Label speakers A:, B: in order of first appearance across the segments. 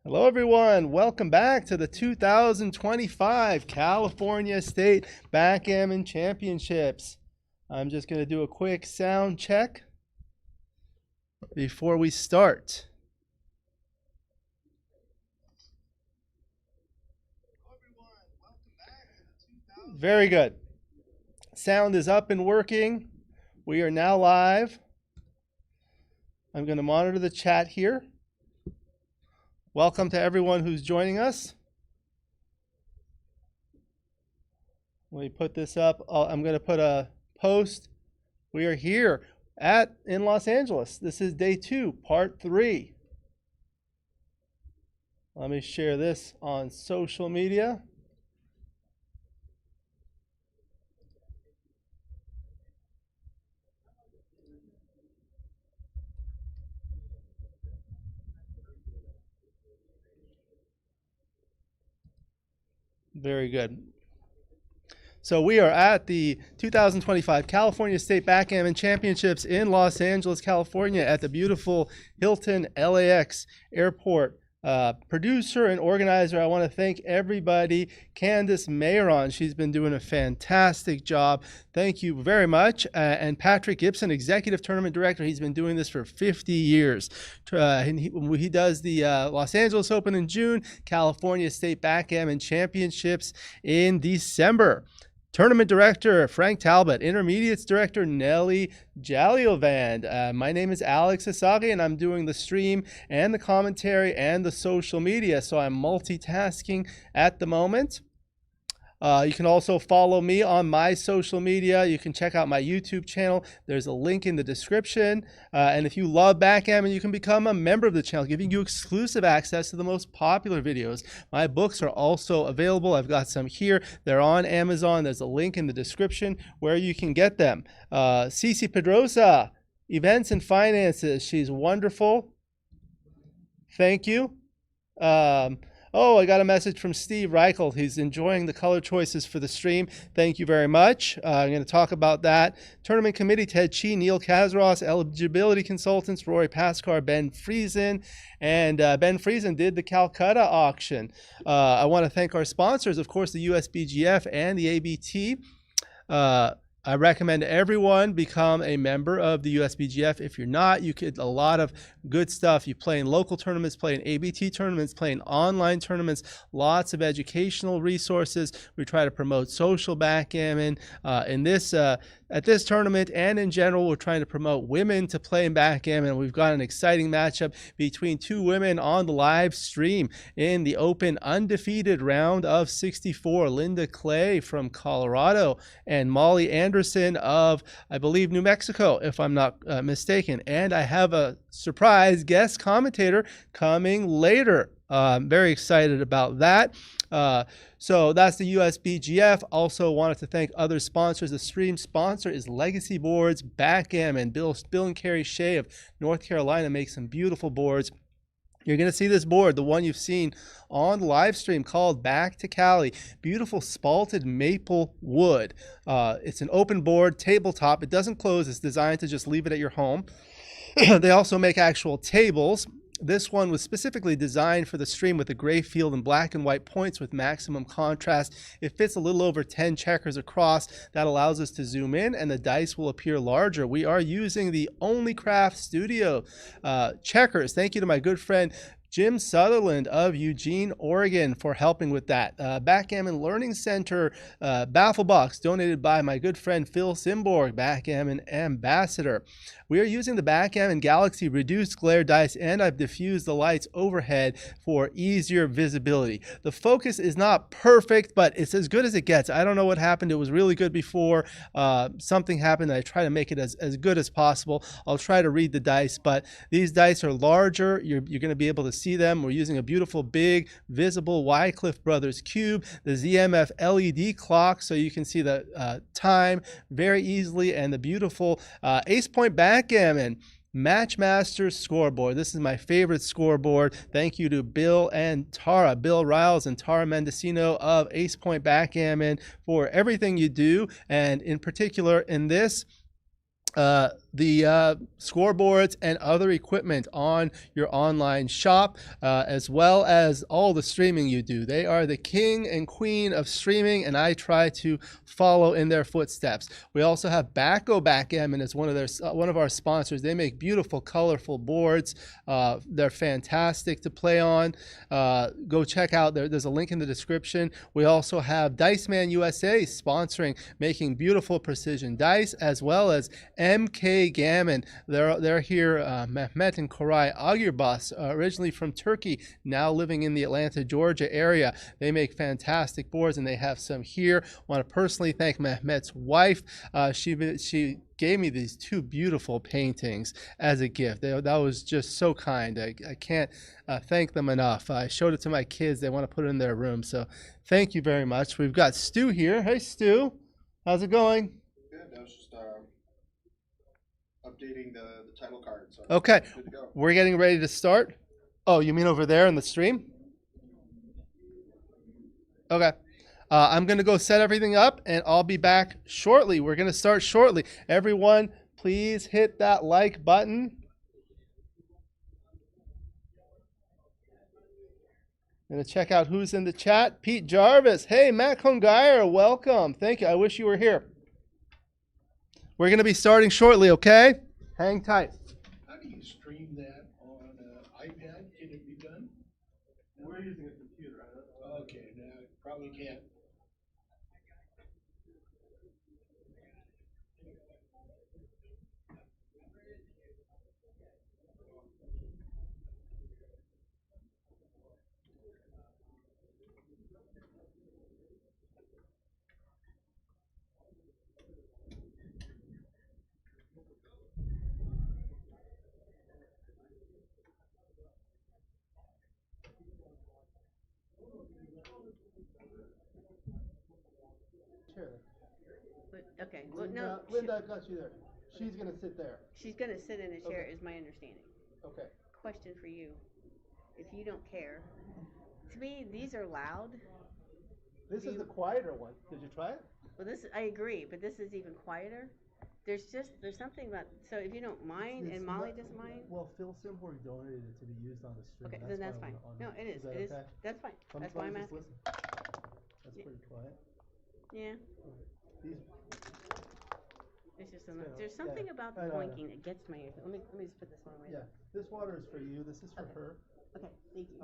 A: Hello everyone, welcome back to the 2025 California State Backgammon Championships. I'm just going to do a quick sound check before we start. Very good. Sound is up and working. We are now live. I'm going to monitor the chat here. Welcome to everyone who's joining us. Let me put this up. I'm going to put a post. We are here in Los Angeles. This is day 2, part 3. Let me share this on social media. Very good. So we are at the 2025 California State Backgammon Championships in Los Angeles, California at the beautiful Hilton LAX Airport. Producer and organizer, I want to thank everybody. Candace Mayeron, she's been doing a fantastic job. Thank you very much. And Patrick Gibson, executive tournament director, he's been doing this for 50 years. And he does the Los Angeles Open in June, California State Backgammon Championships in December. Tournament director, Frank Talbot. Intermediates director, Nelly Jaliovand. My name is Alex Eshaghian, and I'm doing the stream and the commentary and the social media, so I'm multitasking at the moment. You can also follow me on my social media. You can check out my YouTube channel. There's a link in the description. And if you love backgammon, you can become a member of the channel, giving you exclusive access to the most popular videos. My books are also available. I've got some here. They're on Amazon. There's a link in the description where you can get them. Ceci Pedroza, events and finances. She's wonderful. Thank you. Oh, I got a message from Steve Reichel. He's enjoying the color choices for the stream. Thank you very much. I'm going to talk about that. Tournament committee, Ted Chi, Neil Kazros, eligibility consultants, Rory Pascar, Ben Friesen. And Ben Friesen did the Calcutta auction. I want to thank our sponsors, of course, the USBGF and the ABT. I recommend everyone become a member of the USBGF. If you're not, you get a lot of good stuff. You play in local tournaments, play in ABT tournaments, play in online tournaments, lots of educational resources. We try to promote social backgammon. At this tournament and in general, we're trying to promote women to play in backgammon. We've got an exciting matchup between 2 women on the live stream in the open undefeated round of 64. Lynda Clay from Colorado and Molly Anderson of, I believe, New Mexico, if I'm not mistaken. And I have a surprise guest commentator coming later. I'm very excited about that. So that's the USBGF. Also wanted to thank other sponsors. The stream sponsor is Legacy Boards, Backgammon. Bill and Carrie Shea of North Carolina make some beautiful boards. You're going to see this board, the one you've seen on the live stream, called Back to Cali. Beautiful spalted maple wood. It's an open board, tabletop. It doesn't close. It's designed to just leave it at your home. They also make actual tables. This one was specifically designed for the stream with a gray field and black and white points with maximum contrast. It fits a little over 10 checkers across. That allows us to zoom in and the dice will appear larger. We are using the Only Craft Studio checkers. Thank you to my good friend Jim Sutherland of Eugene, Oregon for helping with that. Backgammon Learning Center baffle box donated by my good friend Phil Simborg, Backgammon Ambassador. We are using the Backgammon Galaxy reduced glare dice, and I've diffused the lights overhead for easier visibility. The focus is not perfect, but it's as good as it gets. I don't know what happened. It was really good before. Something happened. I try to make it as good as possible. I'll try to read the dice, but these dice are larger. You're going to be able to see them. We're using a beautiful, big, visible Wycliffe Brothers cube, the ZMF LED clock, so you can see the time very easily, and the beautiful Ace Point Backgammon Matchmaster scoreboard. This is my favorite scoreboard. Thank you to Bill and Tara, Bill Riles and Tara Mendocino of Ace Point Backgammon for everything you do, and in particular in this, the scoreboards and other equipment on your online shop, as well as all the streaming you do. They are the king and queen of streaming, and I try to follow in their footsteps. We also have Backgammon as one of our sponsors. They make beautiful, colorful boards. They're fantastic to play on. Go check out. There's a link in the description. We also have Dice Man USA sponsoring, making beautiful precision dice, as well as MK Gammon. They're here, Mehmet and Koray Agirbas, originally from Turkey, now living in the Atlanta, Georgia area. They make fantastic boards, and they have some here. Want to personally thank Mehmet's wife. She gave me these two beautiful paintings as a gift. That was just so kind. I can't thank them enough. I showed it to my kids. They want to put it in their room. So thank you very much. We've got Stu here. Hey, Stu. How's it going?
B: Good. I was just updating the title card. So
A: Okay.
B: good to go.
A: We're getting ready to start. Oh, you mean over there in the stream? Okay. I'm going to go set everything up, and I'll be back shortly. We're going to start shortly. Everyone, please hit that like button. I'm going to check out who's in the chat. Pete Jarvis. Hey, Matt Congeyer, welcome. Thank you. I wish you were here. We're going to be starting shortly, okay? Hang tight.
C: How do you stream that on an iPad? Can it be done?
A: We're using a computer.
C: Okay, now it probably can't.
D: Okay, well, no,
A: Lynda, I've got you there. She's going to sit there.
D: she's gonna sit in a chair,
A: Okay.
D: is my understanding.
A: Okay.
D: Question for you, if you don't care. To me, these are loud.
A: This is the quieter one. Did you try it?
D: Well, I agree, but this is even quieter. There's something about, so if you don't mind, and Molly doesn't mind,
A: Well, Phil Simborg donated it to be used on the stream.
D: okay, then that's fine. No, it is,
A: that
D: it is,
A: okay?
D: that's fine, that's why I'm asking.
A: That's
D: Yeah.
A: pretty quiet.
D: Yeah,
A: These,
D: it's just,
A: Yeah,
D: there's something about the
A: I know.
D: boinking that gets my ears. Let me just put this one away.
A: yeah, this water is for you. This is for
D: Okay.
A: her.
D: Okay, thank you.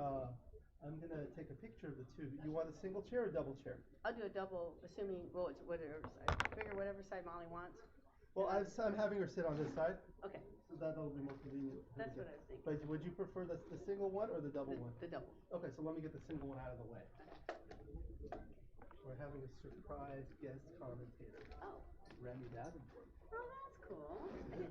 A: I'm gonna take a picture of the two. You want a single chair or double chair?
D: I'll do a double, assuming, well, it's whatever side, figure whatever side Molly wants.
A: Well, I'm having her sit on this side,
D: Okay,
A: so that'll be more convenient. for
D: that's
A: you.
D: what I was thinking.
A: But would you prefer the single one or the double one?
D: The double.
A: Okay, so let me get the single one out of the way. We're having a surprise guest commentator,
D: Oh,
A: Remy Davenport.
D: oh, that's cool.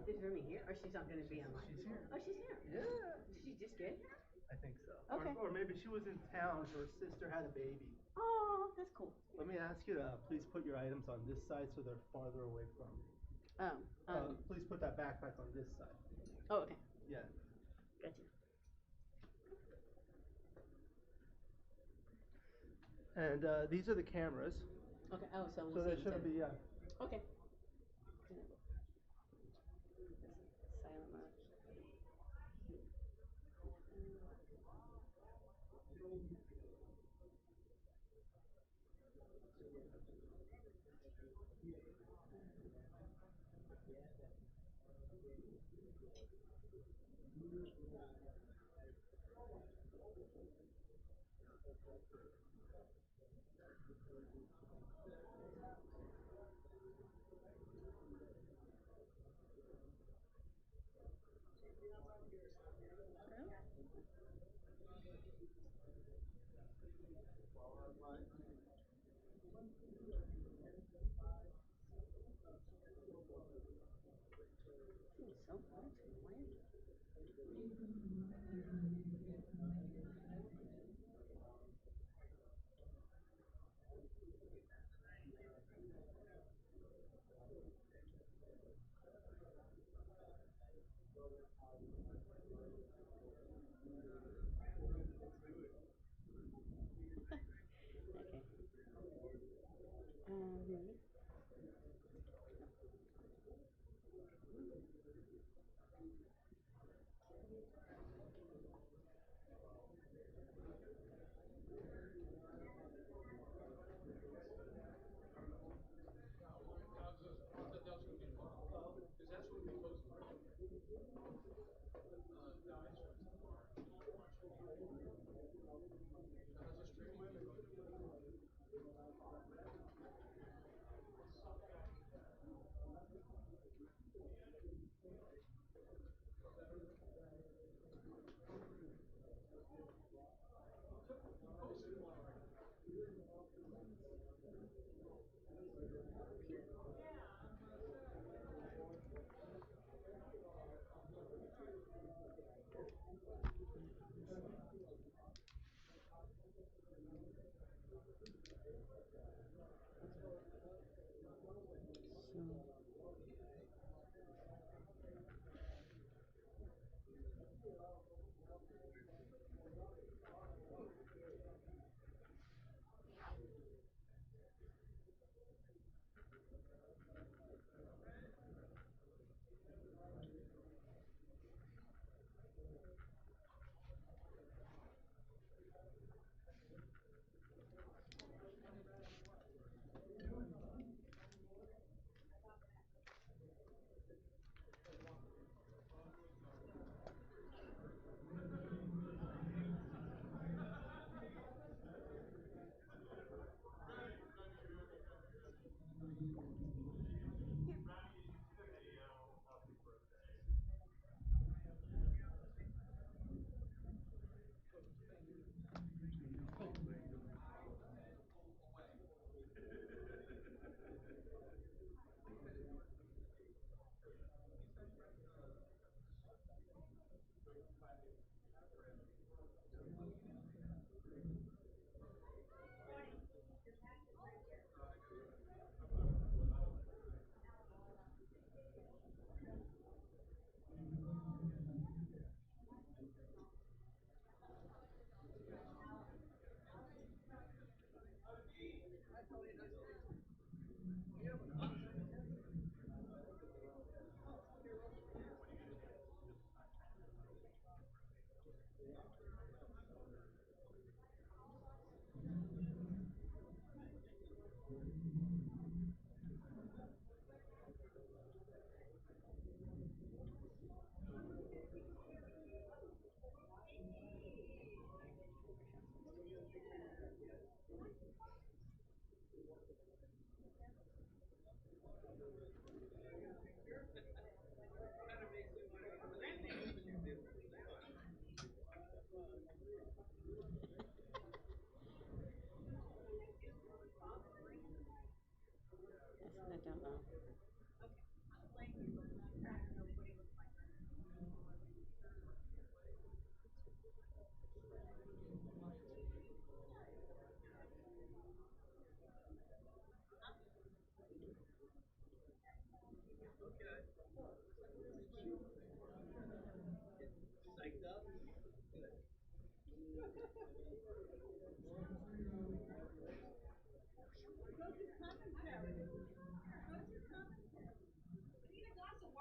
D: Is Remy here? Or she's not gonna be online?
A: She's here.
D: Oh, she's here.
A: Yeah,
D: Did she just get here?
A: I think so.
D: Okay.
A: Or maybe she was in town. Her sister had a baby.
D: Oh, that's cool.
A: Let me ask you to please put your items on this side so they're farther away from you. Please put that backpack on this side.
D: Oh, okay.
A: Yeah.
D: Gotcha.
A: And these are the cameras.
D: Okay, oh, so
A: So
D: we'll
A: there
D: see.
A: shouldn't be,
D: Okay. Silent mode. So much. Okay.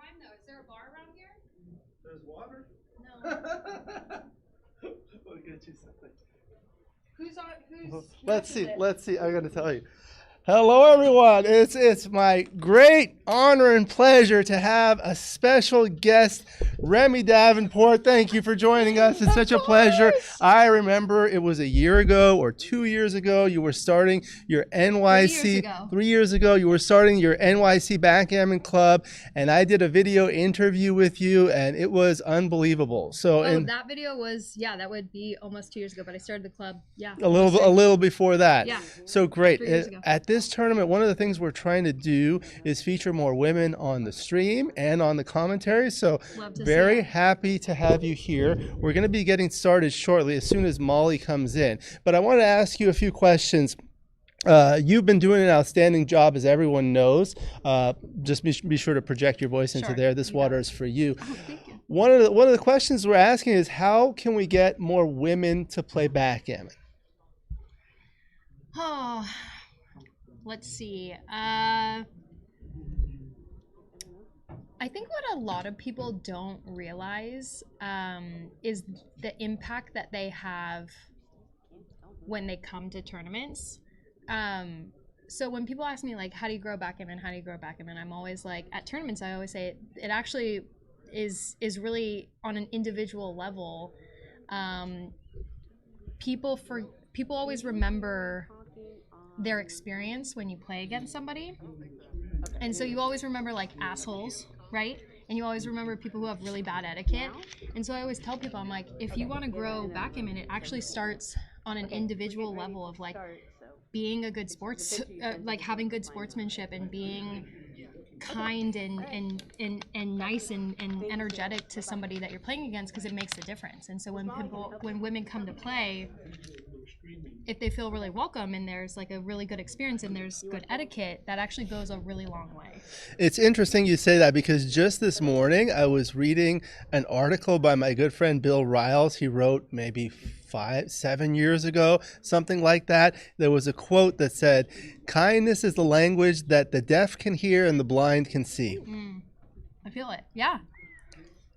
D: I don't know.
E: Is there a bar around here?
A: There's water?
E: No.
A: We'll get you something.
E: Who's on? Who's?
A: Let's
E: match is
A: see.
E: it?
A: Let's see. I'm going to tell you. Hello, everyone. It's my great honor and pleasure to have a special guest, Remy Davenport. Thank you for joining us. It's such a pleasure. I remember it was a year ago or 2 years ago. You were starting your NYC.
E: 3 years ago.
A: 3 years ago, you were starting your NYC Backgammon Club, and I did a video interview with you, and it was unbelievable. So,
E: Oh, that video was, yeah, that would be almost 2 years ago, but I started the club, yeah.
A: a little before that.
E: Yeah.
A: So great.
E: 3 years ago.
A: At this tournament, one of the things we're trying to do is feature more women on the stream and on the commentaries. So
E: Love to see
A: very
E: it.
A: happy to have you here. We're going to be getting started shortly as soon as Molly comes in. But I want to ask you a few questions. You've been doing an outstanding job, as everyone knows. Just be sure to project your voice into
E: Sure.
A: there. This
E: You
A: water
E: got
A: is for you.
E: Oh, thank you.
A: One of the questions we're asking is, how can we get more women to play backgammon?
E: Oh, let's see. I think what a lot of people don't realize is the impact that they have when they come to tournaments. So when people ask me, like, how do you grow backgammon? How do you grow backgammon? I'm always like, at tournaments, I always say it actually is really on an individual level. People always remember their experience when you play against somebody. And so you always remember, like, assholes, right? and you always remember people who have really bad etiquette. And so I always tell people, I'm like, if you want to grow backgammon, it actually starts on an individual level of like being a good sports, like having good sportsmanship and being kind and nice and energetic to somebody that you're playing against, because it makes a difference. And so when women come to play, if they feel really welcome and there's like a really good experience and there's good etiquette, that actually goes a really long way.
A: It's interesting you say that, because just this morning I was reading an article by my good friend Bill Riles. He wrote maybe 5-7 years ago, something like that. There was a quote that said, "Kindness is the language that the deaf can hear and the blind can see."
E: I feel it. Yeah.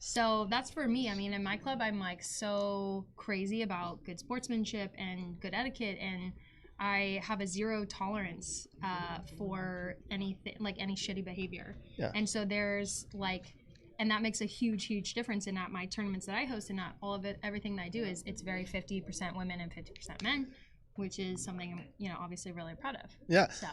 E: So that's for me. I mean, in my club, I'm like so crazy about good sportsmanship and good etiquette, and I have a zero tolerance for anything, like any shitty behavior.
A: Yeah.
E: And so there's like, and that makes a huge difference in at my tournaments that I host, and not all of it, everything that I do is it's very 50% women and 50% men, which is something I'm, you know, obviously really proud of.
A: Yeah.
E: So.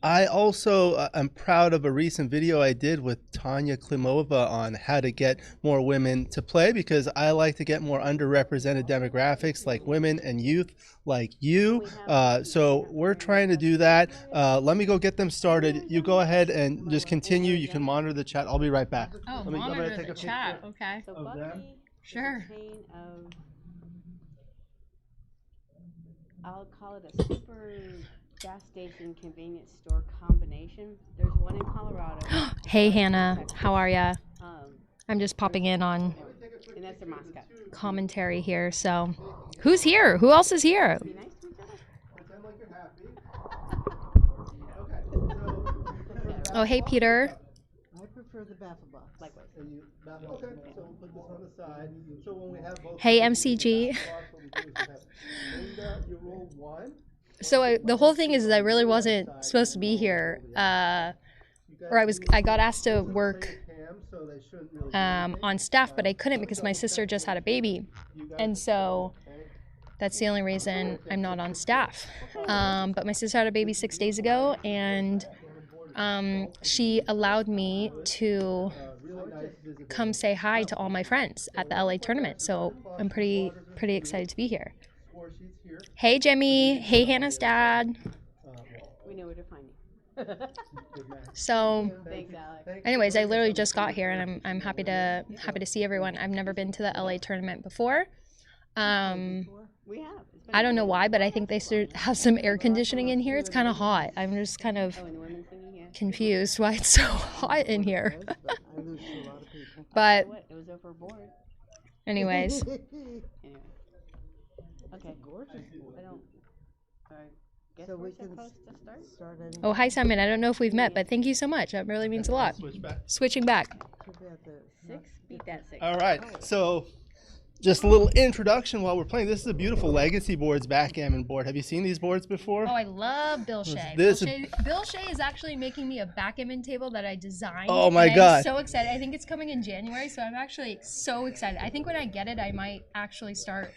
A: I also am proud of a recent video I did with Tanya Klimova on how to get more women to play, because I like to get more underrepresented demographics like women and youth like you. So we're trying to do that. Let me go get them started. You go ahead and just continue. You can monitor the chat. I'll be right back.
E: Oh,
A: I'm
E: monitor
A: gonna take
E: the
A: a
E: chat.
A: picture
E: Okay.
D: So
A: of
D: Bucky
A: them.
D: is
E: Sure.
D: a chain of, I'll call it a super gas station convenience store combination. There's one in Colorado.
E: Hey, Hannah. How are ya?
D: Um,
E: I'm just popping in on
D: and that's their mascot.
E: commentary here. So who's here? Who else is here?
D: Be nice to each other.
A: Pretend like you're happy. Okay.
E: Oh, hey, Peter.
F: I prefer the baffle box.
D: Likewise.
A: Okay, so we'll put this on the side. So when we have both.
E: Hey, MCG.
A: Lynda, you roll 1.
E: So the whole thing is I really wasn't supposed to be here, or I got asked to work on staff, but I couldn't because my sister just had a baby, and so that's the only reason I'm not on staff. But my sister had a baby 6 days ago, and she allowed me to come say hi to all my friends at the LA tournament. So I'm pretty excited to be here. Hey, Jimmy. Hey, Hannah's dad.
D: We know where to find you.
E: So,
D: Thanks, Alex.
E: anyways, I literally just got here, and I'm happy to see everyone. I've never been to the LA tournament before.
D: We have. It's been
E: I don't know why, but I think they should have some air conditioning in here. It's kind of hot. I'm just kind of
D: Oh, and the women's singing, yeah.
E: confused why it's so hot in here.
F: I lose to a lot of people.
E: But
D: What? It was overboard.
E: anyways,
D: Anyway. Okay.
F: Gorgeous board.
D: I don't. Guess
F: So
D: we're
F: we can
D: supposed to start.
F: start any.
E: oh, hi, Simon. I don't know if we've met, but thank you so much. That really means a lot.
A: Switch back.
E: Switching back.
F: Too bad the-
D: 6? Beat that 6.
A: All right, so just a little introduction while we're playing. This is a beautiful Legacy Boards backgammon board. Have you seen these boards before?
E: Oh, I love Bill Shea.
A: This-
E: Bill Shea is actually making me a backgammon table that I designed.
A: Oh my
E: and
A: God.
E: I'm so excited. I think it's coming in January, so I'm actually so excited. I think when I get it, I might actually start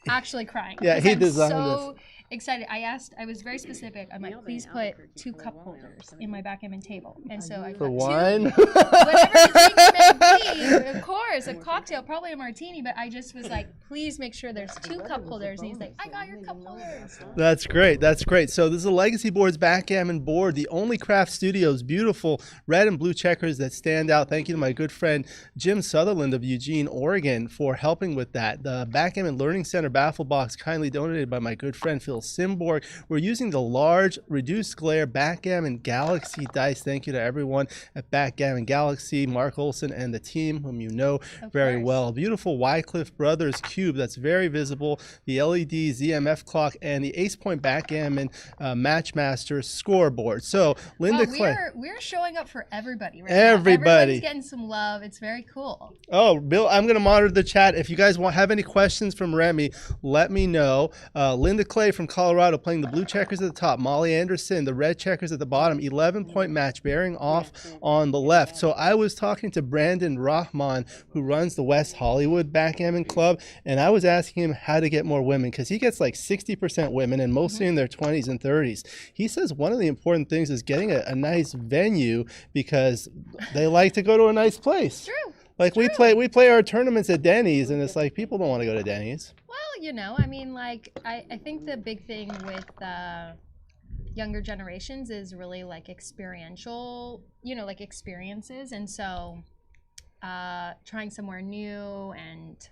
E: crying.
A: Yeah,
E: 'cause
A: he
E: I'm
A: designed
E: so excited. I was very specific. I'm like,
D: Melbourne,
E: please put
D: Albuquerque,
E: 2
D: for
E: cup
D: a while now.
E: holders in my backgammon table. And so I
A: For
E: put
A: wine?
E: whatever the drink may be, of course, a cocktail, probably a martini, but I just was like, please make sure there's 2 cup holders. And he's like, I got your cup holders.
A: That's great. That's great. So this is a Legacy Boards backgammon board, the only craft studios, beautiful red and blue checkers that stand out. Thank you to my good friend Jim Sutherland of Eugene, Oregon for helping with that. The Backgammon Learning Center baffle box kindly donated by my good friend Phil Simborg. We're using the large reduced glare Backgammon Galaxy dice. Thank you to everyone at Backgammon Galaxy, Mark Olson and the team whom you know very
E: course.
A: well. Beautiful Wycliffe Brothers cube that's very visible. The LED ZMF clock and the Ace Point Backgammon Matchmaster scoreboard. So Lynda Clay.
E: We're showing up for everybody right
A: Everybody.
E: now. Everybody's getting some love. It's very cool.
A: Oh, Bill, I'm going to monitor the chat. If you guys have any questions from Remy, let me know. Lynda Clay from Colorado playing the blue checkers at the top. Molly Anderson, the red checkers at the bottom. 11-point match, bearing off on the left. So I was talking to Brandon friend Rahman, who runs the West Hollywood Backgammon Club, and I was asking him how to get more women because he gets like 60% women and mostly in their 20s and 30s. He says one of the important things is getting a nice venue because they like to go to a nice place.
E: True.
A: Like we play our tournaments at Denny's, and it's like people don't want to go to Denny's.
E: Well, you know, I mean, like I think the big thing with younger generations is really like experiential, you know, like experiences, and so trying somewhere new and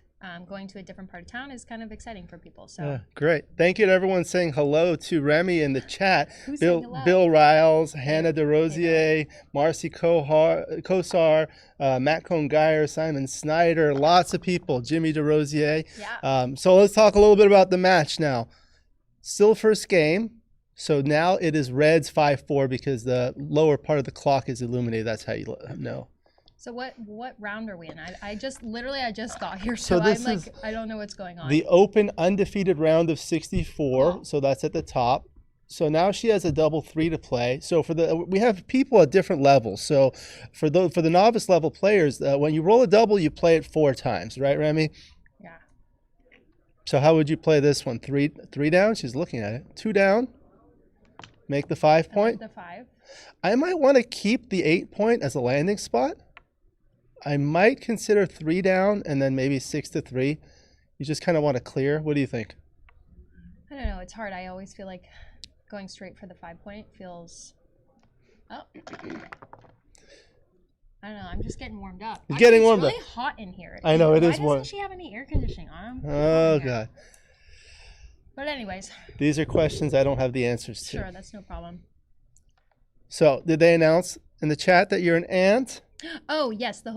E: going to a different part of town is kind of exciting for people. So
A: great. Thank you to everyone saying hello to Remy in the chat.
E: Who's saying hello?
A: Bill Riles, Hannah DeRosier, Marcy Kosar, Matt Cohn-Geyer, Simon Snyder, lots of people, Jimmy DeRosier.
E: Yeah.
A: So let's talk a little bit about the match now. Still first game. So now it is Reds 5-4 because the lower part of the clock is illuminated. That's how you know.
E: So what round are we in? I just got here,
A: So
E: so
A: this
E: I'm
A: is
E: like, I don't know what's going on.
A: The open undefeated round of 64.
E: Oh.
A: So that's at the top. So now she has a double 3 to play. So we have people at different levels. So for the novice level players, when you roll a double, you play it 4 times, right, Remy?
E: Yeah.
A: So how would you play this one? Three down? She's looking at it. 2 down. Make the 5 point.
E: The 5.
A: I might want to keep the 8 point as a landing spot. I might consider 3 down and then maybe 6 to 3. You just kind of want to clear. What do you think?
E: I don't know. It's hard. I always feel like going straight for the 5 point feels. Oh. I don't know. I'm just getting warmed up.
A: You're getting warmed
E: up.
A: up.
E: It's really hot in here.
A: I know, it is
E: Why
A: warm.
E: doesn't she have any air conditioning on?
A: Oh, God.
E: But anyways.
A: These are questions I don't have the answers to.
E: Sure, that's no problem.
A: So did they announce in the chat that you're an aunt?
E: Oh yes, the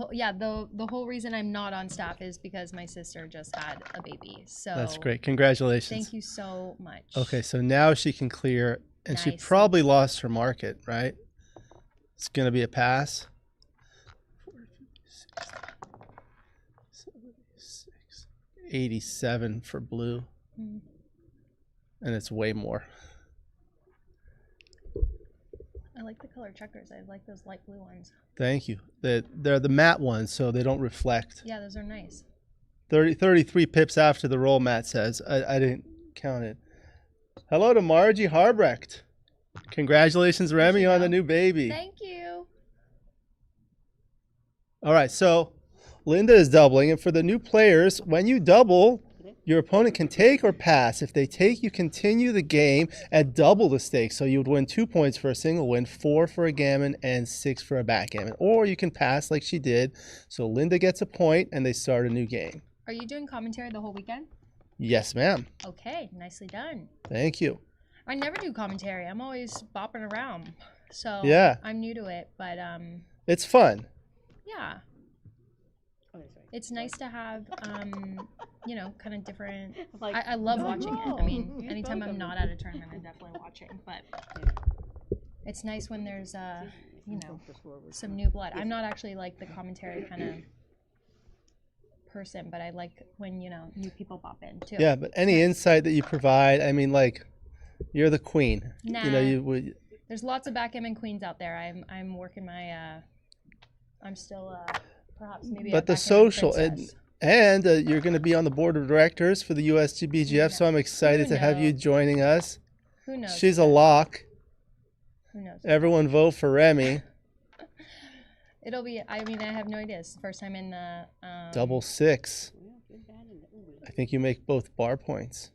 E: whole reason I'm not on staff is because my sister just had a baby. So
A: That's great. Congratulations.
E: Thank you so much.
A: Okay, so now she can clear, and she
E: Nice.
A: probably lost her market, right? It's going to be a pass. 87 for blue,
E: Mm.
A: and it's way more.
E: I like the color checkers. I like those light blue ones.
A: Thank you. They're the matte ones, so they don't reflect.
E: Yeah, those are nice.
A: 33 pips after the roll, Matt says. I didn't count it. Hello to Margie Harbrecht. Congratulations, Remy, on the new baby.
E: Thank you.
A: All right, so Lynda is doubling, and for the new players, when you double, your opponent can take or pass. If they take, you continue the game at double the stakes. So you would win 2 points for a single win, 4 for a gammon, and 6 for a backgammon. Or you can pass like she did. So Lynda gets a point, and they start a new game.
E: Are you doing commentary the whole weekend?
A: Yes, ma'am.
E: Okay, nicely done.
A: Thank you.
E: I never do commentary. I'm always bopping around. So
A: Yeah.
E: I'm new to it, but
A: It's fun.
E: yeah. It's nice to have you know, kind of different.
D: Like,
E: I love watching it. I mean,
D: no.
E: anytime I'm not at a tournament, I'm definitely watching. But it's nice when there's you know, some new blood. I'm not actually like the commentary kind of person, but I like when, you know, new people pop in too.
A: Yeah, but any insight that you provide, I mean, like, you're the queen.
E: Nah.
A: You know, you would.
E: There's lots of backgammon queens out there. I'm working my I'm still perhaps maybe.
A: But
E: a
A: the
E: backgammon
A: social
E: princess.
A: and you're going to be on the board of directors for the USGBGF, so I'm excited
E: Who
A: to have you
E: knows?
A: joining us.
E: Who knows?
A: She's a lock.
E: Who knows?
A: Everyone vote for Remy.
E: It'll be. I mean, I have no idea. It's the first time in the.
A: Double 6. I think you make both bar points.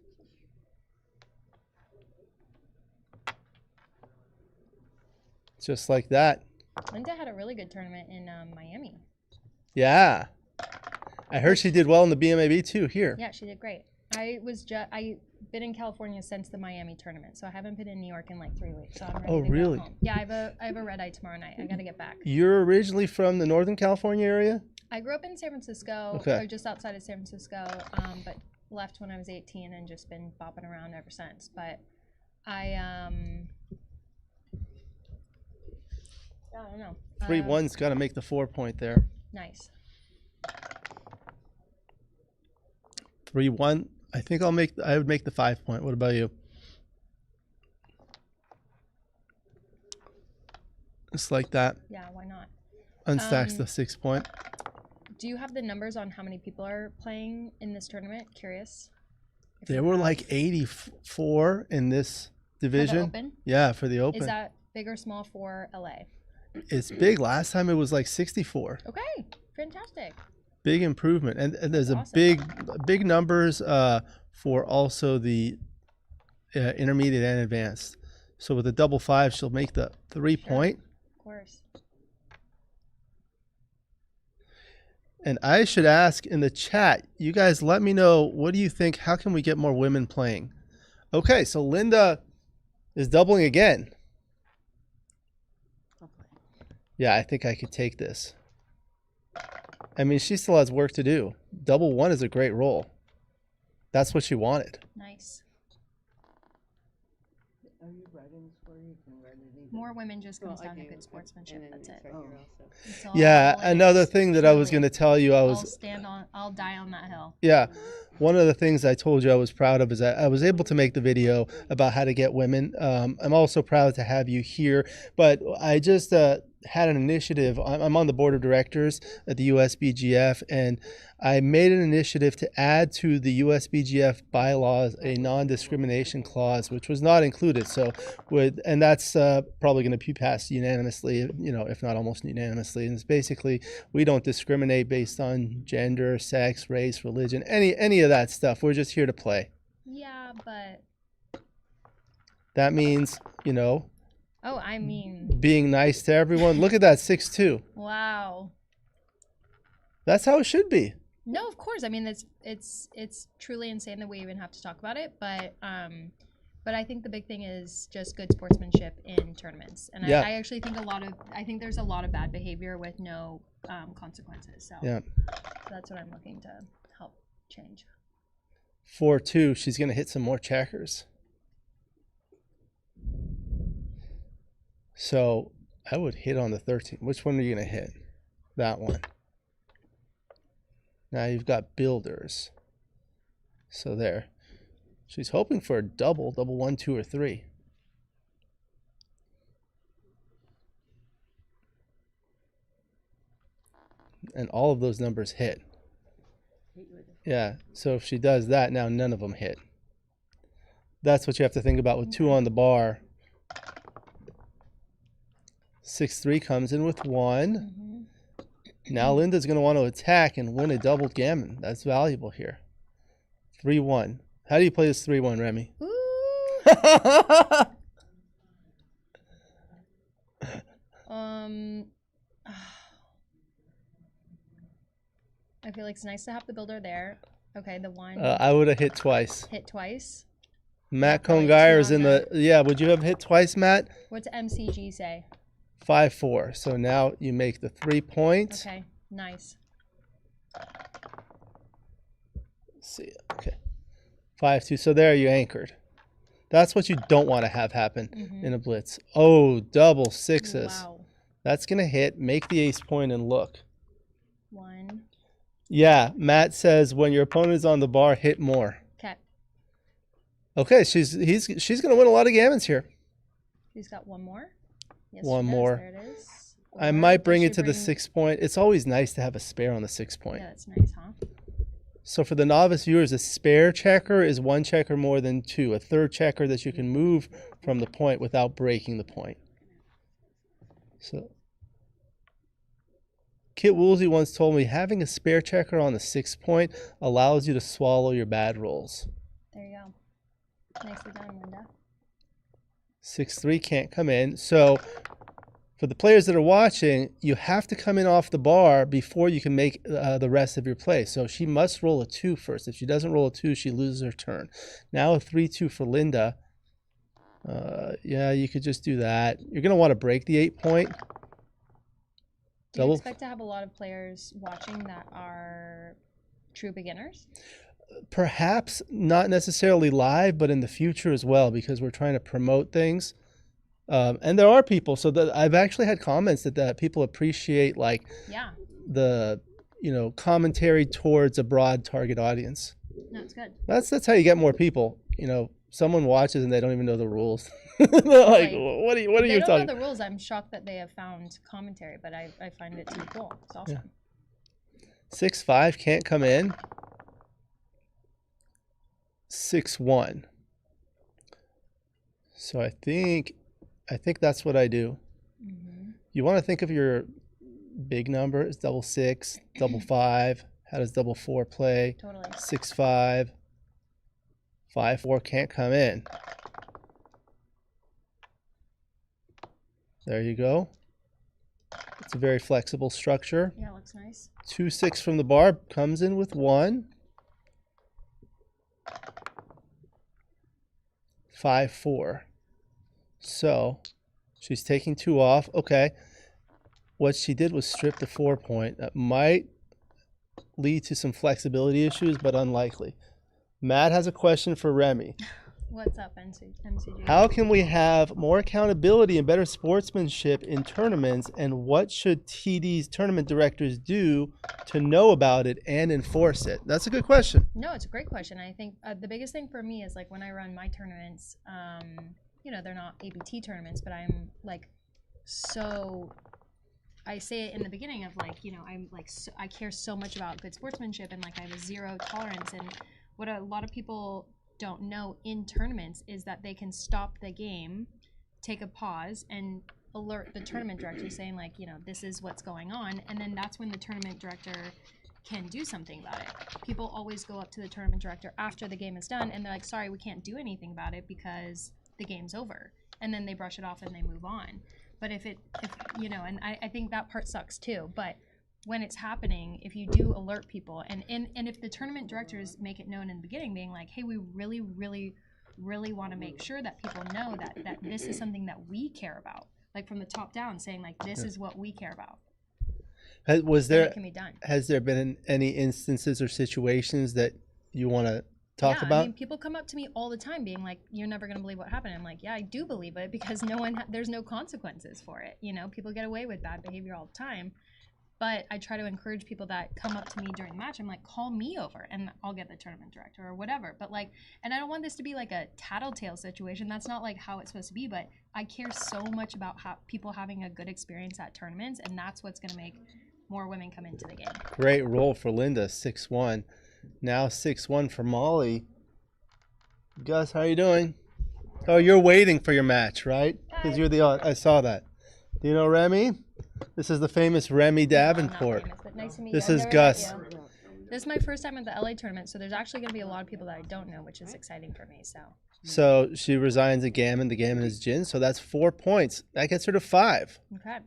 A: Just like that.
E: Lynda had a really good tournament in Miami.
A: Yeah. I heard she did well in the BMAB too here.
E: Yeah, she did great. I've been in California since the Miami tournament, so I haven't been in New York in like 3 weeks. So I'm ready
A: Oh,
E: to
A: really?
E: go home. Yeah, I have a red eye tomorrow night. I got to get back.
A: You're originally from the Northern California area?
E: I grew up in San Francisco,
A: Okay.
E: or just outside of San Francisco, but left when I was 18 and just been bopping around ever since. But I don't know.
A: 3-1's got to make the 4 point there.
E: Nice.
A: 3-1. I think I would make the 5 point. What about you? Just like that.
E: Yeah, why not?
A: Unstacks the 6 point.
E: Do you have the numbers on how many people are playing in this tournament? Curious. If
A: There
E: you
A: were
E: have-
A: like 84 in this
E: for the
A: division.
E: Open?
A: Yeah, for the Open.
E: Is that big or small for LA?
A: It's big. Last time it was like 64.
E: Okay, fantastic.
A: Big improvement, and there's a
E: Awesome.
A: big numbers for also the intermediate and advanced. So with a double 5, she'll make the 3-point.
E: Of course.
A: And I should ask in the chat, you guys let me know, what do you think? How can we get more women playing? Okay, so Lynda is doubling again. Yeah, I think I could take this. I mean, she still has work to do. Double 1 is a great roll. That's what she wanted.
E: Nice.
F: Are you writing this for you? Can write it either.
E: More women just comes
D: Well, I
E: down to
D: do,
E: good sportsmanship.
D: and then
E: That's it.
D: it's right here
F: Oh.
D: also.
E: It's all-
A: Yeah,
E: all it
A: another
E: is,
A: thing that I was
E: truly.
A: going to tell you,
E: I'll die on that hill.
A: yeah, one of the things I told you I was proud of is that I was able to make the video about how to get women. I'm also proud to have you here, but I just had an initiative. I'm on the board of directors at the USBGF, and I made an initiative to add to the USBGF bylaws a non-discrimination clause, which was not included. So, and that's probably going to be passed unanimously, if not almost unanimously. And it's basically, we don't discriminate based on gender, sex, race, religion, any of that stuff. We're just here to play.
E: Yeah, but
A: That means,
E: oh, I mean,
A: being nice to everyone. Look at that 6-2.
E: wow.
A: That's how it should be.
E: No, of course. I mean, it's truly insane that we even have to talk about it. But I think the big thing is just good sportsmanship in tournaments. And
A: Yeah.
E: I actually think I think there's a lot of bad behavior with no consequences. So
A: Yeah.
E: that's what I'm looking to help change.
A: 4-2. She's going to hit some more checkers. So I would hit on the 13. Which one are you going to hit? That one. Now you've got builders. So there. She's hoping for a double 1, 2, or 3. And all of those numbers hit. Yeah, so if she does that, now none of them hit. That's what you have to think about with 2 on the bar. 6-3 comes in with 1. Now Lynda's going to want to attack and win a double gammon. That's valuable here. 3-1. How do you play this 3-1, Remy?
E: Ooh. I feel like it's nice to have the builder there. Okay, the 1
A: I would have hit twice.
E: hit twice.
A: Matt
E: probably
A: Congeyer's
E: two
A: in
E: on
A: the... Yeah, would you have hit twice, Matt?
E: What's MCG say?
A: 5-4. So now you make the 3-point.
E: Okay, nice.
A: Let's see. Okay. 5-2. So there you anchored. That's what you don't want to have happen in a blitz. Oh, double 6s.
E: Wow.
A: That's going to hit. Make the ace point and look.
E: 1.
A: Yeah, Matt says when your opponent is on the bar, hit more.
E: Okay.
A: Okay, she's going to win a lot of gammons here.
E: She's got 1 more. Yes,
A: One
E: she does.
A: more.
E: There it is.
A: I
E: Or
A: might
E: does
A: bring
E: she
A: it to the 6-point. It's always nice to have a spare on the 6-point.
E: Yeah, that's nice, huh?
A: So for the novice viewers, a spare checker is 1 checker more than 2. A third checker that you can move from the point without breaking the point. So Kit Woolsey once told me having a spare checker on the 6-point allows you to swallow your bad rolls.
E: There you go. Nicely done, Lynda.
A: 6-3 can't come in. So for the players that are watching, you have to come in off the bar before you can make the rest of your play. So she must roll a 2 first. If she doesn't roll a 2, she loses her turn. Now a 3-2 for Lynda. Yeah, you could just do that. You're going to want to break the 8-point.
E: Do you
A: Double.
E: expect to have a lot of players watching that are true beginners?
A: Perhaps not necessarily live, but in the future as well, because we're trying to promote things. And there are people, so that I've actually had comments that people appreciate
E: Yeah,
A: the commentary towards a broad target audience.
E: no, it's good.
A: That's how you get more people. Someone watches and they don't even know the rules. They're like,
E: Right.
A: what are
E: They
A: you
E: don't
A: talking?
E: know the rules. I'm shocked that they have found commentary, but I find it too cool. It's awesome.
A: 6-5 can't come in. 6-1. So I think that's what I do. You want to think of your big number as double 6, double 5. How does double 4 play?
E: Totally.
A: 6-5. 5-4 can't come in. There you go. It's a very flexible structure.
E: Yeah, it looks nice.
A: 2-6 from the bar comes in with 1. 5-4. So she's taking 2 off. Okay. What she did was strip the 4 point. That might lead to some flexibility issues, but unlikely. Matt has a question for Remy.
E: What's up, MCG?
A: How can we have more accountability and better sportsmanship in tournaments, and what should TD's tournament directors do to know about it and enforce it? That's a good question.
E: No, it's a great question. I think the biggest thing for me is like when I run my tournaments, you know, they're not ABT tournaments, but I'm like I say it in the beginning of like, you know, I'm like, I care so much about good sportsmanship and like I have a zero tolerance. And what a lot of people don't know in tournaments is that they can stop the game, take a pause, and alert the tournament director saying like, you know, this is what's going on. And then that's when the tournament director can do something about it. People always go up to the tournament director after the game is done and they're like, sorry, we can't do anything about it because the game's over. And then they brush it off and they move on. But if you know, and I think that part sucks too, but when it's happening, if you do alert people, and if the tournament directors make it known in the beginning, being like, hey, we really, really, really want to make sure that people know that this is something that we care about, like from the top down, saying like, this is what we care about. It can be done.
A: Has there been any instances or situations that you want to talk about?
E: I mean, people come up to me all the time being like, you're never going to believe what happened. I'm like, yeah, I do believe it because there's no consequences for it. You know, people get away with bad behavior all the time. But I try to encourage people that come up to me during the match. I'm like, call me over and I'll get the tournament director or whatever. But like, and I don't want this to be like a tattletale situation. That's not like how it's supposed to be. But I care so much about people having a good experience at tournaments. And that's what's going to make more women come into the game.
A: Great roll for Lynda, 6-1. Now 6-1 for Molly. Gus, how are you doing? Oh, you're waiting for your match, right? Because you're the I saw that. Do you know Remy? This is the famous Remy Davenport.
E: I'm not famous, but nice to meet
A: This
E: you.
A: is
E: I've never
A: Gus.
E: met you. This is my first time at the LA tournament, so there's actually going to be a lot of people that I don't know, which is exciting for me.
A: So she resigns at Gammon. The Gammon is Gin, so that's 4 points. That gets her to 5.
E: Okay.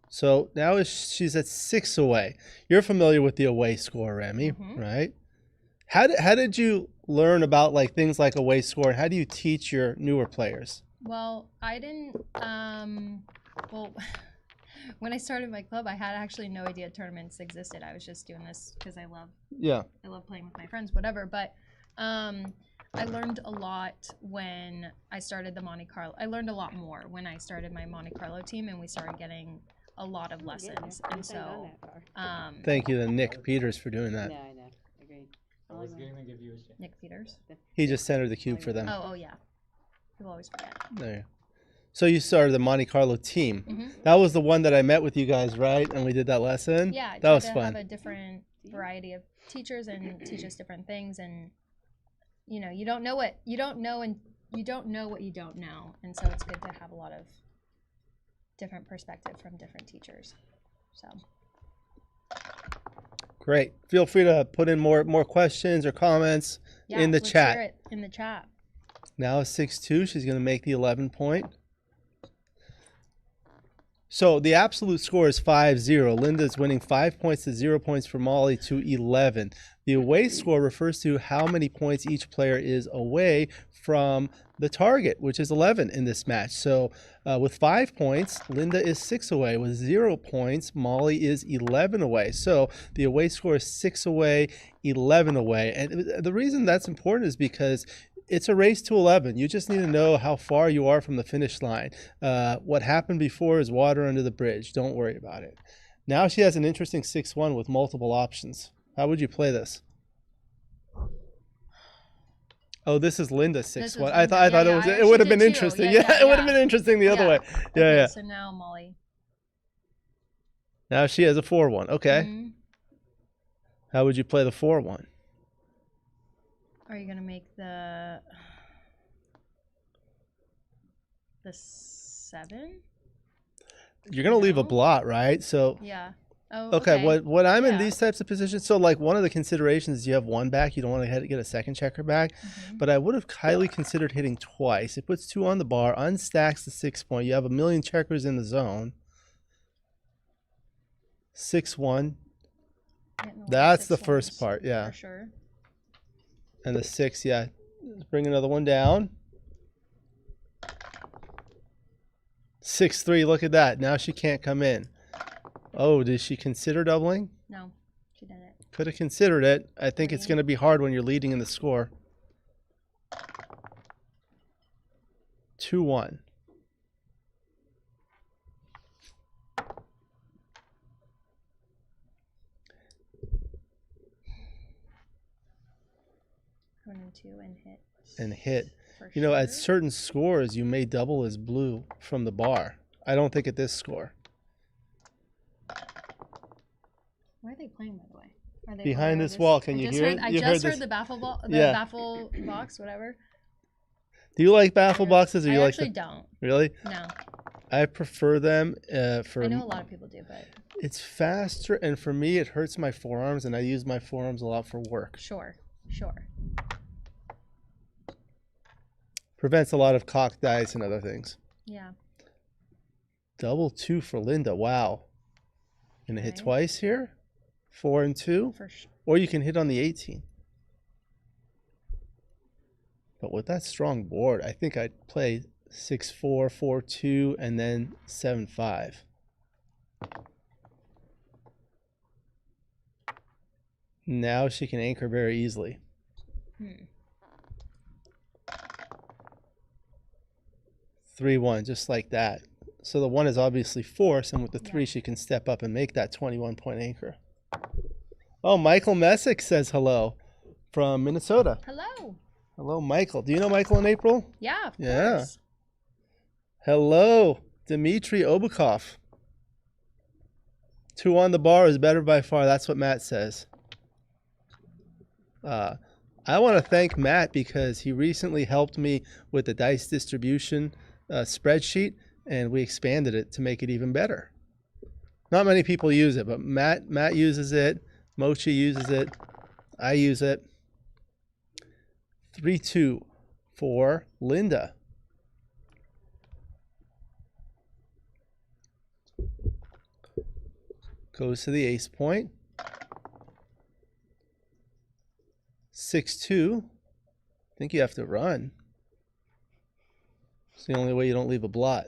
A: So now she's at 6 away. You're familiar with the away score, Remy, right? How did you learn about like things like away score, and how do you teach your newer players?
E: Well, I didn't. When I started my club, I had actually no idea tournaments existed. I was just doing this because I love playing with my friends, whatever. But I learned a lot when I started the Monte Carlo. I learned a lot more when I started my Monte Carlo team, and we started getting a lot of lessons. And so,
A: thank you to Nick Peters for doing that.
D: Yeah, I know. Agreed.
G: I was going to give you a shit.
E: Nick Peters.
A: He just centered the cube for them.
E: Oh yeah. People always forget.
A: There. So you started the Monte Carlo team. That was the one that I met with you guys, right? And we did that lesson.
E: Yeah,
A: that was
E: to
A: fun.
E: Have a different variety of teachers and teach us different things, and you know, you don't know what you don't know, and you don't know what you don't know, and so it's good to have a lot of different perspective from different teachers. So.
A: Great. Feel free to put in more questions or comments in the chat.
E: Hear it in the chat.
A: Now it's 6-2. She's going to make the 11 point. So the absolute score is 5-0. Lynda's winning 5 points to 0 points for Molly to 11. The away score refers to how many points each player is away from the target, which is 11 in this match. So with 5 points, Lynda is 6 away. With 0 points, Molly is 11 away. So the away score is 6 away, 11 away. And the reason that's important is because it's a race to 11. You just need to know how far you are from the finish line. What happened before is water under the bridge. Don't worry about it. Now she has an interesting 6-1 with multiple options. How would you play this? Oh, this is Lynda 6-1. I thought it would have been interesting. It would have been interesting the other way. Yeah.
E: So now Molly.
A: Now she has a 4-1. Okay. How would you play the 4-1?
E: Are you gonna make the 7?
A: You're gonna leave a
E: No.
A: blot, right? So
E: Yeah. Oh.
A: okay. What I'm in
E: Yeah.
A: these types of positions. So like one of the considerations is you have one back. You don't want to get a second checker back.
E: Mhm.
A: But I would have highly considered hitting twice. It puts 2 on the bar, unstacks the 6 point. You have a million checkers in the zone. 6-1.
E: Getting a lot of
A: That's the
E: 6-1s,
A: first part, yeah.
E: For sure.
A: And the 6, yeah. Let's bring another one down. 6-3. Look at that. Now she can't come in. Oh, did she consider doubling?
E: No, she didn't.
A: Could have considered it. I think it's
E: Right.
A: going to be hard when you're leading in the score. 2-1.
E: Run into and hit.
A: And hit.
E: For
A: You know, at
E: sure.
A: certain scores, you may double as blue from the bar. I don't think at this score.
E: Where are they playing, by the way? Are they
A: Behind
E: over
A: this wall. Can
E: I
A: you
E: just
A: hear
E: heard,
A: it?
E: I
A: You
E: just
A: heard
E: heard
A: this?
E: the baffle
A: Yeah.
E: baffle box, whatever.
A: Do you like baffle boxes, or
E: I
A: you like
E: actually
A: the,
E: don't.
A: really?
E: No,
A: I prefer them for.
E: I know a lot of people do, but
A: It's faster, and for me, it hurts my forearms, and I use my forearms a lot for work.
E: sure.
A: Prevents a lot of cocked dice and other things.
E: Yeah.
A: Double 2 for Lynda. Wow. Gonna hit
E: Okay.
A: twice here. 4 and 2.
E: For sure.
A: Or you can hit on the 18. But with that strong board, I think I'd play 6-4, 4-2, and then 7-5. Now she can anchor very easily. 3-1, just like that. So the 1 is obviously force, and with the 3, she can step up and make that 21-point anchor. Oh, Michael Messick says hello from Minnesota.
E: Hello.
A: Hello, Michael. Do you know Michael in April?
E: Yeah. Of
A: Yeah.
E: course.
A: Hello, Dmitry Obukov. 2 on the bar is better by far. That's what Matt says. I want to thank Matt because he recently helped me with the dice distribution spreadsheet, and we expanded it to make it even better. Not many people use it, but Matt uses it. Mochi uses it. I use it. 3-2 for Lynda. Goes to the ace point. 6-2. I think you have to run. It's the only way you don't leave a blot,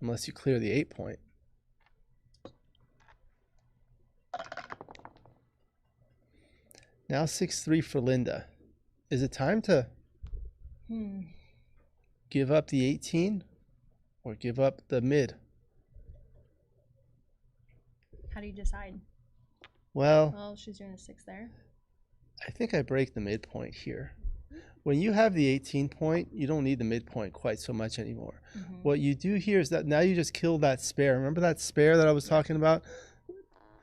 A: unless you clear the 8 point. Now 6-3 for Lynda. Is it time to give up the 18 or give up the mid?
E: How do you decide?
A: Well,
E: Well, she's doing a 6 there.
A: I think I break the midpoint here. When you have the 18 point, you don't need the midpoint quite so much anymore. What you do here is that now you just kill that spare. Remember that spare that I was talking about?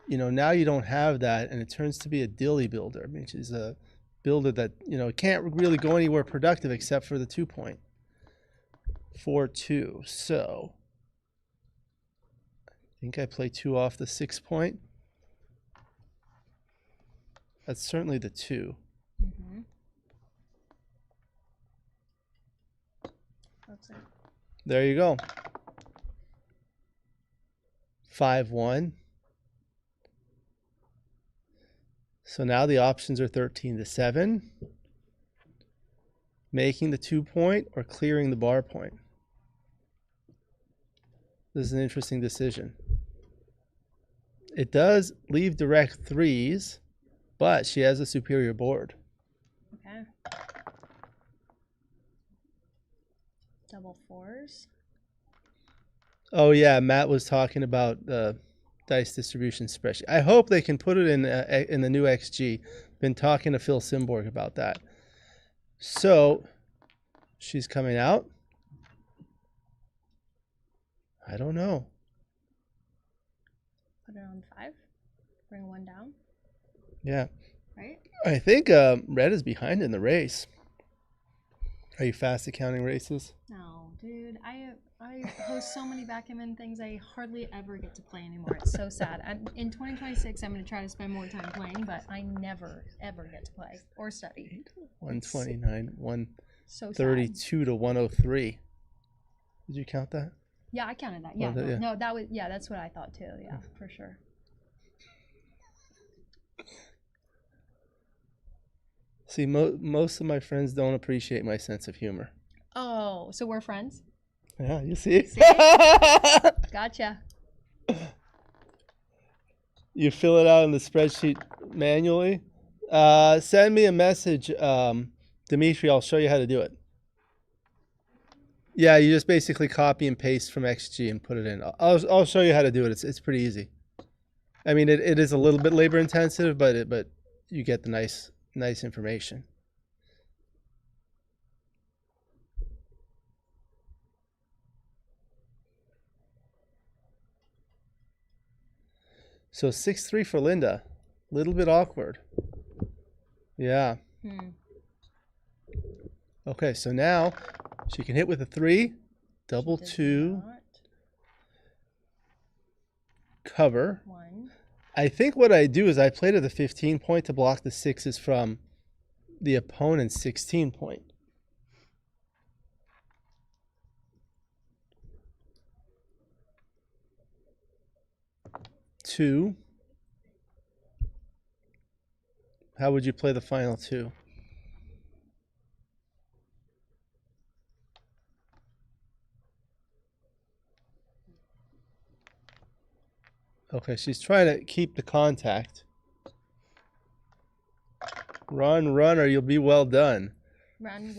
A: You know, now you don't have that, and it turns to be a dilly builder, which is a builder that, you know, can't really go anywhere productive except for the 2 point. 4-2. So I think I play 2 off the 6 point. That's certainly the 2.
E: That's it.
A: There you go. 5-1. So now the options are 13-7, making the 2 point or clearing the bar point. This is an interesting decision. It does leave direct 3s, but she has a superior board.
E: Okay. Double 4s.
A: Oh yeah, Matt was talking about the dice distribution spreadsheet. I hope they can put it in the new XG. Been talking to Phil Simborg about that. So she's coming out. I don't know.
E: Put it on 5. Bring 1 down.
A: Yeah, I think Red is behind in the race. Are you fast at counting races?
E: No, dude. I host so many backgammon things. I hardly ever get to play anymore. It's so sad. In 2026, I'm going to try to spend more time playing, but I never, ever get to play or study.
A: 129,
E: So sad.
A: 132 to 103. Did you count that?
E: Yeah, I counted that. Yeah,
A: Oh, yeah.
E: no, that was that's what I thought too. Yeah, for sure.
A: See, most of my friends don't appreciate my sense of humor.
E: Oh, so we're friends?
A: Yeah, you see?
E: See? Gotcha.
A: You fill it out in the spreadsheet manually. Send me a message, Dimitri. I'll show you how to do it. Yeah, you just basically copy and paste from XG and put it in. I'll show you how to do it. It's pretty easy. I mean, it is a little bit labor intensive, but you get the nice information. So 6-3 for Lynda. Little bit awkward. Yeah. Okay, so now she can hit with a 3, double 2, cover.
E: 1.
A: I think what I do is I play to the 15 point to block the 6s from the opponent's 16 point. Two. How would you play the final 2? Okay, she's trying to keep the contact. Run, or you'll be well done.
E: Run,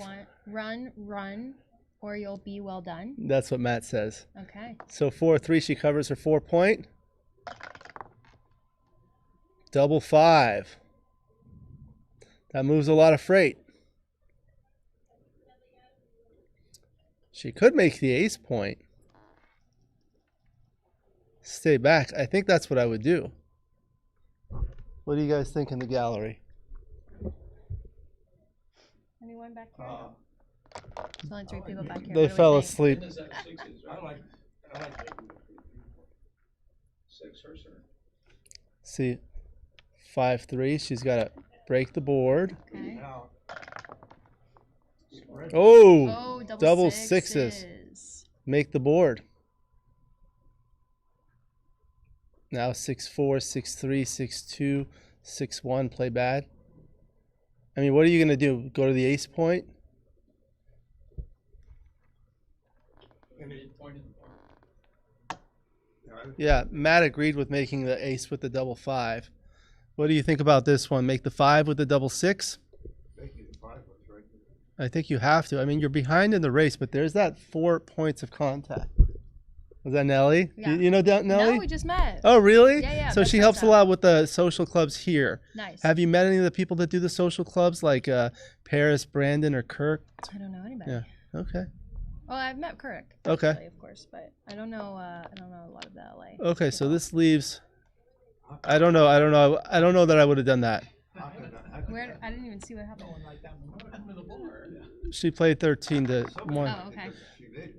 E: or you'll be well done.
A: That's what Matt says.
E: Okay.
A: So 4-3, she covers her 4 point. Double 5. That moves a lot of freight. She could make the ace point. Stay back. I think that's what I would do. What do you guys think in the gallery?
E: Anyone back here? There's only 3 people back here.
A: They
E: What do we
A: fell
E: think?
A: asleep.
C: Linda's at 6s, right?
B: I like taking the 6 or sir.
A: See, 5-3. She's got to break the board.
E: Okay.
B: Now,
A: Oh,
E: Oh,
A: double
E: sixes.
A: sixes. Make the board. Now 6-4, 6-3, 6-2, 6-1. Play bad. I mean, what are you going to do? Go to the ace point? Yeah, Matt agreed with making the ace with the double 5. What do you think about this one? Make the 5 with the double 6? I think you have to. I mean, you're behind in the race, but there's that 4 points of contact. Was that Nellie?
E: Yeah.
A: You know Nellie?
E: No, we just met.
A: Oh, really?
E: Yeah.
A: So
E: that's
A: she
E: what's
A: helps a
E: up.
A: lot with the social clubs here.
E: Nice.
A: Have you met any of the people that do the social clubs, like Paris, Brandon, or Kirk?
E: I don't know anybody.
A: Yeah. Okay.
E: Well, I've met Kirk.
A: Okay.
E: Actually, of course, but I don't know a lot of the LA.
A: Okay, so this leaves. I don't know that I would have done that.
E: Where I didn't even see what happened.
A: She played 13 to 1.
E: Oh, okay.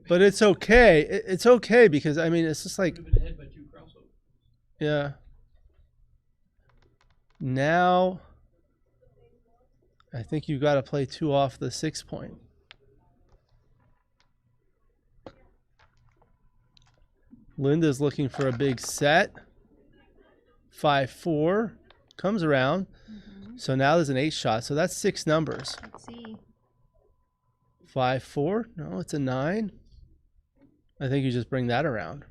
A: But it's okay. It's okay because I mean it's just like yeah. Now I think you got to play 2 off the 6 point. Lynda's looking for a big set. 5-4 comes around. So now there's an 8 shot. So that's 6 numbers.
E: Let's see.
A: 5-4. No, it's a 9. I think you just bring that around.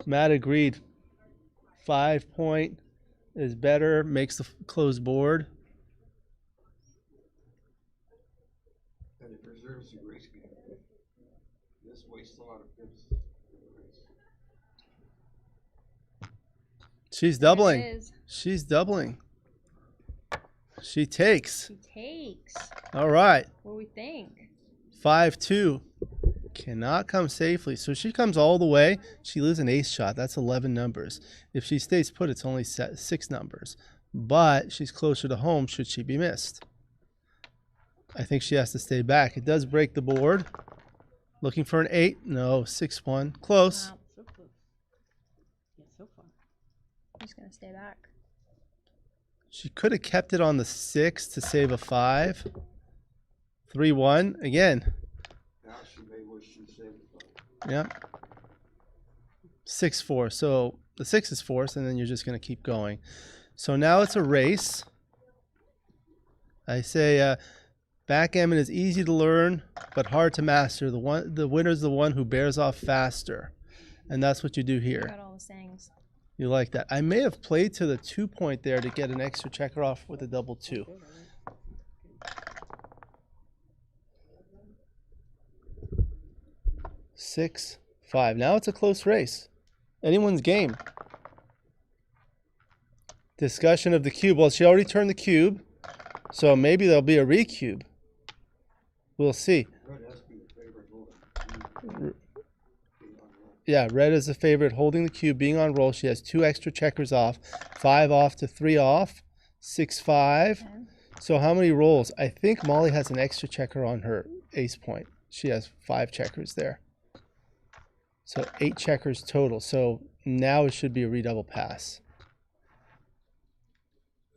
A: Matt agreed. 5 point is better. Makes the closed board.
B: and it preserves the race game. This wastes a lot of pips.
A: She's
E: There it
A: doubling.
E: is.
A: She's doubling. She takes.
E: She takes.
A: All right.
E: What do we think?
A: 5-2. Cannot come safely. So she comes all the way. She loses an ace shot. That's 11 numbers. If she stays put, it's only 6 numbers. But she's closer to home should she be missed. I think she has to stay back. It does break the board. Looking for an 8. No, 6-1. Close.
D: Wow, so close. Yeah, so far.
E: I'm just gonna stay back.
A: She could have kept it on the 6 to save a 5. 3-1. Again.
B: Now she may wish she saved it.
A: Yep. 6-4. So the 6 is forced, and then you're just going to keep going. So now it's a race. I say backgammon is easy to learn, but hard to master. The winner's the one who bears off faster. And that's what you do
E: I
A: here.
E: got all the sayings.
A: You like that. I may have played to the 2 point there to get an extra checker off with a double 2. 6-5. Now it's a close race. Anyone's game. Discussion of the cube. Well, she already turned the cube, so maybe there'll be a recube. We'll see.
B: Red has to be the favorite holder.
A: Yeah, red is the favorite, holding the cube, being on roll. She has 2 extra checkers off. 5 off to 3 off. 6-5.
E: Okay.
A: So how many rolls? I think Molly has an extra checker on her ace point. She has 5 checkers there. So 8 checkers total. So now it should be a redouble pass.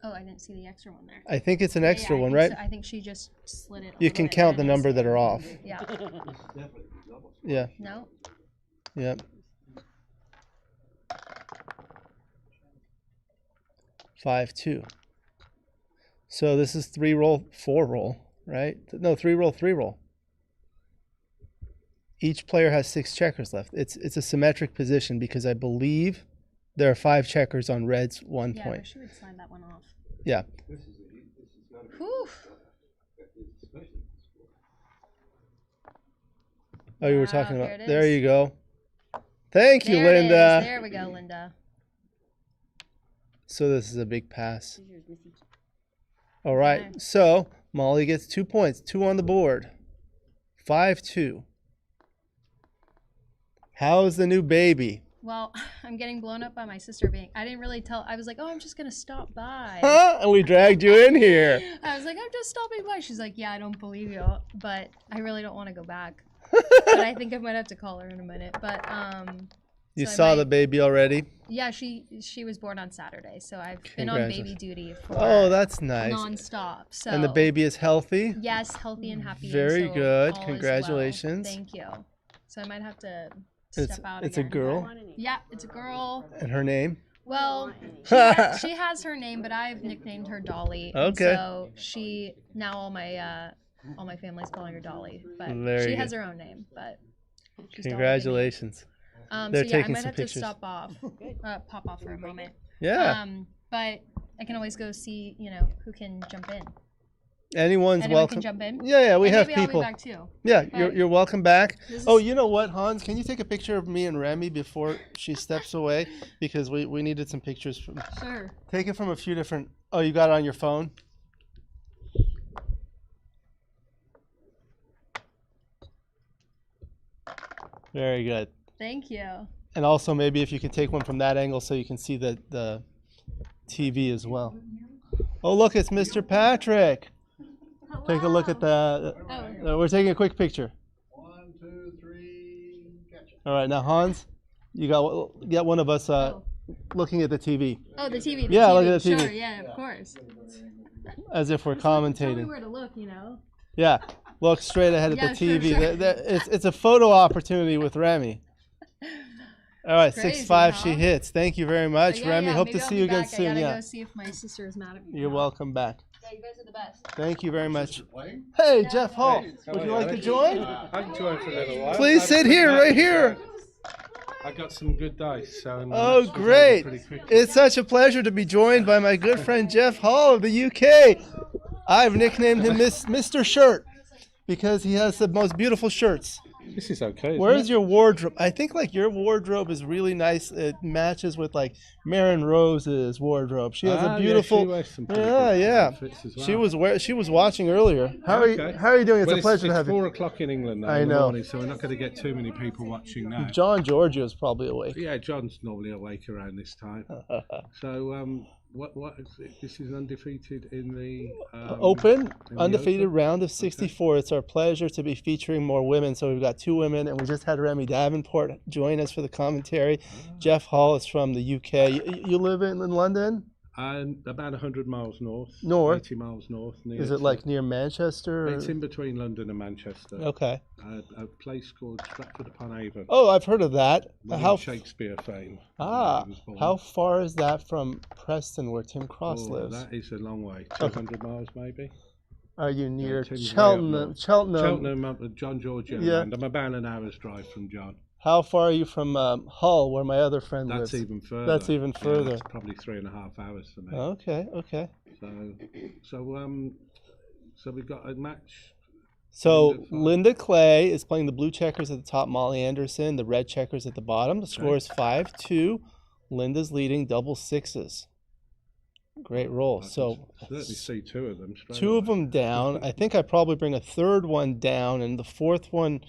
E: Oh, I didn't see the extra one there.
A: I think it's an extra
E: I
A: one,
E: think
A: right?
E: so. I think she just slid it.
A: You
E: all
A: can
E: way
A: count the
E: in.
A: number that are off.
E: Yeah.
B: This is definitely double.
A: Yeah,
E: No.
A: yeah. 5-2. So this is 3 roll, 4 roll, right? No, 3 roll, 3 roll. Each player has 6 checkers left. It's a symmetric position because I believe there are 5 checkers on red's 1
E: Yeah,
A: point.
E: but she would slide that one off.
A: Yeah.
B: This is gotta be.
E: Whew.
B: Especially this score.
A: Oh, you were
E: Wow,
A: talking
E: there
A: about.
E: it
A: There
E: is.
A: you go. Thank you,
E: There it is.
A: Lynda.
E: There we go, Lynda.
A: So this is a big pass.
D: Scissors, Missy.
A: All right.
E: Okay.
A: So Molly gets 2 points, 2 on the board. 5-2. How's the new baby?
E: Well, I'm getting blown up by my sister being. I didn't really tell. I was like, oh, I'm just gonna stop by.
A: Huh? And we dragged you in here.
E: I was like, I'm just stopping by. She's like, yeah, I don't believe you, but I really don't want to go back. But I think I might have to call her in a minute. But
A: You
E: so I
A: saw
E: might-
A: the baby already?
E: Yeah, she was born on Saturday, so I've been on baby duty for
A: Oh, that's nice.
E: nonstop. So
A: And the baby is healthy?
E: yes, healthy and happy.
A: Very
E: and so
A: good.
E: all is well.
A: Congratulations.
E: Thank you. So I might have to
A: It's,
E: step out
A: it's a
E: again.
A: girl.
D: Want any?
E: Yeah, it's a girl.
A: And her name?
E: Well,
A: Okay.
E: she has her name, but I've nicknamed her Dolly.
A: Okay.
E: And so she now all my family's calling her Dolly, but
A: Very
E: she has
A: good.
E: her own name. But she's Dolly to me.
A: Congratulations.
E: So
A: They're
E: yeah, I
A: taking
E: might
A: some
E: have
A: pictures.
E: to stop off, pop off for a moment.
A: Yeah.
E: But I can always go see, who can jump in.
A: Anyone's
E: Anyone
A: welcome.
E: can jump in.
A: Yeah, we
E: And
A: have
E: maybe
A: people.
E: I'll be back too.
A: Yeah,
E: But
A: you're welcome back.
E: this
A: Oh,
E: is-
A: you know what, Hans? Can you take a picture of me and Remy before she steps away? Because we needed some pictures.
E: Sure.
A: Take it from a few different. Oh, you got it on your phone? Very good.
E: Thank you.
A: And also maybe if you can take one from that angle so you can see the TV as well. Oh, look, it's Mr. Patrick. Take a look at the.
E: Oh.
A: We're taking a quick picture.
C: 1, 2, 3, catch it.
A: All right, now Hans, you get one of us looking at the TV
E: Oh, the TV.
A: Yeah, look at the TV.
E: Sure, yeah, of course.
A: as if we're
E: Tell me
A: commentating.
E: where to look,
A: Yeah, look straight ahead at
E: Yeah,
A: the
E: sure,
A: TV.
E: sure.
A: It's a photo opportunity with Remy. All right,
E: Crazy,
A: 6-5 she
E: huh?
A: hits. Thank you very much,
E: Yeah,
A: Remy.
E: yeah,
A: Hope
E: maybe
A: to
E: I'll
A: see
E: be
A: you again
E: back.
A: soon.
E: I gotta
A: Yeah,
E: go see if my sister is mad at me.
A: you're welcome back.
E: Yeah, you guys are the best.
A: Thank you very much.
C: Playing?
A: Hey, Geoff Hall, would you like to join?
H: I can join for a little while.
A: Please sit here, right here.
H: I got some good dice, so.
A: Oh,
H: this was
A: great.
H: pretty quick.
A: It's such a pleasure to be joined by my good friend Geoff Hall of the UK. I've nicknamed him Mr. Shirt because he has the most beautiful shirts.
H: This is okay. Isn't
A: Where's
H: it?
A: your wardrobe? I think like your wardrobe is really nice. It matches with like Mayeron Rose's wardrobe. She has a beautiful.
H: Yeah, she wears some pretty
A: Yeah,
H: good
A: yeah.
H: outfits as well.
A: She was watching earlier. How are
H: Okay.
A: you? How are you doing? It's
H: Well,
A: a pleasure to
H: it's
A: have
H: 4
A: you.
H: o'clock in England now
A: I
H: in the
A: know.
H: morning, so we're not going to get too many people watching now.
A: Georgiou is probably awake.
H: Yeah, John's normally awake around this time. So, what is it? This is undefeated in the
A: Open,
H: in the
A: undefeated
H: Open?
A: round of 64. It's our pleasure to be featuring more women. So we've got 2 women, and we just had Remy Davenport join us for the commentary. Geoff Hall is from the UK. You live in London?
H: And about 100 miles north.
A: North?
H: 80 miles north.
A: Is it like near Manchester?
H: It's in between London and Manchester.
A: Okay.
H: A place called Stratford upon Avon.
A: Oh, I've heard of that.
H: William Shakespeare fame.
A: Ah,
H: He was born.
A: how far is that from Preston, where Tim Cross
H: Oh,
A: lives?
H: that is a long way.
A: Okay.
H: 200 miles maybe.
A: Are you near
H: Tim's way up
A: Cheltenham?
H: north.
A: Cheltenham.
H: Cheltenham, John Georgiou.
A: Yeah.
H: And I'm about an hour's drive from John.
A: How far are you from Hull, where my other friend
H: That's
A: lives?
H: even further.
A: That's even
H: Yeah,
A: further.
H: that's probably 3.5 hours for me.
A: Okay, okay.
H: So we've got a match.
A: So
H: Lynda,
A: Lynda Clay is playing the blue checkers at the top, Molly Anderson, the red checkers at the bottom. The score is 5-2. Lynda's leading double sixes. Great roll.
H: I
A: So
H: can certainly see 2 of them. straight
A: 2 of
H: away.
A: them down. I think I probably bring a third one down, and the fourth one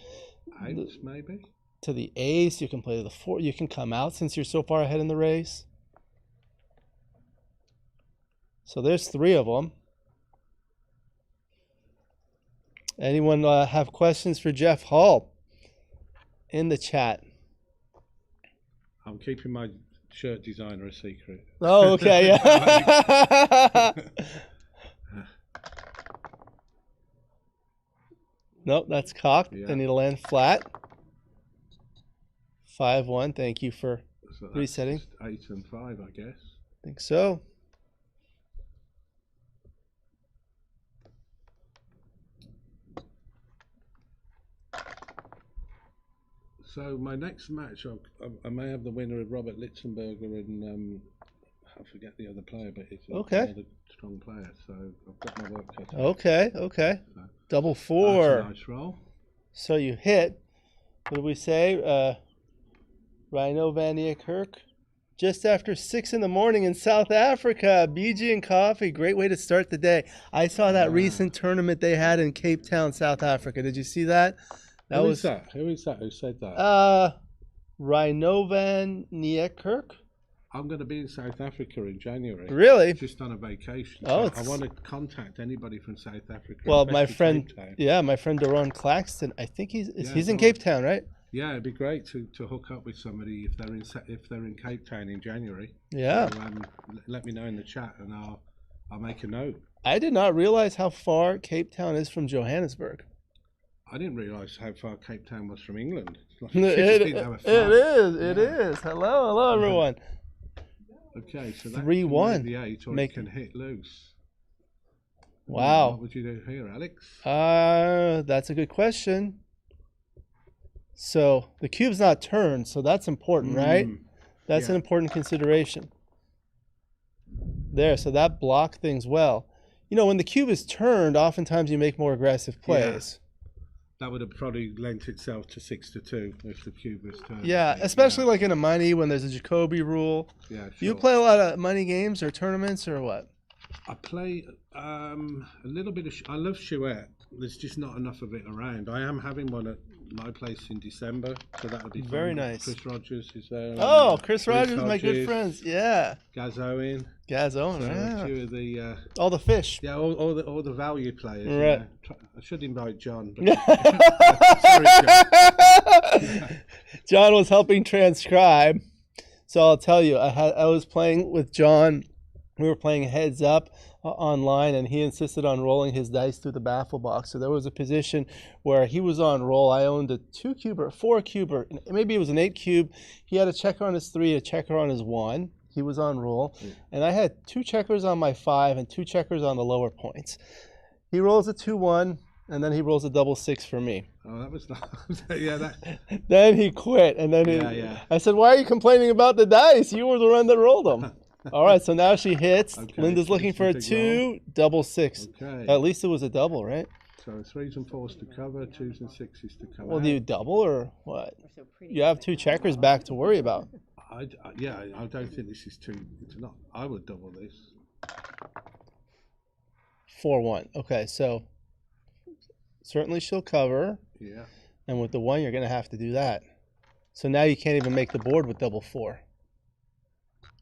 H: Out, maybe.
A: to the ace. You can play the 4. You can come out since you're so far ahead in the race. So there's 3 of them. Anyone have questions for Geoff Hall in the chat?
H: I'm keeping my shirt designer a secret.
A: Oh, okay, yeah. Nope, that's cocked.
H: Yeah.
A: I need to land flat. 5-1. Thank you for
H: So that's
A: resetting.
H: just 8 and 5, I guess.
A: I think so.
H: So my next match, I may have the winner of Robert Litzenberger and I forget the other player, but it's
A: Okay.
H: another strong player. So I've got my work cut out.
A: Okay, okay.
H: So
A: Double
H: that's
A: 4.
H: a nice roll.
A: So you hit, what did we say? Rhino Van Niekerk. Just after 6 in the morning in South Africa. BG and coffee. Great way to start the day. I saw that recent tournament they had in Cape Town, South Africa. Did you see that? That
H: Who
A: was
H: is that? Who is that? Who said that?
A: Rhino Van Niekerk.
H: I'm going to be in South Africa in January.
A: Really?
H: Just on a vacation.
A: Oh,
H: So I want to contact anybody from South Africa.
A: Well, my
H: especially
A: friend,
H: Cape Town.
A: yeah, my friend Doron Claxton. I think he's
H: Yeah,
A: in
H: Doron.
A: Cape Town, right?
H: Yeah, it'd be great to hook up with somebody if they're in Cape Town in January.
A: Yeah.
H: So, let me know in the chat and I'll make a note.
A: I did not realize how far Cape Town is from Johannesburg.
H: I didn't realise how far Cape Town was from England. Like,
A: It
H: 16 hour flight.
A: is. It
H: Yeah.
A: is. Hello, everyone.
H: Okay, so that
A: 3-1.
H: can make the 8 or
A: Make-
H: it can hit loose.
A: Wow.
H: What would you do here, Alex?
A: That's a good question. So the cube's not turned, so that's important, right? That's an
H: yeah.
A: important consideration. There, so that blocked things well. You know, when the cube is turned, oftentimes you make more aggressive plays.
H: That would have probably lent itself to 6-2 if the cube was turned.
A: Yeah, especially like in a money when there's a Jacoby rule.
H: Yeah,
A: Do you
H: sure.
A: play a lot of money games or tournaments or what?
H: I play a little bit of. I love chouette. There's just not enough of it around. I am having one at my place in December, so that'll be fun.
A: Very nice.
H: Chris Rogers is there.
A: Oh, Chris Rogers, my good
H: Hodges,
A: friends. Yeah.
H: Gaz Owen.
A: Gaz
H: So
A: Owen,
H: a
A: yeah.
H: few of the
A: All the fish.
H: yeah, all the value players. you
A: Right.
H: know. I should invite John. But sorry, John.
A: John was helping transcribe. So I'll tell you, I was playing with John. We were playing heads up online, and he insisted on rolling his dice through the baffle box. So there was a position where he was on roll. I owned a 2-cube or a 4-cube, or maybe it was an 8-cube. He had a checker on his 3, a checker on his 1. He was on roll. And I had 2 checkers on my 5 and 2 checkers on the lower points. He rolls a 2-1, and then he rolls a double 6 for me.
H: Oh, that was not. Yeah, that.
A: Then he quit, and then
H: Yeah.
A: I said, "Why are you complaining about the dice? You were the one that rolled them." All right, so now she hits.
H: Okay,
A: Linda's looking for a
H: big roll.
A: 2, double 6.
H: Okay.
A: At least it was a double, right?
H: So 3s and 4s to cover, 2s and 6s to come
A: Well,
H: out.
A: do you double or what?
D: We're so pretty.
A: You have 2 checkers back to worry about.
H: Yeah, I don't think this is too. It's not. I would double this.
A: 4-1. Okay, so certainly she'll cover,
H: Yeah.
A: and with the 1, you're going to have to do that. So now you can't even make the board with double 4.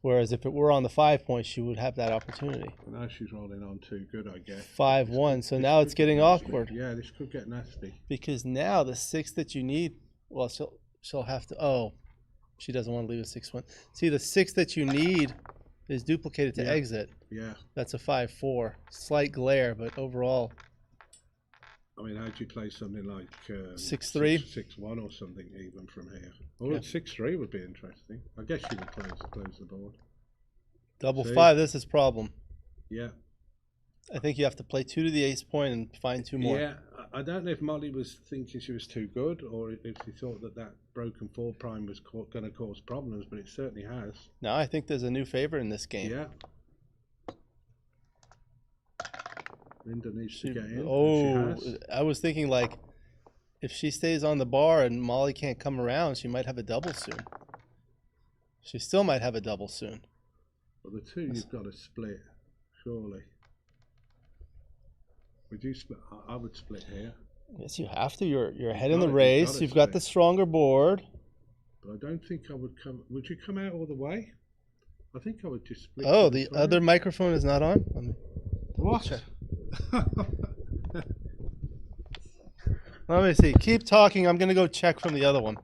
A: Whereas if it were on the 5 points, she would have that opportunity.
H: Well, now she's rolling on too good, I guess.
A: 5-1. So now
H: This
A: it's
H: could
A: getting
H: get nasty.
A: awkward
H: Yeah, this could get nasty.
A: because now the 6 that you need. Well, she'll have to. Oh, she doesn't want to leave a 6-1. See, the 6 that you need is duplicated to
H: Yeah.
A: exit.
H: Yeah.
A: That's a 5-4. Slight glare, but overall.
H: I mean, how'd you play something like
A: 6-3?
H: 6-1 or something even from here? Or
A: Yeah.
H: 6-3 would be interesting. I guess you would close the board.
A: Double
H: See?
A: 5. This is problem.
H: Yeah.
A: I think you have to play 2 to the ace point and find 2 more.
H: Yeah. I don't know if Molly was thinking she was too good or if she thought that broken 4 prime was going to cause problems, but it certainly has.
A: Now I think there's a new favorite in this game.
H: Yeah. Lynda needs to get in. and
A: Oh,
H: she has.
A: I was thinking like if she stays on the bar and Molly can't come around, she might have a double soon. She still might have a double soon.
H: Well, the 2 you've got to split, surely. Would you split? I would split here.
A: Yes, you have to. You're ahead in
H: got
A: the
H: it, you've
A: race.
H: got it,
A: You've got
H: Steve.
A: the stronger board.
H: But I don't think I would come. Would you come out all the way? I think I would just split.
A: Oh,
H: to
A: the
H: side.
A: other microphone is not on? Let me
H: What?
A: check. Let me see. Keep talking. I'm going to go check from the other one.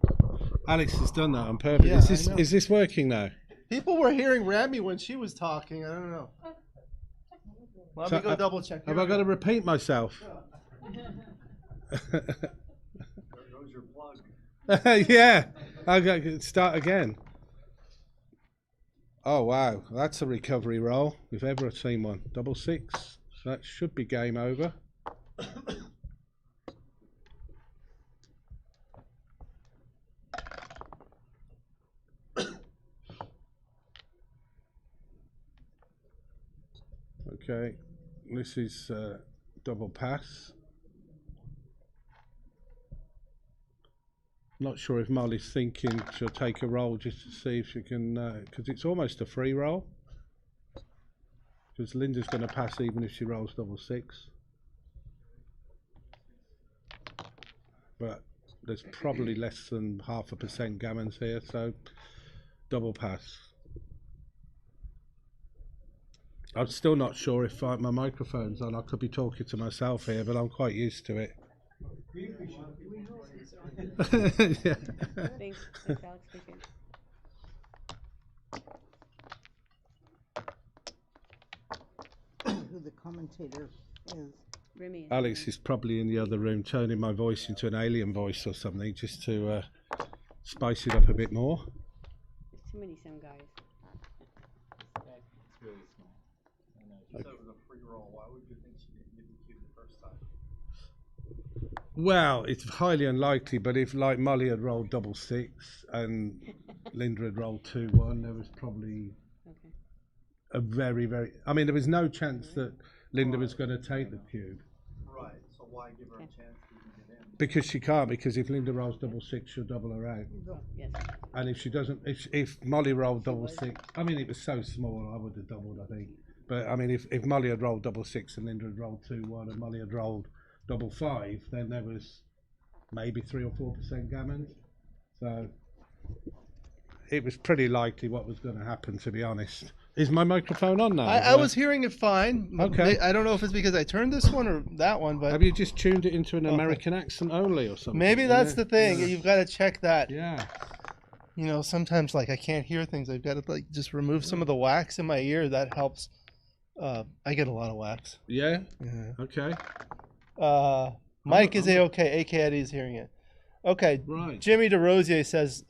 H: Alex has done that on purpose.
A: Yeah, I know.
H: Is this working now?
A: People were hearing Remy when she was talking. I don't know. Let
H: So,
A: me go double check.
H: Have I got to repeat myself?
B: There goes your plug.
H: Yeah, I got to start again. Oh wow, that's a recovery roll if ever I've seen one. 6. So that should be game over. Okay, this is double pass. Not sure if Molly's thinking she'll take a roll just to see if she can, because it's almost a free roll. Because Lynda's going to pass even if she rolls 6. But there's probably less than 0.5% gammons here, so double pass. I'm still not sure if my microphone's on. I could be talking to myself here, but I'm quite used to it. Yeah.
D: Thanks, Alex. Appreciate it.
F: Who the commentator is.
D: Remy is
H: Alex is probably in the other room turning my voice into an alien voice or something just to spice it up a bit more.
D: There's too many sim guys.
G: It's really small. I know.
B: If that was a free roll, why would you think she didn't give the cue the first time?
H: Well, it's highly unlikely, but if like Molly had rolled 6 and Lynda had rolled 2-1, there was probably
D: Okay.
H: a very, I mean, there was no chance that Lynda was going to take the cube.
B: Right, so why give her a chance to even get in?
H: Because she can't, because if Lynda rolls 6, she'll double her out.
D: Oh, yes.
H: And if she doesn't, if Molly rolled 6, I mean, it was so small, I would have doubled, I think. But I mean, if Molly had rolled 6 and Lynda had rolled 2-1 and Molly had rolled 5, then there was maybe 3 or 4% gammons. So it was pretty likely what was going to happen, to be honest. Is my microphone on now?
A: I was hearing it fine.
H: Okay.
A: I don't know if it's because I turned this one or that one, but
H: Have you just tuned it into an American accent only or something?
A: maybe
H: isn't
A: that's
H: it?
A: the thing. You've got to check that.
H: Yeah.
A: You know, sometimes like I can't hear things. I've got to like just remove some of the wax in my ear. That helps. I get a lot of wax.
H: Yeah?
A: Yeah.
H: Okay.
A: Mike is A-OK. AK Eddie is hearing it. Okay.
H: Right.
A: Jimmy DeRosier says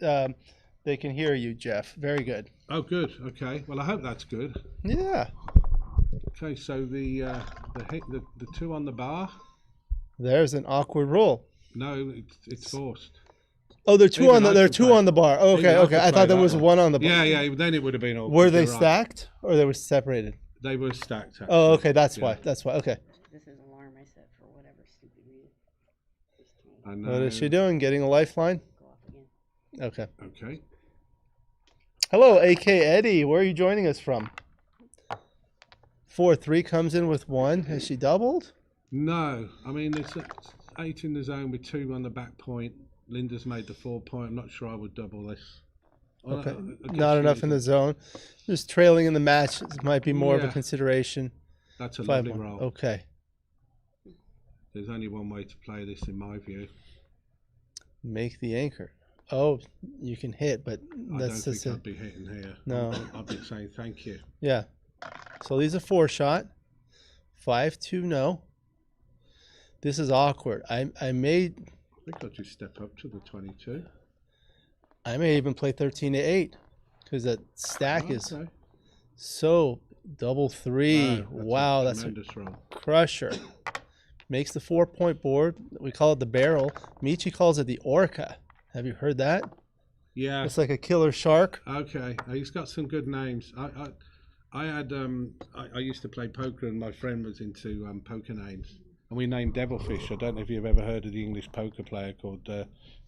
A: they can hear you, Geoff. Very good.
H: Oh, good. Okay. Well, I hope that's good.
A: Yeah.
H: Okay, so the 2 on the bar.
A: There's an awkward rule.
H: No, it's forced.
A: Oh, there are two
H: Even
A: on the
H: I
A: there are
H: could
A: two
H: play-
A: on the bar. Okay,
H: even I
A: okay.
H: could
A: I
H: play
A: thought there
H: that
A: was one on the bar.
H: Yeah. Then it would have been awkward.
A: Were they
H: You're right.
A: stacked or they were separated?
H: They were stacked. Actually.
A: Oh, okay. That's
H: Yeah.
A: why. That's why. Okay.
D: This is alarm I set for whatever
H: And
A: What is she doing? Getting a lifeline? Okay.
H: Okay.
A: Hello, AK Eddie. Where are you joining us from? 4-3 comes in with 1. Has she doubled?
H: No, I mean it's 8 in the zone with 2 on the back point. Lynda's made the 4 point. I'm not sure I would double this.
A: Okay.
H: I guess
A: Not
H: she
A: enough in the
H: is.
A: zone. Just trailing in the match might be more of a
H: Yeah.
A: consideration.
H: That's a
A: 5-1.
H: lovely roll.
A: Okay.
H: There's only one way to play this, in my view.
A: Make the anchor. Oh, you can hit, but
H: I
A: that's
H: don't
A: just
H: think
A: it.
H: I'd be hitting here.
A: No.
H: I'd be saying thank you.
A: Yeah. So these are 4-shot. 5-2, no. This is awkward. I may
H: I think I'll just step up to the 22.
A: even play 13-8 because that stack is
H: Okay.
A: so double 3.
H: Wow,
A: Wow, that's a
H: tremendous roll.
A: crusher. Makes the 4-point board. We call it the barrel. Michi calls it the orca. Have you heard that?
H: Yeah.
A: It's like a killer shark.
H: Okay. He's got some good names. I had I used to play poker, and my friend was into poker names, and we named Devilfish. I don't know if you've ever heard of the English poker player called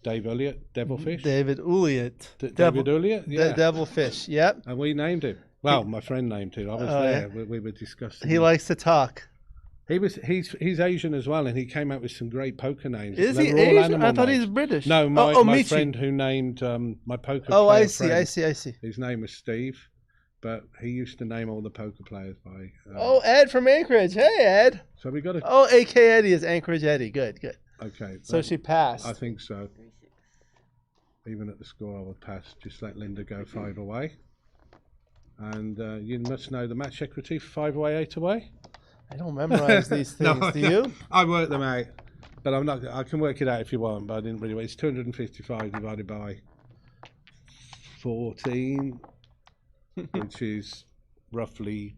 H: Dave Elliott. Devilfish.
A: David Ulliott.
H: David Elliott. Yeah.
A: Devilfish. Yep.
H: And we named him. Well, my friend named him. I was
A: Oh,
H: there.
A: yeah.
H: We were discussing.
A: He
H: it.
A: likes to talk.
H: He's Asian as well, and he came out with some great poker names.
A: Is
H: They
A: he
H: were all
A: Asian?
H: animal
A: I thought
H: names.
A: he's British.
H: No, my
A: Michi.
H: friend who named my poker
A: Oh,
H: player
A: I see,
H: friend,
A: I see, I see.
H: his name was Steve, but he used to name all the poker players by.
A: Oh, Ed from Anchorage. Hey, Ed.
H: So we got to.
A: Oh, AK Eddie is Anchorage Eddie. Good, good.
H: Okay.
A: So she passed.
H: I think so. Even at the score, I would pass. Just let Lynda go 5 away. And you must know the match equity for 5 away, 8 away.
A: I don't memorize these things.
H: No,
A: Do you?
H: I work them out, but I'm not. I can work it out if you want, but I didn't really. It's 255 divided by 14, which is roughly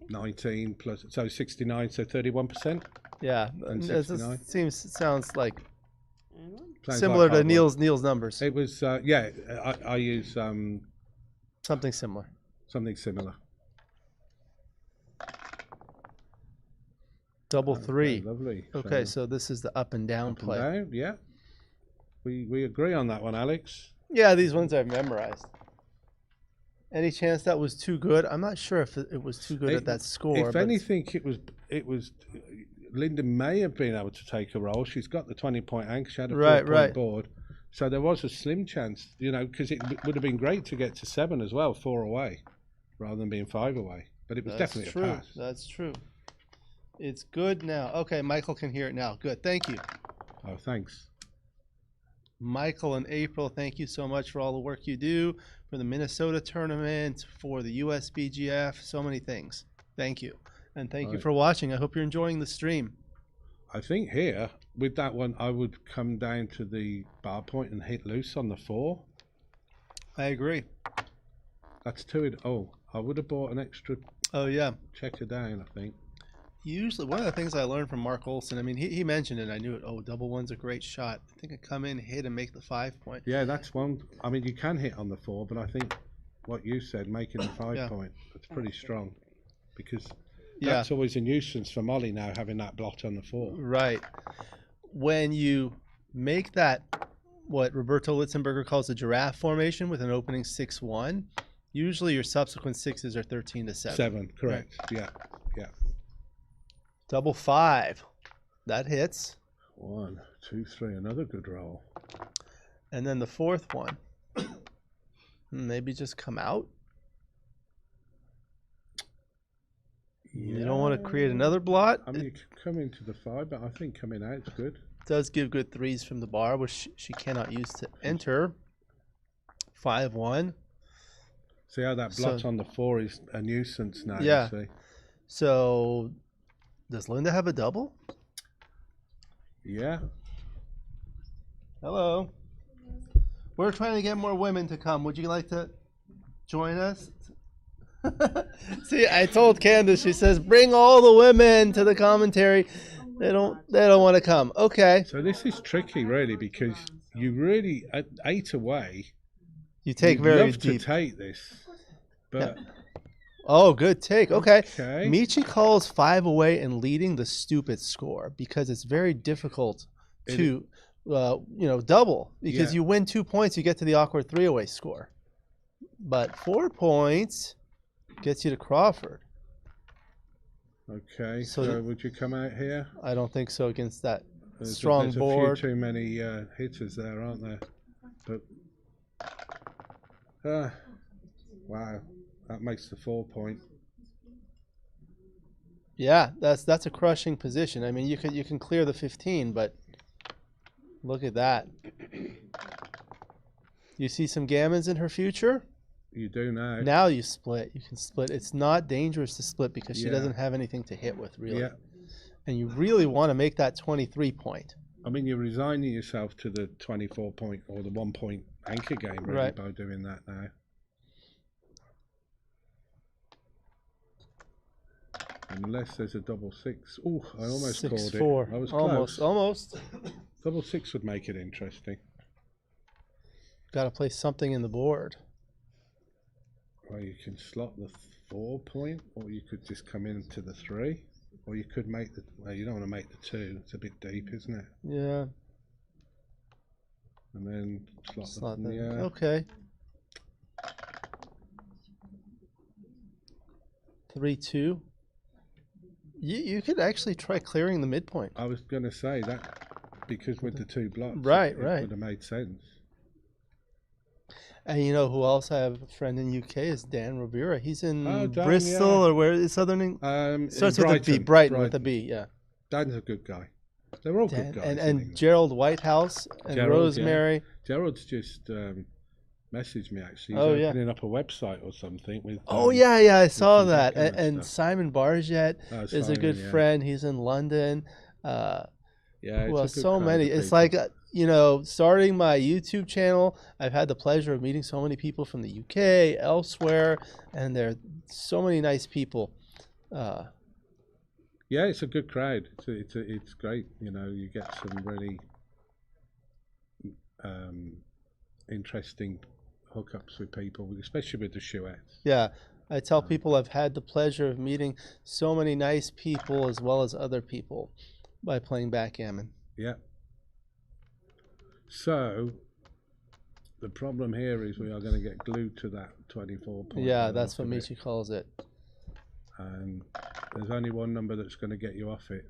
H: 19 plus. So 69. So 31%.
A: Yeah.
H: And
A: It
H: 69.
A: sounds like
H: Sounds
A: similar
H: like
A: to
H: hard work.
A: Neil's numbers.
H: It was. Yeah. I use
A: Something similar.
H: something similar.
A: Double
H: Okay,
A: 3.
H: lovely.
A: Okay, so this is the up and down
H: up and
A: play.
H: down, yeah. We agree on that one, Alex.
A: Yeah, these ones I've memorized. Any chance that was too good? I'm not sure if it was too good at that score.
H: If
A: but it's-
H: anything, it was. Lynda may have been able to take a roll. She's got the 20-point anchor. She had a
A: Right,
H: 4-point
A: right.
H: board, so there was a slim chance, because it would have been great to get to 7 as well, 4 away, rather than being 5 away. But it was
A: That's
H: definitely
A: true.
H: a pass.
A: That's true. It's good now. Okay, Michael can hear it now. Good. Thank you.
H: Oh, thanks.
A: Michael and April, thank you so much for all the work you do for the Minnesota tournament, for the USBGF, so many things. Thank you. And thank you
H: Right.
A: for watching. I hope you're enjoying the stream.
H: I think here with that one, I would come down to the bar point and hit loose on the 4.
A: I agree.
H: That's 2. Oh, I would have bought an extra
A: Oh, yeah.
H: checker down, I think.
A: Usually, one of the things I learned from Mark Olson, I mean, he mentioned it. I knew it. Oh, double one's a great shot. I think I come in, hit, and make the 5-point.
H: Yeah, that's one. I mean, you can hit on the 4, but I think what you said, making the 5-point, that's pretty strong, because
A: Yeah.
H: that's always a nuisance for Molly now, having that blot on the 4.
A: Right. When you make that, what Roberto Litzenberger calls a giraffe formation with an opening 6-1, usually your subsequent 6s are 13-7.
H: 7, correct. Yeah, yeah.
A: Double 5. That hits.
H: 1, 2, 3, another good roll.
A: And then the 4th one. Maybe just come out. You don't want to create another blot.
H: I mean, you can come into the 5, but I think coming out's good.
A: Does give good 3s from the bar, which she cannot use to enter. 5-1.
H: See how that blot
A: So-
H: on the 4 is a nuisance now,
A: Yeah.
H: you see?
A: So, does Lynda have a double?
H: Yeah.
A: Hello. We're trying to get more women to come. Would you like to join us? See, I told Candace, she says, bring all the women to the commentary. They don't want to come. Okay.
H: So this is tricky, really, because you really, at 8 away,
A: You take
H: you'd
A: very
H: love
A: deep.
H: to take this, but
A: Oh, good take. Okay.
H: Okay.
A: Michi calls 5 away and leading the stupid score because it's very difficult to, double. Because
H: Yeah.
A: you win 2 points, you get to the awkward 3 away score. But 4 points gets you to Crawford.
H: Okay.
A: So
H: So would you come out here?
A: I don't think so against that
H: There's
A: strong
H: there's
A: board.
H: a few too many hitters there, aren't there? But wow, that makes the 4 point.
A: Yeah, that's a crushing position. I mean, you can clear the 15, but look at that. You see some gammons in her future?
H: You do now.
A: Now you split. You can split. It's not dangerous to split because she
H: Yeah.
A: doesn't have anything to hit with, really.
H: Yeah.
A: And you really want to make that 23 point.
H: I mean, you're resigning yourself to the 24 point or the 1 point anchor game, really,
A: Right.
H: by doing that now. Unless there's a double 6. Oh, I almost
A: 6,
H: called
A: 4.
H: it. I was
A: almost,
H: close.
A: almost.
H: Double 6 would make it interesting.
A: Got to play something in the board.
H: Well, you can slot the 4 point, or you could just come into the 3, or you could make the. Well, you don't want to make the 2. It's a bit deep, isn't it?
A: Yeah.
H: And then slot
A: Slot
H: the.
A: that.
H: Yeah.
A: Okay. 3-2. You could actually try clearing the midpoint.
H: I was going to say that because with the 2 blocks,
A: Right,
H: it
A: right.
H: would have made sense.
A: And you know who else I have a friend in UK is Dan Rivera. He's in
H: Oh, Dan,
A: Bristol
H: yeah.
A: or where is Southern England? Starts
H: in
A: with a B. Brighton with a B. Yeah.
H: Dan's a good guy. They're all
A: Dan,
H: good guys.
A: and
H: in
A: and
H: England.
A: Gerald Whitehouse and
H: Gerald,
A: Rosemary.
H: Gerald's just messaged me actually. He's
A: Oh, yeah.
H: opening up a website or something with.
A: Oh yeah, I saw
H: some
A: that.
H: Backgammon
A: And
H: stuff.
A: Simon Barjet
H: Oh,
A: is a
H: Simon,
A: good
H: yeah.
A: friend. He's in London.
H: Yeah,
A: Well,
H: it's a good
A: so
H: crowd
A: many.
H: of
A: It's
H: people.
A: like starting my YouTube channel. I've had the pleasure of meeting so many people from the UK, elsewhere, and there are so many nice people.
H: Yeah, it's a good crowd. It's great. You know, you get some really interesting hookups with people, especially with the Chouettes.
A: Yeah, I tell people I've had the pleasure of meeting so many nice people as well as other people by playing backgammon.
H: Yeah. So the problem here is we are going to get glued to that 24 point.
A: Yeah,
H: right
A: that's
H: off
A: what
H: of it.
A: Michi calls it.
H: And there's only one number that's going to get you off it.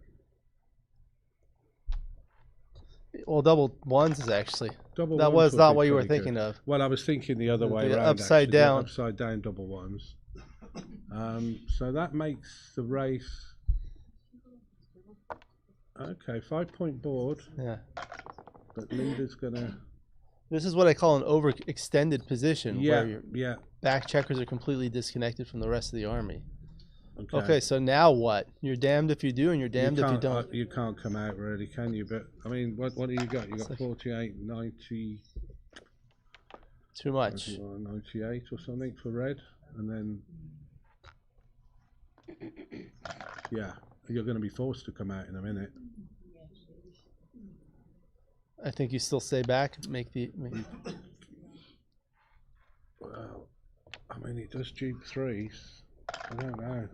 A: Well, double ones is actually.
H: Double
A: That
H: ones
A: was
H: would
A: not
H: be
A: what you were
H: pretty
A: thinking
H: good.
A: of.
H: Well, I was thinking the other way
A: The
H: around.
A: upside
H: actually,
A: down.
H: Upside down double ones. So that makes the race. Okay, 5 point board,
A: Yeah.
H: but Lynda's gonna.
A: This is what I call an overextended position
H: Yeah,
A: where your
H: yeah.
A: back checkers are completely disconnected from the rest of the army.
H: Okay.
A: Okay, so now what? You're damned if you do and you're damned if you
H: can't-
A: don't.
H: You can't come out really, can you? But I mean, what do you got? You got 48, 90,
A: Too much.
H: 98 or something for red, and then yeah, you're going to be forced to come out in a minute.
A: I think you still stay back. Make
H: Well, I mean, it does dupe threes. I don't know.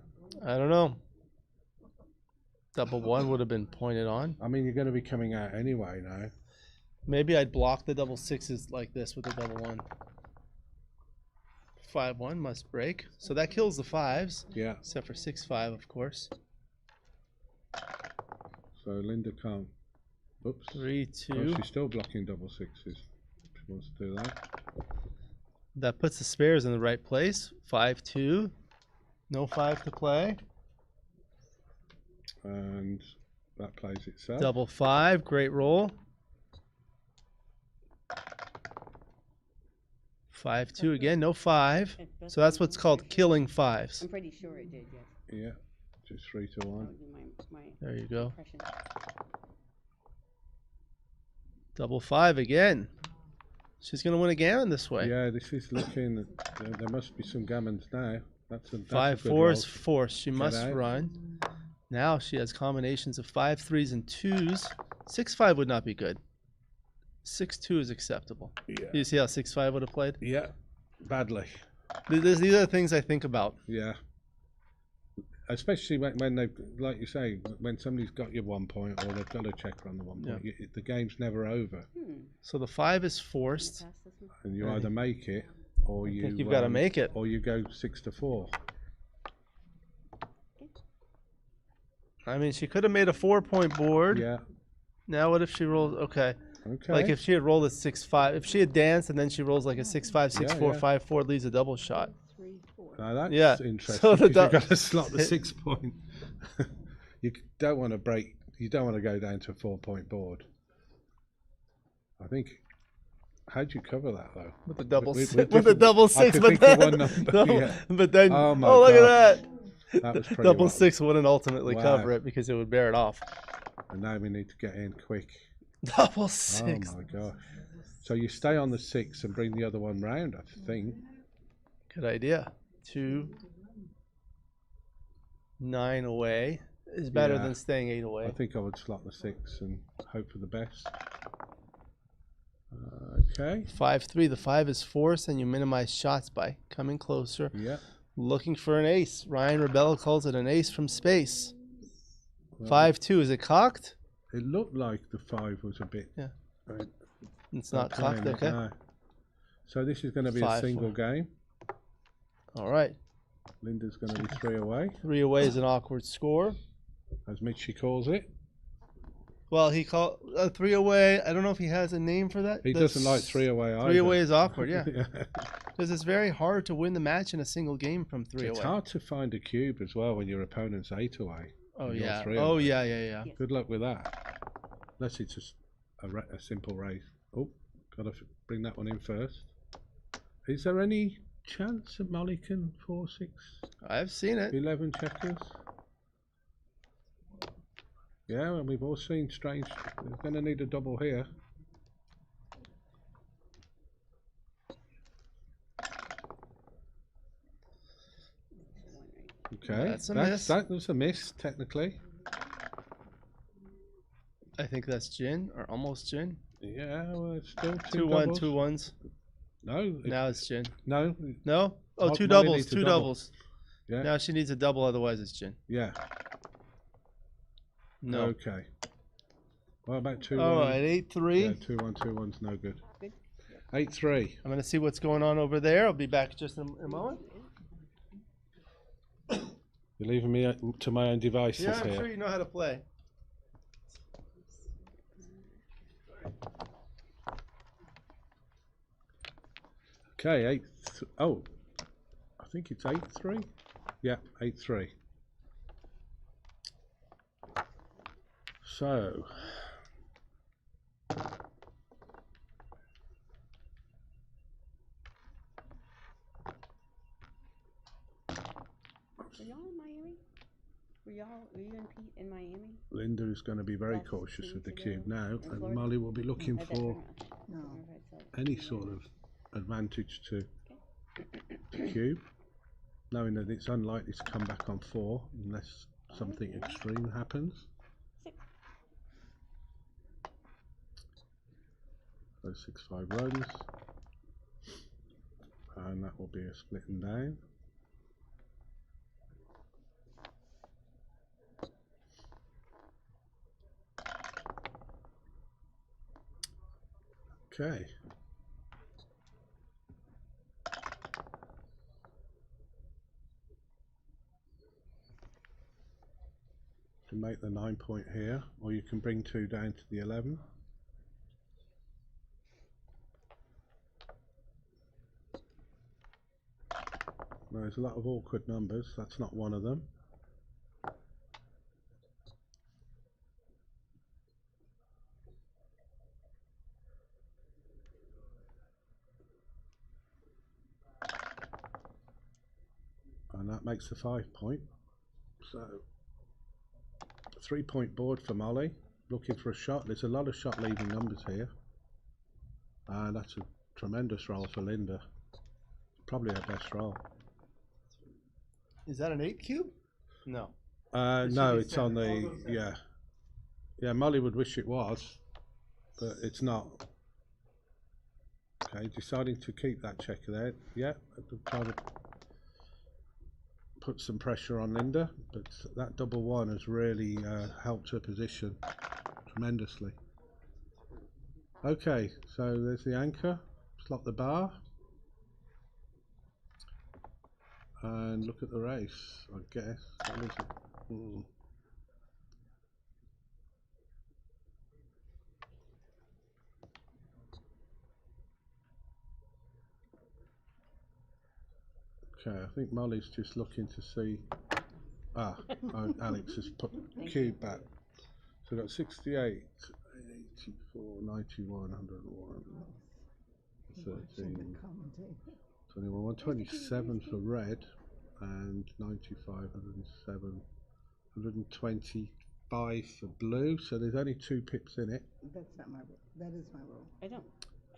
A: I don't know. Double one would have been pointed on.
H: I mean, you're going to be coming out anyway now.
A: Maybe I'd block the double sixes like this with the double one. 5-1 must break. So that kills the fives,
H: Yeah.
A: except for 6-5, of course.
H: So Lynda can't. Oops.
A: 3-2.
H: Oh, she's still blocking double sixes. She wants to do that.
A: That puts the spares in the right place. 5-2. No 5 to play.
H: And that plays itself.
A: Double 5. Great roll. 5-2 again. No 5. So that's what's called killing fives.
D: I'm pretty sure it did, yes.
H: Yeah. Just 3 to
D: That
H: 1.
D: would be my
A: There you go.
D: impression.
A: Double 5 again. She's going to win a gammon this way.
H: Yeah, this is looking. There must be some gammons now. That's a
A: 5-4 is
H: good
A: forced. She must
H: out.
A: run. Now she has combinations of 5-3s and 2s. 6-5 would not be good. 6-2 is acceptable.
H: roll. Yeah.
A: You see how 6-5 would have played?
H: Yeah. Badly.
A: These are the things I think about.
H: Yeah. especially when they, like you say, when somebody's got your 1 point or they've got a checker on the 1 point, the game's never over.
A: So the 5 is forced.
D: Pass this one.
H: And you either make it or you.
A: think you've gotta make it.
H: Or you go 6-4.
A: I mean, she could have made a 4-point board.
H: Yeah.
A: Now what if she rolls? Okay.
H: Okay.
A: Like if she had rolled a 6-5, if she had danced and then she rolls like a 6-5, 6-4,
H: yeah.
A: 5-4, leaves a double shot.
D: 3, 4.
H: Now that's
A: Yeah.
H: interesting.
A: So the
H: 'cause you've got to slot the 6 point. You don't want to break. You don't want to go down to a 4-point board. I think. How'd you cover that though?
A: With the double
H: With
A: six, with the double
H: I
A: six,
H: could
A: but
H: think of
A: then,
H: one number,
A: no,
H: yeah.
A: but then,
H: Oh my
A: look at
H: God.
A: that.
H: That was pretty
A: Double
H: wild.
A: 6 wouldn't ultimately
H: Wow.
A: cover it because it would bear it off.
H: And now we need to get in quick.
A: Double 6.
H: Oh my gosh. So you stay on the 6 and bring the other one round, I think.
A: Good idea. 2, 9 away is better
H: Yeah.
A: than staying 8 away.
H: I think I would slot the 6 and hope for the best. Okay.
A: 5-3. The 5 is forced, and you minimize shots by coming closer.
H: Yeah.
A: Looking for an ace. Ryan Rebello calls it an ace from space.
H: Well,
A: 5-2. Is it cocked?
H: It looked like the 5 was a bit.
A: Yeah.
H: Right.
A: It's not cocked.
H: playing it,
A: Okay.
H: no. So this is going to be
A: 5-4.
H: a single game.
A: All right.
H: Linda's going to be 3 away,
A: 3 away is an awkward score.
H: as Mitchie calls it.
A: Well, he called 3 away. I don't know if he has a name for that.
H: He doesn't like 3 away either.
A: 3 away is awkward, yeah.
H: Yeah.
A: Because it's very hard to win the match in a single game from 3
H: It's
A: away.
H: hard to find a cube as well when your opponent's 8 away.
A: Oh
H: and you're
A: yeah.
H: 3
A: Oh
H: away.
A: yeah.
H: Good luck with that. Unless it's just a simple race. Oh, gotta bring that one in first. Is there any chance that Molly can 4-6
A: I've seen it.
H: 11 checkers? Yeah, and we've all seen strange. We're going to need a double here. Okay,
A: That's a miss.
H: That was a miss, technically.
A: I think that's gin or almost gin.
H: Yeah, well, it's still
A: 2 1 2 1s.
H: No,
A: Now it's gin.
H: no.
A: No. Oh,
H: Molly
A: 2 doubles.
H: needs a
A: 2
H: double.
A: doubles.
H: Yeah,
A: Now she needs a double, otherwise it's gin.
H: yeah.
A: No.
H: Okay. What about 2
A: Oh,
H: 1?
A: at 8-3.
H: Yeah, 2 1 2 1's no good.
D: Good.
H: 8-3.
A: I'm gonna see what's going on over there. I'll be back just in a moment.
H: You're leaving me to my own devices
A: Yeah, I'm
H: here.
A: sure you know how to play.
H: Okay, oh, I think it's 8-3. Yeah, 8-3. So,
D: Were y'all in Miami? Were you and Pete in Miami?
H: Lynda is going to be very
D: Last
H: cautious
D: 2
H: with the
D: weeks
H: cube
D: ago
H: now,
D: in
H: and
D: Florida?
H: Molly will be looking
D: At that
H: for
D: tournament.
F: No.
D: Alright, so-
H: any sort of advantage to cube, knowing that it's unlikely to come back on 4 unless something extreme happens.
D: 6.
H: Those 6-5 runs, and that will be a splitting down. Okay. You can make the 9 point here, or you can bring 2 down to the 11. Now, there's a lot of awkward numbers, that's not one of them. And that makes the 5 point. So 3 point board for Molly, looking for a shot. There's a lot of shot leaving numbers here. And that's a tremendous roll for Lynda. Probably her best roll.
A: Is that an 8 cube? No.
H: No, it's on the, yeah. Yeah, Molly would wish it was, but it's not. Okay, deciding to keep that checker there. Yeah, trying to put some pressure on Lynda, but that double one has really helped her position tremendously. Okay, so there's the anchor. Slot the bar. And look at the race, I guess. What is it? Okay, I think Molly's just looking to see. Alex has put the cube back. So we've got 68, 84, 91, 101, 13, 21, 127 for red, and 95, 107, 125 for blue. So there's only 2 pips in it.
F: That's not my rule. That is my rule.
D: I don't.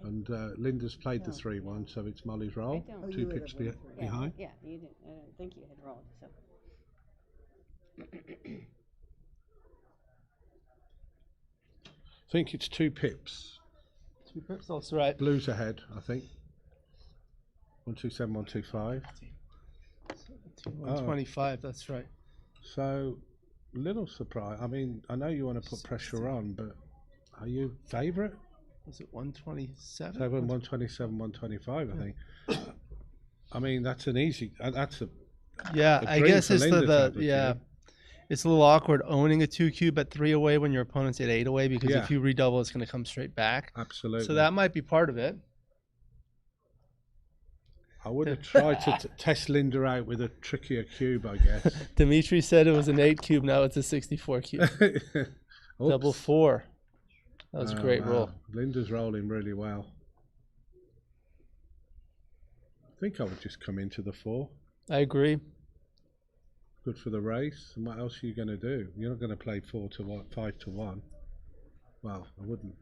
H: And Linda's played the 3-1, so it's Molly's roll.
D: I don't.
H: 2 pips behind.
D: Yeah, you didn't. I don't think you had rolled. So.
H: I think it's 2 pips.
A: 2 pips, that's right.
H: Blue's ahead, I think. 127, 125.
A: 125, that's right.
H: So, little surprise. I mean, I know you want to put pressure on, but are you favourite?
A: Was it 127?
H: 127, 125, I think. I mean, that's an easy. That's a.
A: Yeah,
H: a
A: I
H: dream
A: guess
H: for
A: it's
H: Lynda to
A: yeah.
H: have.
A: It's a little awkward owning a 2 cube at 3 away when your opponent's at 8 away, because
H: Yeah.
A: if you redouble, it's going to come straight back.
H: Absolutely.
A: So that might be part of it.
H: I would have tried to test Lynda out with a trickier cube, I guess.
A: Dimitri said it was an 8 cube. Now it's a 64 cube. Double 4. That was a great roll.
H: Lynda's rolling really well. I think I would just come into the 4.
A: I agree.
H: Good for the race. And what else are you going to do? You're not going to play 4 to 1, 5 to 1. Well, I wouldn't.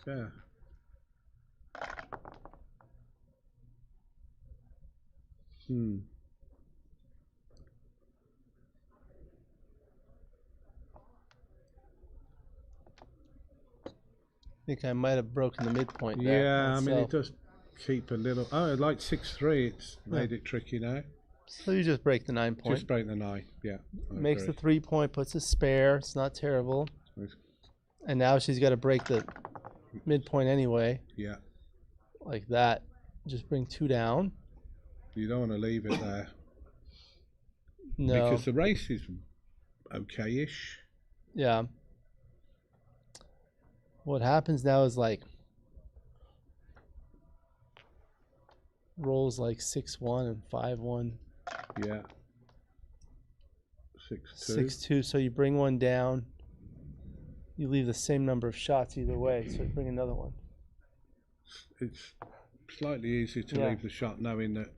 H: Yeah.
A: I think I might have broken the midpoint there.
H: Yeah, I mean,
A: myself.
H: it does keep a little. Oh, like 6-3, it's made it tricky now.
A: So you just break the 9 point.
H: Just break the 9, yeah. I
A: Makes
H: agree.
A: the 3 point, puts a spare. It's not terrible. And now she's got to break the midpoint anyway.
H: Yeah.
A: Like that. Just bring 2 down.
H: You don't want to leave it there.
A: No.
H: Because the race is okay-ish.
A: Yeah. What happens now is like rolls like 6-1 and 5-1.
H: Yeah. 6-2.
A: 6-2. So you bring 1 down. You leave the same number of shots either way. So you bring another one.
H: It's slightly easier to leave the shot knowing that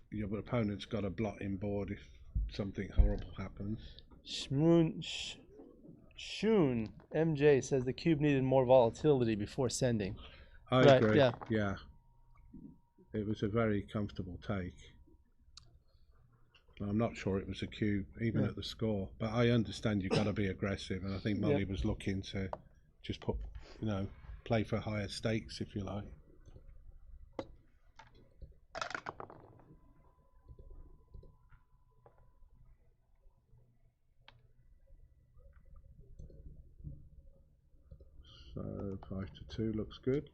H: your opponent's got a blotting board if something horrible happens.
A: Shun MJ says the cube needed more volatility before sending.
H: I
A: Right,
H: agree.
A: yeah.
H: Yeah. It was a very comfortable take. I'm not sure it was a cube, even at the score. But I understand you've got to be aggressive, and I think Molly was looking to just put, play for higher stakes, if you like. So 5-2 looks good.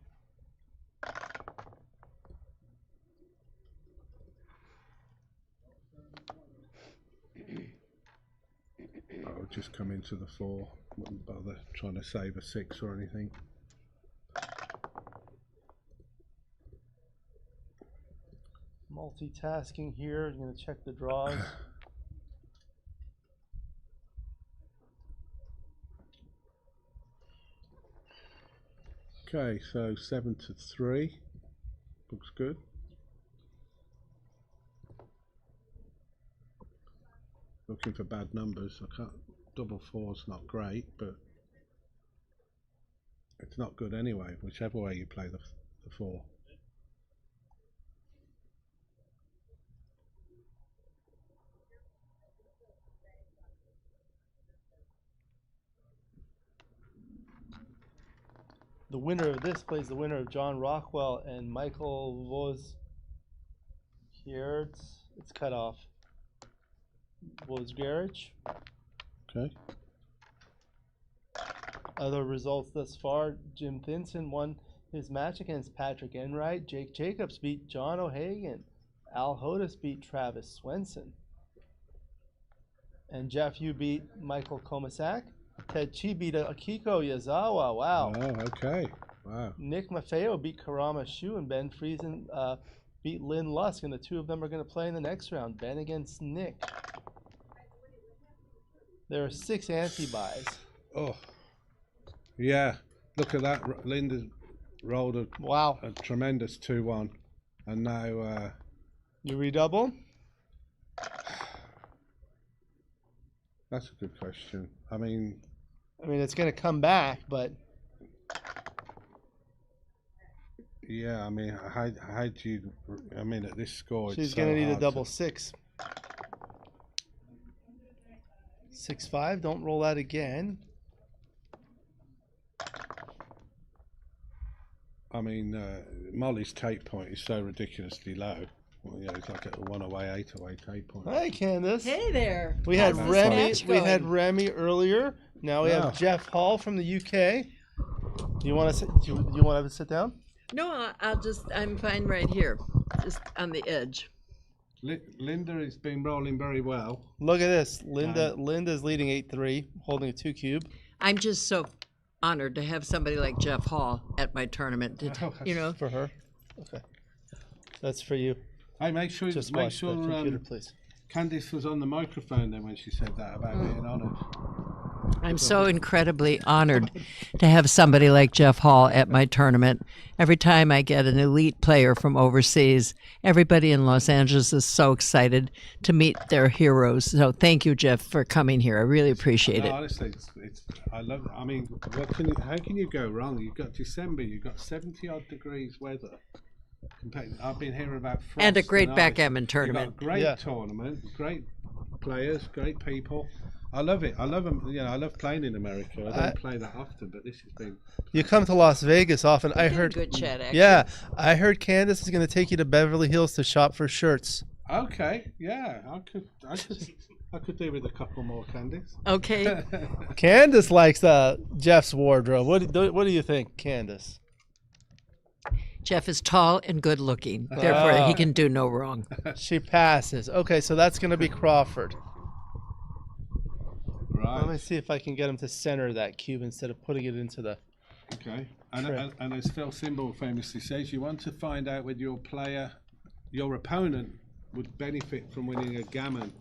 H: I would just come into the 4, wouldn't bother trying to save a 6 or anything.
A: Multitasking here. I'm going to check the draws.
H: Okay, so 7-3 looks good. Looking for bad numbers. I can't. Double 4's not great, but it's not good anyway. Whichever way you play the 4.
A: The winner of this plays the winner of John Rockwell and Michael Voz. Here it's cut off. was Garage.
H: Okay.
A: Other results thus far: Jim Thinson won his match against Patrick Enright. Jake Jacobs beat John O'Hagan. Al Hodis beat Travis Swenson. And Geoff, you beat Michael Komisak. Ted Chi beat Akiko Yazawa. Wow.
H: Oh, okay. Wow.
A: Nick Maffeo beat Karama Shu, and Ben Friesen beat Lynn Lusk, and the two of them are going to play in the next round. Ben against Nick. There are 6 anti-buys.
H: Oh. Yeah. Look at that. Lynda rolled a
A: Wow.
H: tremendous 2-1. And now...
A: You redouble?
H: That's a good question. I mean,
A: it's going to come back, but
H: yeah, I mean, how do you, I mean, at this score, it's
A: she's
H: so
A: going to need a
H: hard
A: double 6. 6-5. Don't roll that again.
H: I mean, Molly's take point is so ridiculously low. Well, yeah, it's like a 1 away, 8 away take point.
A: Hi, Candace.
I: Hey there.
A: We had
I: How's this
A: Remy.
I: match
A: We had
I: going?
A: Remy earlier. Now we
H: Yeah.
A: have Geoff Hall from the UK. You want to sit? You want to sit down?
I: No, I'm fine right here, just on the edge.
H: Lynda has been rolling very well.
A: Look at this. Linda's leading 8-3, holding a 2 cube.
I: I'm just so honored to have somebody like Geoff Hall at my tournament. You know,
A: For her. Okay. That's for you.
H: Hey, make sure
A: Just watch the computer,
H: um,
A: please.
H: Candace was on the microphone then when she said that about being honoured.
I: I'm so incredibly honored to have somebody like Geoff Hall at my tournament. Every time I get an elite player from overseas, everybody in Los Angeles is so excited to meet their heroes. So thank you, Geoff, for coming here. I really appreciate
H: No,
I: it.
H: honestly, I love. I mean, how can you go wrong? You've got December. You've got 70-odd degrees weather. I've been hearing about frost
I: And a great
H: ice.
I: backgammon
H: You've
I: tournament.
H: got a great
A: Yeah.
H: tournament, great players, great people. I love it. I love them. You know, I love playing in America. I don't play that often, but this has been.
A: You come to Las Vegas often. I heard.
I: Good chat, actually.
A: Yeah, I heard Candace is going to take you to Beverly Hills to shop for shirts.
H: Okay, yeah, I could do with a couple more, Candice.
I: Okay.
A: Candace likes Geoff's wardrobe. What do you think, Candace?
I: Geoff is tall and good looking. Therefore, he can do no wrong.
A: She passes. Okay, so that's going to be Crawford. Let me
H: Right.
A: see if I can get him to center that cube instead of putting it into the.
H: Okay. And,
A: Trip.
H: and as Phil Simble famously says, you want to find out whether your opponent would benefit from winning a gammon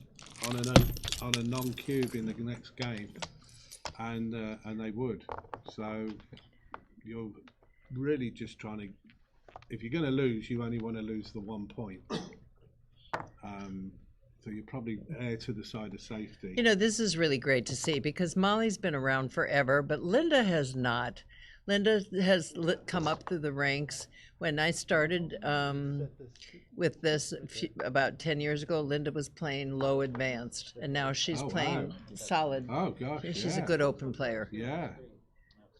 H: on a non-cube in the next game, and they would. So you're really just trying to. If you're going to lose, you only want to lose the 1 point. So you probably err to the side of safety.
I: You know, this is really great to see because Molly's been around forever, but Lynda has not. Lynda has come up through the ranks. When I started with this about 10 years ago, Lynda was playing low advanced, and now she's
H: Oh,
I: playing
H: wow.
I: solid.
H: Oh gosh,
I: She's
H: yeah.
I: a good open player.
H: Yeah.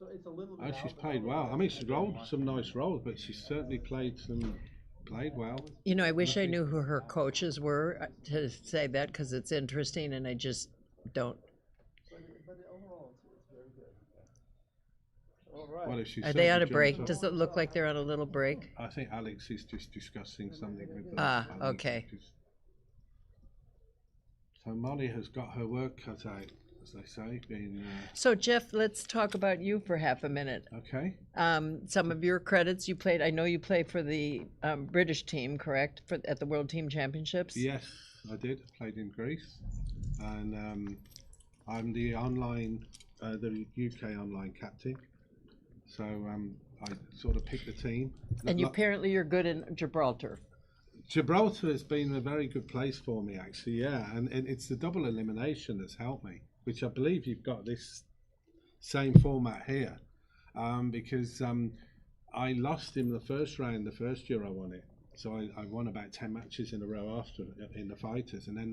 H: Oh, she's played well. I mean, she rolled some nice rolls, but she certainly played well.
I: You know, I wish I knew who her coaches were to say that because it's interesting, and I just don't.
H: Well, if she's
I: Are they on a
H: certainly
I: break?
H: jumped
I: Does
H: up.
I: it look like they're on a little break?
H: I think Alex is just discussing something with them.
I: Ah,
H: I think
I: okay.
H: So Molly has got her work cut out, as they say.
I: So, Geoff, let's talk about you for half a minute.
H: Okay.
I: Some of your credits you played. I know you played for the British team, correct? At the World Team Championships.
H: Yes, I did. I played in Greece, and I'm the UK online captain. So I sort of picked the team.
I: And apparently you're good in Gibraltar.
H: Gibraltar has been a very good place for me, actually. Yeah, and it's the double elimination that's helped me, which I believe you've got this same format here, because I lost in the first round the first year I won it. So I won about 10 matches in a row after in the fighters, and then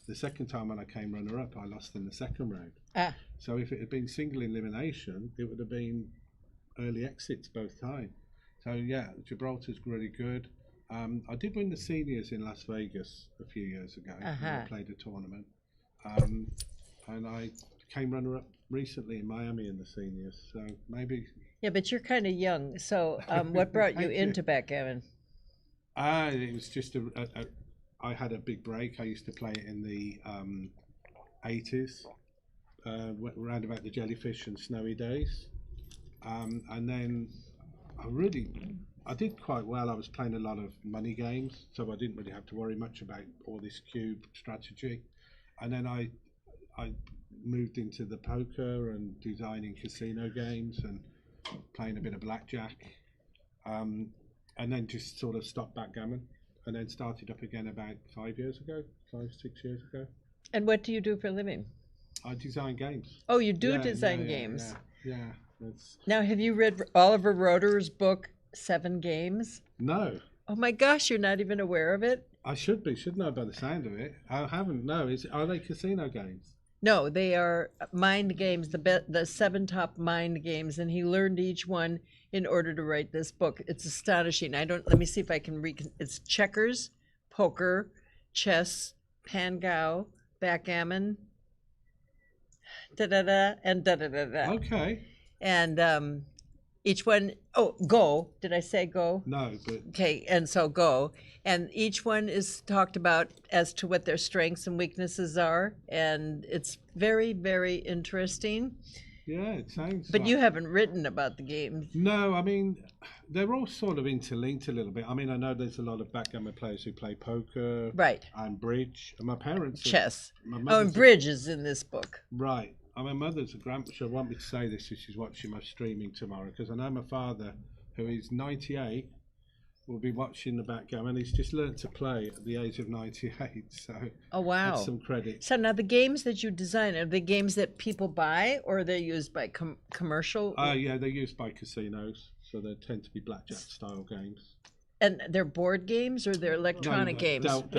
H: the second time when I came runner-up, I lost in the second round.
I: Ah.
H: So if it had been single elimination, it would have been early exits both times. So yeah, Gibraltar's really good. I did win the seniors in Las Vegas a few years ago when I played a tournament. and I became runner-up recently in Miami in the seniors. So maybe.
I: Yeah, but you're kind of young. So what brought you
H: Thank you.
I: into backgammon?
H: It was just I had a big break. I used to play it in the 80s, around about the jellyfish and snowy days. And then I did quite well. I was playing a lot of money games, so I didn't really have to worry much about all this cube strategy. And then I moved into the poker and designing casino games and playing a bit of blackjack. And then just sort of stopped backgammon and then started up again about 5 years ago, 6 years ago.
I: And what do you do for a living?
H: I design games.
I: Oh, you do
H: Yeah,
I: design
H: yeah,
I: games.
H: Yeah. That's,
I: Now, have you read Oliver Roederer's book, 7 Games?
H: no,
I: Oh my gosh, you're not even aware of it?
H: I should know by the sound of it. I haven't. No, are they casino games?
I: No, they are mind games, the 7 top mind games, and he learned each one in order to write this book. It's astonishing. Let me see if I can it's checkers, poker, chess, pan-go, backgammon, da-da-da, and da-da-da-da.
H: Okay.
I: And each one, Go. Did I say Go?
H: No, but
I: Okay, and so Go. And each one is talked about as to what their strengths and weaknesses are. And it's very, very interesting.
H: yeah, it sounds.
I: But
H: like,
I: you haven't written about the games.
H: No, I mean, they're all sort of interlinked a little bit. I mean, I know there's a lot of backgammon players who play poker,
I: Right.
H: and bridge. And my parents,
I: Chess.
H: My
I: Oh,
H: mother's
I: and bridge is in this book.
H: right. And my mother's a grandpa. She'll want me to say this if she's watching my streaming tomorrow, because I know my father, who is 98, will be watching the backgammon. He's just learnt to play at the age of 98, so
I: Oh, wow.
H: that's some credit.
I: So now the games that you design, are they games that people buy or are they used by commercial?
H: Yeah, they're used by casinos, so they tend to be blackjack style games.
I: And they're board games or they're electronic games?
H: Dealt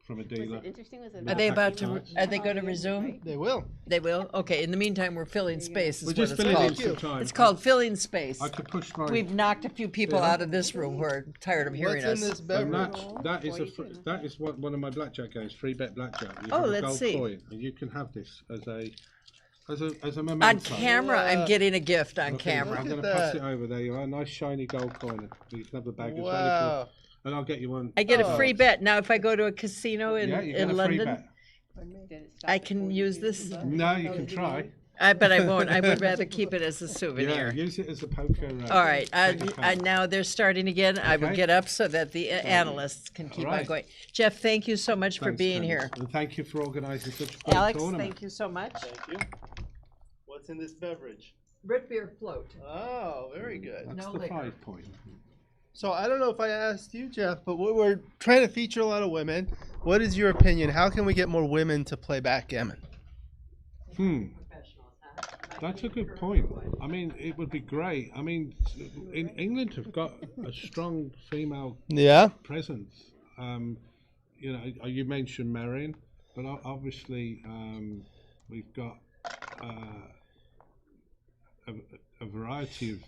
H: from a dealer.
D: Was it interesting? Was it
I: Are they about
H: to-
I: are they going to resume?
A: They will.
I: They will? Okay, in the meantime, we're filling space is
H: We're
I: what
H: just
I: it's
H: filling in
I: called.
H: some time.
I: It's called filling space.
H: I could push my.
I: We've knocked a few people
H: Yeah.
I: out of this room who are tired of hearing
A: What's in
I: us.
A: this
H: And
A: beverage?
H: that is one of my blackjack games, free bet blackjack. You
I: Oh,
H: have a
I: let's
H: gold
I: see.
H: coin, and you can have this as a
I: On
H: memento.
I: camera, I'm
A: Wow.
I: getting a gift on
H: Okay,
I: camera.
H: I'm going
A: Look
H: to
A: at
H: pass
A: that.
H: it over. There you are, a nice shiny gold coin. You can have the bag as well,
A: Wow.
H: if you, and I'll get you one.
I: I get a
A: Oh.
I: free bet. Now, if I go to a casino in,
H: yeah, you get
I: in
H: a free
I: London,
H: bet.
D: Did it stop
I: I
D: before
I: can
D: you
I: use
D: did
I: this.
D: it?
H: No, you can try.
I: But I won't. I would rather keep it as a
H: Yeah,
I: souvenir.
H: use it as a poker.
I: All right.
H: poker card.
I: Now they're starting again. I will
H: Okay.
I: get up so that the analysts can keep on
H: right.
I: going. Jeff, thank you so much for
H: Thanks,
I: being
H: Candace.
I: here.
H: And thank you for organising such a great
I: Alex,
H: tournament.
I: thank you so much.
A: Thank you. What's in this beverage?
I: Root beer float.
A: Oh, very good.
H: That's
I: No
H: the
I: liquor.
H: 5 point.
A: So I don't know if I asked you, Geoff, but we're trying to feature a lot of women. What is your opinion? How can we get more women to play backgammon?
H: That's a good point. I mean, it would be great. I mean, in England have got a strong female
A: Yeah.
H: presence. You know, you mentioned Mayeron, but obviously we've got a variety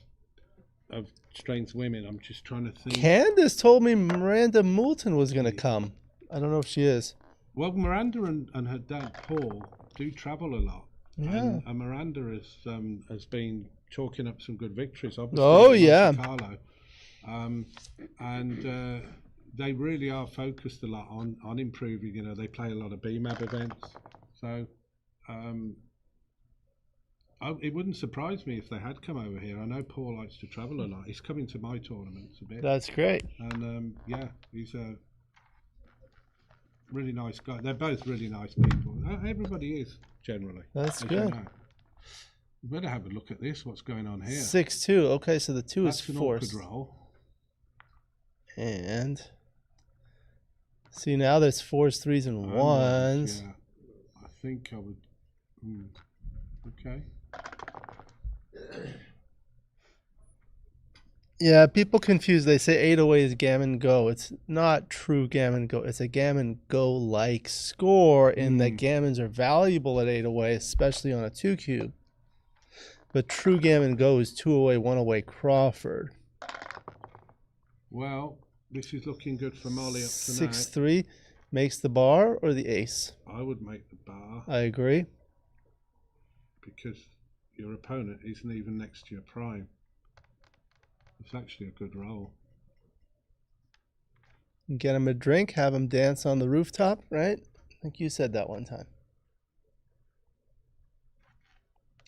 H: of strange women. I'm just trying to think.
A: Candace told me Miranda Moulton was going to come. I don't know if she is.
H: Well, Miranda and her dad Paul do travel a lot.
A: Yeah.
H: And Miranda has been chalking up some good victories. Obviously,
A: Oh,
H: in
A: yeah.
H: Monte Carlo. And they really are focused a lot on improving. You know, they play a lot of BMAB events. So it wouldn't surprise me if they had come over here. I know Paul likes to travel a lot. He's coming to my tournaments a bit.
A: That's great.
H: And yeah, he's a really nice guy. They're both really nice people. Everybody is, generally.
A: That's
H: as
A: good.
H: You know. You better have a look at this, what's going on here.
A: 6-2. Okay, so the 2
H: That's
A: is
H: an
A: forced.
H: awkward roll.
A: And see, now there's 4s, 3s, and 1s.
H: Yeah, I think I would. Okay.
A: Yeah, people confuse. They say 808 is gammon go. It's not true gammon go. It's a gammon go like score in that gammons are valuable at 808, especially on a 2 cube. But true gammon go is 2 away, 1 away Crawford.
H: Well, this is looking good for Molly up tonight.
A: 6-3. Makes the bar or the ace?
H: I would make the bar
A: I agree.
H: because your opponent isn't even next to your prime. It's actually a good roll.
A: Get him a drink, have him dance on the rooftop, right? I think you said that one time.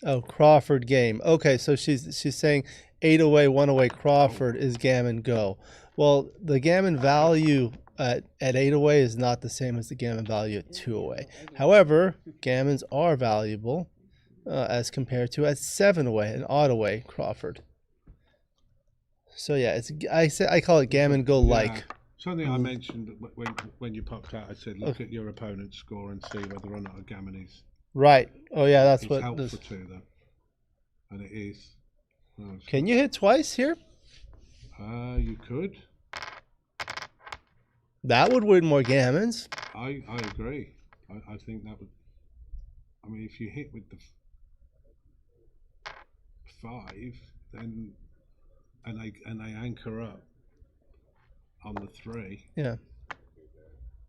A: Oh, Crawford game. Okay, so she's saying 8 away, 1 away Crawford is gammon go. Well, the gammon value at 8 away is not the same as the gammon value at 2 away. However, gammons are valuable as compared to at 7 away, an odd away Crawford. So yeah, I call it gammon go like.
H: Yeah. Something I mentioned when you popped out, I said look at your opponent's score and see whether or not a gammon is.
A: Right. Oh yeah, that's
H: It's
A: what.
H: helpful to them, and it is. Oh,
A: Can you hit twice here?
H: You could.
A: That would win more gammons.
H: I agree. I think that would. I mean, if you hit with the 5, then and they anchor up on the 3.
A: Yeah.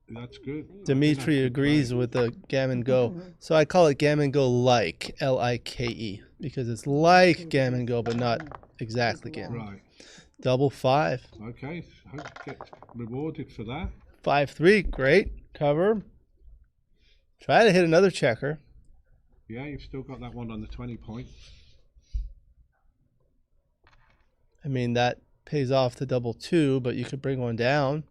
H: That's good.
A: Dimitri agrees with the gammon go. So I call it gammon go like, Like, because it's like gammon go, but not exactly gammon.
H: Right.
A: Double 5.
H: Okay. Hope you get rewarded for that.
A: 5-3. Great. Cover. Try to hit another checker.
H: Yeah, you've still got that one on the 20 point.
A: I mean, that pays off the double 2, but you could bring one down.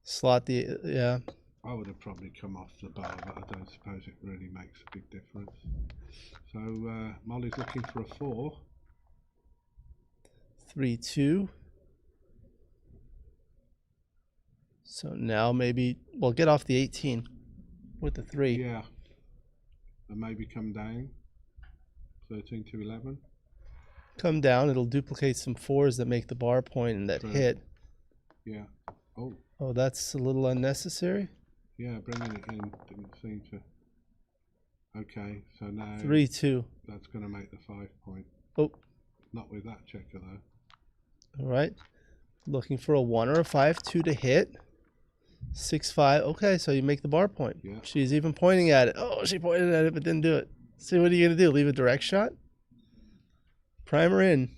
A: Slot the, yeah.
H: I would have probably come off the bar, but I don't suppose it really makes a big difference. So Molly's looking for a 4.
A: 3-2. So now maybe we'll get off the 18 with the 3.
H: Yeah. And maybe come down 13 to 11.
A: Come down, it'll duplicate some 4s that make the bar point and that
H: True.
A: hit.
H: Yeah. Oh.
A: Oh, that's a little unnecessary.
H: Yeah, bringing it in didn't seem to. Okay, so now
A: 3-2.
H: that's going to make the 5 point.
A: Oh,
H: Not with that checker though.
A: all right. Looking for a 1 or a 5-2 to hit. 6-5. Okay, so you make the bar point.
H: Yeah.
A: She's even pointing at it. Oh, she pointed at it but didn't do it. See, what are you going to do? Leave a direct shot? Primer in.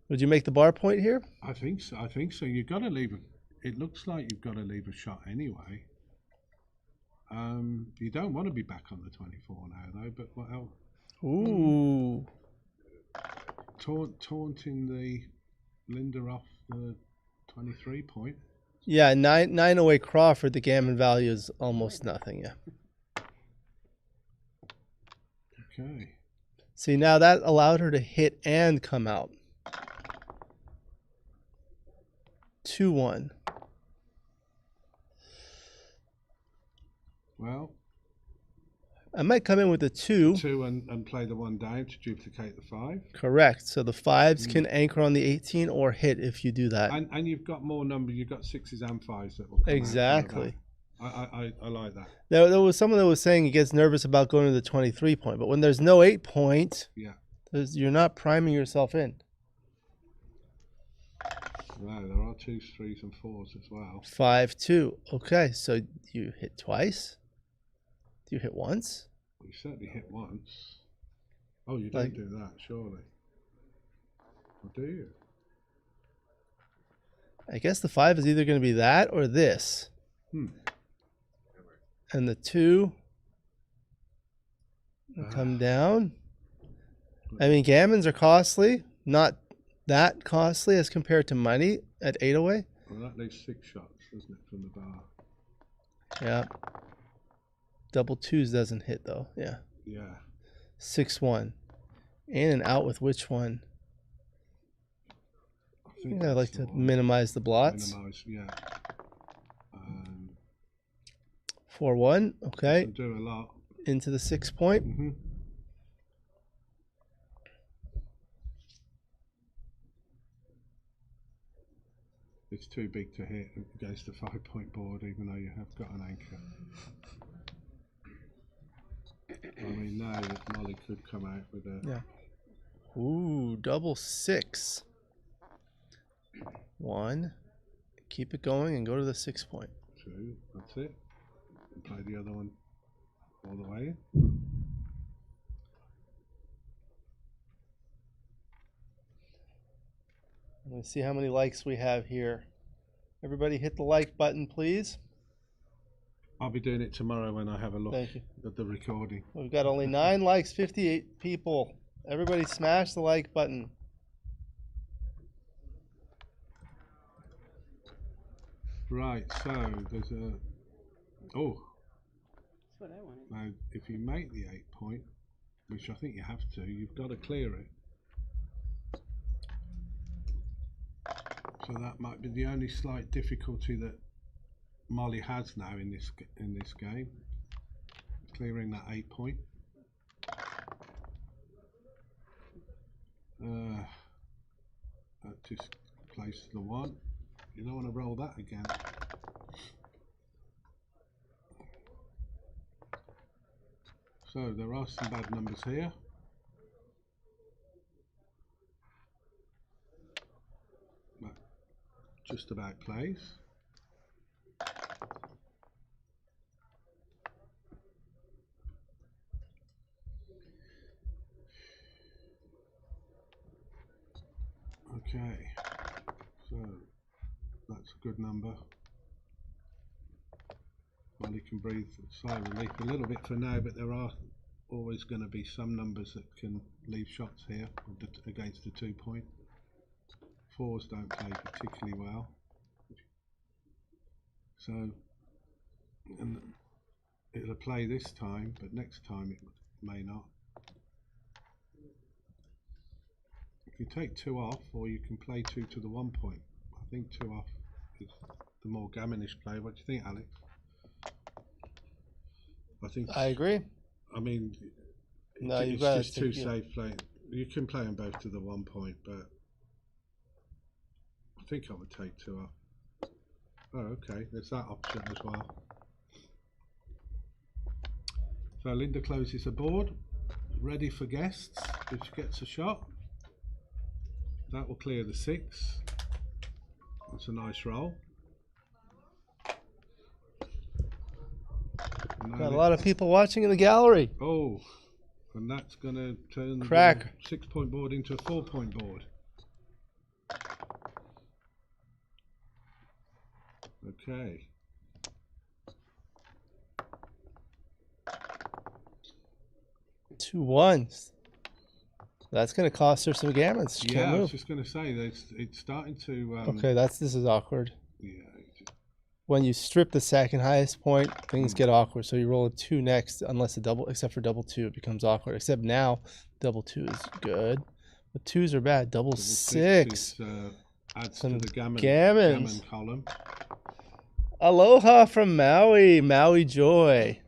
A: Would you make the bar point here?
H: I think so. I think so. You've got to leave a. It looks like you've got to leave a shot anyway. You don't want to be back on the 24 now though. But what else?
A: Ooh.
H: Taunting the Lynda off the 23 point.
A: Yeah, 9 away Crawford. The gammon value is almost nothing. Yeah.
H: Okay.
A: See, now that allowed her to hit and come out. 2-1.
H: Well,
A: I might come in with a 2.
H: 2 and play the 1 down to duplicate the 5.
A: Correct. So the 5s can anchor on the 18 or hit if you do that.
H: And you've got more numbers. You've got 6s and 5s that will come
A: Exactly.
H: out. I like that.
A: There was someone that was saying he gets nervous about going to the 23 point, but when there's no 8 point,
H: Yeah.
A: you're not priming yourself in.
H: No, there are 2s, 3s, and 4s as well.
A: 5-2. Okay, so you hit twice. Do you hit once?
H: You certainly hit once. Oh, you
A: Like-
H: don't do that, surely. Or do you?
A: I guess the 5 is either going to be that or this. And the 2 will come down. I mean, gammons are costly, not that costly as compared to money at 8 away.
H: Well, that leaves 6 shots, doesn't it, from the bar?
A: Yeah. Double 2s doesn't hit though. Yeah.
H: Yeah.
A: 6-1. In and out with which one?
H: I
A: I think I
H: that's
A: like
H: the
A: to
H: one.
A: minimize the blots.
H: Minimise, yeah.
A: 4-1. Okay.
H: Can do a lot.
A: Into the 6 point.
H: Mm-hmm. It's too big to hit against the 5 point board, even though you have got an anchor. I mean, now that Molly could come out with a.
A: Yeah. Ooh, double 6. 1. Keep it going and go to the 6 point.
H: 2. That's it. And play the other one all the way in.
A: Let's see how many likes we have here. Everybody hit the like button, please.
H: I'll be doing it tomorrow when I have a look
A: Thank you.
H: at the recording.
A: We've got only 9 likes, 58 people. Everybody smash the like button.
H: Right, so there's a... Oh,
D: That's what I wanted.
H: now if you make the 8 point, which I think you have to, you've got to clear it. So that might be the only slight difficulty that Molly has now in this game, clearing that 8 point. That just places the 1. You don't want to roll that again. So there are some bad numbers here. But just about plays. Okay, so that's a good number. Molly can breathe a sigh of relief a little bit for now, but there are always going to be some numbers that can leave shots here against the 2 point. 4s don't play particularly well. So, and it'll play this time, but next time it may not. You can take 2 off, or you can play 2 to the 1 point. I think 2 off is the more gammonish play. What do you think, Alex? I think
A: I agree.
H: I mean,
A: No,
H: it's
A: you've got
H: just too safe playing. You can play them both to the 1 point, but I think I would take 2 off. Oh, okay. There's that option as well. So Lynda closes the board, ready for guests if she gets a shot. That will clear the 6. That's a nice roll.
A: Got a lot of people watching in the gallery.
H: Oh, and that's going to turn
A: Crack.
H: the 6 point board into a 4 point board. Okay.
A: Two ones. That's going to cost her some gammons. She
H: Yeah,
A: can't
H: I was
A: move.
H: just going to say that it's starting to.
A: Okay, this is awkward.
H: Yeah.
A: When you strip the second highest point, things get awkward. So you roll a 2 next, unless a double, except for double 2, it becomes awkward. Except now, double 2 is good. But 2s are bad. Double 6.
H: Adds
A: Some
H: to the gammon
A: gammons.
H: column.
A: Aloha from Maui, Maui Joy.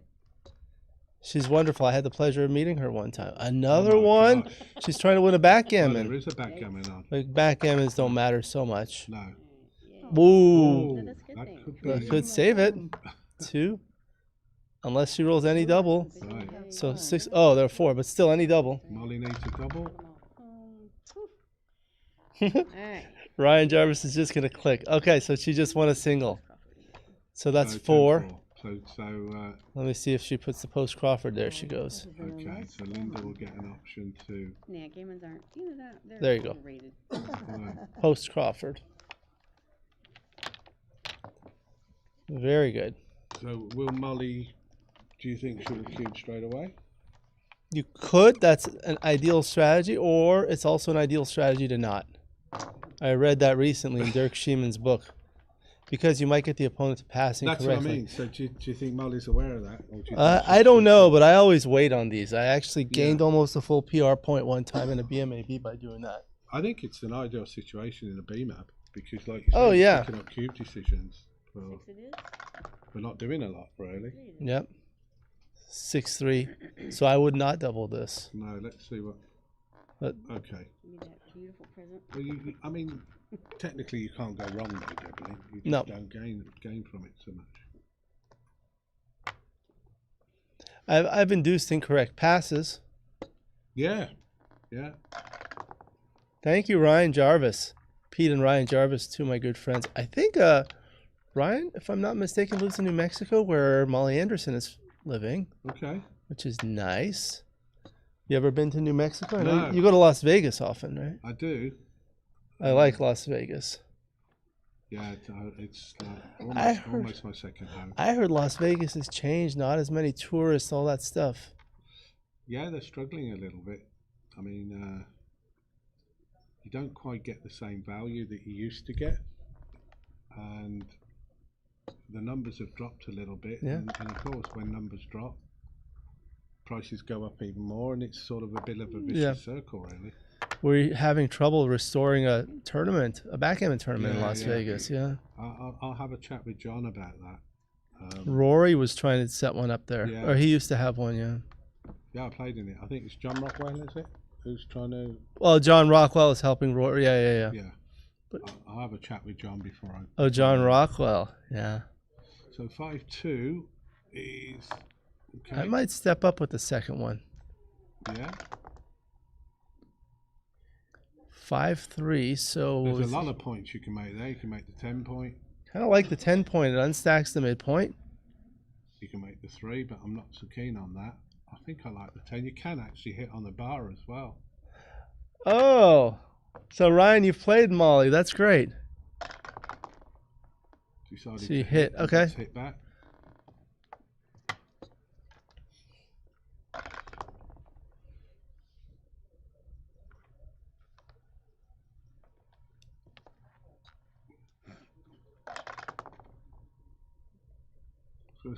A: She's wonderful. I had the pleasure of meeting her one time. Another
H: Oh my
A: one.
H: gosh.
A: She's trying to win a
H: Oh,
A: backgammon.
H: there is a backgammon on.
A: Like backgammons don't matter so much.
H: No.
A: Woo.
H: Oh,
D: That's a good
H: that
D: thing.
H: could be.
A: That could save it. 2. Unless she rolls any double.
H: Right.
A: So 6. Oh, there are 4, but still any double.
H: Molly needs a double.
D: Alright.
A: Ryan Jarvis is just going to click. Okay, so she just won a single. So that's
H: So
A: 4.
H: 10-4. So
A: Let me see if she puts the post Crawford. There she goes.
H: okay. So Lynda will get an option to.
D: Yeah, gammons aren't. You know that. They're
A: There you go.
D: overrated.
H: Right.
A: Post Crawford. Very good.
H: So will Molly? Do you think she'll cube straight away?
A: You could. That's an ideal strategy, or it's also an ideal strategy to not. I read that recently in Dirk Schieman's book. Because you might get the opponent to pass
H: That's
A: incorrectly.
H: what I mean. So do you think Molly's aware of that? Or do you think
A: I
H: she's
A: don't
H: just-
A: know, but I always wait on these. I actually gained
H: Yeah.
A: almost a full PR point one time in a BMAB by doing that.
H: I think it's an ideal situation in a BMAB because, like you said,
A: Oh,
H: you're
A: yeah.
H: picking up cube decisions for
D: 6 it is.
H: not doing a lot, really.
A: Yep. 6-3. So I would not double this.
H: No, let's see what.
A: But
H: Okay.
D: Give me that beautiful present.
H: Well, I mean, technically you can't go wrong though, doubling. You just
A: No.
H: don't gain from it so much.
A: I've induced incorrect passes.
H: Yeah. Yeah.
A: Thank you, Ryan Jarvis. Pete and Ryan Jarvis, two of my good friends. I think Ryan, if I'm not mistaken, lives in New Mexico, where Molly Anderson is living,
H: Okay.
A: which is nice. You ever been to New Mexico? I know
H: No.
A: you go to Las Vegas often, right?
H: I do.
A: I like Las Vegas.
H: Yeah, it's like
A: I heard-
H: almost my second home.
A: I heard Las Vegas has changed, not as many tourists, all that stuff.
H: Yeah, they're struggling a little bit. I mean, you don't quite get the same value that you used to get, and the numbers have dropped a little bit.
A: Yeah.
H: And of course, when numbers drop, prices go up even more, and it's sort of a bit of a vicious circle, really.
A: We're having trouble restoring a tournament, a backgammon tournament in
H: Yeah,
A: Las
H: yeah.
A: Vegas. Yeah.
H: I'll have a chat with John about that.
A: Rory was trying to set one up there,
H: Yeah.
A: or he used to have one. Yeah.
H: Yeah, I played in it. I think it's John Rockwell, is it? Who's trying to?
A: Well, John Rockwell is helping Rory. Yeah.
H: Yeah.
A: But-
H: I'll have a chat with John before I.
A: Oh, John Rockwell. Yeah.
H: So 5-2 is. Okay.
A: I might step up with the second one.
H: Yeah.
A: 5-3. So
H: There's a lot of points you can make there. You can make the 10-point.
A: kind of like the 10-point. It unstacks the midpoint.
H: You can make the 3, but I'm not so keen on that. I think I like the 10. You can actually hit on the bar as well.
A: Oh, so Ryan, you've played Molly. That's great.
H: Decided
A: So you
H: to
A: hit,
H: and
A: okay.
H: just hit back.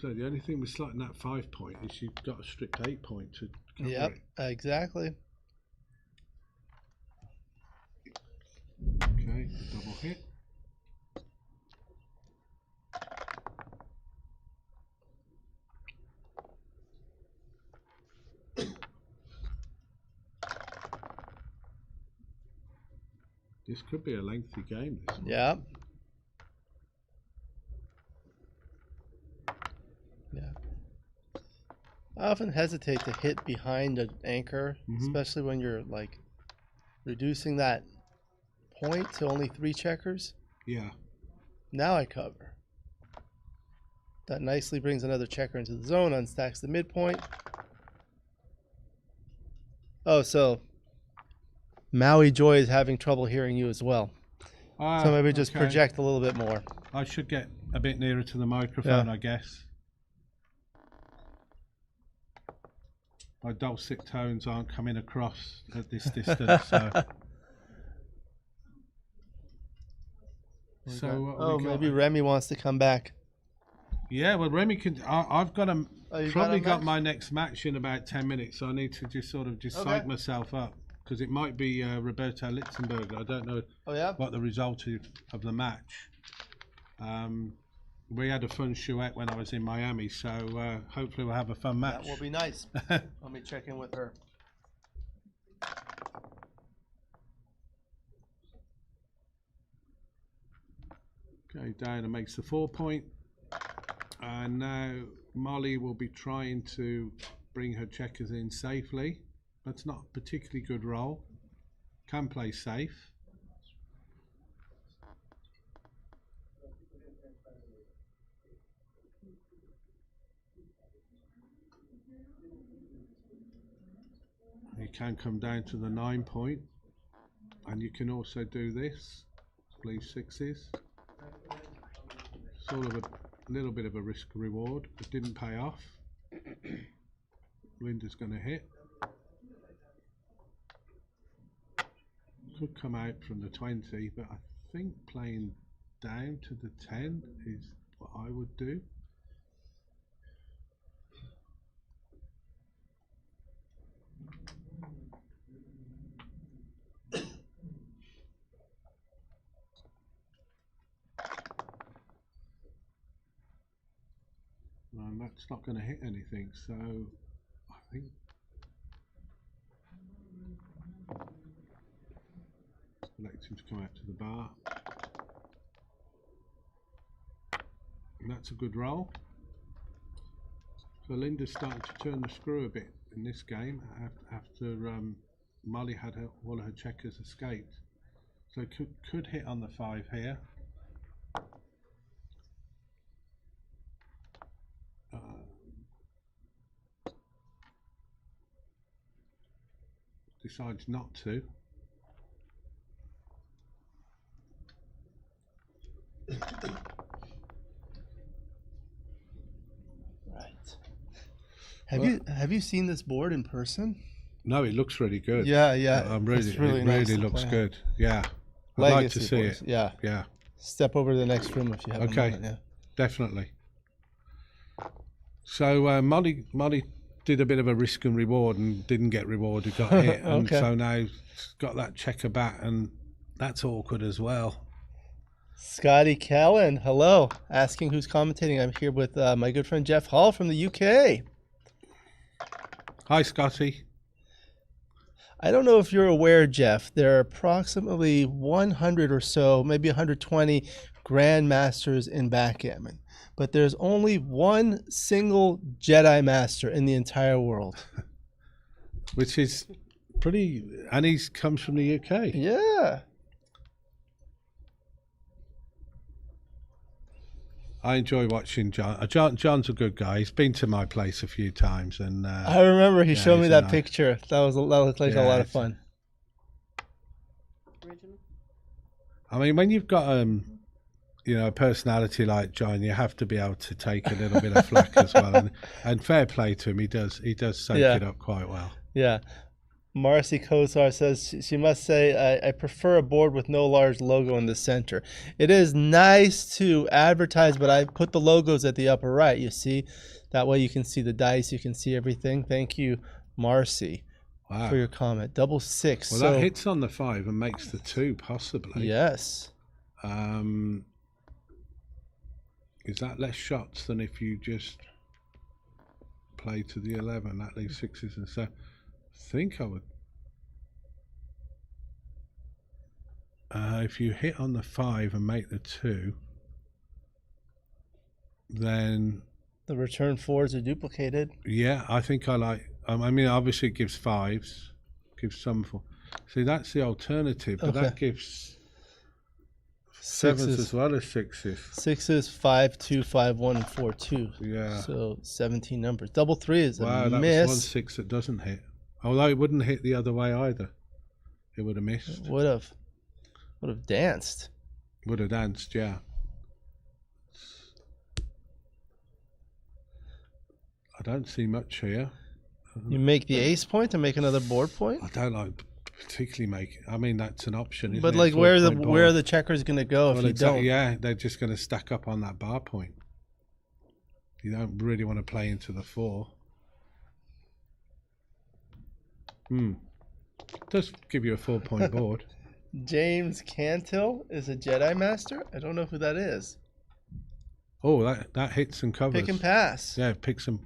H: So the only thing with slotting that 5-point is you've got a strict 8-point to cover
A: Yep,
H: it.
A: exactly.
H: Okay, double hit. This could be a lengthy game, this one.
A: Yeah. Yeah. I often hesitate to hit behind an anchor, especially when you're like reducing that point to only 3 checkers.
H: Yeah.
A: Now I cover. That nicely brings another checker into the zone, unstacks the midpoint. Oh, so Maui Joy is having trouble hearing you as well. So maybe just
H: Okay.
A: project a little bit more.
H: I should get a bit nearer to the microphone,
A: Yeah.
H: I guess. My dulcet tones aren't coming across at this distance, so. So what
A: Oh,
H: we got?
A: maybe Remy wants to come back.
H: Yeah, well, Remy can. I've got a
A: Oh, you
H: probably
A: got a
H: got
A: match?
H: my next match in about 10 minutes, so I need to just sort of
A: Okay.
H: psych myself up because it might be Roberto Litzenberger. I don't know
A: Oh yeah.
H: what the result of the match. We had a fun chouette when I was in Miami, so hopefully we'll have a fun match.
A: That will be nice. Let me check in with her.
H: Okay, Diana makes the 4-point, and now Molly will be trying to bring her checkers in safely. That's not a particularly good roll. Can play safe. You can come down to the 9-point, and you can also do this, leave 6s. Sort of a little bit of a risk reward. It didn't pay off. Lynda's going to hit. Could come out from the 20, but I think playing down to the 10 is what I would do. And that's not going to hit anything, so I think select him to come out to the bar. And that's a good roll. So Lynda's starting to turn the screw a bit in this game after Molly had all of her checkers escaped. So could hit on the 5 here. decides not to.
A: Right. Have you seen this board in person?
H: No, it looks really good.
A: Yeah, yeah.
H: I'm really,
A: It's really
H: it
A: nice
H: really
A: to
H: looks
A: play.
H: good. Yeah, I'd like to
A: Legacy
H: see
A: boards.
H: it.
A: Yeah.
H: Yeah,
A: Step over to the next room if you have
H: Okay.
A: a moment. Yeah.
H: definitely. So Molly did a bit of a risk and reward and didn't get rewarded, got hit, and
A: Okay.
H: so now she's got that checker bat, and that's awkward as well.
A: Scotty Callan, hello. Asking who's commentating. I'm here with my good friend Geoff Hall from the UK.
H: Hi, Scotty.
A: I don't know if you're aware, Geoff, there are approximately 100 or so, maybe 120 grandmasters in backgammon, but there's only one single Jedi master in the entire world.
H: Which is pretty, and he comes from the UK.
A: Yeah.
H: I enjoy watching John. John's a good guy. He's been to my place a few times, and
A: I remember he
H: yeah,
A: showed me
H: he's
A: that
H: nice.
A: picture. That looked like a
H: Yeah,
A: lot of
H: it's-
A: fun.
D: Original.
H: I mean, when you've got a personality like John, you have to be able to take a little bit of flack as well. And fair play to him, he does soak
A: Yeah.
H: it up quite well.
A: Yeah. Marcy Kosar says she must say, I prefer a board with no large logo in the center. It is nice to advertise, but I put the logos at the upper right, you see. That way you can see the dice, you can see everything. Thank you, Marcy,
H: Wow.
A: for your comment. 666.
H: Well, that hits on the 5 and makes the 2 possibly.
A: Yes.
H: Is that less shots than if you just play to the 11? That leaves 6s and 7. I think I would. If you hit on the 5 and make the 2, then
A: The return 4s are duplicated.
H: yeah, I think I like. I mean, obviously it gives 5s, gives some 4. See, that's the alternative, but that
A: Okay.
H: gives 7s
A: Sixes.
H: as well as 6s.
A: 6s, 5, 2, 5, 1, and 4, 2.
H: Yeah.
A: So 17 numbers. 3 is
H: Wow,
A: a
H: that
A: miss.
H: was 1 6 that doesn't hit. Although it wouldn't hit the other way either. It would have missed.
A: Would have danced.
H: Would have danced, yeah. I don't see much here.
A: You make the ace point and make another board point.
H: I don't like particularly make. I mean, that's an option. Isn't
A: But
H: it?
A: like, where are
H: 4-point
A: the
H: board.
A: checkers gonna go if
H: Well,
A: you
H: exactly,
A: don't?
H: yeah, they're just going to stack up on that bar point. You don't really want to play into the 4. Does give you a 4-point board.
A: James Cantil is a Jedi Master. I don't know who that is.
H: Oh, that hits and covers.
A: Pick and pass.
H: Yeah, pick some.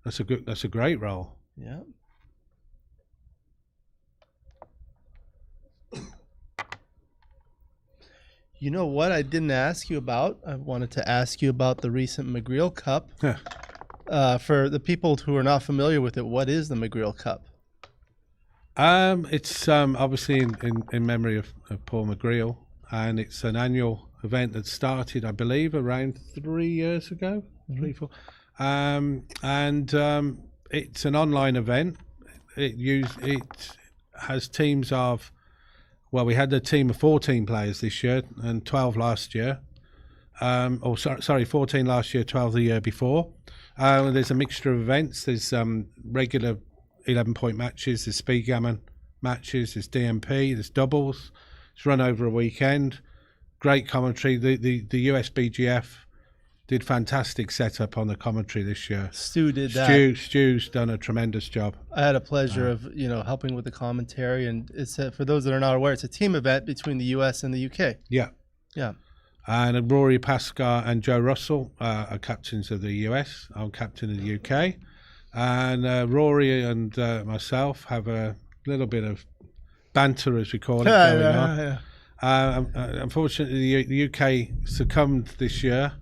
H: That's a great roll.
A: Yeah. You know what I didn't ask you about? I wanted to ask you about the recent McGreal Cup. For the people who are not familiar with it, what is the McGreal Cup?
H: It's obviously in memory of Paul McGreal, and it's an annual event that started, I believe, around 3 years ago, 3, 4. It's an online event. It has teams of, well, we had a team of 14 players this year and 12 last year. 14 last year, 12 the year before. There's a mixture of events. There's regular 11-point matches, there's Backgammon matches, there's DMP, there's doubles. It's run over a weekend. Great commentary. The USBGF did fantastic setup on the commentary this year.
A: Stu did that.
H: Stu's done a tremendous job.
A: I had a pleasure of helping with the commentary, and it's for those that are not aware, it's a team event between the U.S. and the UK.
H: Yeah.
A: Yeah.
H: And Rory Pascar and Joe Russell are captains of the US. I'm captain of the UK. And Rory and myself have a little bit of banter, as we call it, going on. Unfortunately, the UK succumbed this year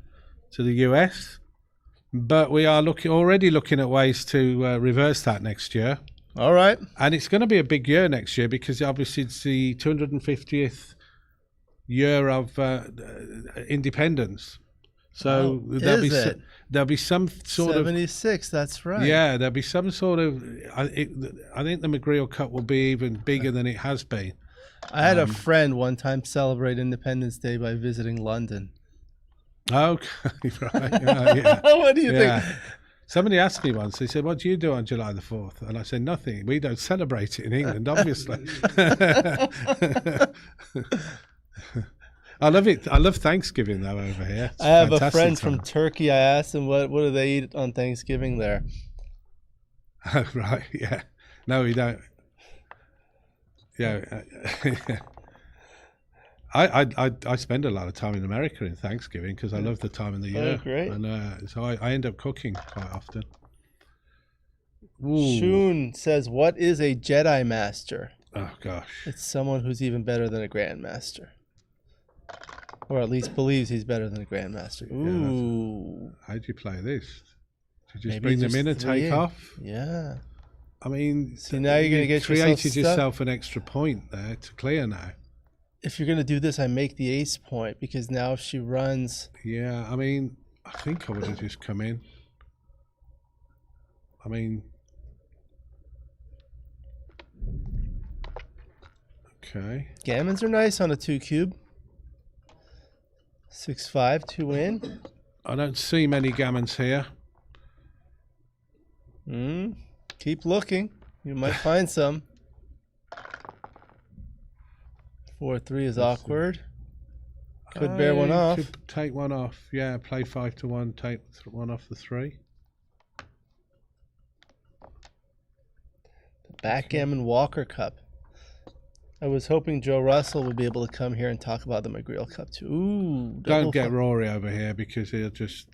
H: to the US, but we are already looking at ways to reverse that next year.
A: All right.
H: And it's going to be a big year next year because obviously it's the 250th year of independence. So
A: Oh,
H: there'll be
A: is it?
H: there'll be some sort of
A: 76, that's right.
H: yeah, there'll be some sort of. I think the McGreal Cup will be even bigger than it has been.
A: I had a friend one time celebrate Independence Day by visiting London.
H: Okay, right. Yeah.
A: What do you
H: Yeah.
A: think?
H: Somebody asked me once, they said, what do you do on July the 4th? And I said, nothing. We don't celebrate it in England, obviously. I love it. I love Thanksgiving, though, over here. It's
A: I have a
H: fantastic
A: friend from
H: time.
A: Turkey. I asked him, what do they eat on Thanksgiving there?
H: Oh, right, yeah. No, we don't. Yeah. I spend a lot of time in America in Thanksgiving because I love the time of the year.
A: great.
H: And so I end up cooking quite often. Ooh.
A: Shun says, what is a Jedi Master?
H: Oh, gosh.
A: It's someone who's even better than a Grandmaster. Or at least believes he's better than a Grandmaster. Ooh.
H: How'd you play this? Did you just
A: Maybe
H: bring them
A: just
H: in and
A: three
H: take
A: in.
H: off?
A: Yeah.
H: I mean,
A: See, now you're going to get
H: created
A: yourself stuck.
H: yourself an extra point there to clear now.
A: If you're going to do this, I make the ace point because now if she runs...
H: Yeah, I mean, I think I would have just come in. I mean... Okay.
A: Gammons are nice on a 2 cube. 6-5, 2 in.
H: I don't see many gammons here.
A: Keep looking. You might find some. 4-3 is awkward. Could bear one off.
H: Could take one off. Yeah, play 5 to 1, take one off the 3.
A: The Backgammon Walker Cup. I was hoping Joe Russell would be able to come here and talk about the McGreal Cup too. Ooh,
H: Don't get Rory over here because he'll just...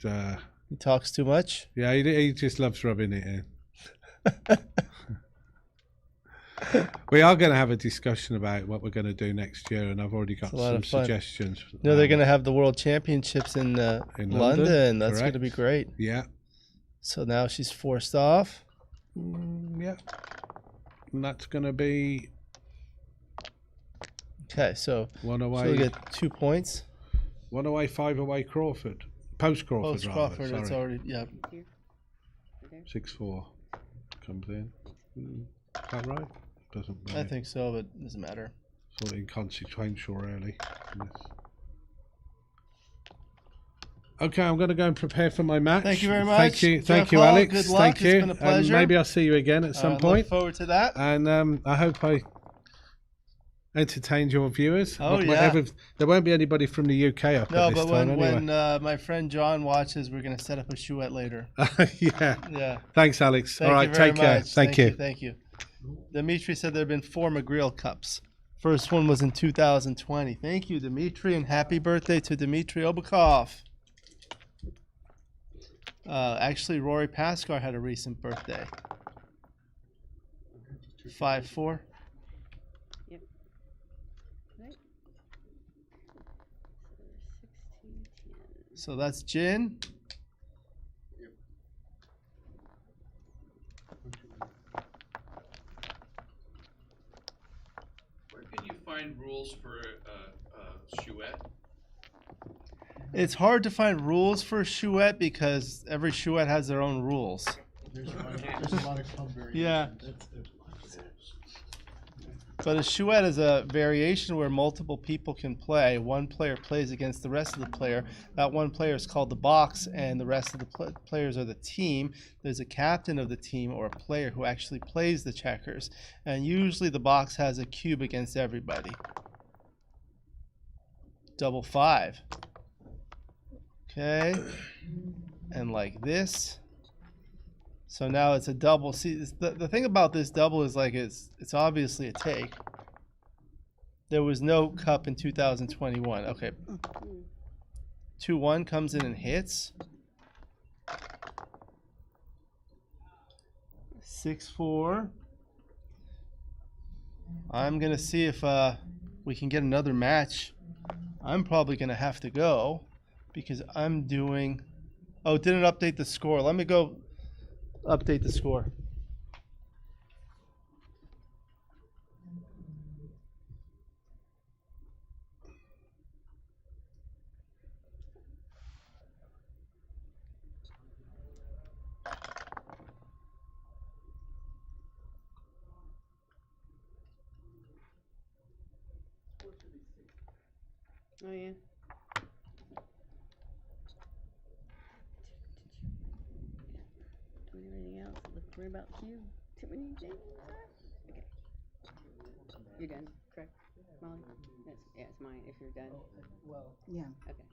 A: he talks too much.
H: yeah, he just loves rubbing it in. We are going to have a discussion about what we're going to do next year, and I've already got
A: It's a lot
H: some
A: of fun.
H: suggestions.
A: No, they're going to have the World Championships in London. That's going to be great.
H: Yeah.
A: So now she's forced off.
H: Yeah. And that's going to be
A: Okay, so
H: one
A: she'll
H: away.
A: get 2 points.
H: 1 away, 5 away Crawford. Post Crawford,
A: Post
H: rather.
A: Crawford,
H: Sorry.
A: it's already, yeah.
H: 6-4 comes in. Is that right? Doesn't
A: I
H: matter.
A: think so, but it doesn't matter.
H: Sort of inconsequential, really. Yes. Okay, I'm going to go and prepare for my match.
A: Thank you very much.
H: Thank you,
A: Jeff
H: you,
A: Hall,
H: Alex.
A: good luck.
H: Thank
A: It's
H: you.
A: been a pleasure.
H: Maybe I'll see you again at some point.
A: Look forward to that.
H: And I hope I entertained your viewers.
A: Oh, yeah.
H: There won't be anybody from the UK up
A: No,
H: at this
A: but
H: time
A: when
H: anyway.
A: my friend John watches, we're going to set up a chouette later.
H: Yeah.
A: Yeah.
H: Thanks, Alex.
A: Thank
H: All
A: you
H: right,
A: very
H: take care.
A: much.
H: Thank you.
A: Thank you. Dimitri said there have been 4 McGreal Cups. First one was in 2020. Thank you, Dimitri, and happy birthday to Dimitri Obakov. Actually, Rory Pascar had a recent birthday. 5-4.
D: Yep. Right.
A: So that's Jin.
J: Where can you find rules for chouette?
A: It's hard to find rules for a chouette because every chouette has their own rules.
C: There's a lot of club variations.
A: Yeah.
C: That's the rules.
A: But a chouette is a variation where multiple people can play. One player plays against the rest of the player. That one player is called the box, and the rest of the players are the team. There's a captain of the team or a player who actually plays the checkers. And usually the box has a cube against everybody. Double 5. Okay. And like this. So now it's a double. See, the thing about this double is like it's obviously a take. There was no cup in 2021. Okay. 2-1 comes in and hits. 6-4. I'm gonna see if we can get another match. I'm probably gonna have to go because I'm doing. Oh, it didn't update the score. Let me go update the score.
D: Oh yeah. Doing everything else. Look, worry about you. Too many things. Okay. You're done, correct, Molly? That's, yeah, it's mine. If you're done.
F: Yeah.
D: Okay.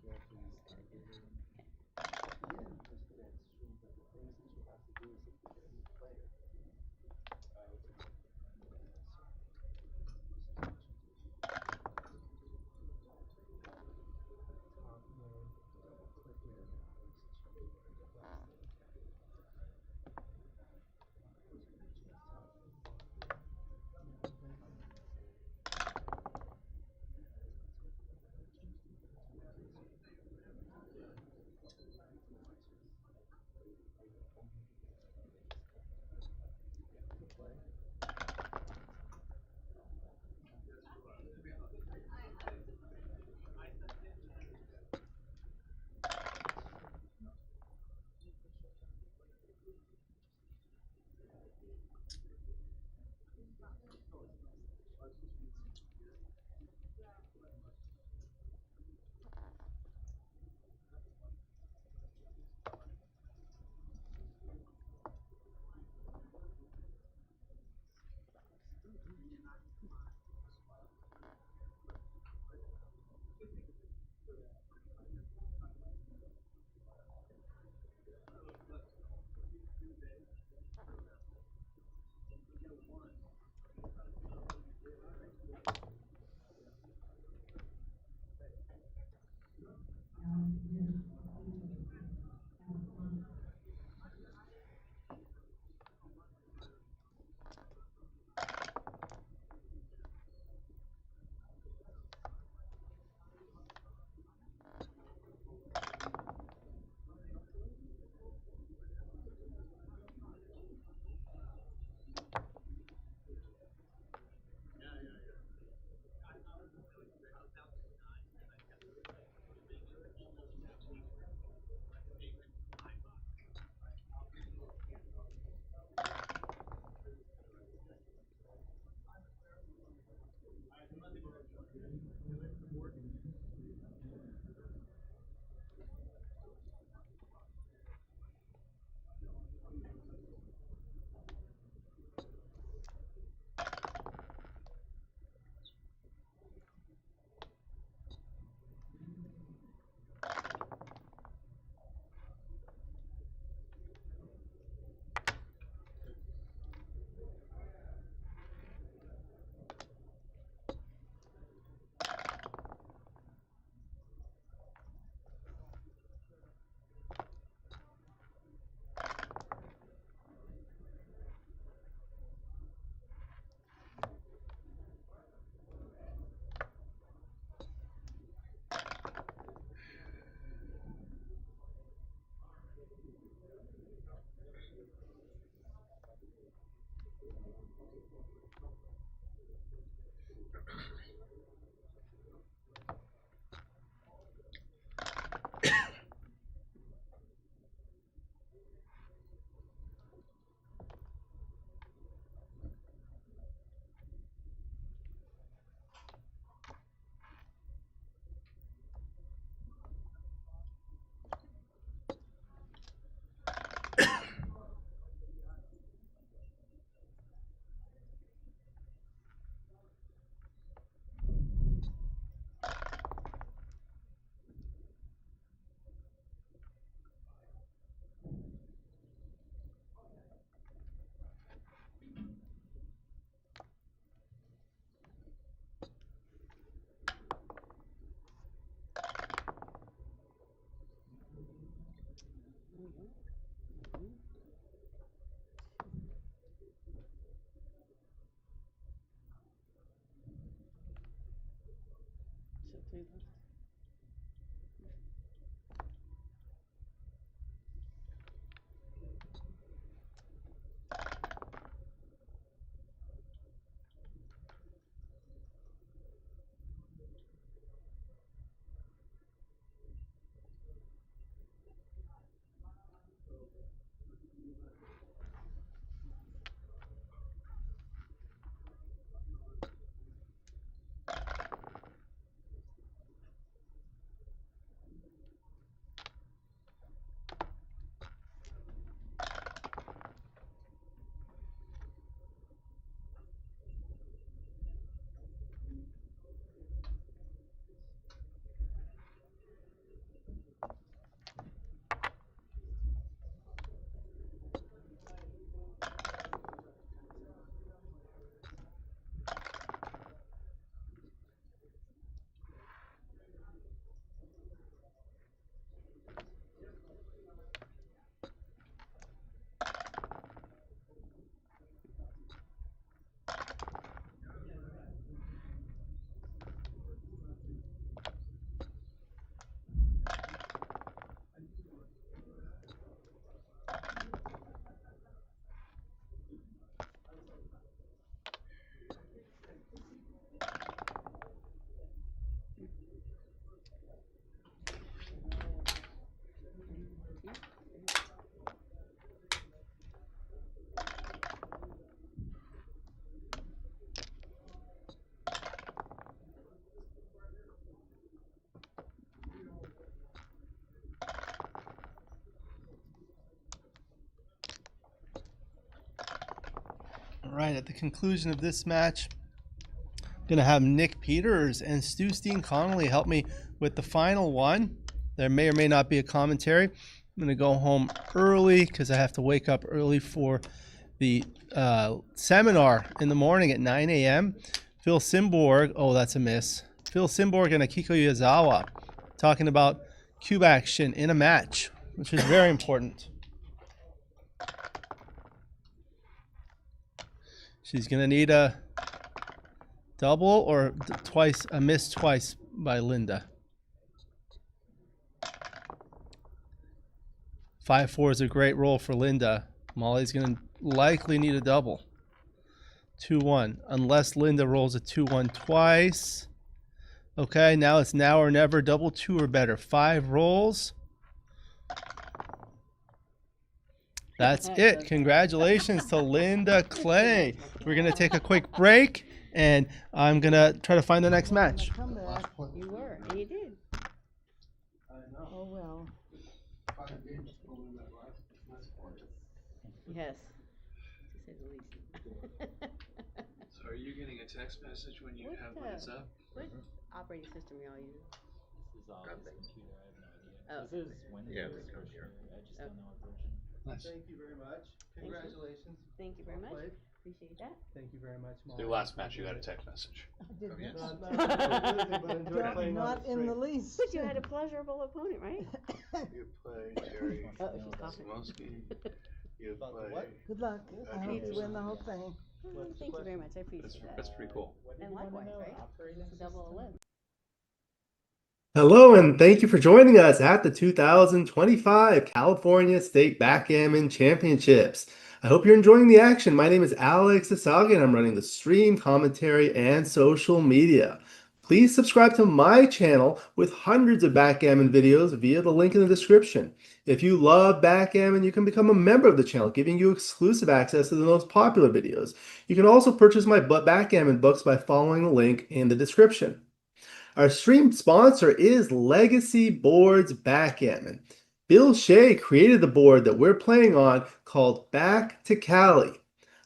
D: So 3 left.
A: All right, at the conclusion of this match, I'm going to have Nick Peters and Stu Steen Connolly help me with the final one. There may or may not be a commentary. I'm going to go home early because I have to wake up early for the seminar in the morning at 9 a.m. Phil Simborg, oh, that's a miss. Phil Simborg and Akiko Yazawa talking about cube action in a match, which is very important. She's going to need a double or twice, a miss twice by Lynda. 5-4 is a great roll for Lynda. Molly's going to likely need a double. 2-1, unless Lynda rolls a 2-1 twice. Okay, now it's now or never, double 2 or better. 5 rolls. That's it. Congratulations to Lynda Clay. We're going to take a quick break, and I'm going to try to find the next match.
F: Come back.
D: You were, and you did.
F: Oh, well.
D: Yes. To say the least.
J: So are you getting a text message when you
D: What
J: have
D: the-
J: when it's up?
D: What operating system y'all use?
G: This is all this computer, I have no idea.
D: Oh.
G: This is Windows.
B: Yeah,
G: for
B: come
G: sure.
B: here.
G: I just don't know what version.
H: Nice.
A: Thank you very much. Congratulations.
D: Thank you very
A: Well
D: much.
A: played.
D: Appreciate that.
A: Thank you very much,
J: The
A: Molly.
J: last match you got a text message.
F: Did
J: Okay.
F: not-
A: Not
F: Not in the least.
D: But you had a pleasurable opponent, right?
B: You play Jerry
D: Oh, she's coughing.
B: Smolsky. You
A: About the
B: play.
A: what?
F: Good luck. I hope you win the whole thing.
D: Oh, thank you very much. I appreciate that.
J: That's pretty cool.
D: And likewise, right? It's a double 11.
A: Hello, and thank you for joining us at the 2025 California State Backgammon Championships. I hope you're enjoying the action. My name is Alex Eshaghian. I'm running the stream, commentary, and social media. Please subscribe to my channel with hundreds of backgammon videos via the link in the description. If you love backgammon, you can become a member of the channel, giving you exclusive access to the most popular videos. You can also purchase my backgammon books by following the link in the description. Our stream sponsor is Legacy Boards Backgammon. Bill Shea created the board that we're playing on called Back to Cali.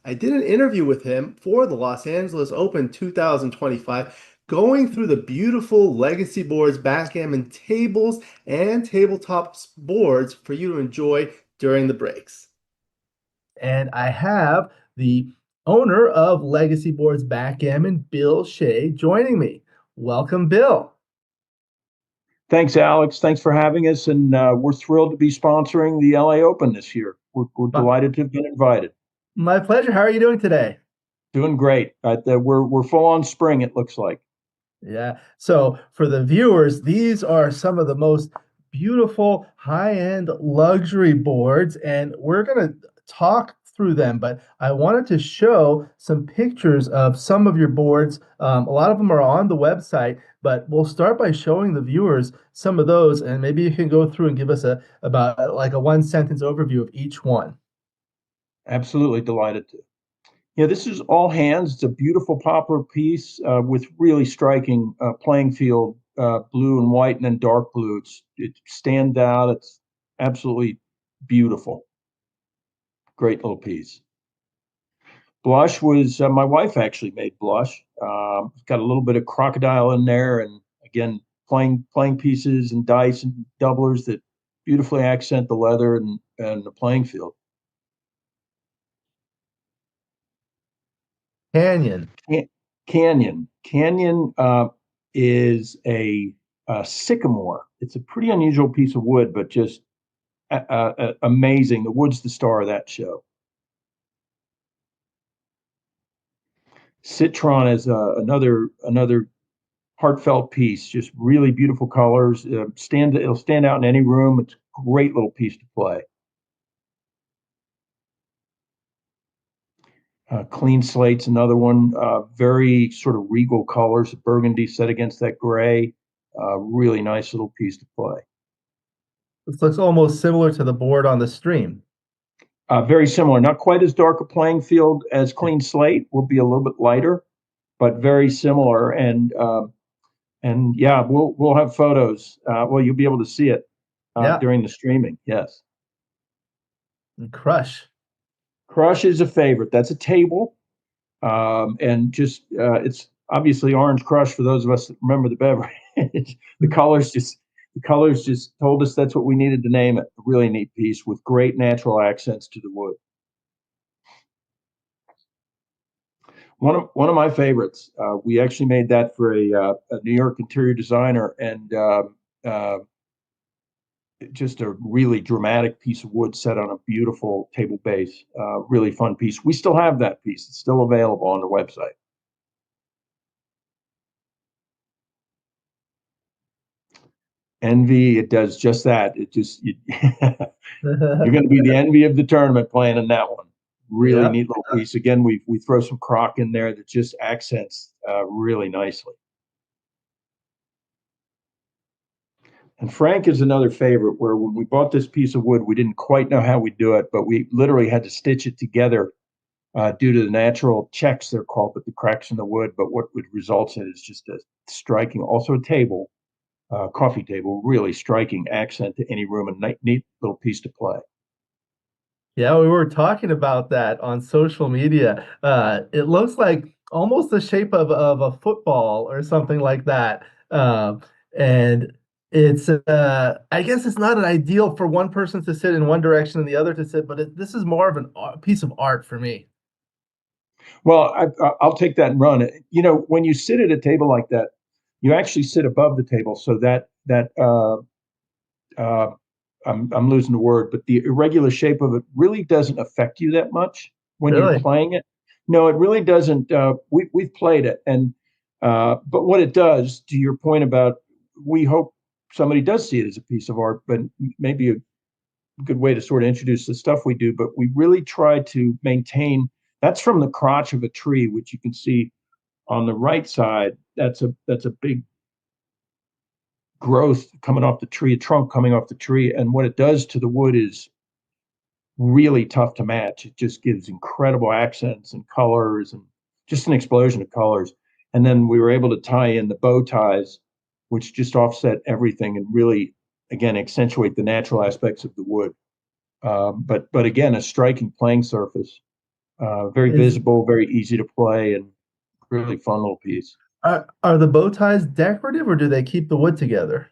A: I did an interview with him for the Los Angeles Open 2025, going through the beautiful Legacy Boards Backgammon tables and tabletop boards for you to enjoy during the breaks. And I have the owner of Legacy Boards Backgammon, Bill Shea, joining me. Welcome, Bill.
K: Thanks, Alex. Thanks for having us, and we're thrilled to be sponsoring the LA Open this year. We're delighted to have been invited.
A: My pleasure. How are you doing today?
K: Doing great. We're full on spring, it looks like.
A: Yeah. So for the viewers, these are some of the most beautiful high-end luxury boards, and we're going to talk through them, but I wanted to show some pictures of some of your boards. A lot of them are on the website, but we'll start by showing the viewers some of those, and maybe you can go through and give us about like a one-sentence overview of each one.
K: Absolutely delighted to. Yeah, this is All Hands. It's a beautiful poplar piece with really striking playing field, blue and white, and then dark blue. It stands out. It's absolutely beautiful. Great little piece. Blush was my wife actually made Blush. It's got a little bit of crocodile in there, and again, playing pieces and dice and doublers that beautifully accent the leather and the playing field.
A: Canyon.
K: Canyon is a sycamore. It's a pretty unusual piece of wood, but just amazing. The wood's the star of that show. Citron is another heartfelt piece. Just really beautiful colors. It'll stand out in any room. It's a great little piece to play. Clean Slate's another one. Very sort of regal colors, burgundy set against that gray. Really nice little piece to play.
A: This looks almost similar to the board on the stream.
K: Very similar. Not quite as dark a playing field as Clean Slate. Will be a little bit lighter, but very similar. And yeah, we'll have photos. Well, you'll be able to see it during the streaming. Yes.
A: And Crush.
K: Crush is a favorite. That's a table. And just it's obviously Orange Crush for those of us that remember the beverage. The colors just told us that's what we needed to name it. A really neat piece with great natural accents to the wood. One of my favorites. We actually made that for a New York interior designer, and just a really dramatic piece of wood set on a beautiful table base. Really fun piece. We still have that piece. It's still available on the website. Envy, it does just that. It just you're going to be the envy of the tournament playing in that one. Really neat little piece. Again, we throw some croc in there that just accents really nicely. And Frank is another favorite, where when we bought this piece of wood, we didn't quite know how we'd do it, but we literally had to stitch it together due to the natural checks, they're called, but the cracks in the wood. But what would result in is just a striking, also a table, coffee table, really striking accent to any room, and neat little piece to play.
A: Yeah, we were talking about that on social media. It looks like almost the shape of a football or something like that. And it's, I guess it's not an ideal for one person to sit in one direction and the other to sit, but this is more of a piece of art for me.
K: Well, I'll take that and run it. You know, when you sit at a table like that, you actually sit above the table, so that I'm losing the word, but the irregular shape of it really doesn't affect you that much when you're playing it. No, it really doesn't. We've played it, and but what it does, to your point about, we hope somebody does see it as a piece of art, but maybe a good way to sort of introduce the stuff we do. But we really try to maintain. That's from the crotch of a tree, which you can see on the right side. That's a big growth coming off the tree, a trunk coming off the tree, and what it does to the wood is really tough to match. It just gives incredible accents and colors, and just an explosion of colors. And then we were able to tie in the bow ties, which just offset everything and really, again, accentuate the natural aspects of the wood. But again, a striking playing surface, very visible, very easy to play, and really fun little piece.
A: Are the bow ties decorative, or do they keep the wood together?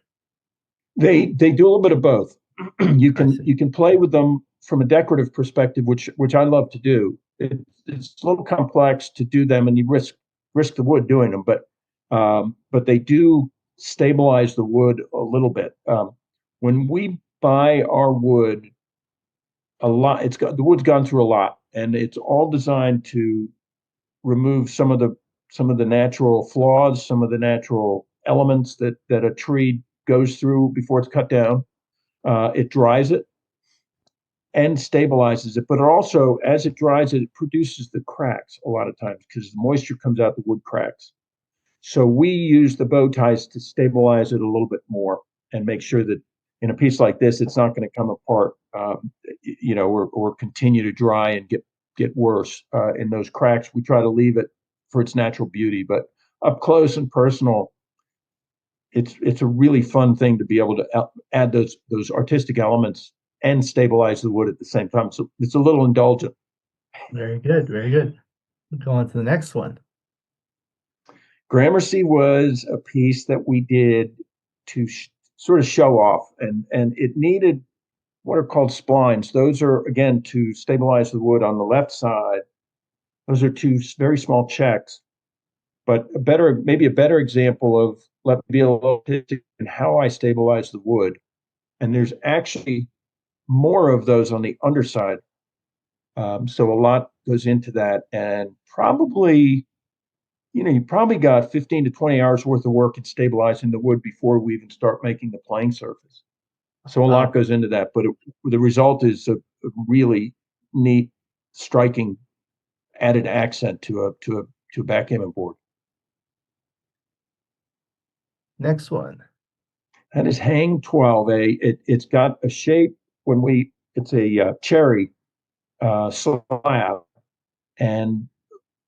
K: They do a little bit of both. You can play with them from a decorative perspective, which I love to do. It's a little complex to do them, and you risk the wood doing them, but they do stabilize the wood a little bit. When we buy our wood, the wood's gone through a lot, and it's all designed to remove some of the natural flaws, some of the natural elements that a tree goes through before it's cut down. It dries it and stabilizes it, but it also, as it dries it produces the cracks a lot of times, because the moisture comes out, the wood cracks. So we use the bow ties to stabilize it a little bit more and make sure that in a piece like this, it's not going to come apart, or continue to dry and get worse in those cracks. We try to leave it for its natural beauty, but up close and personal, it's a really fun thing to be able to add those artistic elements and stabilize the wood at the same time. So it's a little indulgent.
A: Very good, very good. Go on to the next one.
K: Gramercy was a piece that we did to sort of show off, and it needed what are called splines. Those are, again, to stabilize the wood on the left side. Those are two very small checks, but maybe a better example of, let me be a little artistic in how I stabilize the wood. And there's actually more of those on the underside. So a lot goes into that, and probably, you probably got 15 to 20 hours worth of work in stabilizing the wood before we even start making the playing surface. So a lot goes into that, but the result is a really neat, striking added accent to a backgammon board.
A: Next one.
K: That is Hang 12A. It's got a shape it's a cherry slab, and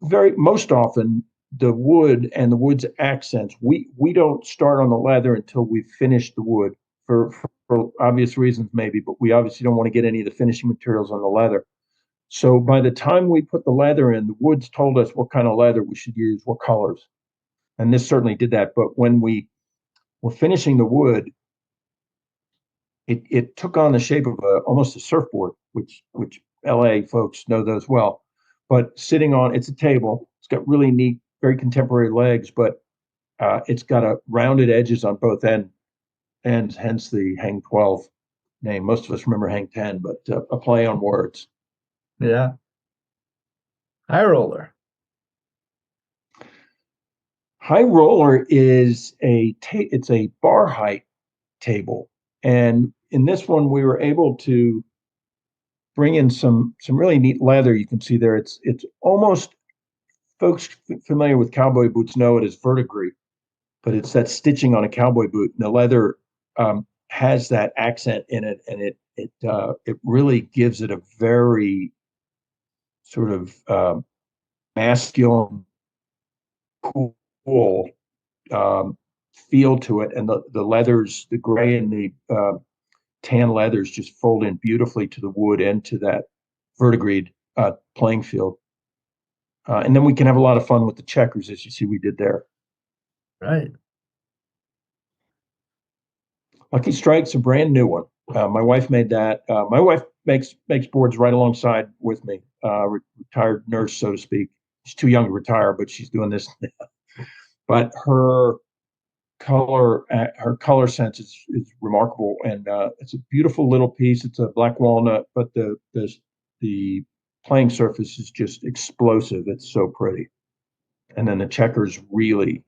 K: most often the wood and the wood's accents, we don't start on the leather until we've finished the wood for obvious reasons maybe, but we obviously don't want to get any of the finishing materials on the leather. So by the time we put the leather in, the woods told us what kind of leather we should use, what colors. And this certainly did that. But when we were finishing the wood, it took on the shape of almost a surfboard, which LA folks know those well. But sitting on, it's a table. It's got really neat, very contemporary legs, but it's got a rounded edges on both ends, hence the Hang 12 name. Most of us remember Hang 10, but a play on words.
A: Yeah. High roller.
K: High roller is it's a bar height table, and in this one we were able to bring in some really neat leather. You can see there it's almost, folks familiar with cowboy boots know it as verdigris, but it's that stitching on a cowboy boot, and the leather has that accent in it, and it really gives it a very sort of masculine, cool feel to it, and the leathers, the gray and the tan leathers, just fold in beautifully to the wood and to that verdigris playing field. And then we can have a lot of fun with the checkers, as you see we did there.
A: Right.
K: Lucky Strike's a brand new one. My wife made that. My wife makes boards right alongside with me. Retired nurse, so to speak. She's too young to retire, but she's doing this. But her color sense is remarkable, and it's a beautiful little piece. It's a black walnut, but the playing surface is just explosive. It's so pretty, and then the checkers really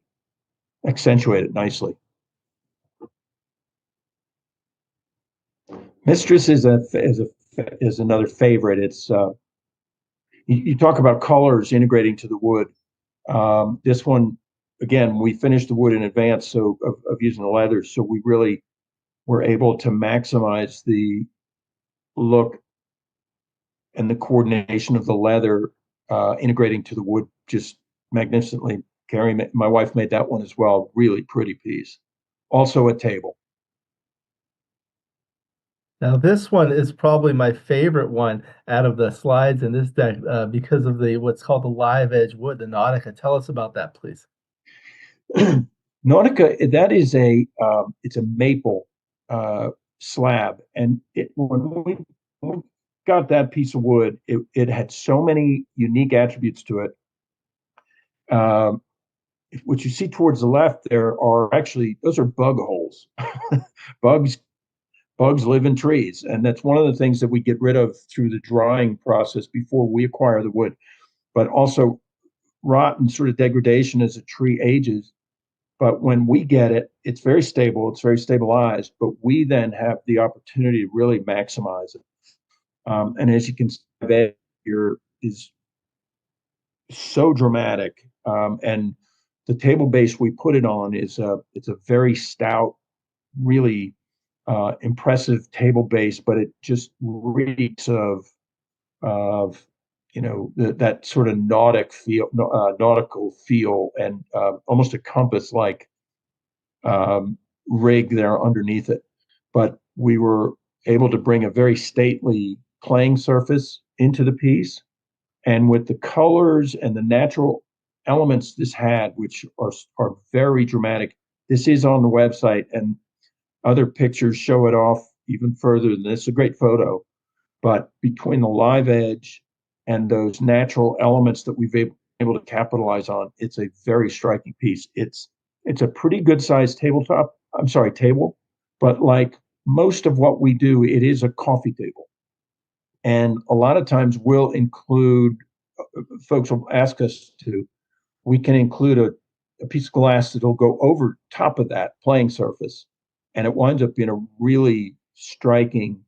K: accentuate it nicely. Mistress is another favorite. It's you talk about colors integrating to the wood. This one, again, we finished the wood in advance of using the leather, so we really were able to maximize the look and the coordination of the leather integrating to the wood just magnificently. My wife made that one as well. Really pretty piece. Also a table.
A: Now this one is probably my favorite one out of the slides in this deck because of what's called the live edge wood, the Nautica. Tell us about that, please.
K: Nautica, that is it's a maple slab, and when we got that piece of wood, it had so many unique attributes to it. What you see towards the left there are actually, those are bug holes. Bugs live in trees, and that's one of the things that we get rid of through the drying process before we acquire the wood. But also rot and sort of degradation as a tree ages. But when we get it, it's very stable, it's very stabilized, but we then have the opportunity to really maximize it. And as you can see, that here is so dramatic. And the table base we put it on it's a very stout, really impressive table base, but it just reeks of that sort of nautical feel, and almost a compass-like rig there underneath it. But we were able to bring a very stately playing surface into the piece, and with the colors and the natural elements this had, which are very dramatic. This is on the website, and other pictures show it off even further than this. A great photo, but between the live edge and those natural elements that we've been able to capitalize on, it's a very striking piece. It's a pretty good sized table, but like most of what we do, it is a coffee table. And a lot of times we'll include, folks will ask us to, we can include a piece of glass that'll go over top of that playing surface. And it winds up being a really striking,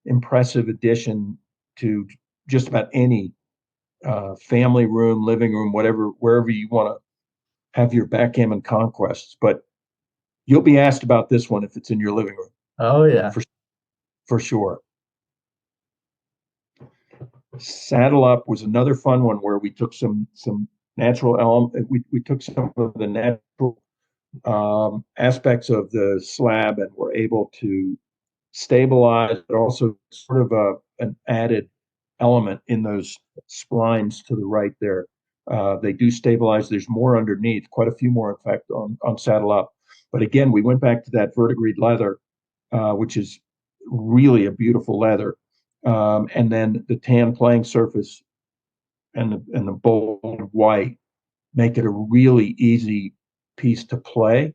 K: impressive addition to just about any family room, living room, wherever you want to have your backgammon conquests. But you'll be asked about this one if it's in your living room.
A: Oh yeah,
K: for sure. Saddle Up was another fun one where we took some natural element. We took some of the natural aspects of the slab and were able to stabilize, but also sort of an added element in those splines to the right there. They do stabilize. There's more underneath, quite a few more, in fact, on saddle up. But again, we went back to that verdigreed leather, which is really a beautiful leather. And then the tan playing surface and the bold white make it a really easy piece to play.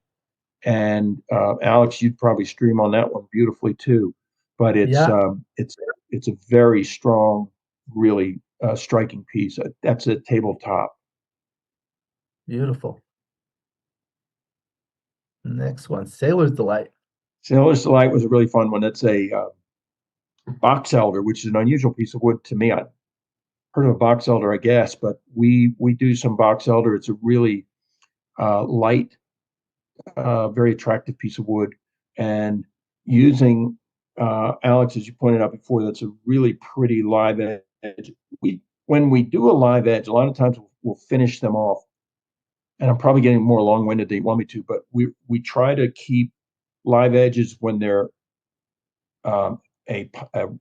K: And Alex, you'd probably stream on that one beautifully too. But it's a very strong, really striking piece. That's a tabletop.
L: Beautiful. Next one, Sailor's Delight.
K: Sailor's Delight was a really fun one. It's a box elder, which is an unusual piece of wood to me. I've heard of a box elder, I guess, but we do some box elder. It's a really light, very attractive piece of wood. And using, Alex, as you pointed out before, that's a really pretty live edge. When we do a live edge, a lot of times we'll finish them off. And I'm probably getting more long-winded than you want me to, but we try to keep live edges when they're a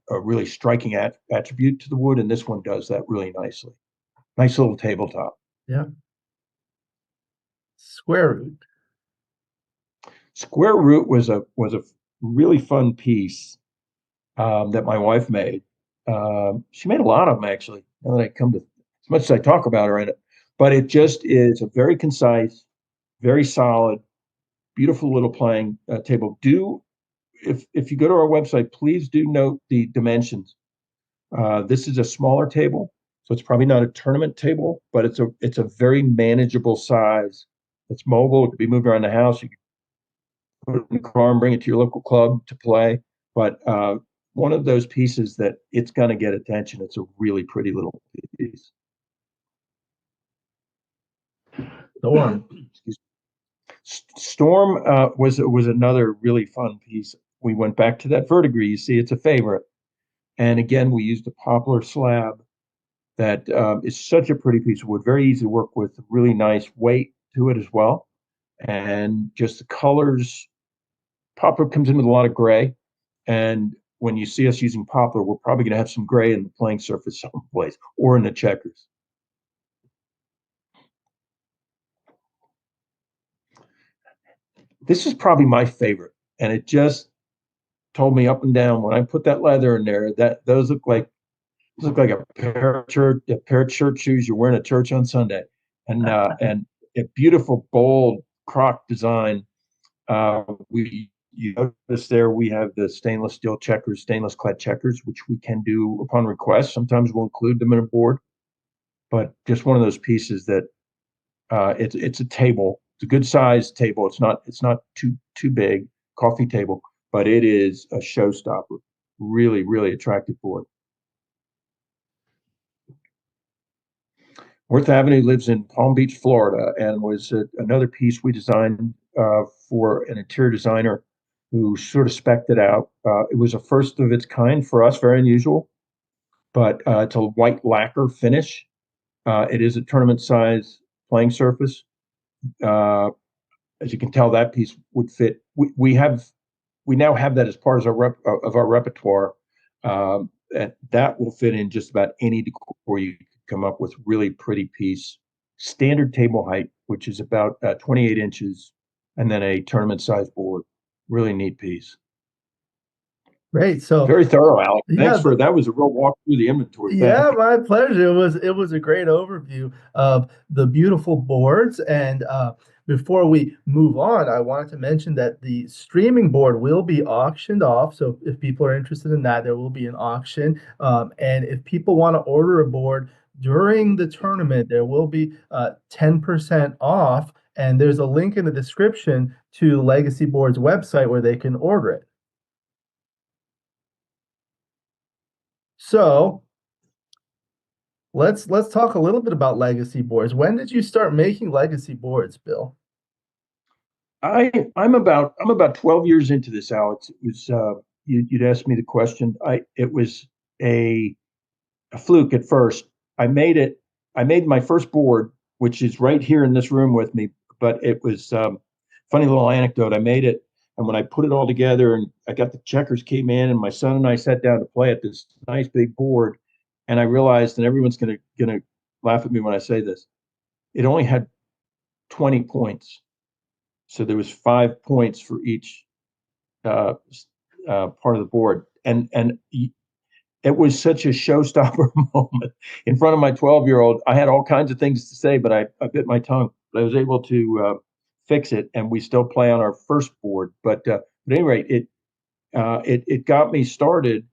K: really striking attribute to the wood, and this one does that really nicely. Nice little tabletop.
L: Yeah. Square Root.
K: Square Root was a really fun piece that my wife made. She made a lot of them, actually. Now that I come to, as much as I talk about her in it, but it just is a very concise, very solid, beautiful little playing table. If you go to our website, please do note the dimensions. This is a smaller table, so it's probably not a tournament table, but it's a very manageable size. It's mobile. It can be moved around the house. You can put it in the car and bring it to your local club to play. But one of those pieces that it's going to get attention. It's a really pretty little piece.
L: Storm.
K: Storm was another really fun piece. We went back to that verdigris. You see, it's a favorite. And again, we used a poplar slab that is such a pretty piece of wood, very easy to work with, really nice weight to it as well. And just the colors, poplar comes in with a lot of gray. And when you see us using poplar, we're probably going to have some gray in the playing surface someplace or in the checkers. This is probably my favorite, and it just told me up and down when I put that leather in there that those look like a pair of church shoes you're wearing at church on Sunday, and a beautiful bold croc design. You notice there we have the stainless clad checkers, which we can do upon request. Sometimes we'll include them in a board, but just one of those pieces that it's a table. It's a good sized table. It's not too big, coffee table, but it is a showstopper. Really, really attractive board. Worth Avenue lives in Palm Beach, Florida, and was another piece we designed for an interior designer who sort of spec'd it out. It was a first of its kind for us, very unusual, but it's a white lacquer finish. It is a tournament size playing surface. As you can tell, that piece would fit. We now have that as part of our repertoire. And that will fit in just about any decor you can come up with. Really pretty piece, standard table height, which is about 28 inches, and then a tournament size board. Really neat piece.
L: Great. So
K: very thorough, Alex.
L: Yeah,
K: Thanks that was a real walk through the inventory.
L: Yeah, my pleasure. It was a great overview of the beautiful boards. And before we move on, I wanted to mention that the streaming board will be auctioned off. So if people are interested in that, there will be an auction. And if people want to order a board during the tournament, there will be 10% off. And there's a link in the description to Legacy Board's website where they can order it. So let's talk a little bit about legacy boards. When did you start making legacy boards, Bill?
K: I'm about 12 years into this, Alex. It was you'd asked me the question. It was a fluke at first. I made my first board, which is right here in this room with me. But it was funny little anecdote. I made it, and when I put it all together, and I got the checkers came in, and my son and I sat down to play at this nice big board, and I realized, and everyone's gonna laugh at me when I say this, it only had 20 points. So there was 5 points for each part of the board. And it was such a showstopper moment. In front of my 12-year-old, I had all kinds of things to say, but I bit my tongue. But I was able to fix it, and we still play on our first board. But at any rate, it got me started,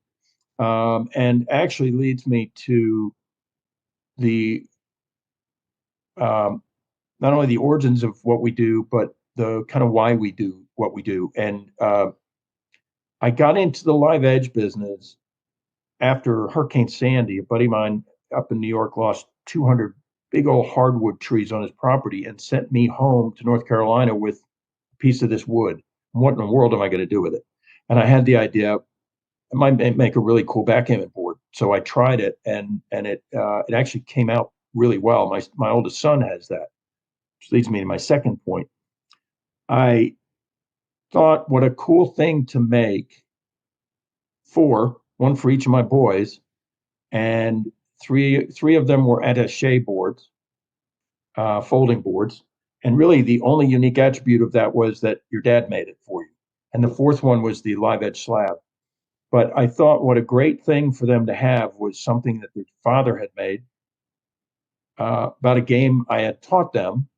K: and actually leads me to the not only the origins of what we do, but the kind of why we do what we do. And I got into the live edge business after Hurricane Sandy. A buddy of mine up in New York lost 200 big old hardwood trees on his property and sent me home to North Carolina with a piece of this wood. What in the world am I going to do with it? And I had the idea, I might make a really cool backgammon board. So I tried it, and it actually came out really well. My oldest son has that, which leads me to my second point. I thought, what a cool thing to make one for each of my boys, and three of them were attaché boards, folding boards. And really the only unique attribute of that was that your dad made it for you. And the fourth one was the live edge slab. But I thought what a great thing for them to have was something that their father had made about a game I had taught them,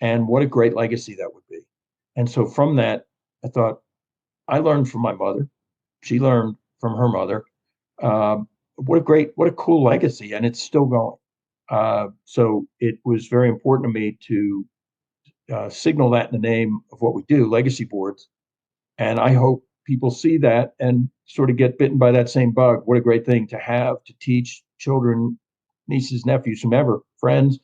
K: and what a great legacy that would be. And so from that, I thought, I learned from my mother. She learned from her mother. What a cool legacy, and it's still going. So it was very important to me to signal that in the name of what we do, legacy boards. And I hope people see that and sort of get bitten by that same bug. What a great thing to have to teach children, nieces, nephews, whomever, friends,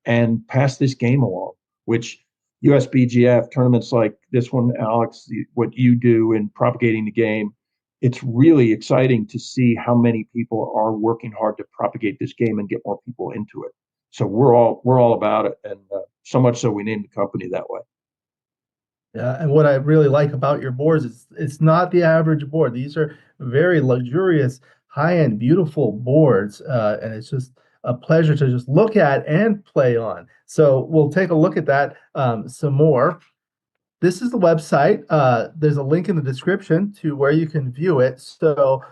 K: and pass this game along, which USBGF tournaments like this one, Alex, what you do in propagating the game, it's really exciting to see how many people are working hard to propagate this game and get more people into it. So we're all about it, and so much so we named the company that way.
L: Yeah, and what I really like about your boards is it's not the average board. These are very luxurious, high-end, beautiful boards, and it's just a pleasure to just look at and play on. So we'll take a look at that some more. This is the website. There's a link in the description to where you can view it. So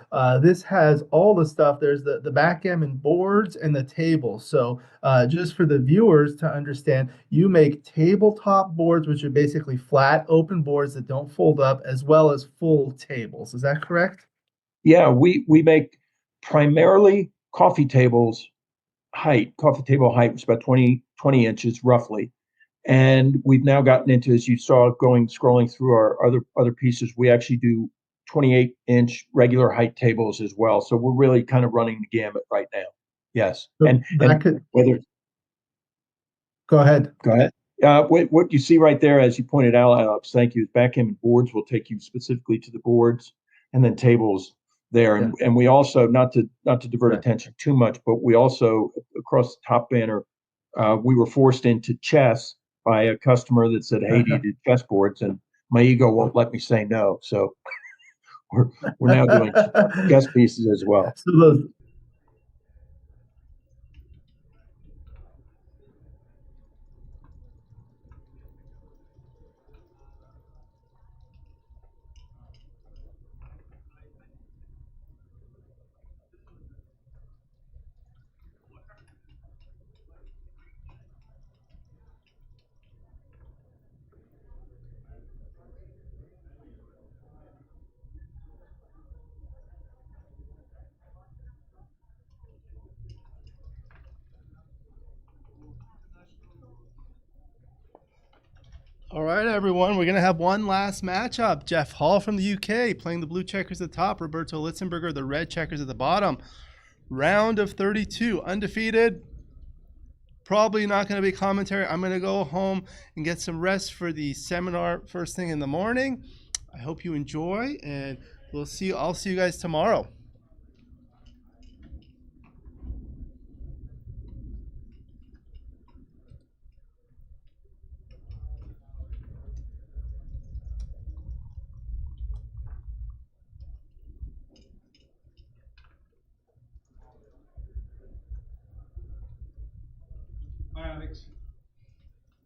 L: this has all the stuff. There's the backgammon boards and the tables. So just for the viewers to understand, you make tabletop boards, which are basically flat, open boards that don't fold up, as well as full tables. Is that correct?
K: Yeah, we make primarily coffee tables height. Coffee table height was about 20 inches roughly. And we've now gotten into, as you saw, scrolling through our other pieces, we actually do 28-inch regular height tables as well. So we're really kind of running the gamut right now. Yes.
L: So
K: and whether
L: go ahead.
K: Go ahead. What you see right there, as you pointed out, Alex, thank you, is backgammon boards will take you specifically to the boards, and then tables there. And we also, not to divert attention too much, but we also, across the top banner, we were forced into chess by a customer that said, "Hey, do you do chessboards?" And my ego won't let me say no. So we're now doing chess pieces as well.
L: So those.
A: All right, everyone, we're going to have one last matchup. Geoff Hall from the UK playing the blue checkers at the top, Roberto Litzenberger, the red checkers at the bottom. Round of 32, undefeated. Probably not going to be commentary. I'm going to go home and get some rest for the seminar first thing in the morning. I hope you enjoy, and I'll see you guys tomorrow.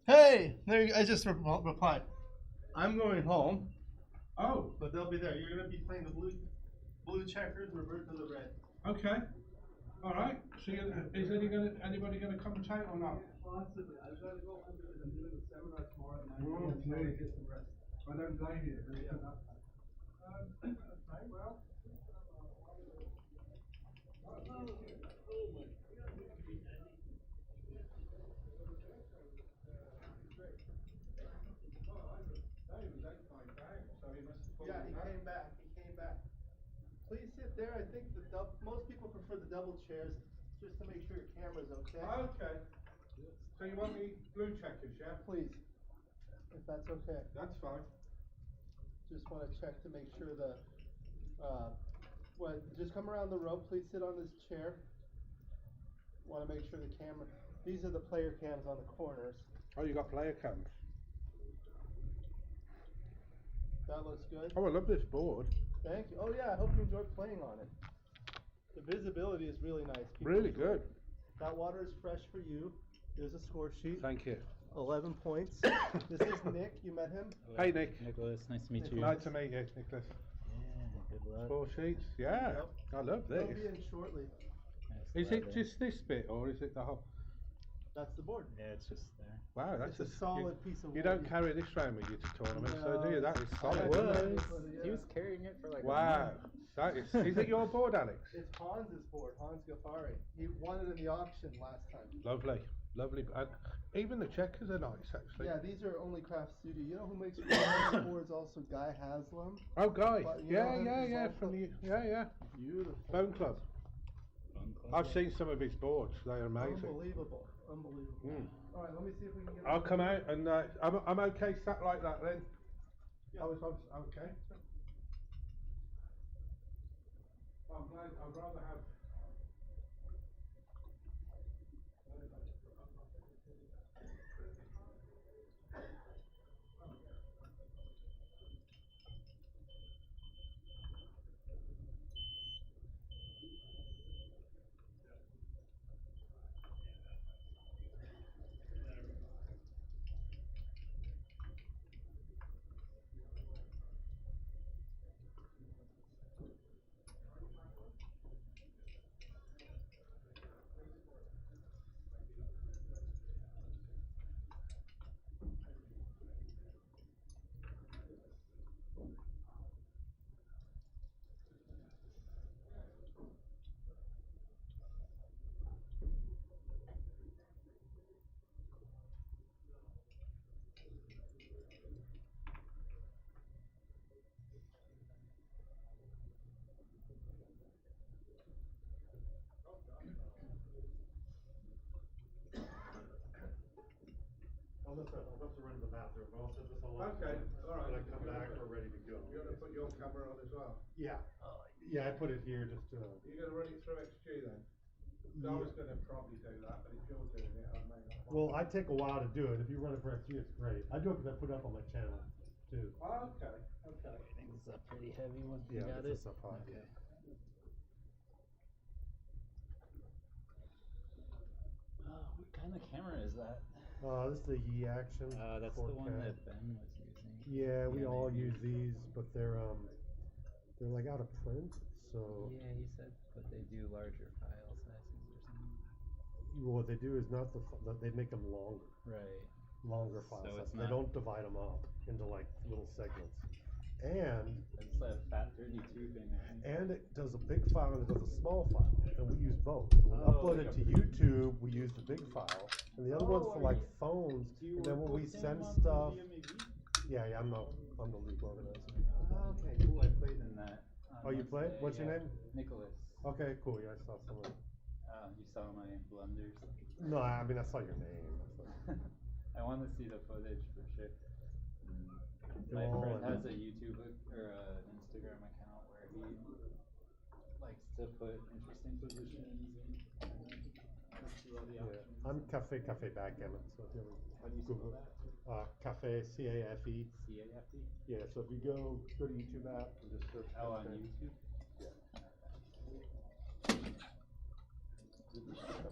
A: Hey, there you go. I just replied. I'm going home,
H: Oh,
A: but they'll be there. You're gonna be playing the blue checkers, Roberto the red.
H: okay. All right. So is anybody gonna commentate or not?
L: Possibly. I've got to go home because I'm doing a seminar tomorrow at 9
H: Oh,
L: p.m. so I
H: please.
L: get some rest.
H: I don't blame you.
L: Yeah.
H: Okay, well.
A: Yeah, he came back. He came back. Please sit there. I think most people prefer the double chairs just to make sure your camera's okay.
H: Okay. So you want me blue checkers, yeah?
A: Please, if that's okay.
H: That's fine.
A: Just want to check to make sure just come around the row. Please sit on this chair. Want to make sure the camera. These are the player cams on the corners.
H: Oh, you got player cams.
A: That looks good.
H: Oh, I love this board.
A: Thank you. Oh yeah, I hope you enjoy playing on it. The visibility is really nice. People
H: Really
A: enjoy
H: good.
A: it. That water is fresh for you. Here's a score sheet.
H: Thank you.
A: 11 points. This is Nick. You met him?
H: Hey, Nick.
G: Nicholas, nice to meet you.
H: Nice to meet you, Nicholas.
G: Yeah, good luck.
H: 4 sheets. Yeah.
A: Yep.
H: I love
A: He'll
H: this.
A: be in shortly.
H: Is it just this bit or is it the whole?
A: That's the board.
G: Yeah, it's just there.
H: Wow, that's
A: It's a solid piece of
H: You
A: wood.
H: don't carry this around with you to tournaments, so do you? That is
A: I
H: solid.
A: was.
H: isn't it?
G: He was carrying it for like a
H: Wow.
G: month.
H: That is it your board, Alex?
A: It's Hans's board, Hans Ghaffari. He won it in the auction last time.
H: Lovely. Lovely. And even the checkers are nice, actually.
A: Yeah, these are only Craft Studio. You know who makes these boards also? Guy Haslam.
H: Oh, Guy.
A: But you know him
H: Yeah.
A: from
H: From the, yeah.
A: Beautiful.
H: Bone Club.
G: Fun club.
H: I've seen some of his boards. They are amazing.
A: Unbelievable. Unbelievable.
H: Mm.
A: All right, let me see if we can get.
H: I'll come out and I'm okay sat like that then. Yeah. I was okay. I'm glad. I'd rather have.
M: I'll have to run to the bathroom, but I'll set this all up.
H: Okay, all right.
M: When I come back, we're ready to go.
H: You're gonna put your camera on as well.
M: Yeah, yeah, I put it here just to.
H: You're gonna run it through XG then. So I was gonna probably do that, but if you're doing it, I may not.
M: Well, I take a while to do it. If you run it for XG, it's great. I do it because I put it up on my channel too.
H: Oh, okay.
G: I think this is a pretty heavy one. You
M: Yeah,
G: got
M: this
G: it?
M: is up high.
G: Okay. What kind of camera is that?
M: This is the Yi Action.
G: That's the one
M: 4K.
G: that Ben was using.
M: Yeah, we all
G: maybe.
M: use these, but they're like out of print. So
G: Yeah, he said, but they do larger file sizes or something.
M: what they do is not they make them longer.
G: Right.
M: Longer file
G: So
M: sizes.
G: it's
M: They
G: not-
M: don't divide them up into like little segments. And
G: It's like a fat 32 thing. I think.
M: and it does a big file and it does a small file, and we use both. So when we
G: Oh,
M: upload
G: like
M: it to YouTube, we use the big file, and the other one's for
G: Oh,
M: like
G: are you-
M: phones.
G: Do you
M: And then when we
G: posting
M: send
G: on
M: stuff,
G: BMAB?
M: yeah, I'm the league organizer.
G: Oh, okay, cool. I played in that.
M: Oh, you played?
G: Wednesday,
M: What's your
G: yeah.
M: name?
G: Nicholas.
M: Okay, cool. Yeah, I saw someone.
G: You saw my blunders.
M: No, I mean I saw your name.
G: I want to see the footage for sure. My
M: Oh,
G: friend
M: I
G: has
M: know.
G: a YouTube or an Instagram account where he likes to put interesting positions and do all the
M: Yeah,
G: options.
M: I'm Cafe Backgammon. So if you ever
G: How do you spell
M: Google
G: that?
M: Cafe CAFE.
G: CAFE?
M: Yeah, so if you go to YouTube app and just search.
G: Oh, on
M: Cafe.
G: YouTube?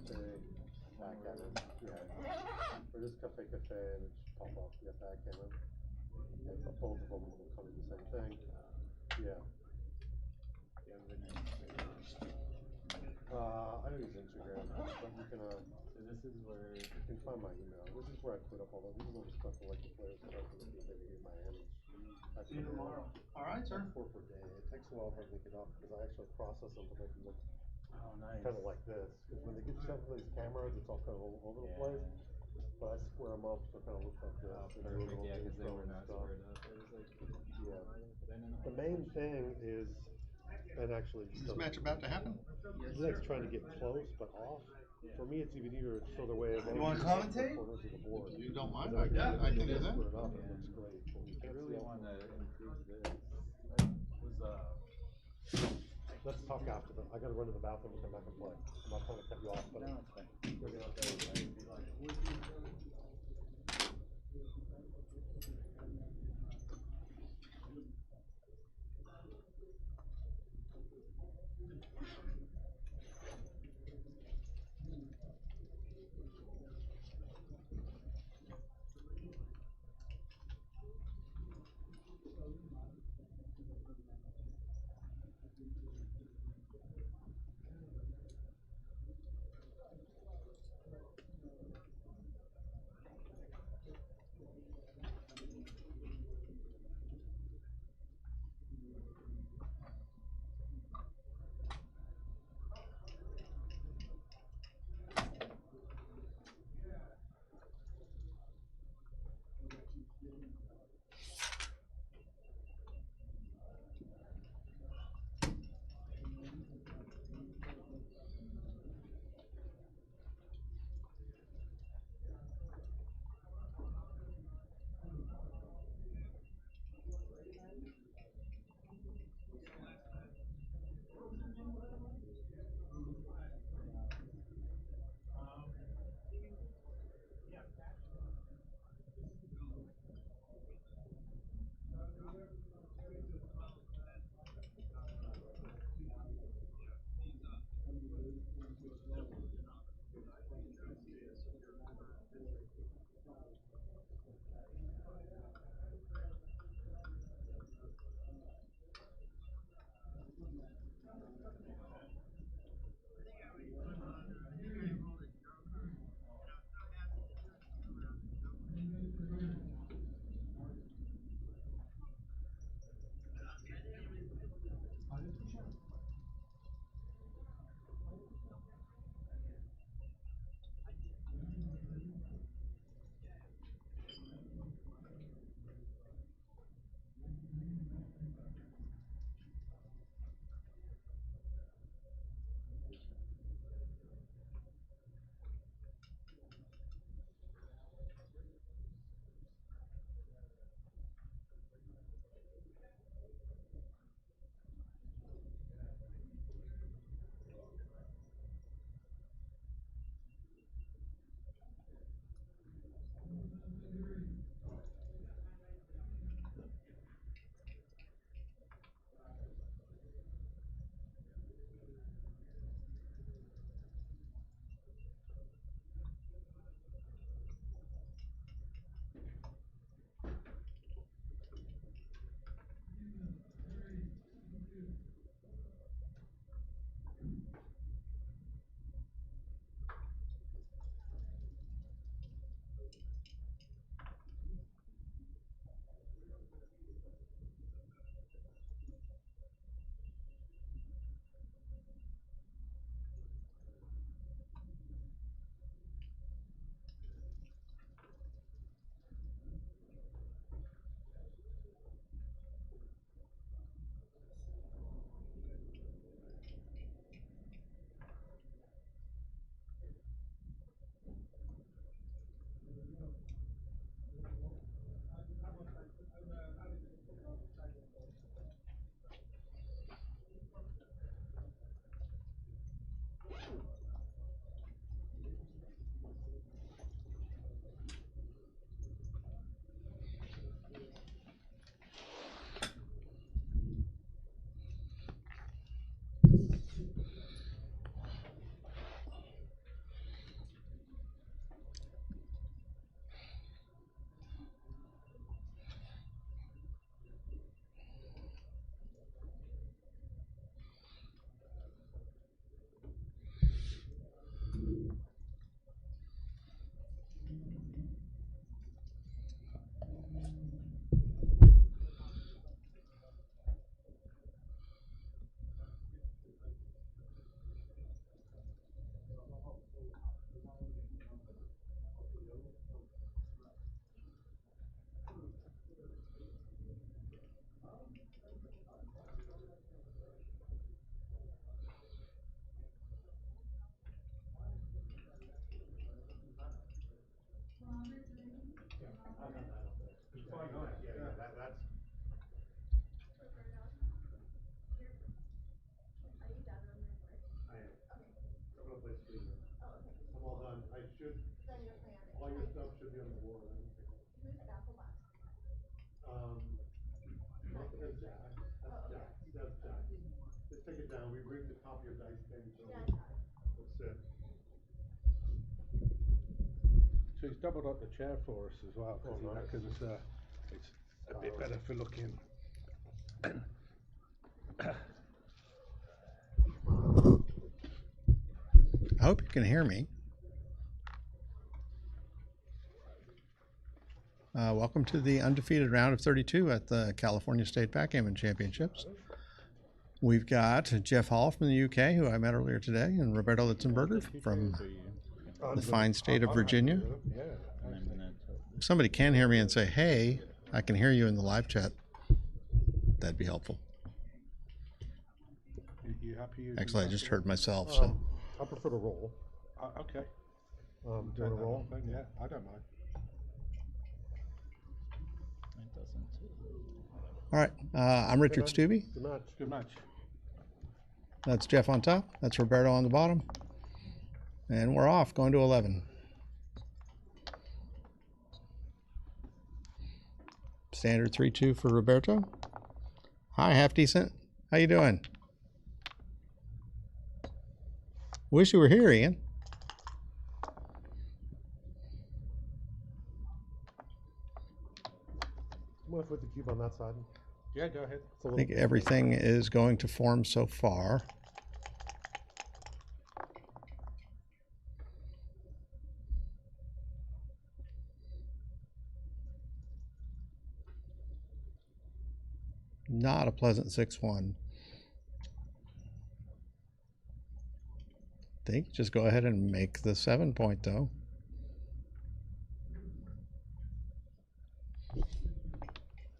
M: Cafe. Backgammon, yeah. Or just Cafe Cafe and it should pop up, yeah, Backgammon. And both of them will come to the same thing. Yeah. I don't use Instagram, but you can, so this is where you can find my email. This is where I put up all the, this is all the stuff I like to play with stuff in Miami.
A: See you tomorrow. All right, sir.
M: 4 per day. It takes a while for them to get up because I actually process them to make them look kind of like this. Because when they get sent to these cameras, it's all kind of all over the place. But I square them up so it kind of looks like this.
G: Yeah, because they were not squared up. It was like,
M: The main thing is, and actually,
A: Is this match about to happen?
M: he likes trying to get close but off. For me, it's even easier to show the way.
A: You want to commentate? You don't mind? Yeah, I can do that.
M: Square it up, it looks great. But you
G: I
M: can't
G: really
M: see all
G: want to
M: from
G: improve this. Was
M: Let's talk after the, I gotta run to the bathroom and come back and play. I'm not trying to cut you off, but.
G: No, it's fine.
M: You're gonna It's fine, yeah, that's. I am. I'm gonna play speed. I'm all done. I should. All your stuff should be on the board. That's Jack. That's Jack. Just take it down. We rigged the top of your dice thing, so that's it.
H: So he's doubled up the chair for us as well, because it's a bit better for looking.
N: I hope you can hear me. Welcome to the undefeated round of 32 at the California State Backgammon Championships. We've got Geoff Hall from the UK, who I met earlier today, and Roberto Litzenberger from the fine state of Virginia. If somebody can hear me and say, hey, I can hear you in the live chat, that'd be helpful.
H: You happy?
N: Actually, I just heard myself, so.
M: I prefer to roll.
H: Okay.
M: Do you want to roll?
H: Yeah, I don't mind.
N: All right, I'm Richard Stubbe.
M: Good match.
H: Good match.
N: That's Geoff on top. That's Roberto on the bottom. And we're off, going to 11. Standard 3-2 for Roberto. Hi, half decent. How you doing? Wish you were here, Ian.
M: I'm gonna put the cube on that side.
H: Yeah, go ahead.
N: I think everything is going to form so far. Not a pleasant 6-1. I think just go ahead and make the 7-point though.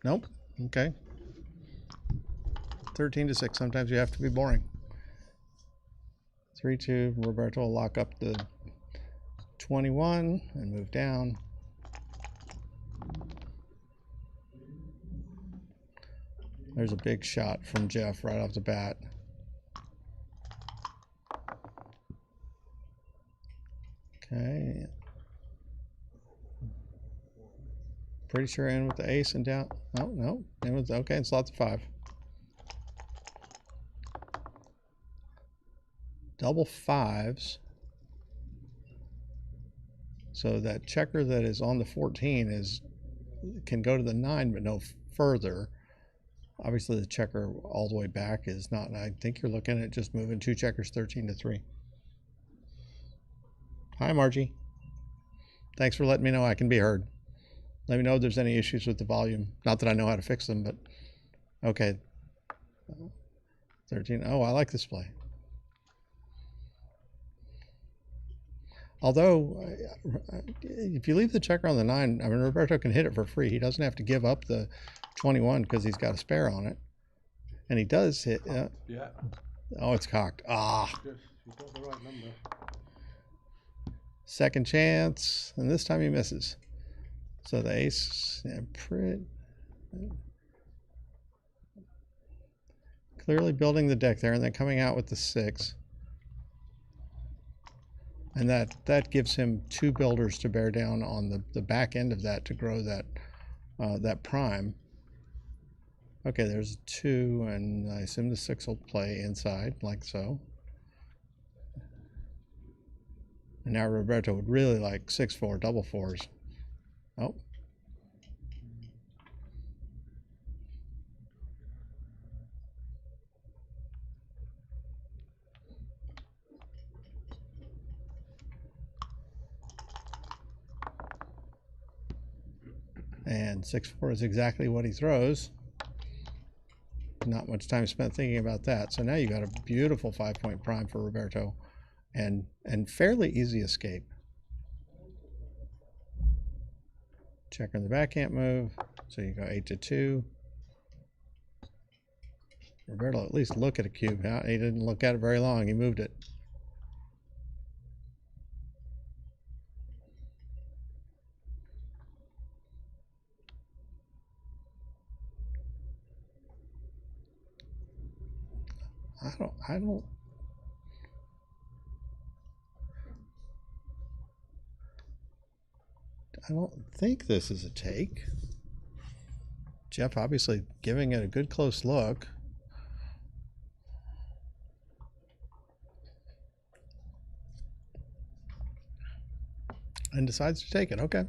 N: Nope. Okay. 13-6. Sometimes you have to be boring. 3-2. Roberto will lock up the 21 and move down. There's a big shot from Geoff right off the bat. Okay. Pretty sure in with the ace and down. Oh, no. In with, okay, and slots of 5. Double 5s. So that checker that is on the 14 can go to the 9 but no further. Obviously the checker all the way back is not, and I think you're looking at just moving 2 checkers 13-3. Hi Margie. Thanks for letting me know I can be heard. Let me know if there's any issues with the volume. Not that I know how to fix them, but okay. 13. Oh, I like this play. Although, if you leave the checker on the 9, I mean, Roberto can hit it for free. He doesn't have to give up the 21 because he's got a spare on it. And he does hit.
H: Yeah.
N: Oh, it's cocked. Ah.
H: Yes, you got the right number.
N: Second chance, and this time he misses. So the ace, clearly building the deck there, and then coming out with the 6. And that gives him 2 builders to bear down on the back end of that to grow that prime. Okay, there's 2, and I assume the 6 will play inside, like so. And now Roberto would really like 6-4, double 4s. Oh. And 6-4 is exactly what he throws. Not much time spent thinking about that. So now you got a beautiful 5-point prime for Roberto and fairly easy escape. Checker in the back can't move. So you go 8-2. Roberto at least look at a cube. He didn't look at it very long. He moved it. I don't think this is a take. Geoff obviously giving it a good close look. And decides to take it. Okay.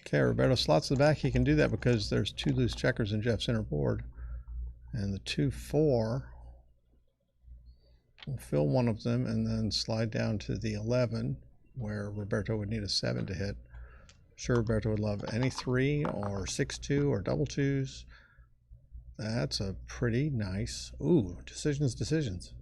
N: Okay, Roberto slots the back. He can do that because there's 2 loose checkers in Geoff's center board. And the 2-4 will fill one of them and then slide down to the 11 where Roberto would need a 7 to hit. Sure, Roberto would love any 3 or 6-2 or double 2s. That's a pretty nice. Ooh, decisions.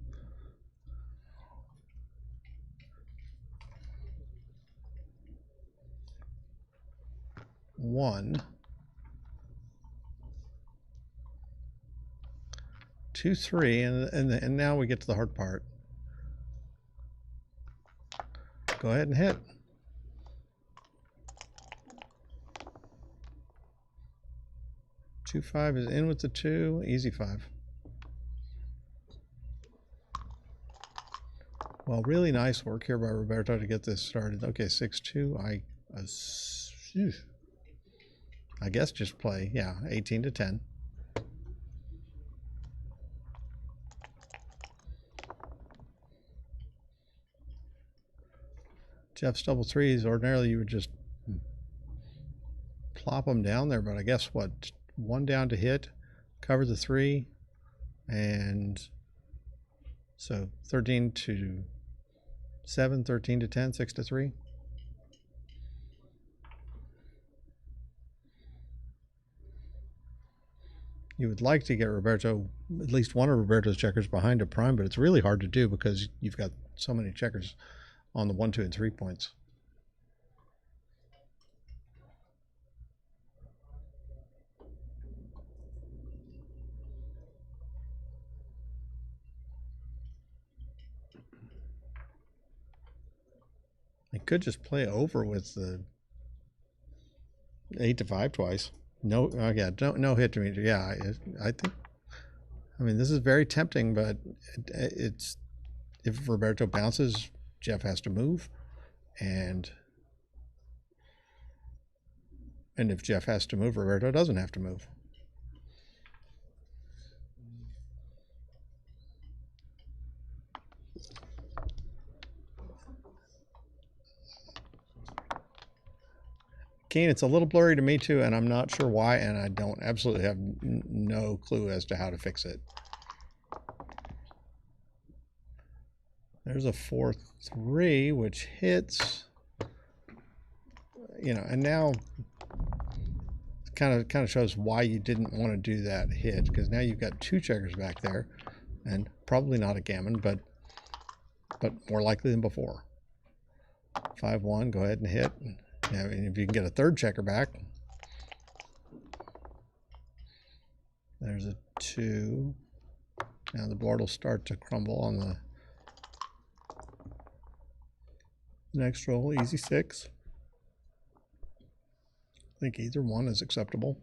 N: 1, 2, 3, and now we get to the hard part. Go ahead and hit. 2-5 is in with the 2, easy 5. Well, really nice work here by Roberto to get this started. Okay, 6-2. I guess just play, yeah, 18 to 10. Geoff's double 3s, ordinarily you would just plop them down there, but I guess what? 1 down to hit, cover the 3, and so 13 to 7, 13 to 10, 6 to 3. You would like to get Roberto, at least one of Roberto's checkers behind a prime, but it's really hard to do because you've got so many checkers on the 1, 2, and 3 points. I could just play over with the 8 to 5 twice. No, yeah, no hit to me. Yeah, I think. I mean, this is very tempting, but it's if Roberto bounces, Geoff has to move, and if Geoff has to move, Roberto doesn't have to move. Keen, it's a little blurry to me too, and I'm not sure why, and I don't absolutely have no clue as to how to fix it. There's a 4-3, which hits, you know, and now kind of shows why you didn't want to do that hit, because now you've got 2 checkers back there, and probably not a gammon, but more likely than before. 5-1, go ahead and hit. Yeah, I mean, if you can get a 3rd checker back. There's a 2. Now the board will start to crumble on the next roll. Easy 6. I think either one is acceptable.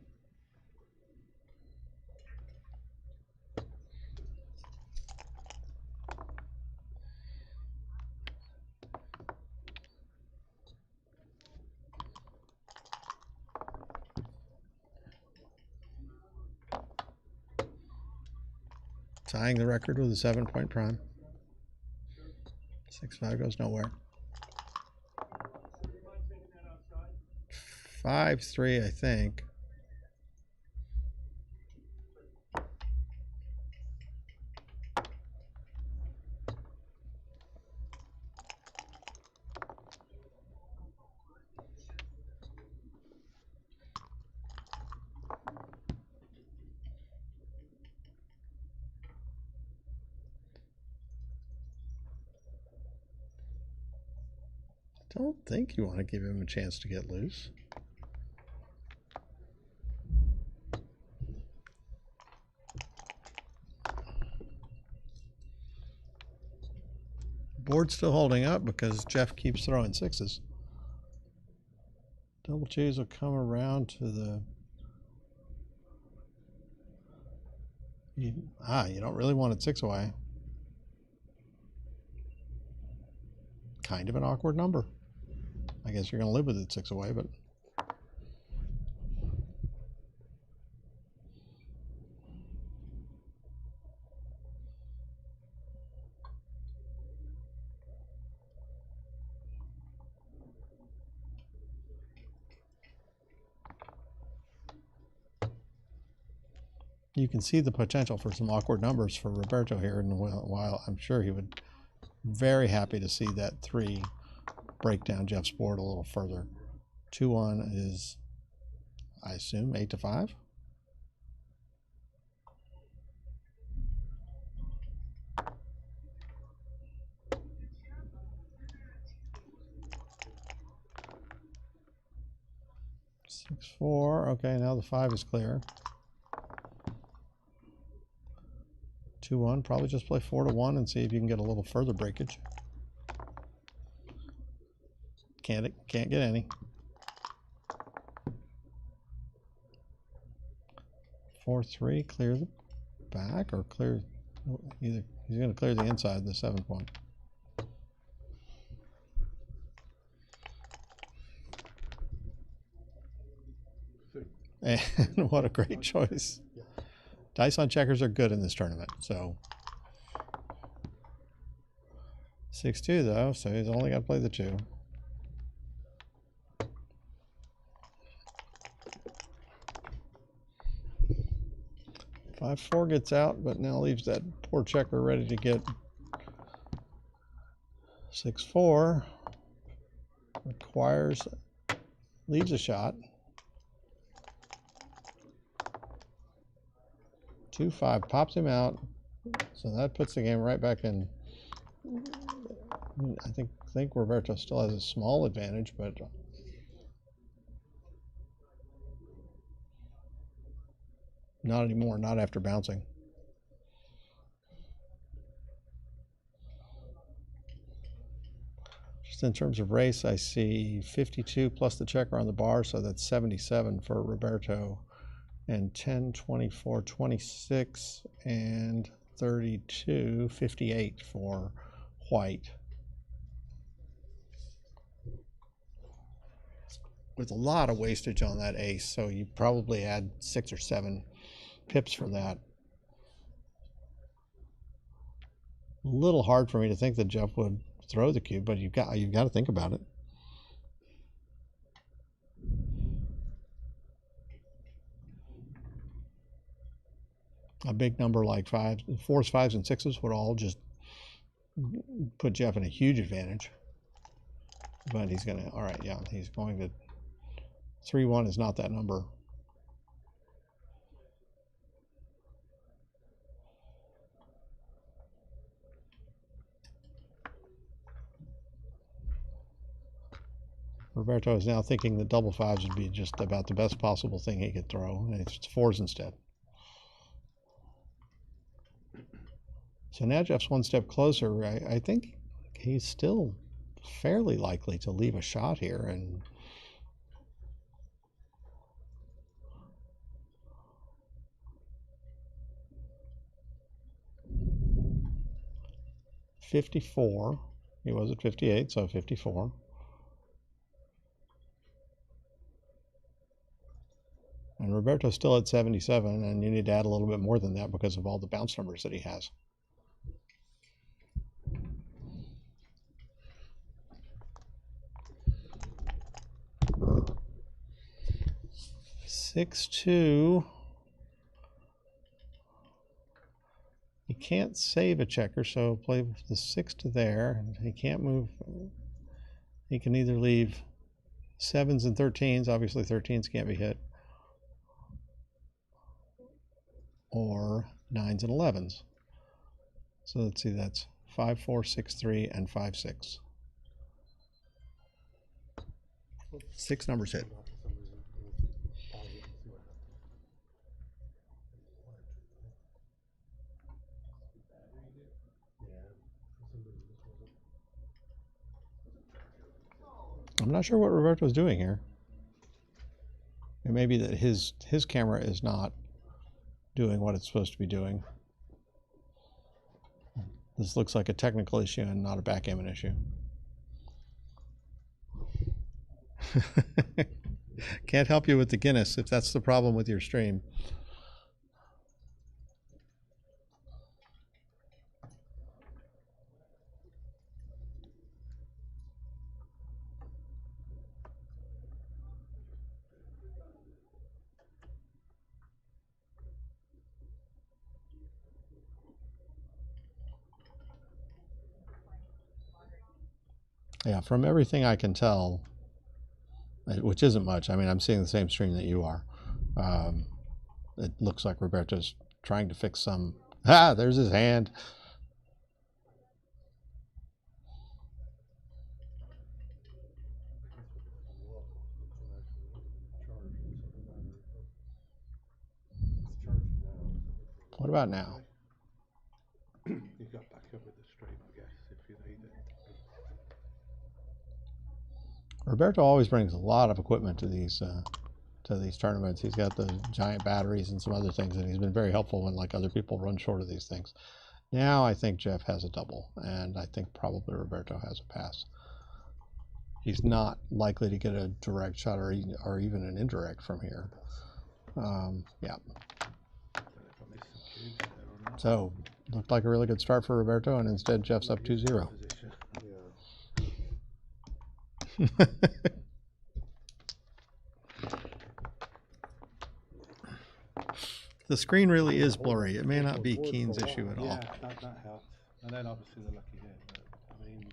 N: Tying the record with a 7-point prime. 6-5 goes nowhere. 5-3, I think. Don't think you want to give him a chance to get loose. Board's still holding up because Geoff keeps throwing 6s. Double twos will come around to the. You don't really want it 6 away. Kind of an awkward number. I guess you're going to live with it 6 away, but. You can see the potential for some awkward numbers for Roberto here, and while I'm sure he would very happy to see that 3 break down Geoff's board a little further. 2-1 is, I assume, 8-5. Six, 4. Okay, now the 5 is clear. 2-1, probably just play 4-1 and see if you can get a little further breakage. Can't get any. 4-3, clear the back or clear either. He's going to clear the inside, the 7th one. And what a great choice. Dice on checkers are good in this tournament, so 6-2 though, so he's only got to play the 2. 5-4 gets out, but now leaves that poor checker ready to get 6-4. Leaves a shot. 2-5 pops him out, so that puts the game right back in. I think Roberto still has a small advantage, but not anymore, not after bouncing. Just in terms of race, I see 52 plus the checker on the bar, so that's 77 for Roberto. And 10, 24, 26, and 32, 58 for white. With a lot of wastage on that ace, so you probably add 6 or 7 pips for that. A little hard for me to think that Geoff would throw the cube, but you've got to think about it. A big number like 4s, 5s, and 6s would all just put Geoff in a huge advantage. But he's going to, all right, yeah, he's going to, 3-1 is not that number. Roberto is now thinking the double 5s would be just about the best possible thing he could throw, and it's 4s instead. So now Geoff's one step closer. I think he's still fairly likely to leave a shot here, and $54. He was at 58, so 54. And Roberto's still at 77, and you need to add a little bit more than that because of all the bounce numbers that he has. 6-2. He can't save a checker, so play with the 6 to there. He can't move. He can either leave 7s and 13s. Obviously, 13s can't be hit. Or 9s and 11s. So let's see, that's 5-4, 6-3, and 5-6. 6 numbers hit. I'm not sure what Roberto's doing here. It may be that his camera is not doing what it's supposed to be doing. This looks like a technical issue and not a backgammon issue. Can't help you with the Guinness if that's the problem with your stream. Yeah, from everything I can tell, which isn't much. I mean, I'm seeing the same stream that you are. It looks like Roberto's trying to fix some. Ah, there's his hand. What about now?
H: You got back up with the stream, I guess, if you need it.
N: Roberto always brings a lot of equipment to these tournaments. He's got the giant batteries and some other things, and he's been very helpful when like other people run short of these things. Now I think Geoff has a double, and I think probably Roberto has a pass. He's not likely to get a direct shot or even an indirect from here. Yeah. So looked like a really good start for Roberto, and instead Geoff's up 2-0. The screen really is blurry. It may not be Keen's issue at all.
H: Yeah, that helped. And then obviously the lucky hit. But, I mean,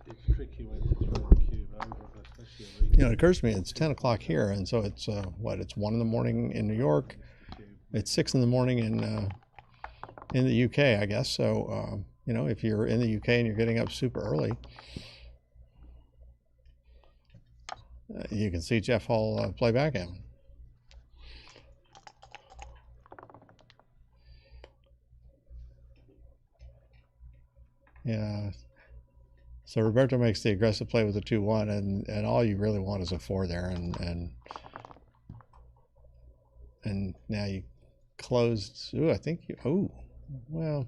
H: it's tricky when to throw the cube over, especially a
N: You know, it occurs to me it's 10 o'clock here, and so it's what? It's 1 in the morning in New York. It's 6 in the morning in the UK, I guess. So you know, if you're in the UK and you're getting up super early, you can see Geoff Hall play backgammon. Yeah. So Roberto makes the aggressive play with a 2-1, and all you really want is a 4 there, and now you closed. Ooh, I think you. Oh, well.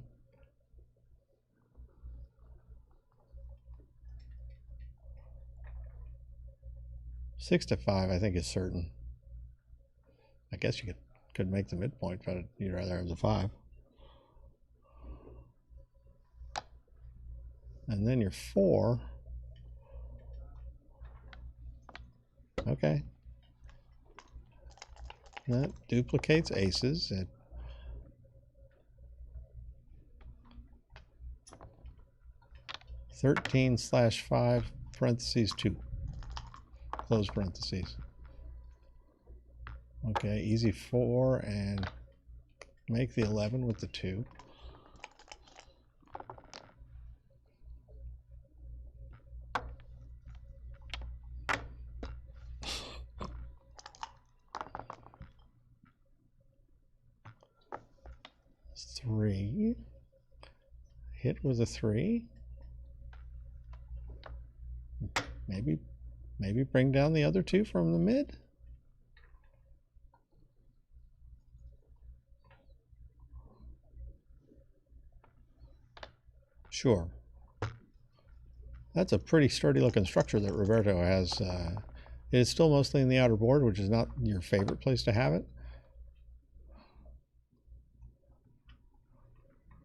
N: Six to 5, I think, is certain. I guess you could make the midpoint, but you'd rather have the 5. And then your 4. Okay. That duplicates aces. It 13/5 parentheses 2. Close parentheses. Okay, easy 4 and make the 11 with the 2. Three. Hit with a 3. Maybe bring down the other 2 from the mid. Sure. That's a pretty sturdy looking structure that Roberto has. It is still mostly in the outer board, which is not your favorite place to have it.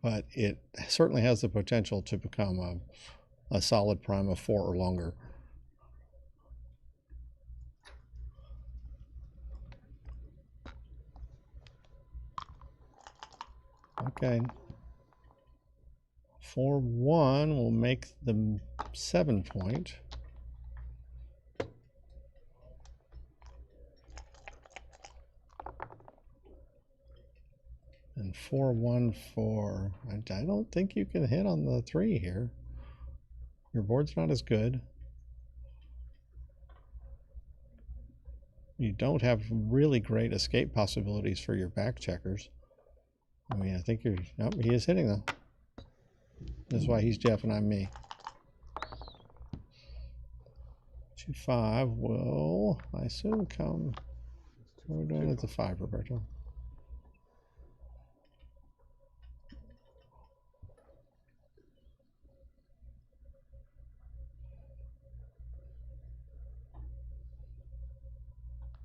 N: But it certainly has the potential to become a solid prime of 4 or longer. Okay. 4-1 will make the 7 point. And 4-1 for, I don't think you can hit on the 3 here. Your board's not as good. You don't have really great escape possibilities for your back checkers. I mean, I think you're, oh, he is hitting though. That's why he's Geoff and I'm me. 2-5 will, I assume, come. We're doing it to 5, Roberto.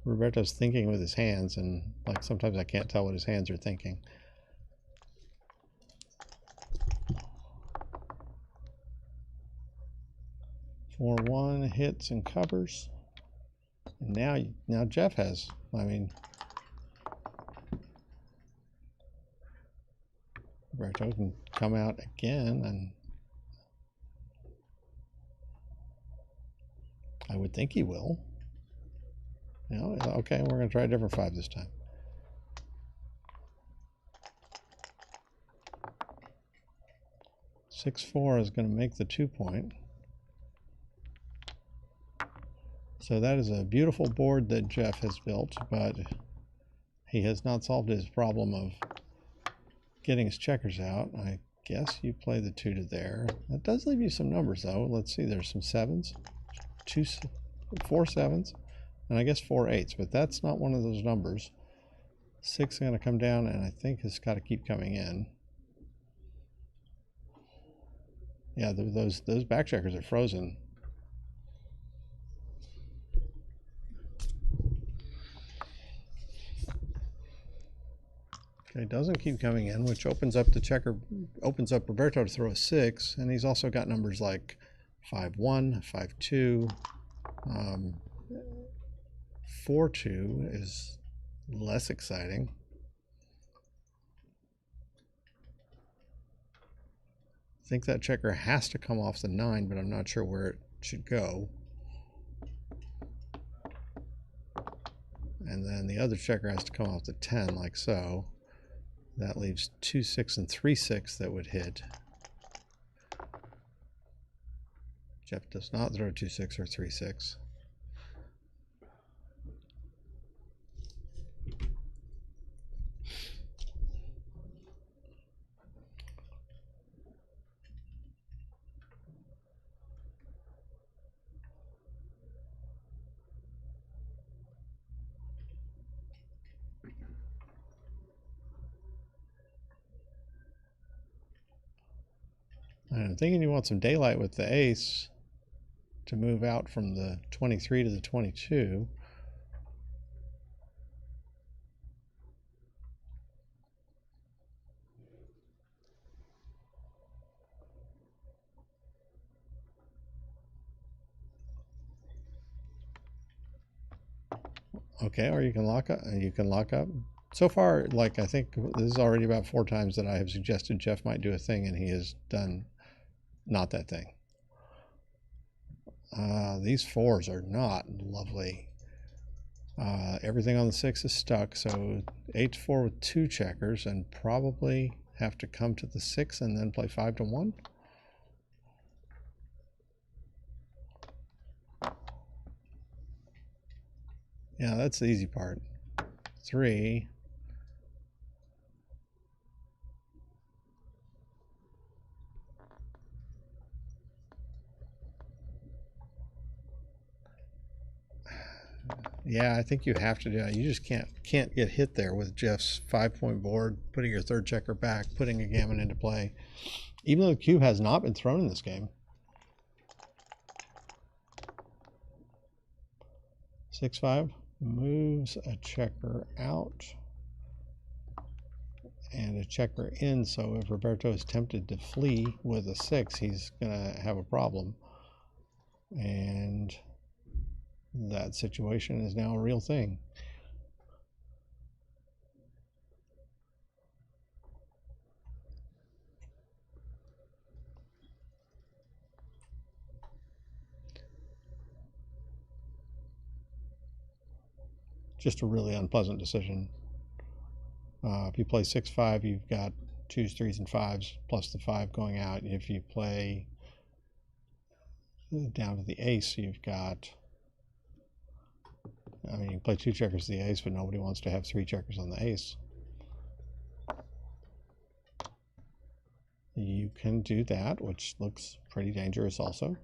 N: Roberto's thinking with his hands, and like sometimes I can't tell what his hands are thinking. Four one hits and covers. And now Geoff has. I mean, Roberto can come out again, and I would think he will. No, okay, we're going to try a different 5 this time. Six 4 is going to make the 2-point. So that is a beautiful board that Geoff has built, but he has not solved his problem of getting his checkers out. I guess you play the 2 to there. That does leave you some numbers, though. Let's see, there's some 7s, 4 7s. And I guess 4 8s, but that's not one of those numbers. 6 is going to come down, and I think it's got to keep coming in. Yeah, those back checkers are frozen. Okay, doesn't keep coming in, which opens up the checker, opens up Roberto to throw a 6, and he's also got numbers like 5-1, 5-2. 4-2 is less exciting. I think that checker has to come off the 9, but I'm not sure where it should go. And then the other checker has to come off the 10, like so. That leaves 2-6 and 3-6 that would hit. Geoff does not throw 2-6 or 3-6. I'm thinking you want some daylight with the ace to move out from the 23 to the 22. Okay, or you can lock up. You can lock up. So far, like I think this is already about 4 times that I have suggested Geoff might do a thing, and he has done not that thing. These 4s are not lovely. Everything on the 6 is stuck, so 8-4 with 2 checkers, and probably have to come to the 6 and then play 5-1. Yeah, that's the easy part. 3. Yeah, I think you have to do it. You just can't get hit there with Geoff's 5-point board, putting your 3rd checker back, putting a gammon into play. Even though the cube has not been thrown in this game. 6-5 moves a checker out and a checker in, so if Roberto is tempted to flee with a 6, he's gonna have a problem. And that situation is now a real thing. Just a really unpleasant decision. If you play 6-5, you've got 2s, 3s, and 5s, plus the 5 going out. If you play down to the ace, you've got, I mean, you can play 2 checkers to the ace, but nobody wants to have 3 checkers on the ace. You can do that, which looks pretty dangerous also.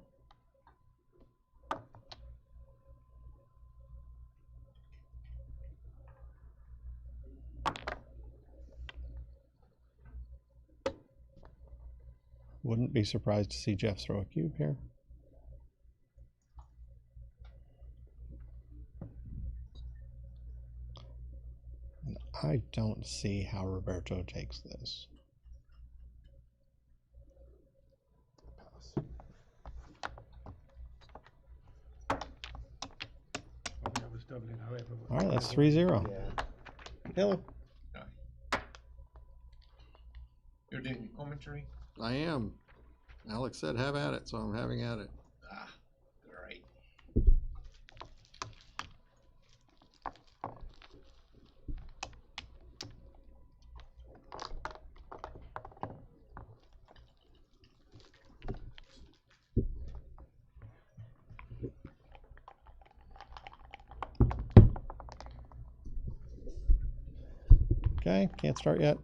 N: Wouldn't be surprised to see Geoff throw a cube here. And I don't see how Roberto takes this. All right, that's 3-0.
B: Hello. You're doing commentary?
N: I am. Alex said have at it, so I'm having at it.
B: Ah, all right.
N: Okay, can't start yet.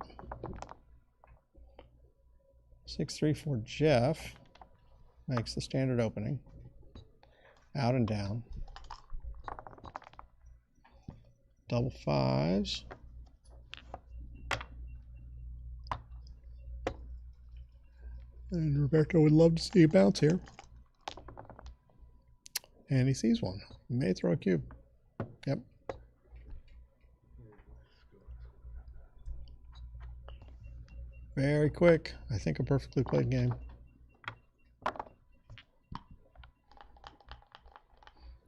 N: 6-3 for Geoff. Makes the standard opening. Out and down. Double fives. And Roberto would love to see a bounce here. And he sees one. He may throw a cube. Yep. Very quick. I think a perfectly played game.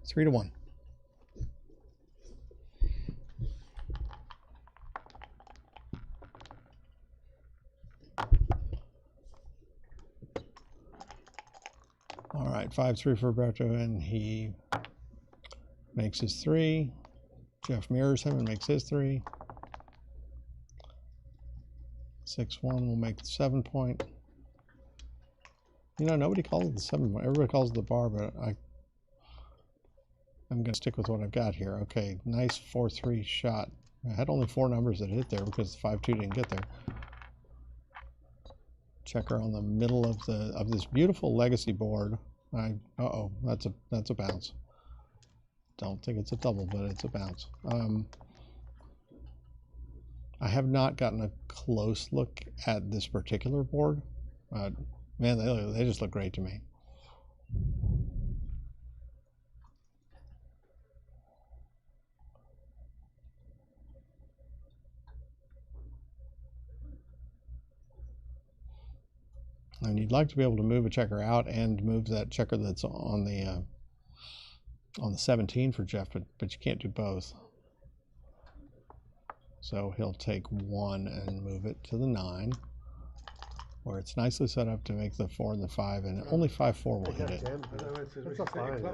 N: 3-1. All right, 5-3 for Roberto, and he makes his 3. Geoff mirrors him and makes his 3. 6-1 will make the 7 point. You know, nobody calls it the 7 point. Everybody calls it the bar, but I'm going to stick with what I've got here. Okay, nice 4-3 shot. I had only 4 numbers that hit there because the 5-2 didn't get there. Checker on the middle of this beautiful legacy board. Uh-oh, that's a bounce. Don't think it's a double, but it's a bounce. I have not gotten a close look at this particular board. Man, they just look great to me. And you'd like to be able to move a checker out and move that checker that's on the 17 for Geoff, but you can't do both. So he'll take 1 and move it to the 9, where it's nicely set up to make the 4 and the 5, and only 5-4 will hit it.
M: It's all fine. It's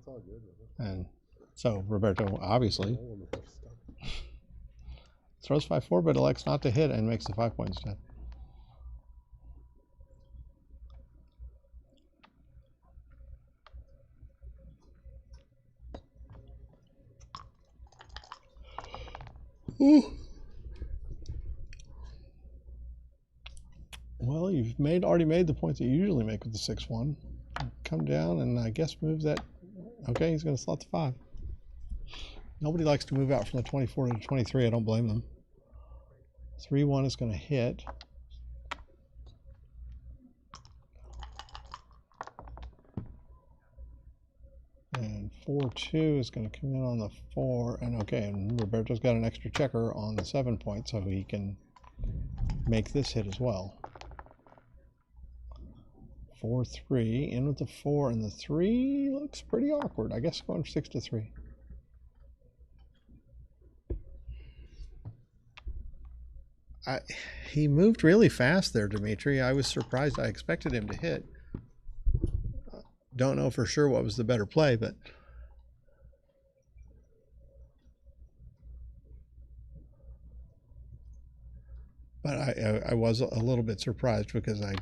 M: all good.
N: And so Roberto obviously throws 5-4, but elects not to hit and makes the 5 point instead. Ooh. Well, you've already made the points that you usually make with the 6-1. Come down and I guess move that. Okay, he's going to slot the 5. Nobody likes to move out from the 24 to the 23. I don't blame them. 3-1 is going to hit. And 4-2 is going to come in on the 4. And okay, and Roberto's got an extra checker on the 7 point, so he can make this hit as well. 4-3 in with the 4, and the 3 looks pretty awkward. I guess going 6-3. He moved really fast there, Dimitri. I was surprised. I expected him to hit. Don't know for sure what was the better play, but I was a little bit surprised because I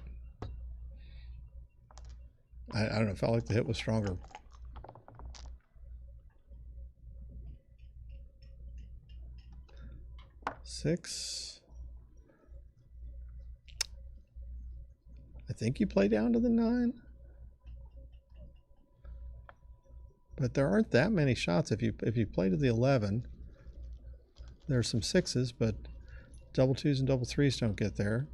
N: don't know, felt like the hit was stronger. Six. I think you play down to the 9. But there aren't that many shots. If you play to the 11, there are some 6s, but double 2s and double 3s don't get there.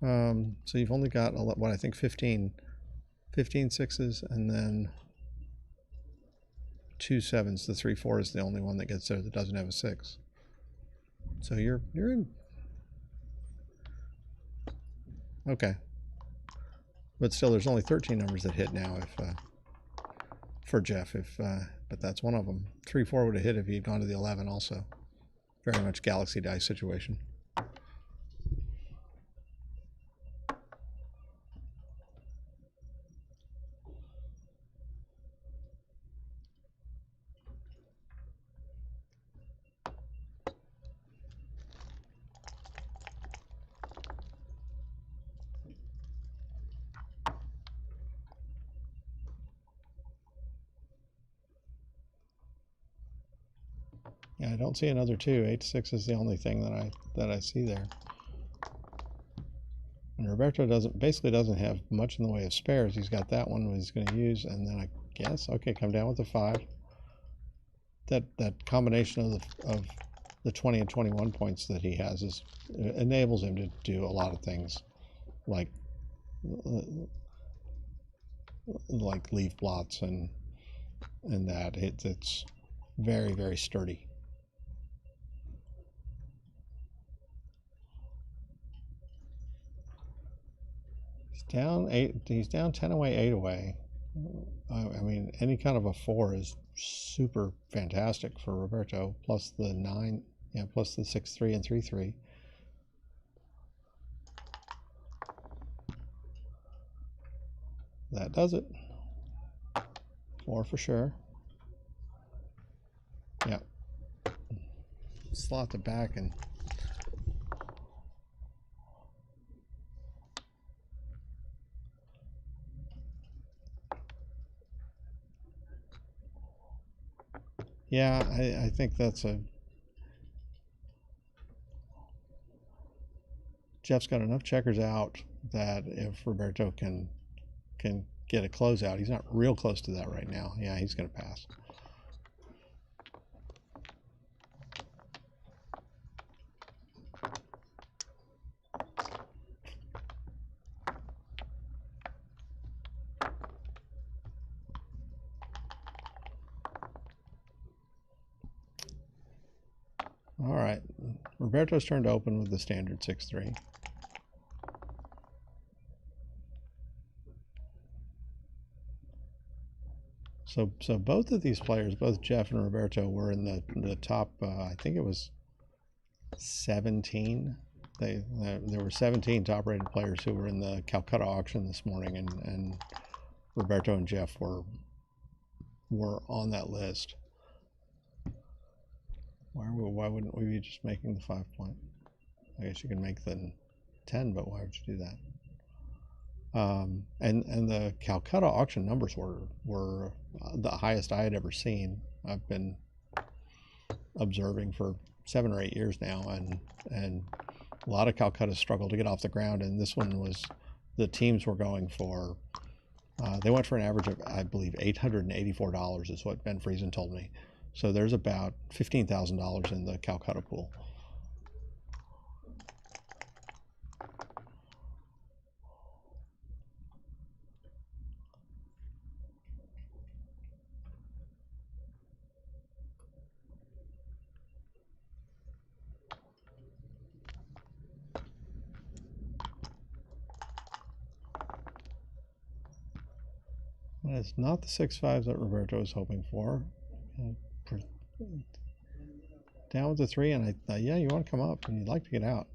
N: So you've only got what I think 15 sixes and then 2 sevens. The 3-4 is the only one that gets there that doesn't have a 6. So you're in. Okay. But still, there's only 13 numbers that hit now. If for Geoff, but that's one of them. 3-4 would have hit if he had gone to the 11 also. Very much galaxy dice situation. Yeah, I don't see another 2. 8-6 is the only thing that I see there. And Roberto basically doesn't have much in the way of spares. He's got that one he's going to use, and then I guess come down with the 5. That combination of the 20 and 21 points that he has enables him to do a lot of things, like leave blots and that it's very, very sturdy. He's down 10 away, 8 away. I mean, any kind of a 4 is super fantastic for Roberto, plus the 9, plus the 6-3 and 3-3. That does it. 4 for sure. Yeah. Slot the back and yeah, I think that's Geoff's got enough checkers out that if Roberto can get a closeout, he's not real close to that right now. Yeah, he's going to pass. All right, Roberto's turn to open with the standard 6-3. So both of these players, both Geoff and Roberto, were in the top. I think it was 17. There were 17 top-rated players who were in the Calcutta auction this morning, and Roberto and Geoff were on that list. Why wouldn't we be just making the 5 point? I guess you can make the 10, but why would you do that? And the Calcutta auction numbers were the highest I had ever seen. I've been observing for 7 or 8 years now, and a lot of Calcutta struggled to get off the ground, and this one was, the teams were going for, they went for an average of, I believe, $884 is what Ben Friesen told me. So there's about $15,000 in the Calcutta pool. And it's not the 6-5 that Roberto was hoping for. Down with the 3, and yeah, you want to come up, and you'd like to get out.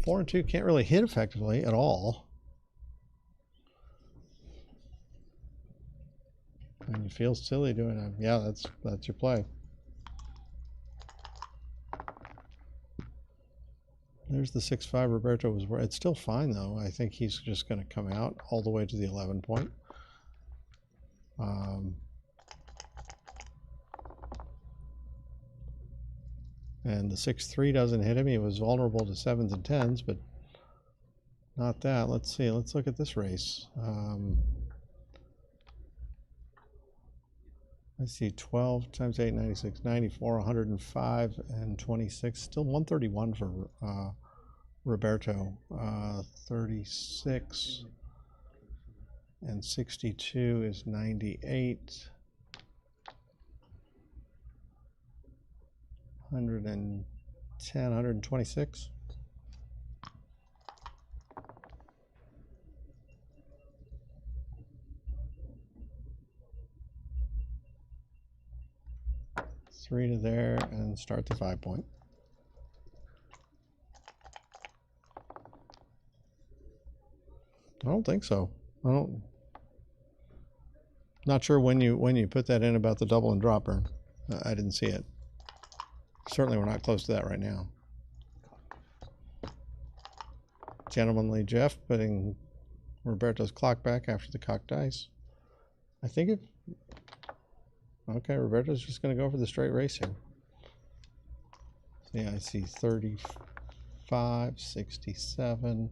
N: Four and 2 can't really hit effectively at all. And you feel silly doing it. Yeah, that's your play. There's the 6-5 Roberto was. It's still fine though. I think he's just going to come out all the way to the 11 point. And the 6-3 doesn't hit him. He was vulnerable to 7s and 10s, but not that. Let's see. Let's look at this race. Let's see. 12 times 8, 96, 94, 105, and 26. Still 131 for Roberto. 36 and 62 is 98. 110, 126. Three to there and start the 5 point. I don't think so. Not sure when you put that in about the double and drop burn. I didn't see it. Certainly we're not close to that right now. Gentlemanly Geoff putting Roberto's clock back after the cocked dice. I think if... Okay, Roberto's just going to go for the straight race here. Yeah, I see 35, 67,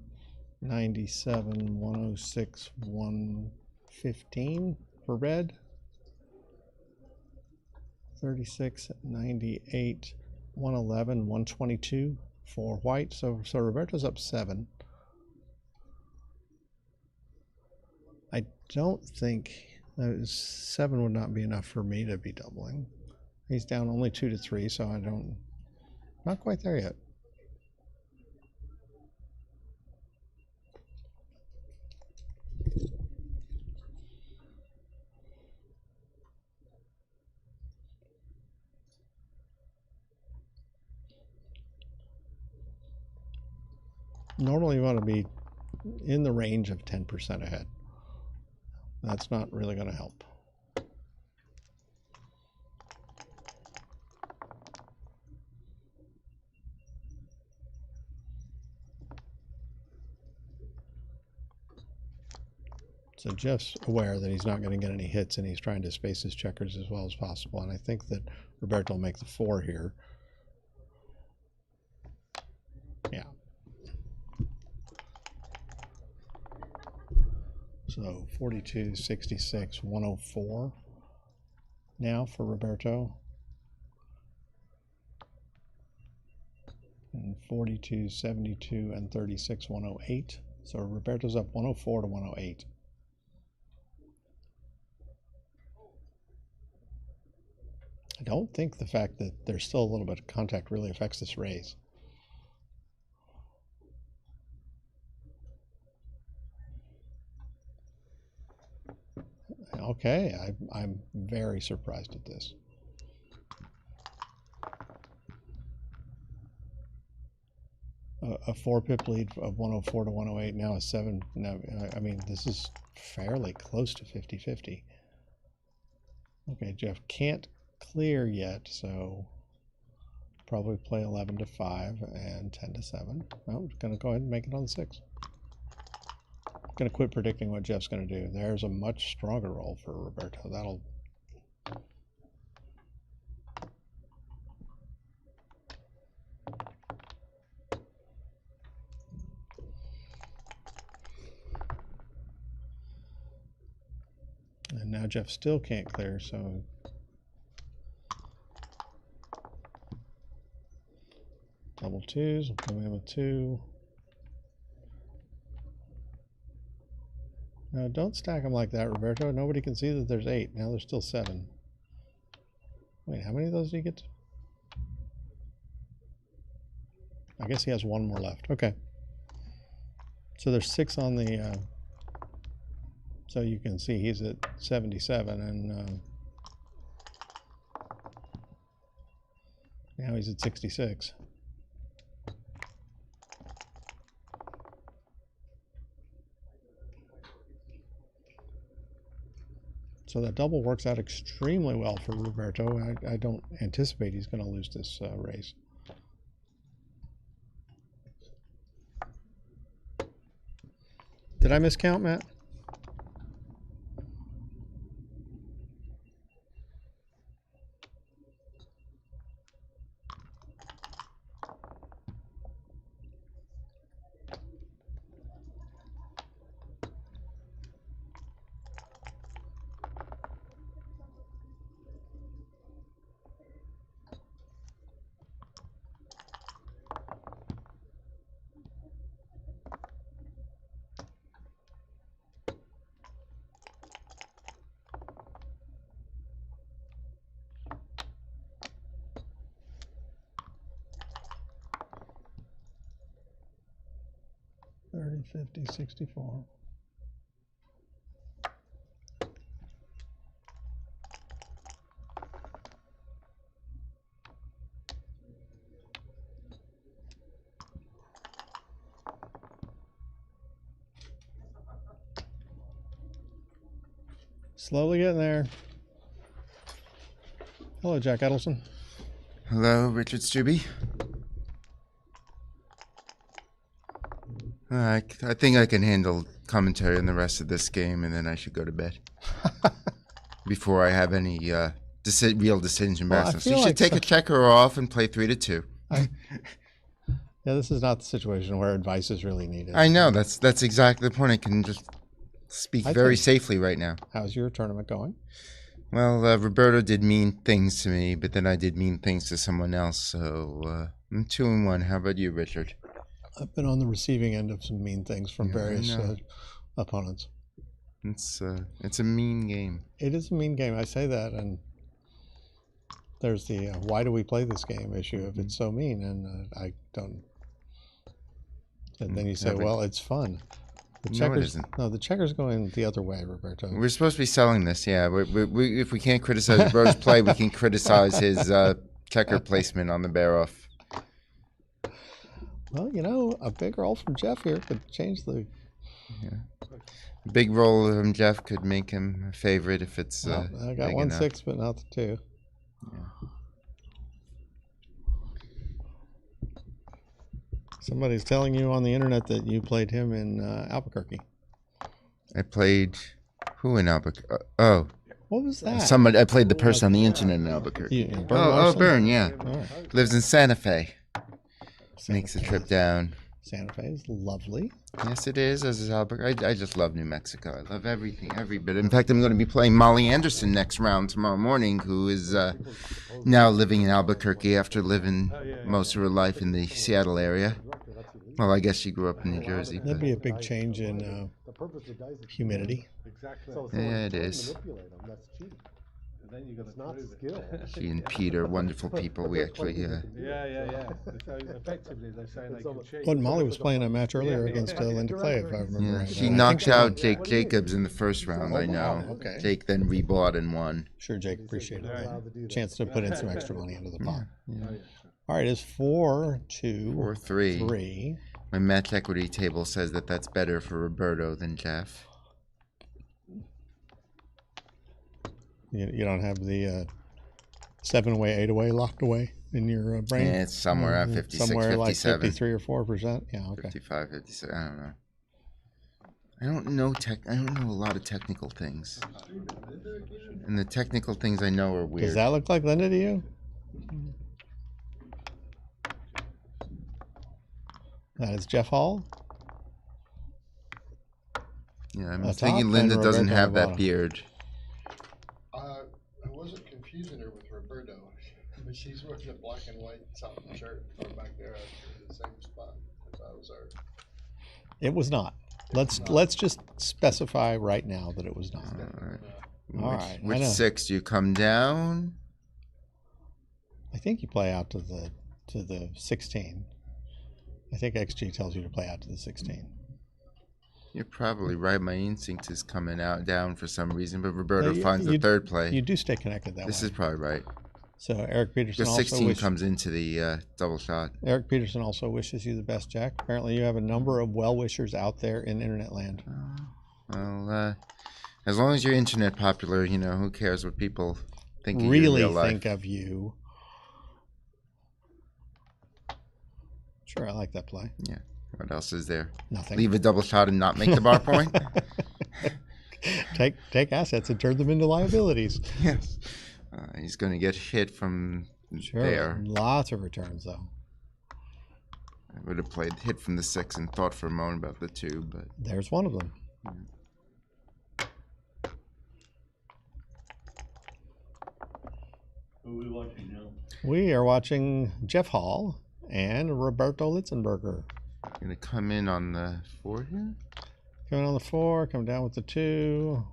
N: 97, 106, 115 for red. 36, 98, 111, 122 for white. So Roberto's up 7. I don't think 7 would not be enough for me to be doubling. He's down only 2 to 3, so not quite there yet. Normally you want to be in the range of 10% ahead. That's not really going to help. So Geoff's aware that he's not going to get any hits, and he's trying to space his checkers as well as possible. And I think that Roberto will make the 4 here. Yeah. So 42, 66, 104 now for Roberto. And 42, 72, and 36, 108. So Roberto's up 104 to 108. I don't think the fact that there's still a little bit of contact really affects this race. Okay, I'm very surprised at this. A 4-pip lead of 104 to 108, now a 7. No, I mean, this is fairly close to 50-50. Okay, Geoff can't clear yet, so probably play 11 to 5 and 10 to 7. I'm going to go ahead and make it on the 6. Going to quit predicting what Geoff's going to do. There's a much stronger roll for Roberto. That'll... And now Geoff still can't clear, so... Double 2s, we'll come in with 2. No, don't stack them like that, Roberto. Nobody can see that there's 8. Now there's still 7. Wait, how many of those do you get? I guess he has 1 more left. Okay. So there's 6 on the... so you can see he's at 77, and now he's at 66. So that double works out extremely well for Roberto. I don't anticipate he's going to lose this race. Did I miscount, Matt? 30, 50, 64. Slowly getting there. Hello, Jack Edelson.
O: Hello, Richard Stubbe. I think I can handle commentary on the rest of this game, and then I should go to bed before I have any real decision battles. You should take a checker off and play 3-2.
N: Yeah, this is not the situation where advice is really needed.
O: I know, that's exactly the point. I can just speak very safely right now.
N: How's your tournament going?
O: Well, Roberto did mean things to me, but then I did mean things to someone else, so I'm 2-1. How about you, Richard?
N: I've been on the receiving end of some mean things from various opponents.
O: It's a mean game.
N: It is a mean game. I say that, and there's the why do we play this game issue if it's so mean, and I don't. And then you say, well, it's fun. The checkers,
O: no, it isn't.
N: No, the checker's going the other way, Roberto.
O: We're supposed to be selling this, yeah. We if we can't criticize Roberto's play, we can criticize his checker placement on the bear-off.
N: Well, you know, a big roll from Geoff here could change the...
O: Yeah. Big roll from Geoff could make him a favorite if it's
N: I got 1-6, but not the 2.
O: Yeah.
N: Somebody's telling you on the internet that you played him in Albuquerque.
O: I played who in Albuquerque? Oh.
N: What was that?
O: Somebody. I played the person on the internet in Albuquerque. Byrne, yeah. Right. Lives in Santa Fe. Makes the trip down.
N: Santa Fe is lovely.
O: Yes, it is. As is Albuquerque. I just love New Mexico. I love everything, every bit. In fact, I'm going to be playing Molly Anderson next round tomorrow morning, who is now living in Albuquerque after living most of her life in the Seattle area. Well, I guess she grew up in New Jersey.
N: That'd be a big change in humidity.
O: Yeah, it is. She and Pete are wonderful people. We actually,
H: Yeah. So effectively, they're saying they can change.
N: Well, Molly was playing a match earlier against Lynda Clay, if I remember right.
O: She knocked out Jake Jacobs in the first round, I know.
N: Okay.
O: Jake then rebought and won.
N: Sure, Jake appreciated the chance to put in some extra money into the pot. Yeah. All right, it's 4-2.
O: 4-3. My match equity table says that that's better for Roberto than Geoff.
N: You don't have the 7-away, 8-away locked away in your brain?
O: Yeah, it's somewhere at 56,
N: somewhere
O: 57.
N: Like 53 or 4%? Yeah, okay.
O: 55, 56, I don't know. I don't know a lot of technical things. And the technical things I know are weird.
N: Does that look like Lynda to you? That is Geoff Hall.
O: Yeah, I'm thinking Lynda doesn't have that beard.
C: I wasn't confusing her with Roberto, but she's wearing a black and white Southern shirt or back there at the same spot. I thought it was her.
N: It was not. Let's just specify right now that it was not. All right.
O: Which 6 do you come down?
N: I think you play out to the 16. I think XG tells you to play out to the 16.
O: You're probably right. My instinct is coming down for some reason, but Roberto finds the third play.
N: You do stay connected that way.
O: This is probably right.
N: So Eric Peterson
O: also 16 comes into the double shot.
N: Eric Peterson also wishes you the best, Jack. Apparently you have a number of well-wishers out there in internet land.
O: Well, as long as you're internet popular, you know, who cares what people think of you
N: really
O: in real life.
N: Think of you. Sure, I like that play.
O: Yeah. What else is there?
N: Nothing.
O: Leave a double shot and not make the bar point?
N: Take assets and turn them into liabilities.
O: Yes. He's going to get hit from there.
N: Lots of returns, though.
O: I would have played hit from the 6 and thought for a moment about the 2, but...
N: There's one of them.
C: Yeah. Who are we watching now?
N: We are watching Geoff Hall and Roberto Litzenberger.
O: Going to come in on the 4 here?
N: Coming on the 4, come down with the 2.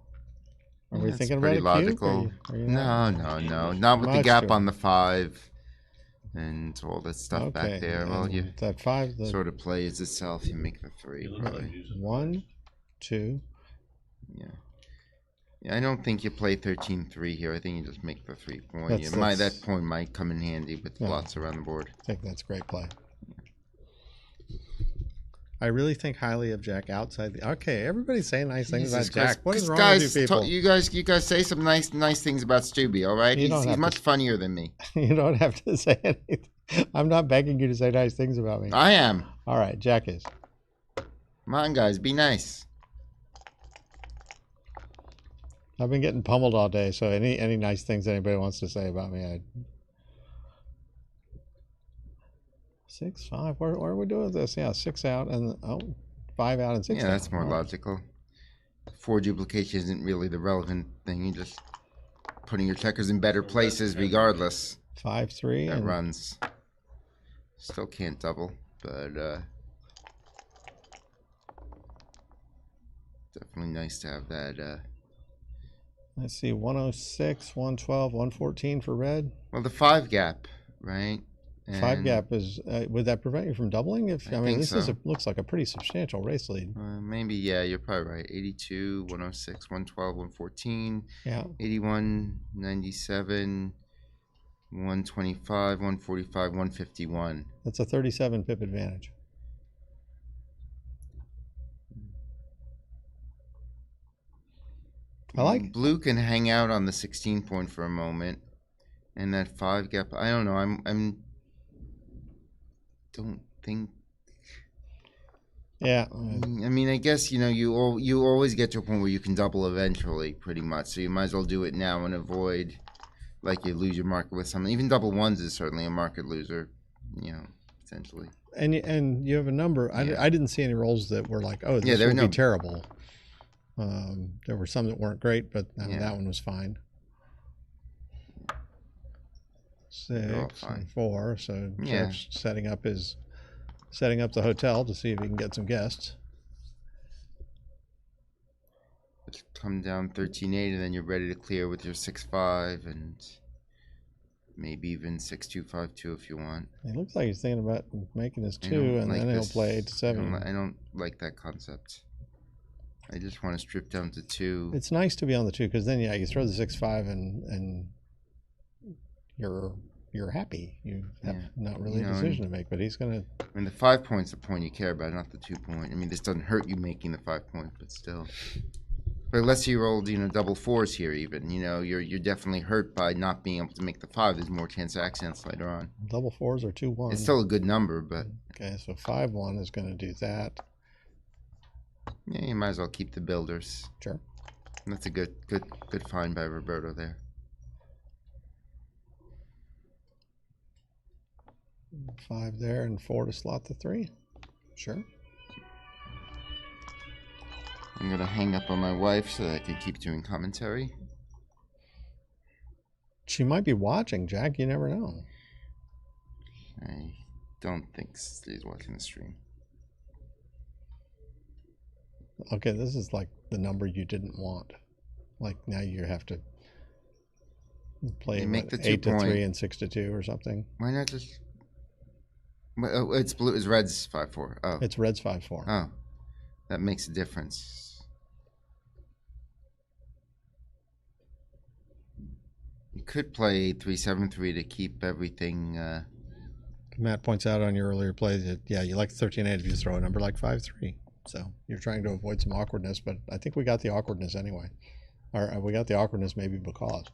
N: Are we thinking
O: pretty
N: about a
O: logical.
N: Cube?
O: No. Not with the gap on the 5. and all that stuff
N: Okay,
O: back there. Well,
N: and
O: you
N: that 5
O: sort of plays itself. You make the 3. Really.
N: 1, 2.
O: Yeah. Yeah, I don't think you play 13-3 here. I think you just make the 3 point.
N: That's-
O: That point might come in handy with
N: Yeah.
O: lots around the board.
N: I think that's great play. I really think highly of Jack outside the. Okay, everybody's saying nice things about
O: Jesus Christ.
N: Jack. What is
O: These
N: wrong
O: guys
N: with you people?
O: You guys say some nice things about Stubbe, all right?
N: You don't
O: He's
N: have to-
O: much funnier than me.
N: You don't have to say anything. I'm not begging you to say nice things about me.
O: I am.
N: All right, Jack is.
O: Come on, guys, be nice.
N: I've been getting pummeled all day, so any nice things anybody wants to say about me, I. 6, 5. Where are we doing with this? Yeah, 6 out and 5 out and 6
O: Yeah,
N: out.
O: that's more
N: All right.
O: logical. 4 duplication isn't really the relevant thing. You're just putting your checkers in better places regardless.
N: 5, 3.
O: That
N: and
O: runs. Still can't double, but definitely nice to have that.
N: Let's see, 106, 112, 114 for red.
O: Well, the 5 gap, right?
N: 5
O: And,
N: gap is. Would that prevent you from doubling? If I mean,
O: think
N: this
O: so.
N: looks like a pretty substantial race lead.
O: Maybe, yeah, you're probably right. 82, 106, 112, 114.
N: Yeah.
O: 81, 97, 125, 145, 151.
N: That's a 37 pip advantage. I like.
O: Blue can hang out on the 16 point for a moment, and that 5 gap. I don't know. I'm don't think.
N: Yeah.
O: I mean, I guess you always get to a point where you can double eventually, pretty much. So you might as well do it now and avoid, like, you lose your market with something. Even double ones is certainly a market loser, potentially.
N: And you have a number. I didn't see any rolls that were like, oh, this would be terrible. There were some that weren't great, but that one was fine. 6 and 4. So Geoff's setting up the hotel to see if he can get some guests.
O: Come down 13-8, and then you're ready to clear with your 6-5 and maybe even 6-2-5-2 if you want.
N: He looks like he's thinking about making his 2, and then he'll play 8-7.
O: I don't like that concept. I just want to strip down to 2.
N: It's nice to be on the 2 because then you throw the 6-5 and you're happy. You have not really a decision to make, but he's gonna.
O: I mean, the 5 point's the point you care about, not the 2 point. I mean, this doesn't hurt you making the 5 point, but still. But unless you rolled, double 4s here, even, you're definitely hurt by not being able to make the 5. There's more chance of accidents later on.
N: Double 4s or 2-1.
O: It's still a good number, but.
N: Okay, so 5-1 is going to do that.
O: Yeah, you might as well keep the builders.
N: Sure.
O: That's a good find by Roberto there.
N: 5 there and 4 to slot the 3. Sure.
O: I'm gonna hang up on my wife so that I can keep doing commentary.
N: She might be watching, Jack. You never know.
O: I don't think she's watching the stream.
N: Okay, this is like the number you didn't want. Like now you have to play
O: make the
N: 8 to 3
O: point.
N: and 6 to 2 or something.
O: Why not just? Oh, it's blue. It's red's 5-4. Oh,
N: It's red's 5-4.
O: Oh, that makes a difference. You could play 3-7-3 to keep everything.
N: Matt points out on your earlier play that you like 13-8 if you throw a number like 5-3. So you're trying to avoid some awkwardness, but I think we got the awkwardness anyway. Or we got the awkwardness maybe because.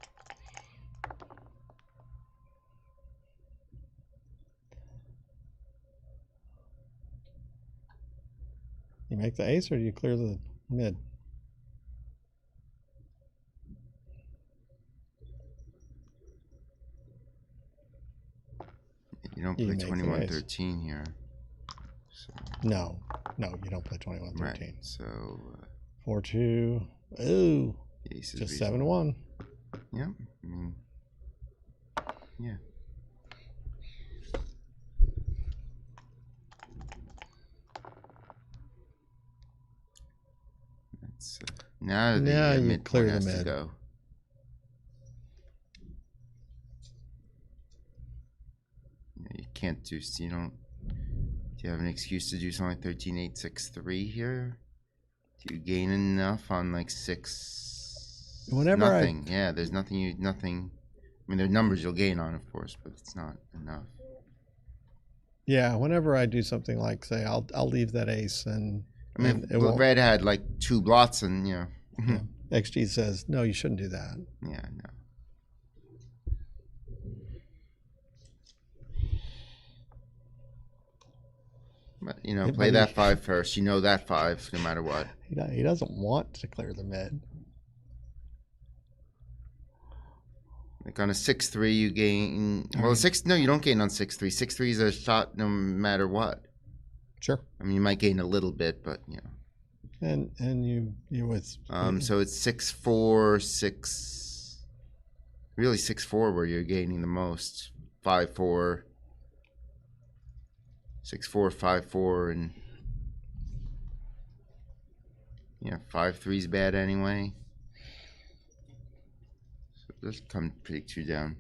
N: You make the ace or do you clear the mid?
O: You don't play 21-13 here. So.
N: No, you don't play 21-13.
O: Right. So
N: 4-2. Ooh. Just 7-1.
O: Yeah. I mean, yeah. That's now the
N: you
O: mid
N: clear
O: point
N: the
O: has to
N: mid.
O: go. can't do. You don't. Do you have an excuse to do something like 13-8-6-3 here? Do you gain enough on like 6?
N: Whenever
O: nothing. Yeah, there's nothing. Nothing. I mean, there are numbers you'll gain on, of course, but it's not enough.
N: Yeah, whenever I do something like, say, I'll leave that ace, and
O: I mean,
N: it won't.
O: red had like 2 blots, and
N: Yeah. XG says no, you shouldn't do that.
O: Yeah, no. But play that 5 first. You know that 5, no matter what.
N: He doesn't want to clear the mid.
O: Like on a 6-3, you gain. Well, 6. No, you don't gain on 6-3. 6-3 is a shot, no matter what.
N: Sure.
O: I mean, you might gain a little bit, but
N: And you with.
O: So it's 6-4, 6. Really 6-4 where you're gaining the most. 5-4. 6-4, 5-4, and 5-3 is bad anyway. So just come pretty 2 down.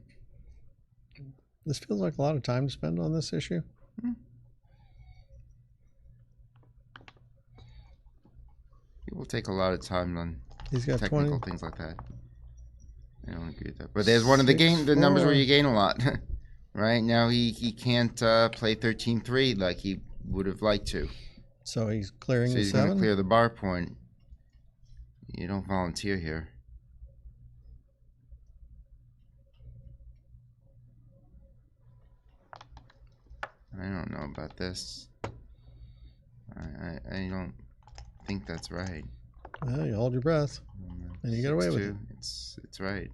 N: This feels like a lot of time to spend on this issue.
O: People take a lot of time on
N: He's got
O: technical
N: 20.
O: things like that. I don't agree with that. But there's one of the numbers where you gain a lot. Right now he can't play 13-3 like he would have liked to.
N: So he's clearing
O: So
N: the
O: he's
N: 7.
O: going to clear the bar point. You don't volunteer here. I don't know about this. I don't think that's right.
N: Well, you hold your breath, and you get away with it.
O: It's right.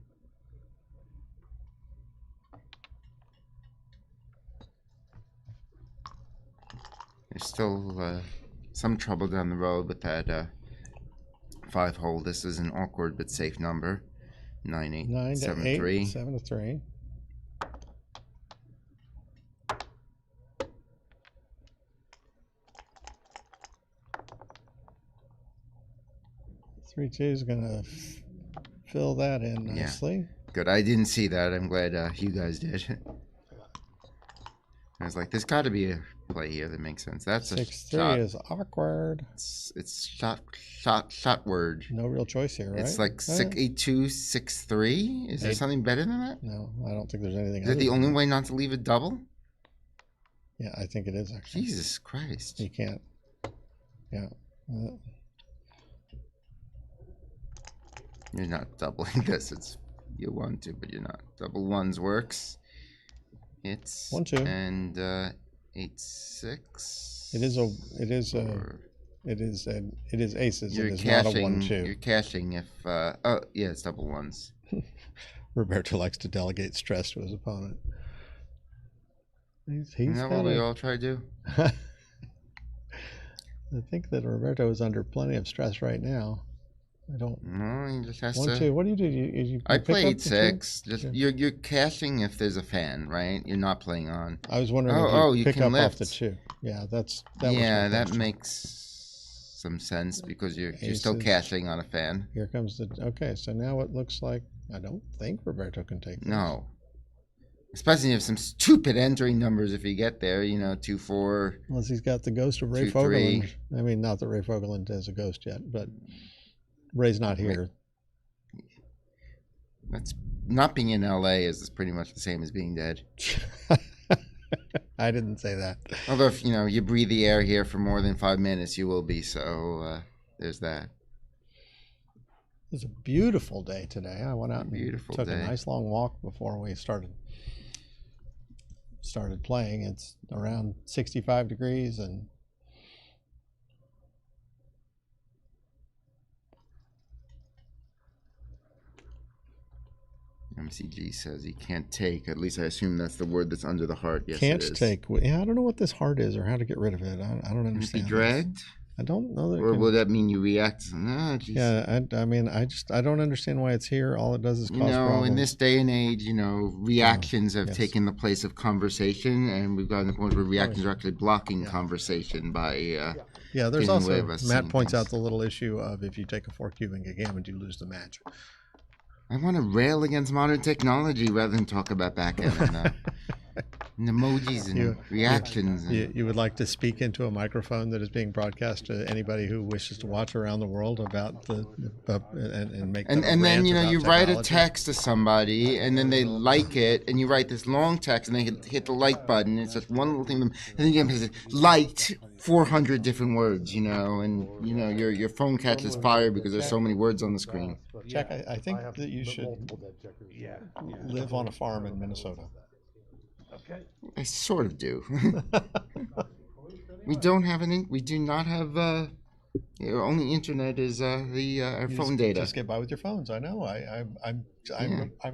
O: There's still some trouble down the road with that 5 hole. This is an awkward but safe number. 9-8, 7-3.
N: 7-3. Three two is gonna fill that in nicely.
O: Yeah. Good. I didn't see that. I'm glad you guys did. I was like, there's got to be a play here that makes sense. That's
N: 6-3 is awkward.
O: It's shot word.
N: No real choice here, right?
O: It's like 6-8-2, 6-3. Is there something better than that?
N: No, I don't think there's anything.
O: Is that the only way not to leave a double?
N: Yeah, I think it is actually.
O: Jesus Christ!
N: You can't. Yeah.
O: You're not doubling this. It's you want to, but you're not. Double ones works. It's
N: 1-2
O: and 8-6.
N: It is aces.
O: You're
N: it is
O: cashing.
N: not a 1-2.
O: You're cashing if oh yeah, it's double ones.
N: Roberto likes to delegate stress to his opponent. He's
O: Isn't that what we all try to do?
N: I think that Roberto is under plenty of stress right now. I don't.
O: No, he just has
N: 1-2.
O: to.
N: What do you do? You
O: I
N: pick up
O: played
N: the
O: 6.
N: two?
O: Just
N: Okay.
O: you're cashing if there's a fan, right? You're not playing on.
N: I was wondering if you pick
O: can
N: up
O: lift.
N: off the 2. Yeah, that
O: yeah,
N: was my
O: that
N: question.
O: makes some sense because you're
N: Aces.
O: still cashing on a fan.
N: Here comes the. Okay, so now it looks like I don't think Roberto can take this.
O: No. Especially if some stupid entering numbers if you get there, 2-4.
N: Unless he's got the ghost of Ray
O: 2-3.
N: Fogeland. I mean, not that Ray Fogeland is a ghost yet, but Ray's not here.
O: That's not being in LA is pretty much the same as being dead.
N: I didn't say that.
O: Although if you breathe the air here for more than 5 minutes, you will be. So there's that.
N: It was a beautiful day today. I went out and took
O: day.
N: a nice long walk before we started playing. It's around 65 degrees and
O: MCG says he can't take. At least I assume that's the word that's under the heart. Yes,
N: can't
O: it is.
N: take. Yeah, I don't know what this heart is or how to get rid of it. I don't
O: Can it
N: understand.
O: be dragged?
N: I don't know that.
O: Or will that mean you react?
N: Yeah, I mean, I don't understand why it's here. All it does is cause problems.
O: In this day and age, reactions have taken the place of conversation, and we've gotten to the point where reactions are actually blocking conversation by.
N: Yeah, there's
O: getting
N: also
O: away with us
N: Matt
O: saying
N: points
O: things.
N: out the little issue of if you take a 4-cube and get gammon, you lose the match.
O: I want to rail against modern technology rather than talk about backgammon. And emojis and reactions.
N: You would like to speak into a microphone that is being broadcast to anybody who wishes to watch around the world about and make them
O: and then
N: rant about
O: you write a
N: technology?
O: text to somebody and then they like it and you write this long text and they hit the like button. It's just one little thing, and then you have liked 400 different words, and your phone catches fire because there's so many words on the screen.
N: Jack, I think that you should live on a farm in Minnesota.
H: Okay.
O: I sort of do. We don't have we do not have. Our only internet is our phone data.
N: Just get by with your phones. I know. I'm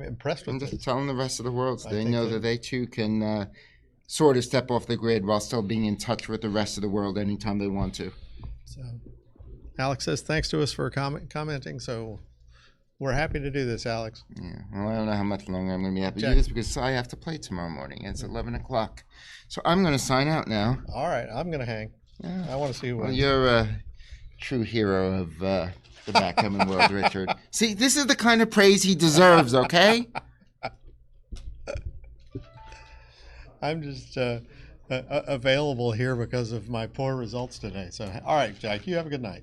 N: impressed with
O: I'm just
N: it.
O: telling the rest of the world so
N: I
O: they
N: think
O: know that they too can sort of step off the grid while still being in touch with the rest of the world anytime they want to.
N: So, Alex says thanks to us for commenting. So, we're happy to do this, Alex.
O: Yeah. Well, I don't know how much longer I'm going to be happy to
N: Jack.
O: do this because I have to play tomorrow morning. It's 11 o'clock. So I'm going to sign out now.
N: All right, I'm going to hang.
O: Yeah.
N: I want to see who
O: Well,
N: wins.
O: you're a true hero of the backgammon world, Richard. See, this is the kind of praise he deserves, okay?
N: I'm just available here because of my poor results today. So, all right, Jack, you have a good night.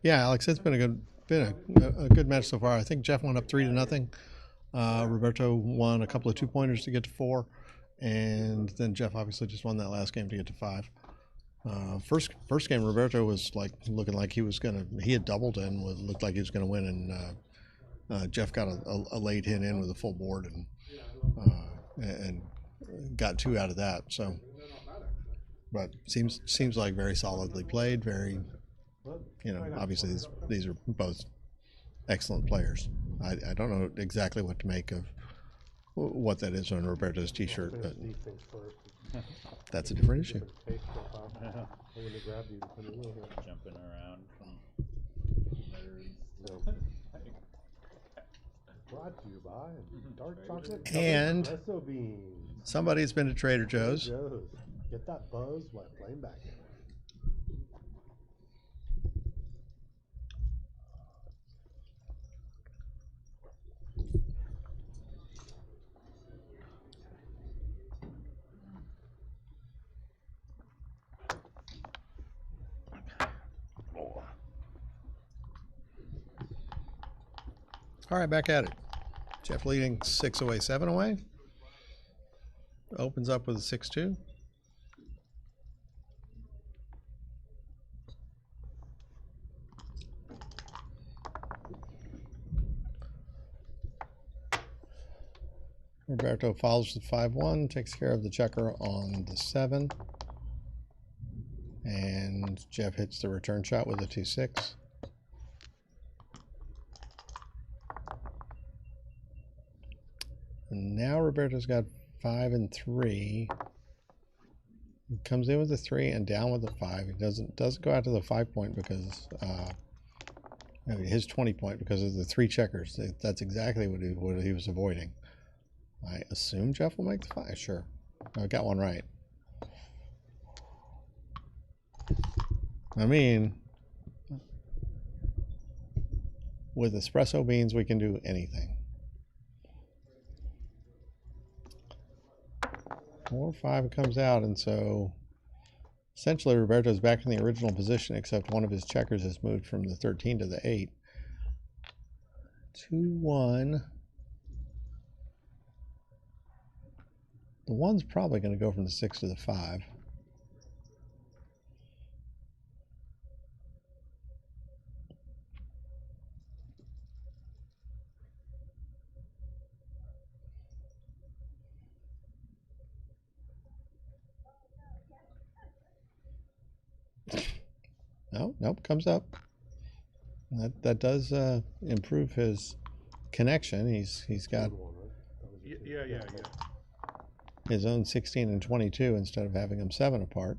N: Yeah, Alex, it's been a good match so far. I think Geoff went up 3-0. Roberto won a couple of 2-pointers to get to 4, and then Geoff obviously just won that last game to get to 5. First game, Roberto was looking like he had doubled and looked like he was gonna win, and Geoff got a late hit in with a full board and got 2 out of that. So, but seems like very solidly played. Very, obviously these are both excellent players. I don't know exactly what to make what that is on Roberto's T-shirt, but
M: These things first.
N: that's a different issue.
M: Taste profile. I'm gonna grab you to put it in here.
G: Jumping around from
M: So, brought to you by dark chocolate covered
N: And
M: espresso beans.
N: somebody's been to Trader Joe's.
M: Get that buzz while playing backgammon.
N: All right, back at it. Geoff leading 6 away, 7 away. Opens up with a 6-2. Roberto follows with 5-1, takes care of the checker on the 7. And Geoff hits the return shot with a 2-6. And now Roberto's got 5 and 3. He comes in with a 3 and down with a 5. He doesn't go out to the 5 point because his 20 point because of the 3 checkers. That's exactly what he was avoiding. I assume Geoff will make the 5. Sure, I got one right. I mean, with espresso beans, we can do anything. 4-5 comes out, and so essentially Roberto's back in the original position, except one of his checkers has moved from the 13 to the 8. 2-1. The 1's probably going to go from the 6 to the 5. Nope, comes up. That does improve his connection. He's got his own 16 and 22 instead of having them 7 apart.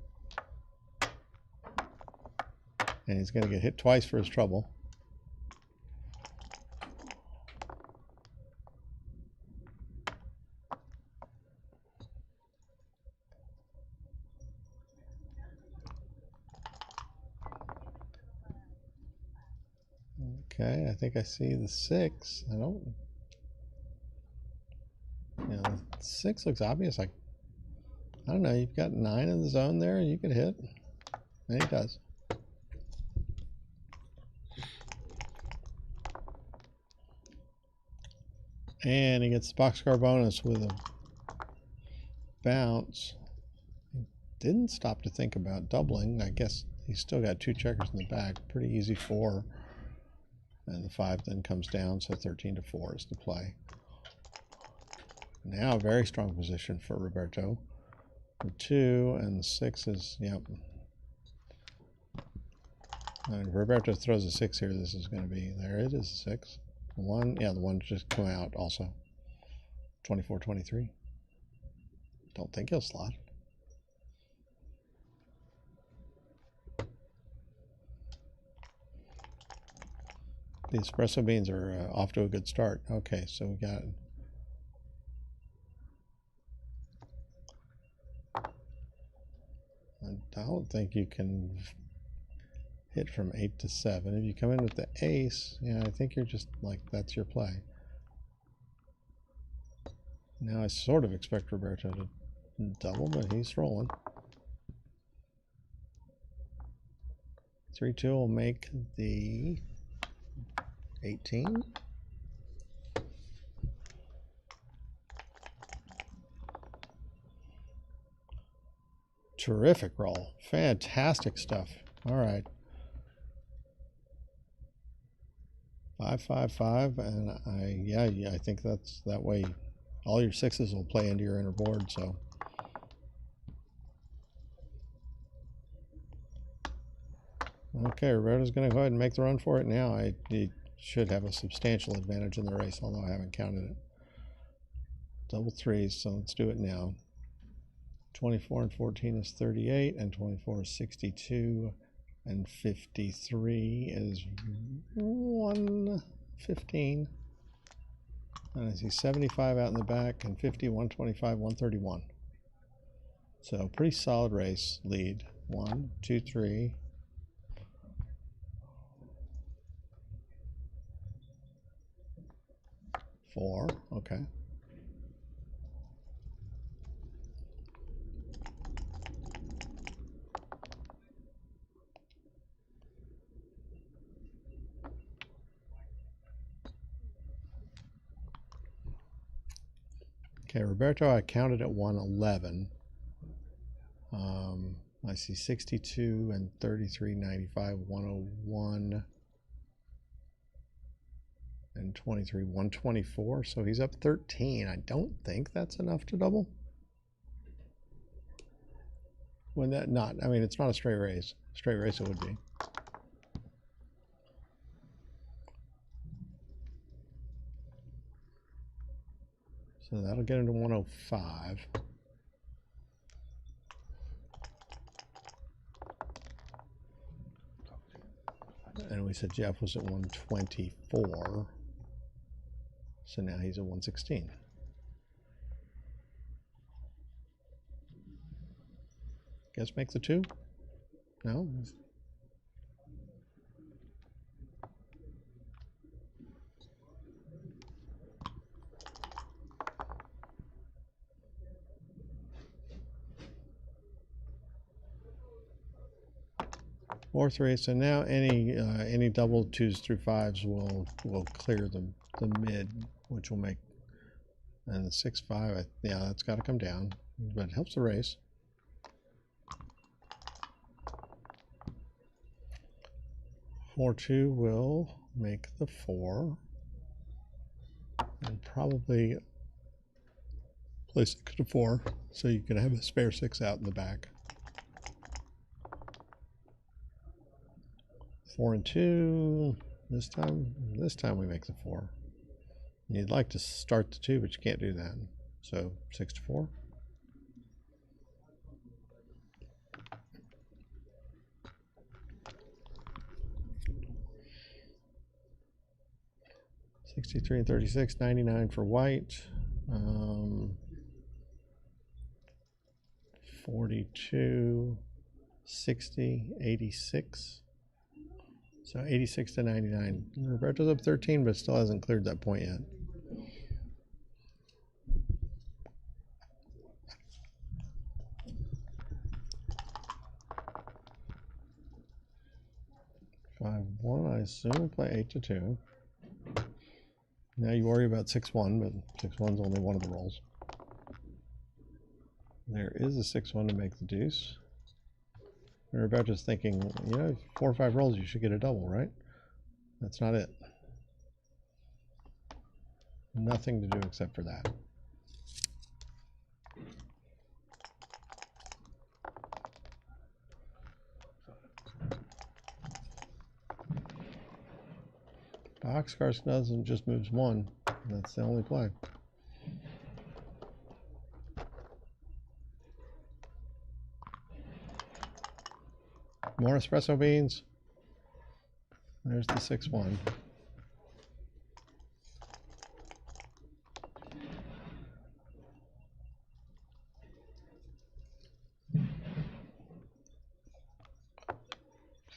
N: And he's going to get hit twice for his trouble. Okay, I think I see the 6. I don't. Yeah, the 6 looks obvious. Like, I don't know. You've got 9 in the zone there. You could hit, and he does. And he gets the boxcar bonus with a bounce. He didn't stop to think about doubling. I guess he's still got 2 checkers in the back. Pretty easy 4. And the 5 then comes down, so 13 to 4 is the play. Now a very strong position for Roberto. The 2 and the 6 is, yep. And if Roberto throws a 6 here, this is going to be, there it is, 6. 1, yeah, the 1 just come out also. 24-23. Don't think he'll slot. The espresso beans are off to a good start. Okay, so we got. I don't think you can hit from 8 to 7. If you come in with the ace, yeah, I think you're just like, that's your play. Now I sort of expect Roberto to double, but he's rolling. 3-2 will make the 18. Terrific roll. Fantastic stuff. All right. 5-5-5, and I think that's that way. All your 6s will play into your inner board. So. Okay, Roberto's going to go ahead and make the run for it now. He should have a substantial advantage in the race, although I haven't counted it. double threes, so let's do it now. 24 and 14 is 38, and 24 is 62, and 53 is 115. And I see 75 out in the back, and 50, 125, 131. So pretty solid race lead. 1, 2, 3. 4, okay. Okay, Roberto, I counted at 111. I see 62 and 33, 95, 101, and 23, 124. So he's up 13. I don't think that's enough to double. When that not, I mean, it's not a straight race. Straight race it would be. So that'll get him to 105. And we said Geoff was at 124. So now he's at 116. Guess make the 2? No? Or 3. So now any double 2s through 5s will clear the mid, which will make, and the 6-5. Yeah, that's got to come down, but it helps the race. Four 2 will make the 4, and probably play 6 to 4, so you can have a spare 6 out in the back. 4 and 2. This time we make the 4. You'd like to start the 2, but you can't do that. So 6 to 4. $63 and 36, $99 for white. 42, 60, 86. So 86 to 99. Roberto's up 13, but still hasn't cleared that point yet. Five one. I assume we play 8 to 2. Now you worry about 6-1, but 6-1's only one of the rolls. There is a 6-1 to make the deuce. And Roberto's thinking, 4 or 5 rolls, you should get a double, right? That's not it. Nothing to do except for that. Boxcar doesn't just moves 1. That's the only play. More espresso beans. There's the 6-1.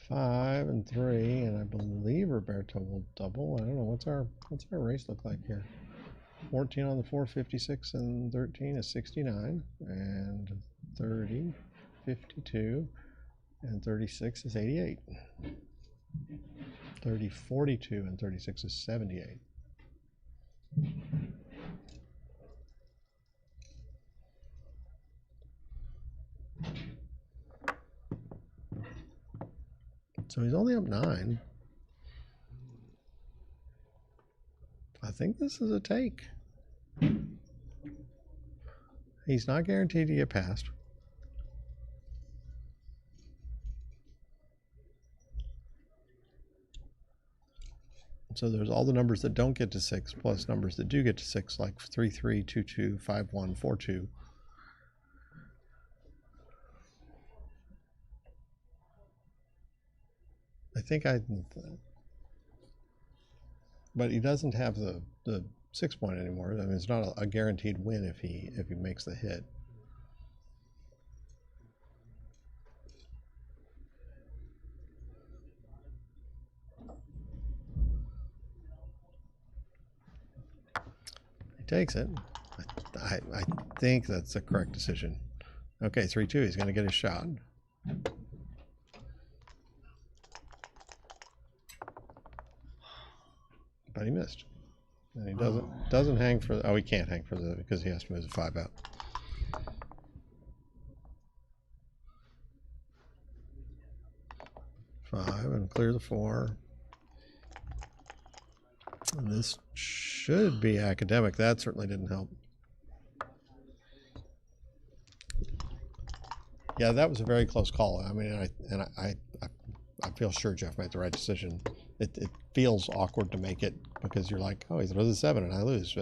N: Five and 3, and I believe Roberto will double. I don't know what's our race look like here. 14 on the 4, 56 and 13 is 69, and 30, 52. And 36 is 88. 30, 42, and 36 is 78. So he's only up 9. I think this is a take. He's not guaranteed to get past. So there's all the numbers that don't get to 6 plus numbers that do get to 6, like 3, 3, 2, 2, 5, 1, 4, 2. I think but he doesn't have the 6 point anymore. I mean, it's not a guaranteed win if he makes the hit. He takes it. I think that's the correct decision. Okay, 3-2. He's going to get his shot. But he missed. And he doesn't hang for, oh, he can't hang for the, because he has to move the 5 out. Five and clear the 4. And this should be academic. That certainly didn't help. Yeah, that was a very close call. I mean, I feel sure Geoff made the right decision. It feels awkward to make it because you're like, oh, he throws a 7 and I lose,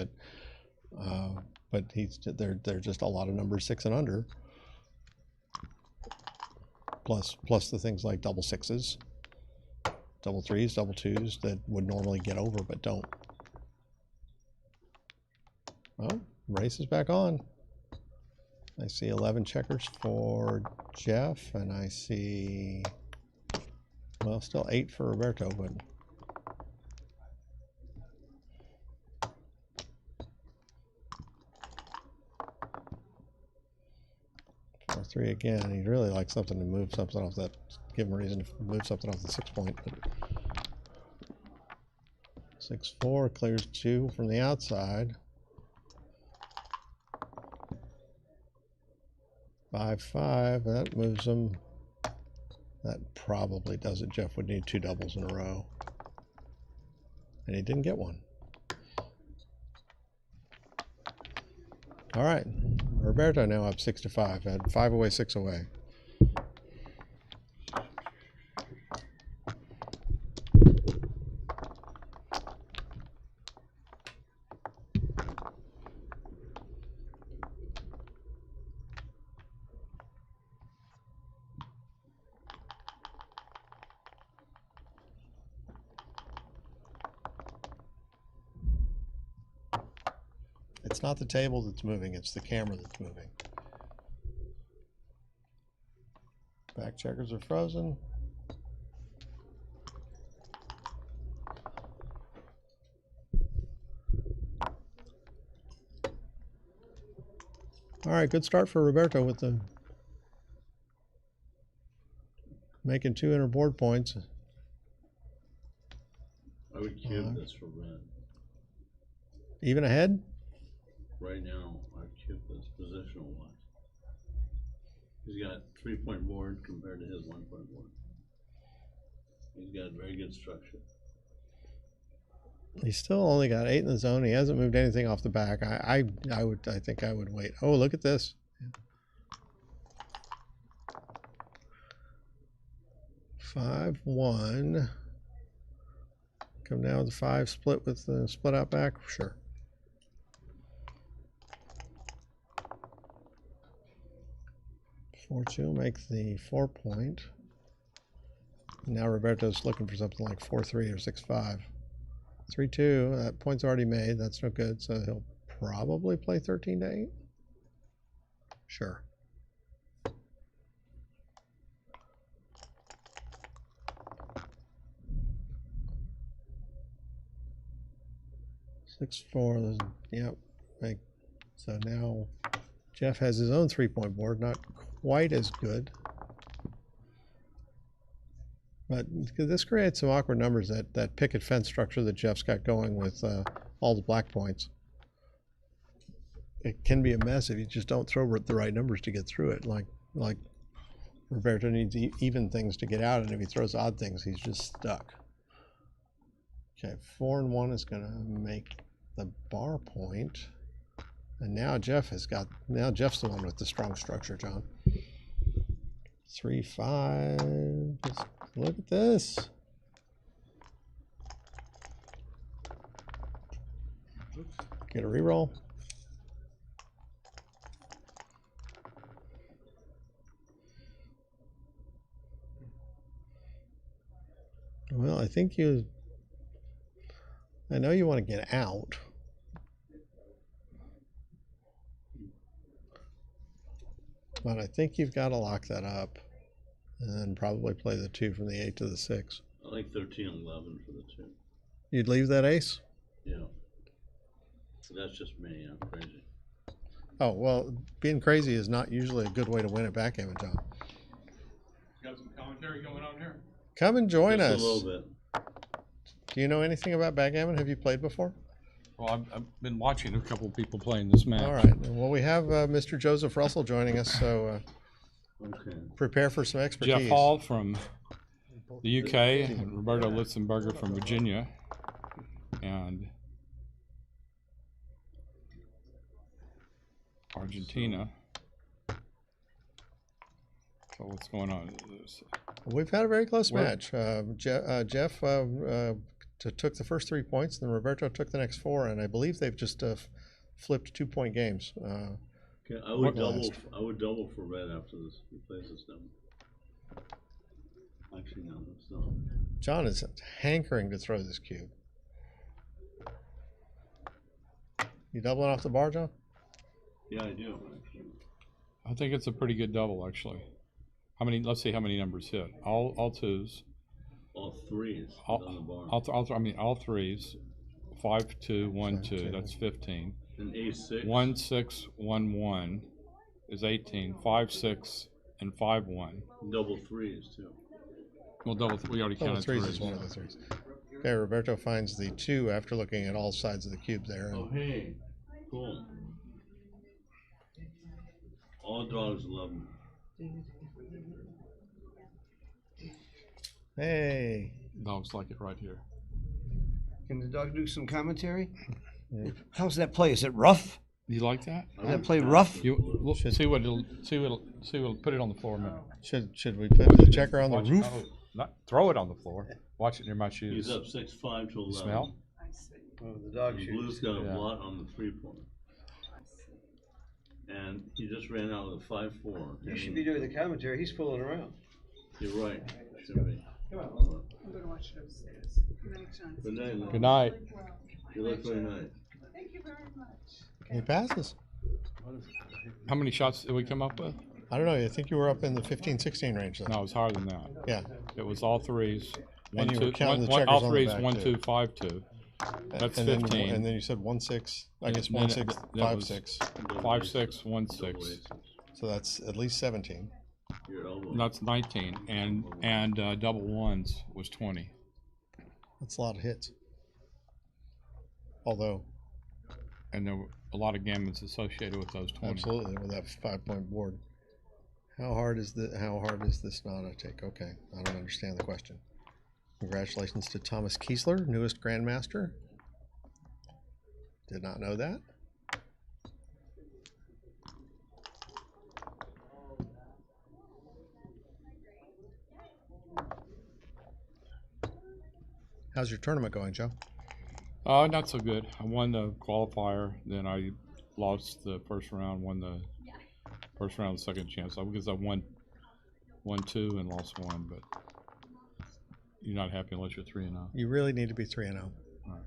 N: but they're just a lot of numbers 6 and under. Plus the things like double 6s, double 3s, double 2s that would normally get over but don't. Well, race is back on. I see 11 checkers for Geoff, and I see, well, still 8 for Roberto, but or 3 again. He'd really like something to move something off that, give him a reason to move something off the 6 point. But 6-4 clears 2 from the outside. 5-5, that moves him. That probably does it. Geoff would need 2 doubles in a row. And he didn't get one. All right. Roberto now up 6-5. Had 5 away, 6 away. It's not the table that's moving, it's the camera that's moving. Back checkers are frozen. All right, good start for Roberto with the making 2 inner board points.
P: I would cube this for red.
N: Even ahead?
P: Right now, I cube this positional wise. He's got a 3-point board compared to his 1-point board. He's got very good structure.
N: He's still only got 8 in the zone. He hasn't moved anything off the back. I think I would wait. Oh, look at this. Yeah. 5-1. Come down with the 5 split with the split out back. Sure. Four-2, make the 4-point. Now Roberto's looking for something like 4-3 or 6-5. 3-2, that point's already made. That's no good, so he'll probably play 13-8. Sure. Six, 4, yep. So now Geoff has his own 3-point board, not quite as good. But this creates some awkward numbers, that picket fence structure that Geoff's got going with all the black points. It can be a mess if you just don't throw the right numbers to get through it. Like Roberto needs even things to get out, and if he throws odd things, he's just stuck. Okay, 4-1 is going to make the bar point. And now Geoff's the one with the strong structure, John. 3-5. Just look at this. Get a reroll. Well, I think I know you want to get out. But I think you've got to lock that up and then probably play the 2 from the 8 to the 6.
P: I like 13 and 11 for the 2.
N: You'd leave that ace?
P: Yeah. That's just me. I'm crazy.
N: Oh, well, being crazy is not usually a good way to win at backgammon, John.
J: Got some commentary going on here.
N: Come and join
P: Just
N: us.
P: a little bit.
N: Do you know anything about backgammon? Have you played before?
Q: Well, I've been watching a couple of people playing this match.
N: All right. Well, we have Mr. Joseph Russell joining us, so
P: Okay.
N: prepare for some expertise.
Q: Geoff Hall from the UK, and Roberto Litzenberger from Virginia, and Argentina. So what's going on?
N: We've had a very close
Q: We're-
N: match. Geoff took the first 3 points, then Roberto took the next 4, and I believe they've just flipped 2-point games.
P: Okay, I would double for red after this. He plays this down. Actually, no, that's not.
N: John is hankering to throw this cube. You doubling off the bar, John?
P: Yeah, I do. Actually.
Q: I think it's a pretty good double, actually. How many? Let's see how many numbers hit. All 2s.
P: All 3s on the bar.
Q: All 3s. 5, 2, 1, 2. That's 15.
P: And A6.
Q: 1, 6, 1, 1 is 18. 5, 6, and 5, 1.
P: Double 3s too.
Q: Well, we already
N: Double
Q: counted
N: 3s
Q: 3s.
N: is one of the 3s. Okay, Roberto finds the 2 after looking at all sides of the cube there. And
P: Oh, hey. Cool. All dogs love me.
N: Hey.
Q: Dogs like it right here.
B: Can the dog do some commentary?
N: Yeah.
B: How's that play? Is it rough?
Q: You like that?
B: Does that play rough?
Q: You see what it'll put it on the floor a minute.
N: Should we put the checker on the
Q: Watch-
N: roof?
Q: oh, not throw it on the floor. Watch it near my shoes.
P: He's up 6-5 to 11.
Q: Smell?
B: Oh, the dog
P: And
B: shoots.
P: Blue's got a
Q: Yeah.
P: blot on the 3-point. And he just ran out with a 5-4.
B: You should be doing the commentary. He's fooling around.
P: You're right. Should be.
F: Come on, I'm gonna watch it upstairs. Good night, John.
P: Good night, Lynda.
Q: Good night.
P: You look very nice.
F: Thank you very much.
N: He passes.
Q: How many shots did we come up with?
N: I don't know. I think you were up in the 15-16 range. Though.
Q: No, it was higher than that.
N: Yeah.
Q: It was all 3s.
N: And you were counting the checkers
Q: all
N: on the
Q: 3s,
N: back,
Q: 1,
N: too.
Q: 2, 5, 2. That's
N: and
Q: 15.
N: Then, and then you said 1-6. I guess
Q: Then
N: 1-6,
Q: that
N: 5-6.
Q: 5, 6, 1, 6.
N: So that's at least 17.
P: Your elbow.
Q: That's 19, and double ones was 20.
N: That's a lot of hits. Although,
Q: And there were a lot of gammons associated with those 20.
N: absolutely, with that 5-point board. How hard is this not a take? Okay, I don't understand the question. Congratulations to Thomas Kiesler, newest Grandmaster. Did not know that. How's your tournament going, Joe?
Q: Not so good. I won the qualifier, then I lost the first round, won the first round of the second chance. Because I won 2 and lost 1, but you're not happy unless you're 3-0.
N: You really need to be 3-0.
Q: All right.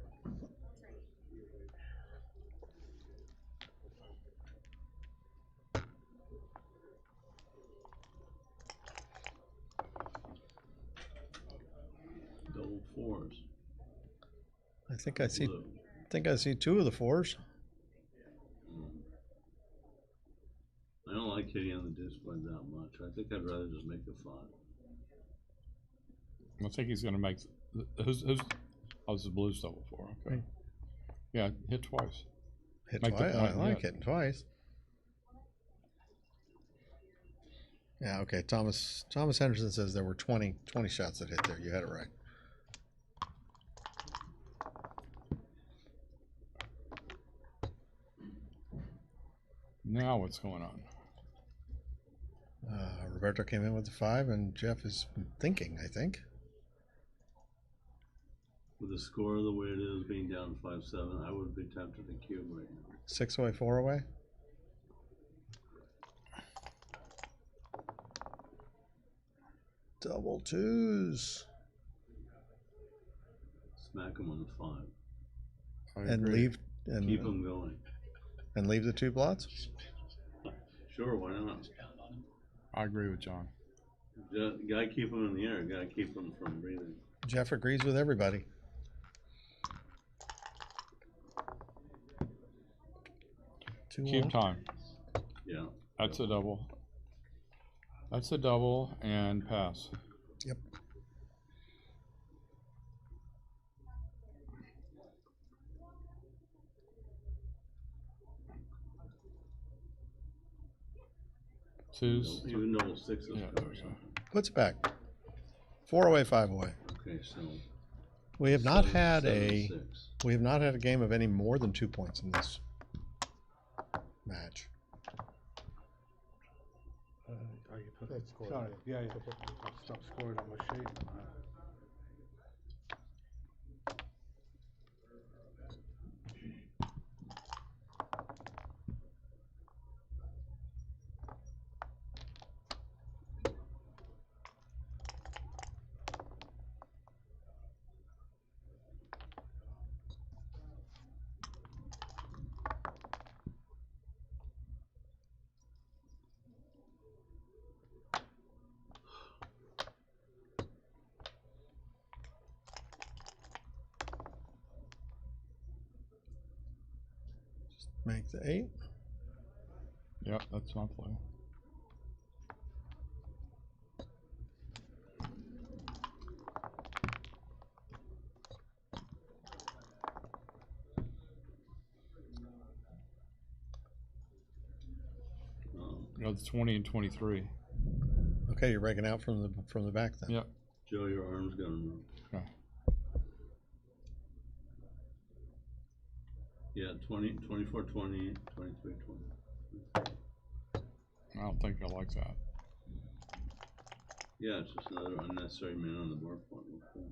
P: Double 4s.
N: I think I see.
P: Blue.
N: I think I see 2 of the 4s.
P: I don't like hitting on the display that much. I think I'd rather just make the 5.
Q: I think he's going to make. Who's oh, this is Blues double 4. Okay. Yeah, hit twice.
N: Hit
Q: Make the
N: twice. I
Q: point,
N: like
Q: yeah.
N: hitting twice. Yeah. Okay. Thomas Henderson says there were 20 shots that hit there. You had it right.
Q: Now what's going on?
N: Roberto came in with the 5, and Geoff is thinking, I think.
P: With the score the way it is, being down 5-7, I would be tempted to cube right now.
N: 6 away, 4 away. Double twos.
P: Smack them on the 5.
N: And leave and
P: Keep them going.
N: And leave the 2 blots.
P: Sure, why not?
Q: I agree with John.
P: Gotta keep them in the air. Gotta keep them from breathing.
N: Geoff agrees with everybody.
Q: Cube time.
P: Yeah.
Q: That's a double. That's a double and pass.
N: Yep.
Q: Twos.
P: Even double sixes.
Q: Yeah.
N: Puts it back. 4 away, 5 away.
P: Okay, so
N: We have not
P: 7,
N: had
P: 7,
N: a
P: 6.
N: we have not had a game of any more than 2 points in this match.
H: Sorry, yeah, stop scoring on my sheet.
N: Make the 8.
Q: Yep, that's my play. No, the 20 and 23.
N: Okay, you're breaking out from the back then.
Q: Yep.
P: Joe, your arm's gonna move.
Q: Okay.
P: Yeah, 20, 24, 20, 23, 20.
Q: I don't think I like that.
P: Yeah, it's just another unnecessary man on the board for me.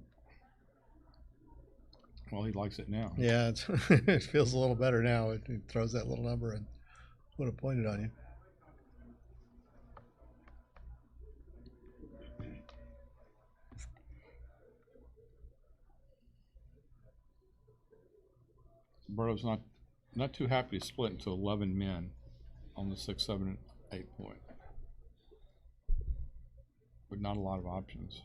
Q: Well, he likes it now.
N: Yeah, it's it feels a little better now. It throws that little number and would have pointed on you.
Q: Roberto's not too happy to split into 11 men on the 6, 7, and 8 point. But not a lot of options.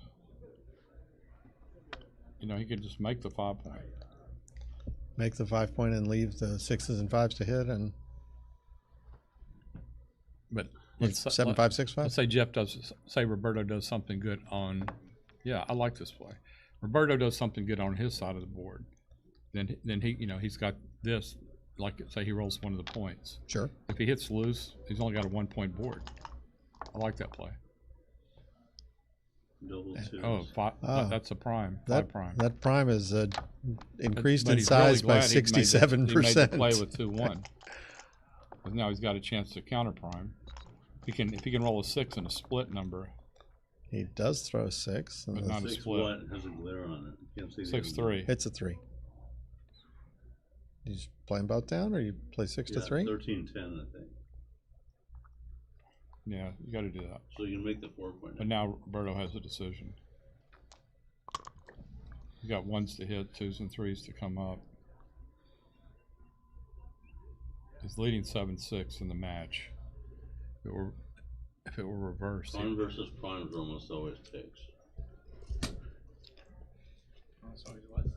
Q: You know, he could just make the 5 point.
N: Make the 5 point and leave the 6s and 5s to hit, and
Q: But
N: it's 7, 5, 6, 5.
Q: Let's say Geoff say Roberto does something good on. Yeah, I like this play. Roberto does something good on his side of the board. Then he, you know, he's got this, like say he rolls one of the points.
N: Sure.
Q: If he hits loose, he's only got a 1 point board. I like that play.
P: Double twos.
Q: That's a prime. 5 prime.
N: That prime is increased
Q: But
N: in
Q: he's
N: size
Q: really
N: by
Q: glad he made the-
N: 67%.
Q: He made the play with 2-1. But now he's got a chance to counter prime. If he can roll a 6 and a split number.
N: He does throw a 6.
Q: But not a
P: 6
Q: split.
P: what has a glare on it. You can't see the
Q: 6-3.
N: It's a 3. You just play them both down, or you play 6 to 3?
P: 13-10, I think.
Q: Yeah, you got to do that.
P: So you can make the 4 point.
Q: But now Roberto has a decision. You got 1s to hit, 2s and 3s to come up. He's leading 7-6 in the match. If it were reversed.
P: Prime versus primes are almost always picks.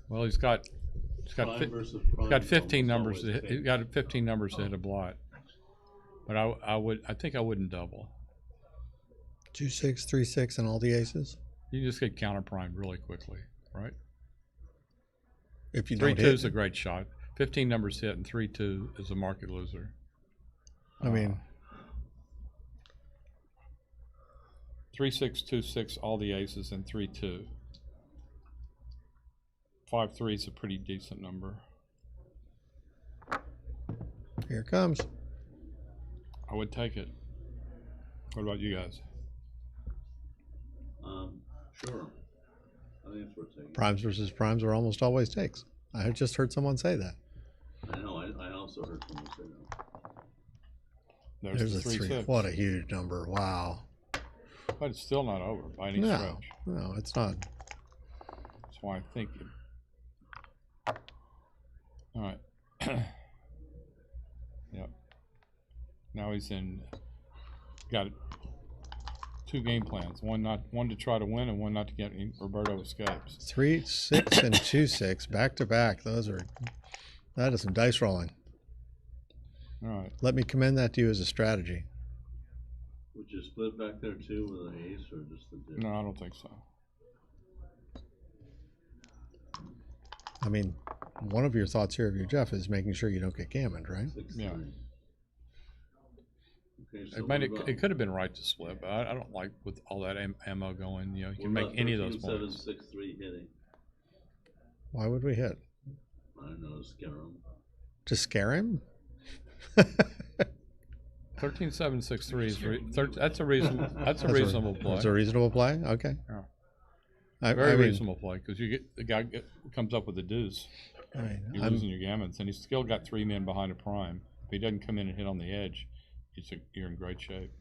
Q: Well, he's got
P: Prime versus
Q: he's
P: prime
Q: got
P: is
Q: 15
P: almost
Q: numbers.
P: always
Q: He's got 15 numbers to hit a blot. But I think I wouldn't double.
N: 2, 6, 3, 6, and all the aces.
Q: You just get counter prime really quickly, right?
N: If you
Q: 3-2
N: don't hit,
Q: is a great shot. 15 numbers hit and 3-2 is a market loser.
N: I mean,
Q: 3-6, 2-6, all the aces, and 3-2. 5-3 is a pretty decent number.
N: here it comes.
Q: I would take it. What about you guys?
P: Sure. I think it's worth taking.
N: Primes versus primes are almost always takes. I just heard someone say that.
P: I know, I also heard someone say that.
N: There's a 3. What a huge number. Wow.
Q: But it's still not over by any
N: No,
Q: stretch.
N: no, it's not.
Q: That's why I think it. All right. Yep. Now he's got 2 game plans. One to try to win and one not to get Roberto escapes.
N: 3-6 and 2-6 back to back. That is some dice rolling.
Q: All right.
N: Let me commend that to you as a strategy.
P: Would you split back there too with an ace or just the dip?
Q: No, I don't think so.
N: I mean, one of your thoughts here of your Geoff is making sure you don't get gammoned, right?
Q: Yeah.
P: Okay, so
Q: It could have been right to split, but I don't like with all that ammo going. You know, you can make any of those points.
P: 13-7-6-3 hitting.
N: Why would we hit?
P: I don't know, scare him.
N: To scare him?
Q: 13-7-6-3 is that's a reasonable. That's a reasonable play.
N: That's a reasonable play. Okay.
Q: Yeah. Very reasonable play because you get the guy comes up with the deuce.
N: Right.
Q: You're losing your gammons, and he's still got 3 men behind a prime. If he doesn't come in and hit on the edge, you're in great shape.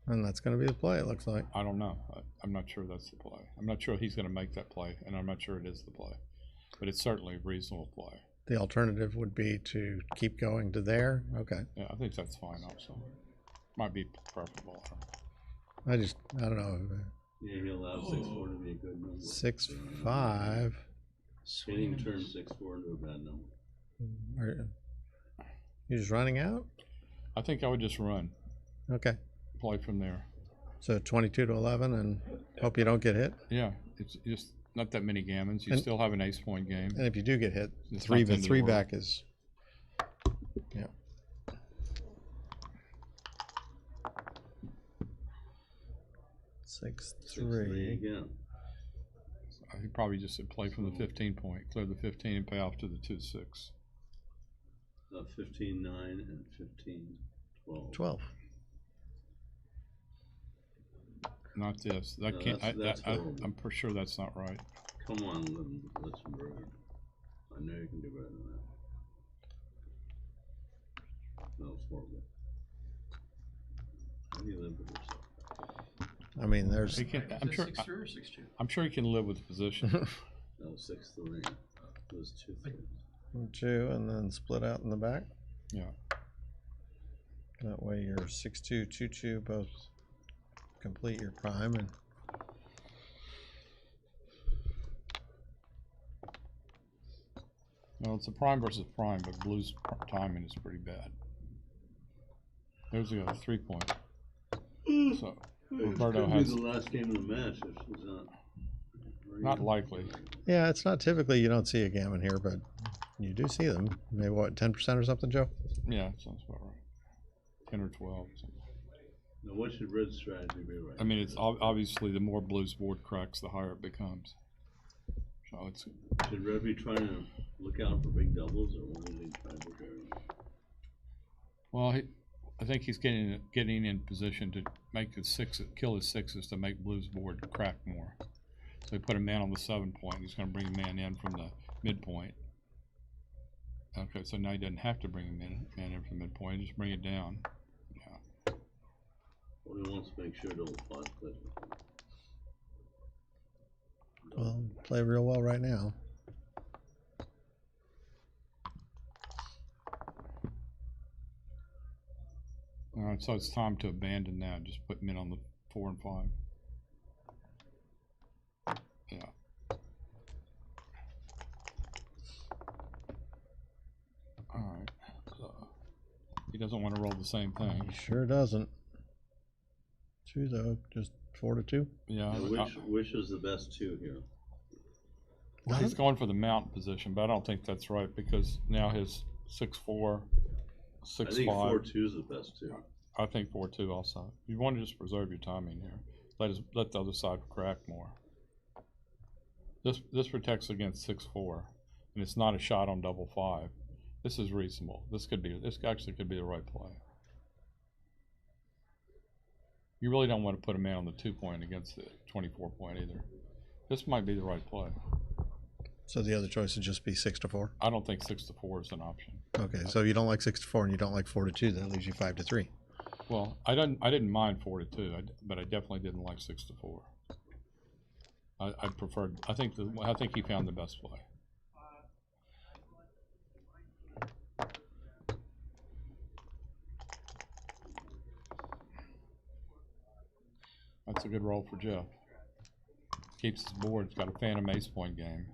N: And that's going to be the play, it looks like.
Q: I don't know. I'm not sure that's the play. I'm not sure he's going to make that play, and I'm not sure it is the play. But it's certainly a reasonable play.
N: The alternative would be to keep going to there. Okay.
Q: Yeah, I think that's fine also. Might be preferable.
N: I don't know.
P: Yeah, he allowed 6-4 to be a good number.
N: 6-5.
P: Hitting turn 6-4 into a bad number.
N: Are you just running out?
Q: I think I would just run.
N: Okay.
Q: Play from there.
N: So 22-11 and hope you don't get hit?
Q: Yeah, it's just not that many gammons. You still have an ace point game.
N: And if you do get hit,
Q: It's
N: three
Q: not the end of the world.
N: back is, yeah. Six,
P: 6-3 again.
Q: I think probably just play from the 15 point, clear the 15 and pay off to the 2-6.
P: 15-9 and 15-12.
N: 12.
Q: Not this. That
P: No,
Q: can't.
P: that's horrible.
Q: I'm for sure that's not right.
P: Come on, Litzenberger. I know you can do better than that. No, it's horrible. How do you live with yourself?
N: I mean, there's.
Q: I'm sure. I'm sure he can live with the position.
P: No, 6-3. It was 2-3.
N: 2 and then split out in the back.
Q: Yeah.
N: That way you're 6-2, 2-2, both complete your prime and.
Q: No, it's a prime versus prime, but blue's timing is pretty bad. There's a 3 point. So Roberto has
P: the last game of the match. It's
Q: not likely.
N: Yeah, it's not typically you don't see a gammon here, but you do see them. Maybe what, 10% or something, Joe?
Q: Yeah, sounds about right. 10 or 12. Something.
P: Now, what should Red's strategy be right?
Q: I mean, it's obviously the more blue's board cracks, the higher it becomes. So it's.
P: Should Red be trying to look out for big doubles, or what would he try to look at?
Q: Well, I think he's getting in position to make his kill his sixes to make blue's board crack more. So he put a man on the 7 point. He's going to bring a man in from the midpoint. Okay, so now he doesn't have to bring a man in from the midpoint. Just bring it down. Yeah.
P: Well, he wants to make sure double flush plays.
N: Well, play real well right now.
Q: All right, so it's time to abandon that. Just put men on the 4 and 5. Yeah. All right. So he doesn't want to roll the same thing.
N: He sure doesn't. 2 though, just 4-2.
Q: Yeah.
P: Now, which is the best 2 here?
Q: Well, he's going for the mount position, but I don't think that's right because now his 6-4, 6-5.
P: I think 4-2 is the best 2.
Q: I think 4-2 also. You want to just preserve your timing here. Let the other side crack more. This protects against 6-4, and it's not a shot on double 5. This is reasonable. This actually could be the right play. You really don't want to put a man on the 2 point against the 24 point either. This might be the right play.
N: So the other choice would just be 6-4.
Q: I don't think 6-4 is an option.
N: Okay, so you don't like 6-4 and you don't like 4-2. That leaves you 5-3.
Q: Well, I didn't mind 4-2, but I definitely didn't like 6-4. I preferred. I think he found the best play. That's a good roll for Geoff. Keeps his board. He's got a phantom ace point game.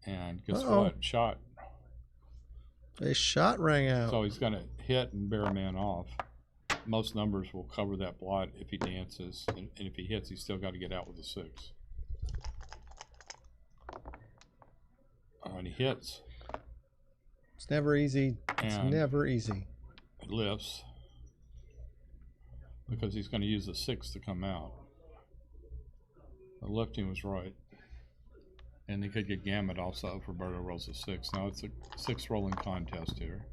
Q: And guess what? Shot.
N: A shot rang out.
Q: So he's going to hit and bear a man off. Most numbers will cover that blot if he dances. And if he hits, he's still got to get out with a 6. And he hits.
N: It's never easy. It's
Q: And
N: never easy.
Q: It lifts. Because he's going to use the 6 to come out. The lifting was right. And he could get gamut also if Roberto rolls a 6. Now it's a 6 rolling contest here.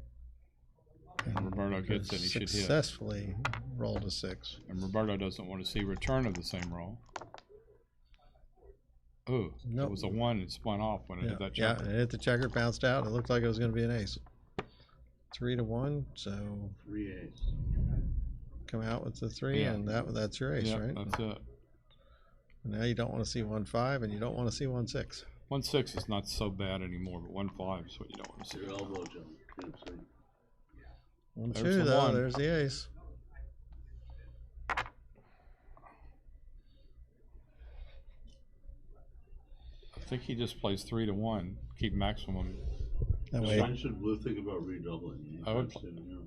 Q: And Roberto gets it, he should hit.
N: Successfully rolled a 6.
Q: And Roberto doesn't want to see return of the same roll. Ooh,
N: Nope.
Q: It was a 1 and spun off when it hit that
N: Yeah,
Q: checker.
N: it hit the checker, bounced out. It looked like it was going to be an ace. 3-1, so
P: 3 ace.
N: come out with the 3,
Q: Yeah.
N: and that's your ace,
Q: Yeah,
N: right?
Q: that's it.
N: Now you don't want to see 1-5, and you don't want to see 1-6.
Q: 1-6 is not so bad anymore, but 1-5 is what you don't want to see.
P: Your elbow, John. Can't see.
N: 1-2,
Q: There's the
N: though.
Q: 1.
N: There's the ace.
Q: I think he just plays 3-1, keep maximum.
N: That way.
P: When should blue think about redoubling?
Q: I would
P: Soon, you know.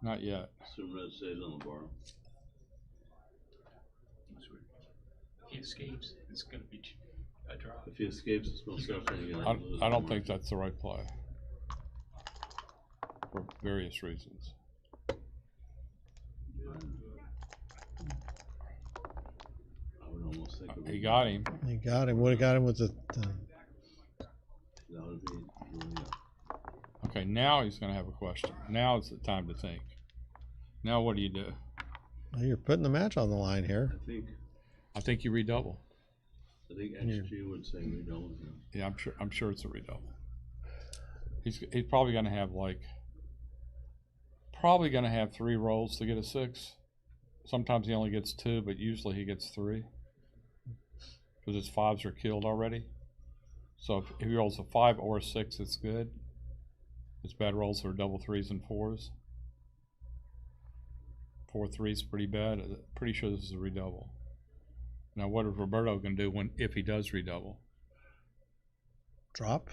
Q: Not yet.
P: Soon red stays on the bar.
R: If he escapes, it's going to be a drop.
P: If he escapes, it's most definitely going to lose.
Q: I don't think that's the right play. For various reasons.
P: I would almost think of
Q: He got him.
N: He got him. Would have got him with the
P: that would be really
Q: Okay, now he's going to have a question. Now is the time to think. Now what do you do?
N: well, you're putting the match on the line here.
Q: I think you redouble.
P: I think XG would say redouble.
Q: Yeah, I'm sure it's a redouble. He's probably going to have have 3 rolls to get a 6. Sometimes he only gets 2, but usually he gets 3 because his 5s are killed already. So if he rolls a 5 or a 6, it's good. His bad rolls are double 3s and 4s. 4 3s pretty bad. Pretty sure this is a redouble. Now what is Roberto going to do if he does redouble?
N: Drop.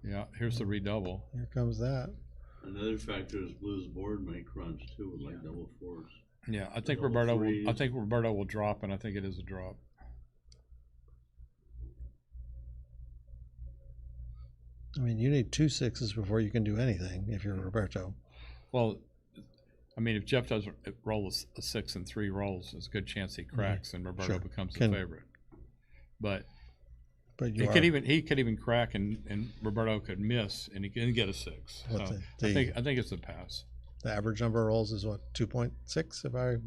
Q: Yeah, here's the redouble.
N: Here comes that.
P: Another factor is blue's board may crunch too with like double 4s.
Q: Yeah, I think
P: Double
Q: Roberto.
P: threes.
Q: I think Roberto will drop, and I think it is a drop.
N: I mean, you need 2 6s before you can do anything if you're Roberto.
Q: Well, I mean, if Geoff doesn't roll a 6 and 3 rolls, there's a good chance he cracks, and Roberto
N: Sure.
Q: becomes the
N: Can-
Q: favorite. But
N: But
Q: he could even crack, and Roberto could miss, and he can get a 6.
N: What
Q: So
N: the-
Q: I think it's a pass.
N: The average number of rolls is what, 2.6 if I.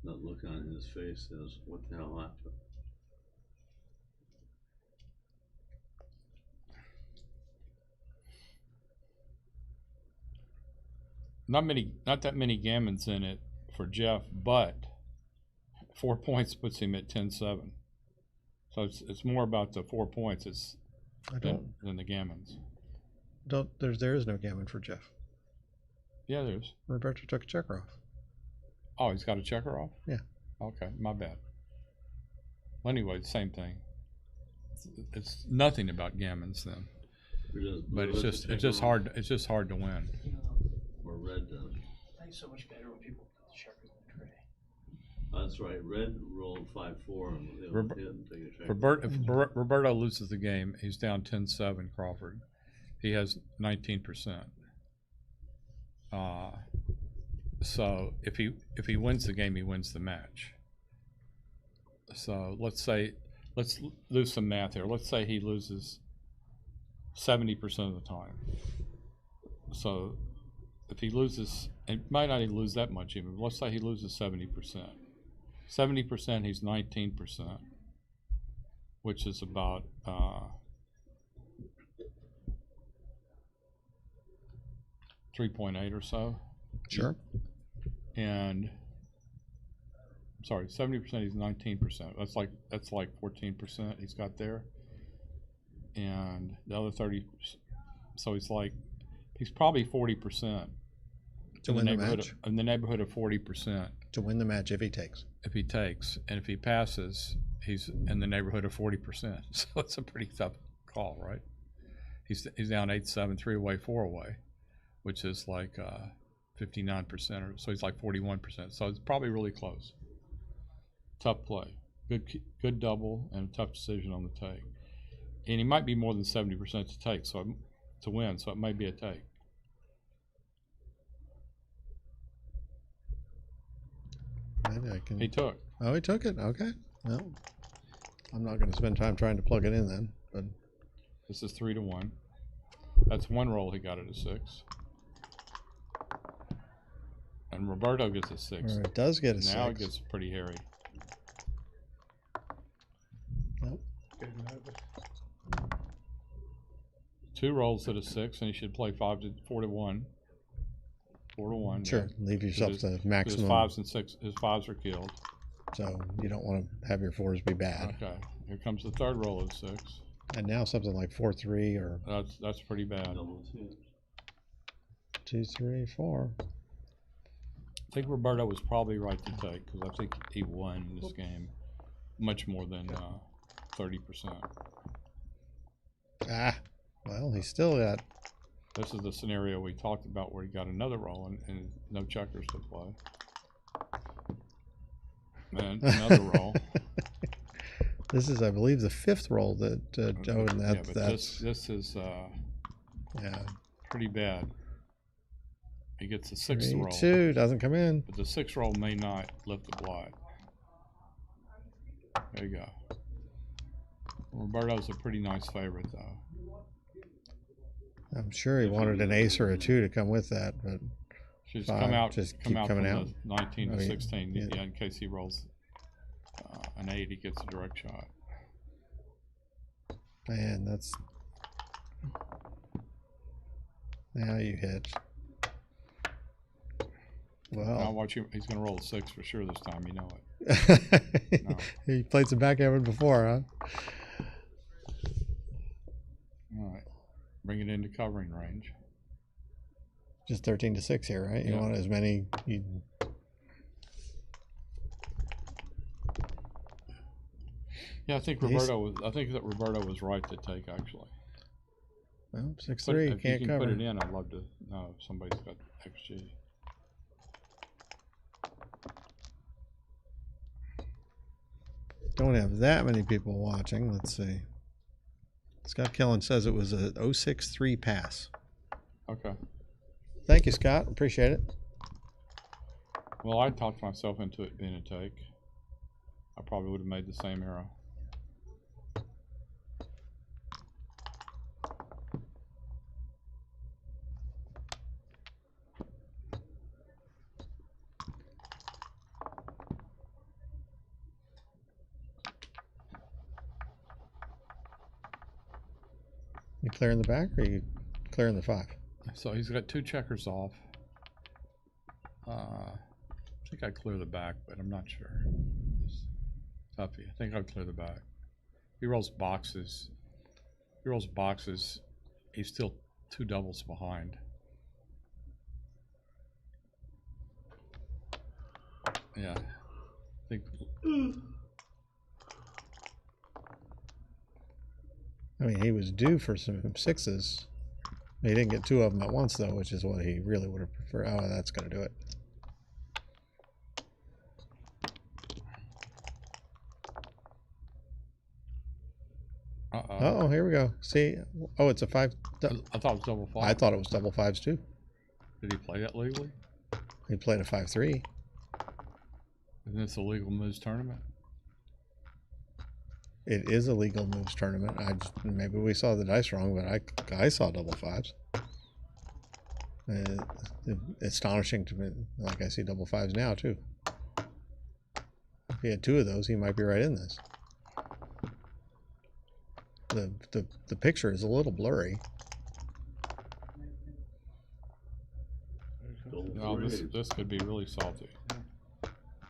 P: That look on his face says, what the hell happened?
Q: Not that many gammons in it for Geoff, but 4 points puts him at 10-7. So it's more about the 4 points than the gammons.
N: There is no gammon for Geoff.
Q: Yeah, there's.
N: Roberto took a checker off.
Q: Oh, he's got a checker off?
N: Yeah.
Q: Okay, my bad. Well, anyway, same thing. It's nothing about gammons then. But it's just hard to win.
P: Or red does.
R: I think it's so much better when people put the checkers in the tray.
P: That's right. Red rolled 5-4 and they don't hit and take a check.
Q: If Roberto loses the game, he's down 10-7, Crawford. He has 19%. So if he wins the game, he wins the match. So let's do some math here. Let's say he loses 70% of the time. So if he loses, it might not even lose that much even, but let's say he loses 70%. 70%, he's 19%, which is about 3.8 or so.
N: Sure.
Q: And sorry, 70% he's 19%. That's like 14% he's got there. And the other 30, so he's probably 40%
N: To win the match.
Q: in the neighborhood of 40%.
N: To win the match if he takes.
Q: If he takes, and if he passes, he's in the neighborhood of 40%. So it's a pretty tough call, right? He's down 8-7, 3 away, 4 away, which is like 59%, or so he's like 41%. So it's probably really close. Tough play, good double, and a tough decision on the take. And he might be more than 70% to take, to win. So it may be a take.
N: Maybe I can.
Q: He took.
N: Oh, he took it. Okay. Well, I'm not going to spend time trying to plug it in then. But
Q: this is 3-1. That's one roll. He got it a 6. And Roberto gets a 6.
N: Or it does get a 6.
Q: Now it gets pretty hairy.
N: Nope.
Q: 2 rolls at a 6, and he should play 4-1. 4-1.
N: Sure.
Q: Yeah.
N: Leave yourself the maximum.
Q: His 5s and 6. His 5s are killed.
N: So you don't want to have your 4s be bad.
Q: Okay. Here comes the third roll of 6.
N: And now something like 4-3 or.
Q: That's pretty bad.
N: 2, 3, 4.
Q: I think Roberto was probably right to take, because I think he won this game much more than 30%.
N: Ah, well, he's still got.
Q: This is the scenario we talked about where he got another roll and no checkers to play. And another roll.
N: This is, I believe, the 5th roll that Joe and that.
Q: Yeah, but
N: that's
Q: this is
N: yeah,
Q: pretty bad. He gets a 6th roll.
N: 2 doesn't come in.
Q: But the 6th roll may not lift the blind. There you go. Roberto's a pretty nice favorite, though.
N: I'm sure he wanted an ace or a 2 to come with that, but
Q: Should
N: 5,
Q: come out.
N: just
Q: Come
N: keep
Q: out
N: coming
Q: from
N: out.
Q: the 19 to
N: Oh, yeah.
Q: 16.
N: Yeah.
Q: Yeah, in case he rolls an 8, he gets a direct shot.
N: Man, that's. Now you hit.
Q: Now
N: Well,
Q: watch him. He's going to roll a 6 for sure this time. You know it. No.
N: He played some backgammon before, huh?
Q: All right. Bring it into covering range.
N: Just 13 to 6 here, right? You
Q: Yeah.
N: want as many.
Q: Yeah, I think
N: He's-
Q: that Roberto was right to take, actually.
N: Well,
Q: But
N: 6-3,
Q: if
N: can't
Q: you can
N: cover.
Q: put it in, I'd love to know if somebody's got XG.
N: Don't have that many people watching. Let's see. Scott Killen says it was a 063 pass.
Q: Okay.
N: Thank you, Scott. Appreciate it.
Q: Well, I talked myself into it being a take. I probably would have made the same arrow.
N: You clearing the back or you clearing the 5?
Q: So he's got 2 checkers off. I think I clear the back, but I'm not sure. It's toughy. I think I'll clear the back. He rolls boxes. He's still 2 doubles behind. Yeah. I think.
N: I mean, he was due for some 6s. He didn't get 2 of them at once, though, which is what he really would have preferred. Oh, that's going to do it. Uh-oh, here we go. See? Oh, it's a 5.
Q: I thought it was double 5.
N: I thought it was double 5s, too.
Q: Did he play that legally?
N: He played a 5-3.
Q: Isn't this a legal moves tournament?
N: it is a legal moves tournament. Maybe we saw the dice wrong, but I saw double fives. Astonishing to me. Like I see double fives now too. If he had 2 of those, he might be right in this. The picture is a little blurry.
Q: No, this could be really salty.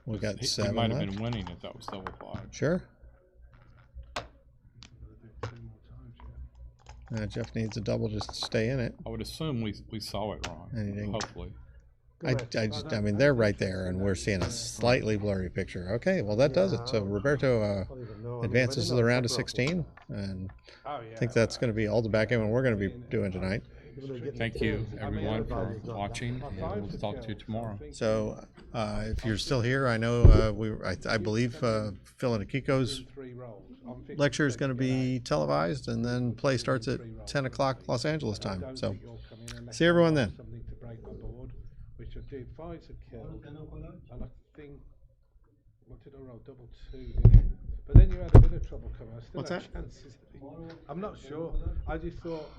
N: We got
Q: He
N: 7
Q: might have
N: left.
Q: been winning if that was double 5.
N: Sure. Geoff needs a double just to stay in it.
Q: I would assume we saw it wrong.
N: And he didn't.
Q: Hopefully.
N: I mean, they're right there, and we're seeing a slightly blurry picture. Okay, well, that does it. So Roberto advances to the round of 16, and I think that's going to be all the backgammon we're going to be doing tonight.
Q: Thank you, everyone, for watching, and we'll talk to you tomorrow.
N: So, if you're still here, I know I believe Phil and Akiko's lecture is going to be televised, and then play starts at 10 o'clock Los Angeles time. So, see everyone then.
H: Which I did. 5s are killed, and I think, what did I roll? Double 2, didn't I? But then you had a bit of trouble coming. I still
N: What's
H: had
N: that?
H: chances. I'm not sure. I just thought.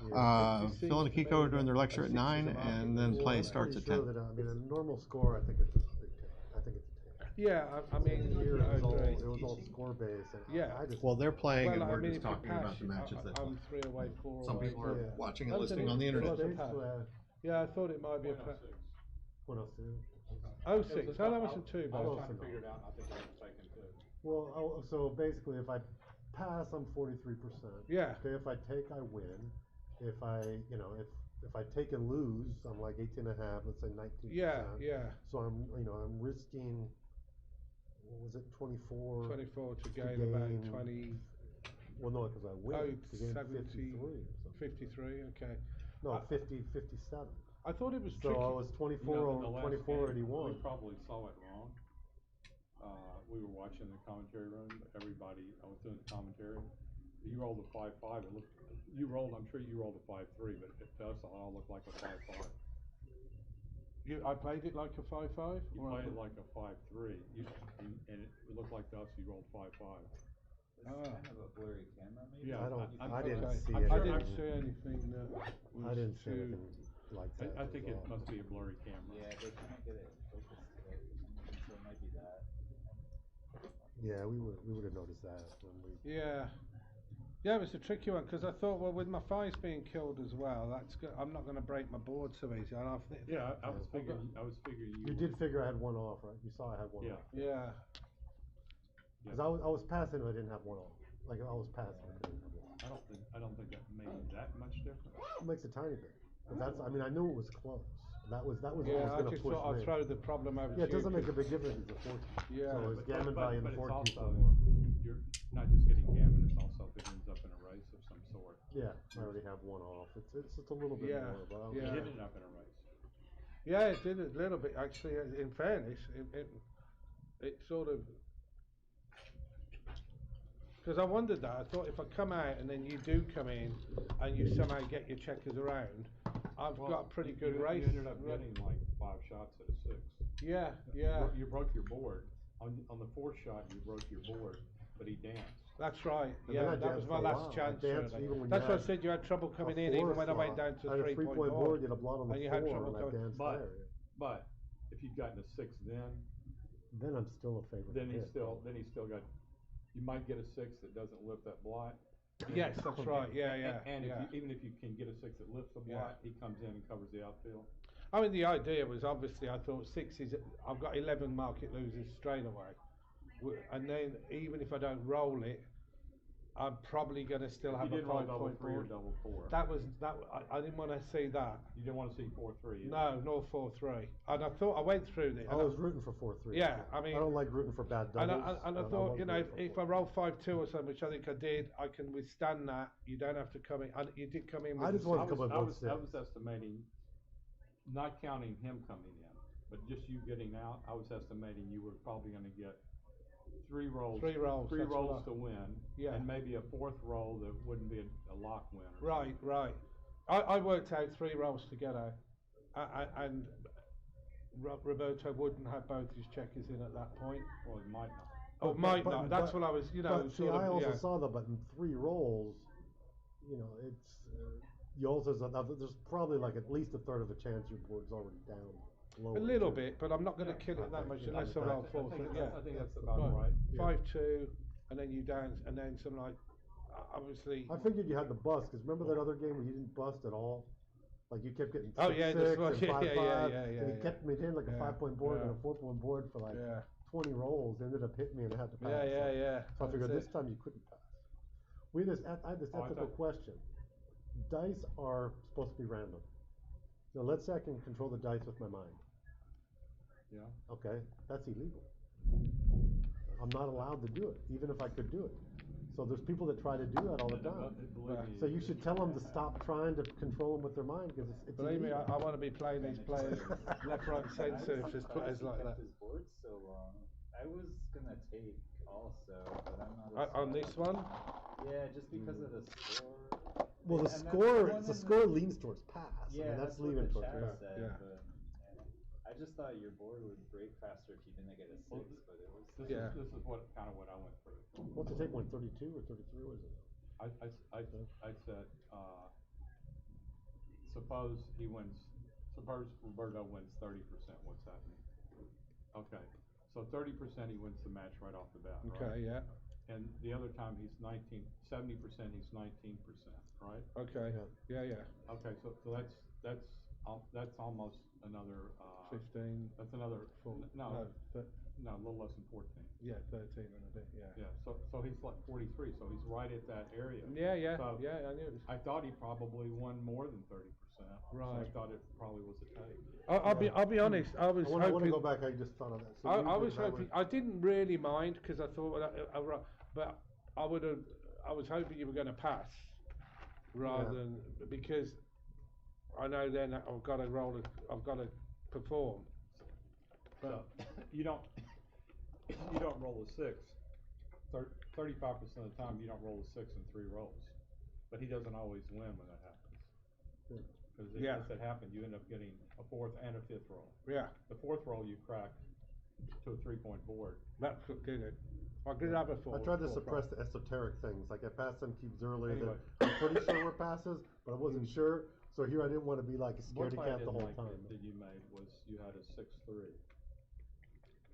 N: Phil and Akiko are doing their lecture at 9, and then play starts at 10.
M: I mean, a normal score, I think it's a big take. I think it's a take.
H: Yeah, I mean,
M: Here
H: I
M: it was
H: agree.
M: all score based.
H: Yeah.
N: Well, they're playing, and
H: Well,
N: we're
H: I mean,
N: just
H: if you
N: talking
H: pass,
N: about the matches that
H: I'm 3 away, 4
N: some
H: away.
N: people are watching and
H: That was
N: listening
H: an
N: on the internet.
H: interesting pass. Yeah, I thought it might be a pass.
M: 102.
H: 06. How long was it 2,
M: I
H: Bob?
M: was
Q: Figured out, I think I was taken too.
M: Well, so basically, if I pass, I'm 43%.
H: Yeah.
M: Okay, if I take, I win. If I, if I take and lose, I'm like 18.5. Let's say 19%.
H: Yeah, yeah.
M: So I'm risking. What was it? 24.
H: 24 to gain about 20.
M: Well, no, because I win.
H: Oh,
M: to gain
H: 70,
M: 53. or something.
H: 53. Okay.
M: No, 57.
H: I thought it was
M: So
H: tricky.
M: I was 24,
Q: In the last
M: 24,
Q: game,
M: 81.
Q: We probably saw it wrong. We were watching the commentary room. Everybody, I was doing the commentary. You rolled a 5-5. It looked. You rolled. I'm sure you rolled a 5-3, but to us, it all looked like a 5-5.
H: I played it like a 5-5.
Q: You played it like a 5-3. And it looked like to us you rolled 5-5.
G: It's kind of a blurry camera, maybe.
Q: Yeah,
M: I didn't see
H: I
M: anything.
H: didn't see anything that was
M: I didn't see
H: too.
M: anything like that.
Q: I think it
M: as well.
Q: must be a blurry camera.
G: Yeah, they can't get it focused right or something, so it might be that.
M: Yeah, we would have noticed that when we.
H: Yeah. Yeah, it was a tricky one because I thought, well, with my 5s being killed as well, that's good. I'm not going to break my board so easy. And I think,
Q: Yeah, I was figuring.
M: You did figure I had one off, right? You saw I had one
Q: Yeah.
M: off.
H: Yeah.
M: Because I was passing, I didn't have one off. Like I was passing, I didn't have one.
Q: I don't think that made that much difference.
M: It makes a tiny bit. But that's. I mean, I knew it was close. That was
H: Yeah,
M: what
H: I
M: was going to
H: just
M: push
H: thought I'd
M: me.
H: throw the problem over to
M: Yeah, it
H: you.
M: doesn't make a big difference. It's a 14.
H: Yeah.
M: So it's gammon
Q: but
M: value in the
Q: it's
M: 14
Q: also,
M: for one.
Q: you're not just getting gammon, it's also if it ends up in a race of some sort.
M: Yeah, I already have one off. It's a little bit
H: Yeah,
M: more, but I don't
H: yeah.
Q: It ended up in a race.
H: Yeah, it did a little bit actually. In fairness, it sort of. Because I wondered that. I thought if I come out and then you do come in and you somehow get your checkers around, I've got a pretty good race.
Q: You ended up getting like 5 shots at a 6.
H: Yeah, yeah.
Q: You broke your board. On the 4th shot, you broke your board, but he danced.
H: That's right.
M: And
H: Yeah,
M: then I
H: that was
M: danced
H: my
M: for a
H: last
M: while. I
H: chance.
M: danced
H: really.
M: even when
H: That's
M: you
H: why I
M: had
H: said you had trouble coming in,
M: a
H: even when I went
M: fourth
H: down to
M: I had a
H: 3-point
M: 3-point
H: board.
M: board, you had a blot on the
H: And you had
M: floor,
H: trouble
M: and I
H: coming.
M: danced
Q: But
M: there.
Q: but if you'd gotten a 6
M: Then I'm still a favorite.
Q: then
M: to
Q: he
M: hit.
Q: still got. You might get a 6 that doesn't lift that blot.
H: Yes, that's right. Yeah, yeah.
Q: And
H: yeah.
Q: even if you can get a 6 that lifts the blot, he comes in and covers the outfield.
H: I mean, the idea was obviously I thought 6 is. I've got 11 market losers straight away, and then even if I don't roll it, I'm probably going to still have
Q: You
H: a
Q: didn't roll
H: 5-point
Q: double 3 or
H: board.
Q: double 4.
H: That was that. I didn't want to see that.
Q: You didn't want to see 4-3.
H: No, nor 4-3. And I thought I went through it.
M: I was rooting for 4-3.
H: Yeah, I mean,
M: I don't like rooting for bad
H: And
M: doubles.
H: I thought, you know, if I roll 5-2 or something, which I think I did, I can withstand that. You don't have to come in. And you did come in with
M: I just
H: the
M: want to
H: six.
M: come in both
Q: I was estimating, not counting him coming in, but just you getting out, I was estimating you were probably going to get 3 rolls.
H: 3 rolls.
Q: Three
H: that's what
Q: rolls
H: I-
Q: to win.
H: Yeah.
Q: And maybe a 4th roll that wouldn't be a lock win. or
H: Right,
Q: something.
H: right. I worked out 3 rolls to get out. And Roberto wouldn't have both his checkers in at that point.
Q: Well, he might not.
H: Or might not. That's what I was, you know,
M: But see,
H: sort of,
M: I also
H: yeah.
M: saw that, but in 3 rolls, you know, it's you also saw that there's probably like at least a third of a chance your board's already down. Lower
H: A little
M: too.
H: bit, but I'm not going to kill it that much unless I roll 4.
Q: I think that's about right.
H: 5-2, and then you down, and then some like, obviously.
M: I figured you had the bust because remember that other game where you didn't bust at all. Like you kept getting 6-6
H: Oh, yeah, that's right.
M: and
H: Yeah,
M: 5-5,
H: yeah,
M: and you kept me in like a 5-point board and a 4-point board for like 20 rolls. Ended up hitting me and I had to pass. So I figured this time you couldn't pass. I had this ethical question. Dice are supposed to be random. Now let's say I can control the dice with my mind.
Q: Yeah.
M: Okay, that's illegal. I'm not allowed to do it, even if I could do it. So there's people that try to do that all the time. So you should tell them to stop trying to control them with their mind because it's
H: Believe me,
M: illegal.
H: I want to be playing these players left, right, and centre if there's players like that.
G: His board so long. I was gonna take also, but I'm not.
H: On this one?
G: Yeah, just because of the score.
M: Well, the
G: And that's
M: score leans towards pass.
G: Yeah,
M: I mean, that's
G: what
M: leaning
G: the
M: towards
G: chat
M: pass.
G: said, but I just thought your board would break faster if you didn't get a 6, but it was.
Q: This is what kind of what I went through.
M: What's it take? 32 or 33? Was it?
Q: I said, suppose he wins. Suppose Roberto wins 30%. What's happening? Okay, so 30% he wins the match right off the bat.
H: Okay,
Q: right?
H: yeah.
Q: And the other time he's 70%, he's 19%, right?
H: Okay. Yeah.
Q: Okay, so that's almost another
H: 15.
Q: That's another
H: 4.
Q: no, a little less than 14.
H: Yeah, 13 and a bit. Yeah.
Q: Yeah, so he's like 43, so he's right at that area.
H: Yeah.
Q: So
H: I knew it was.
Q: I thought he probably won more than 30%.
H: Right.
Q: So I thought it probably was a take.
H: I'll be honest. I was.
M: I want to go back. I just thought of that. So
H: I was hoping. I didn't really mind because I thought, but I would have. I was hoping you were going to pass, rather than because I know then I've got to roll. I've got to perform.
Q: So you don't roll a 6. 35% of the time you don't roll a 6 in 3 rolls, but he doesn't always win when that happens. Because if it happened, you end up getting a 4th and a 5th roll.
H: Yeah.
Q: The 4th roll you crack to a 3-point board.
H: That's what did it. I did have a 4.
M: I tried to suppress the esoteric things. Like I passed some cubes earlier
Q: Anyway.
M: that I'm pretty sure were passes, but I wasn't sure. So here I didn't want to be like a scaredy cat the whole time.
Q: That you made was you had a 6-3,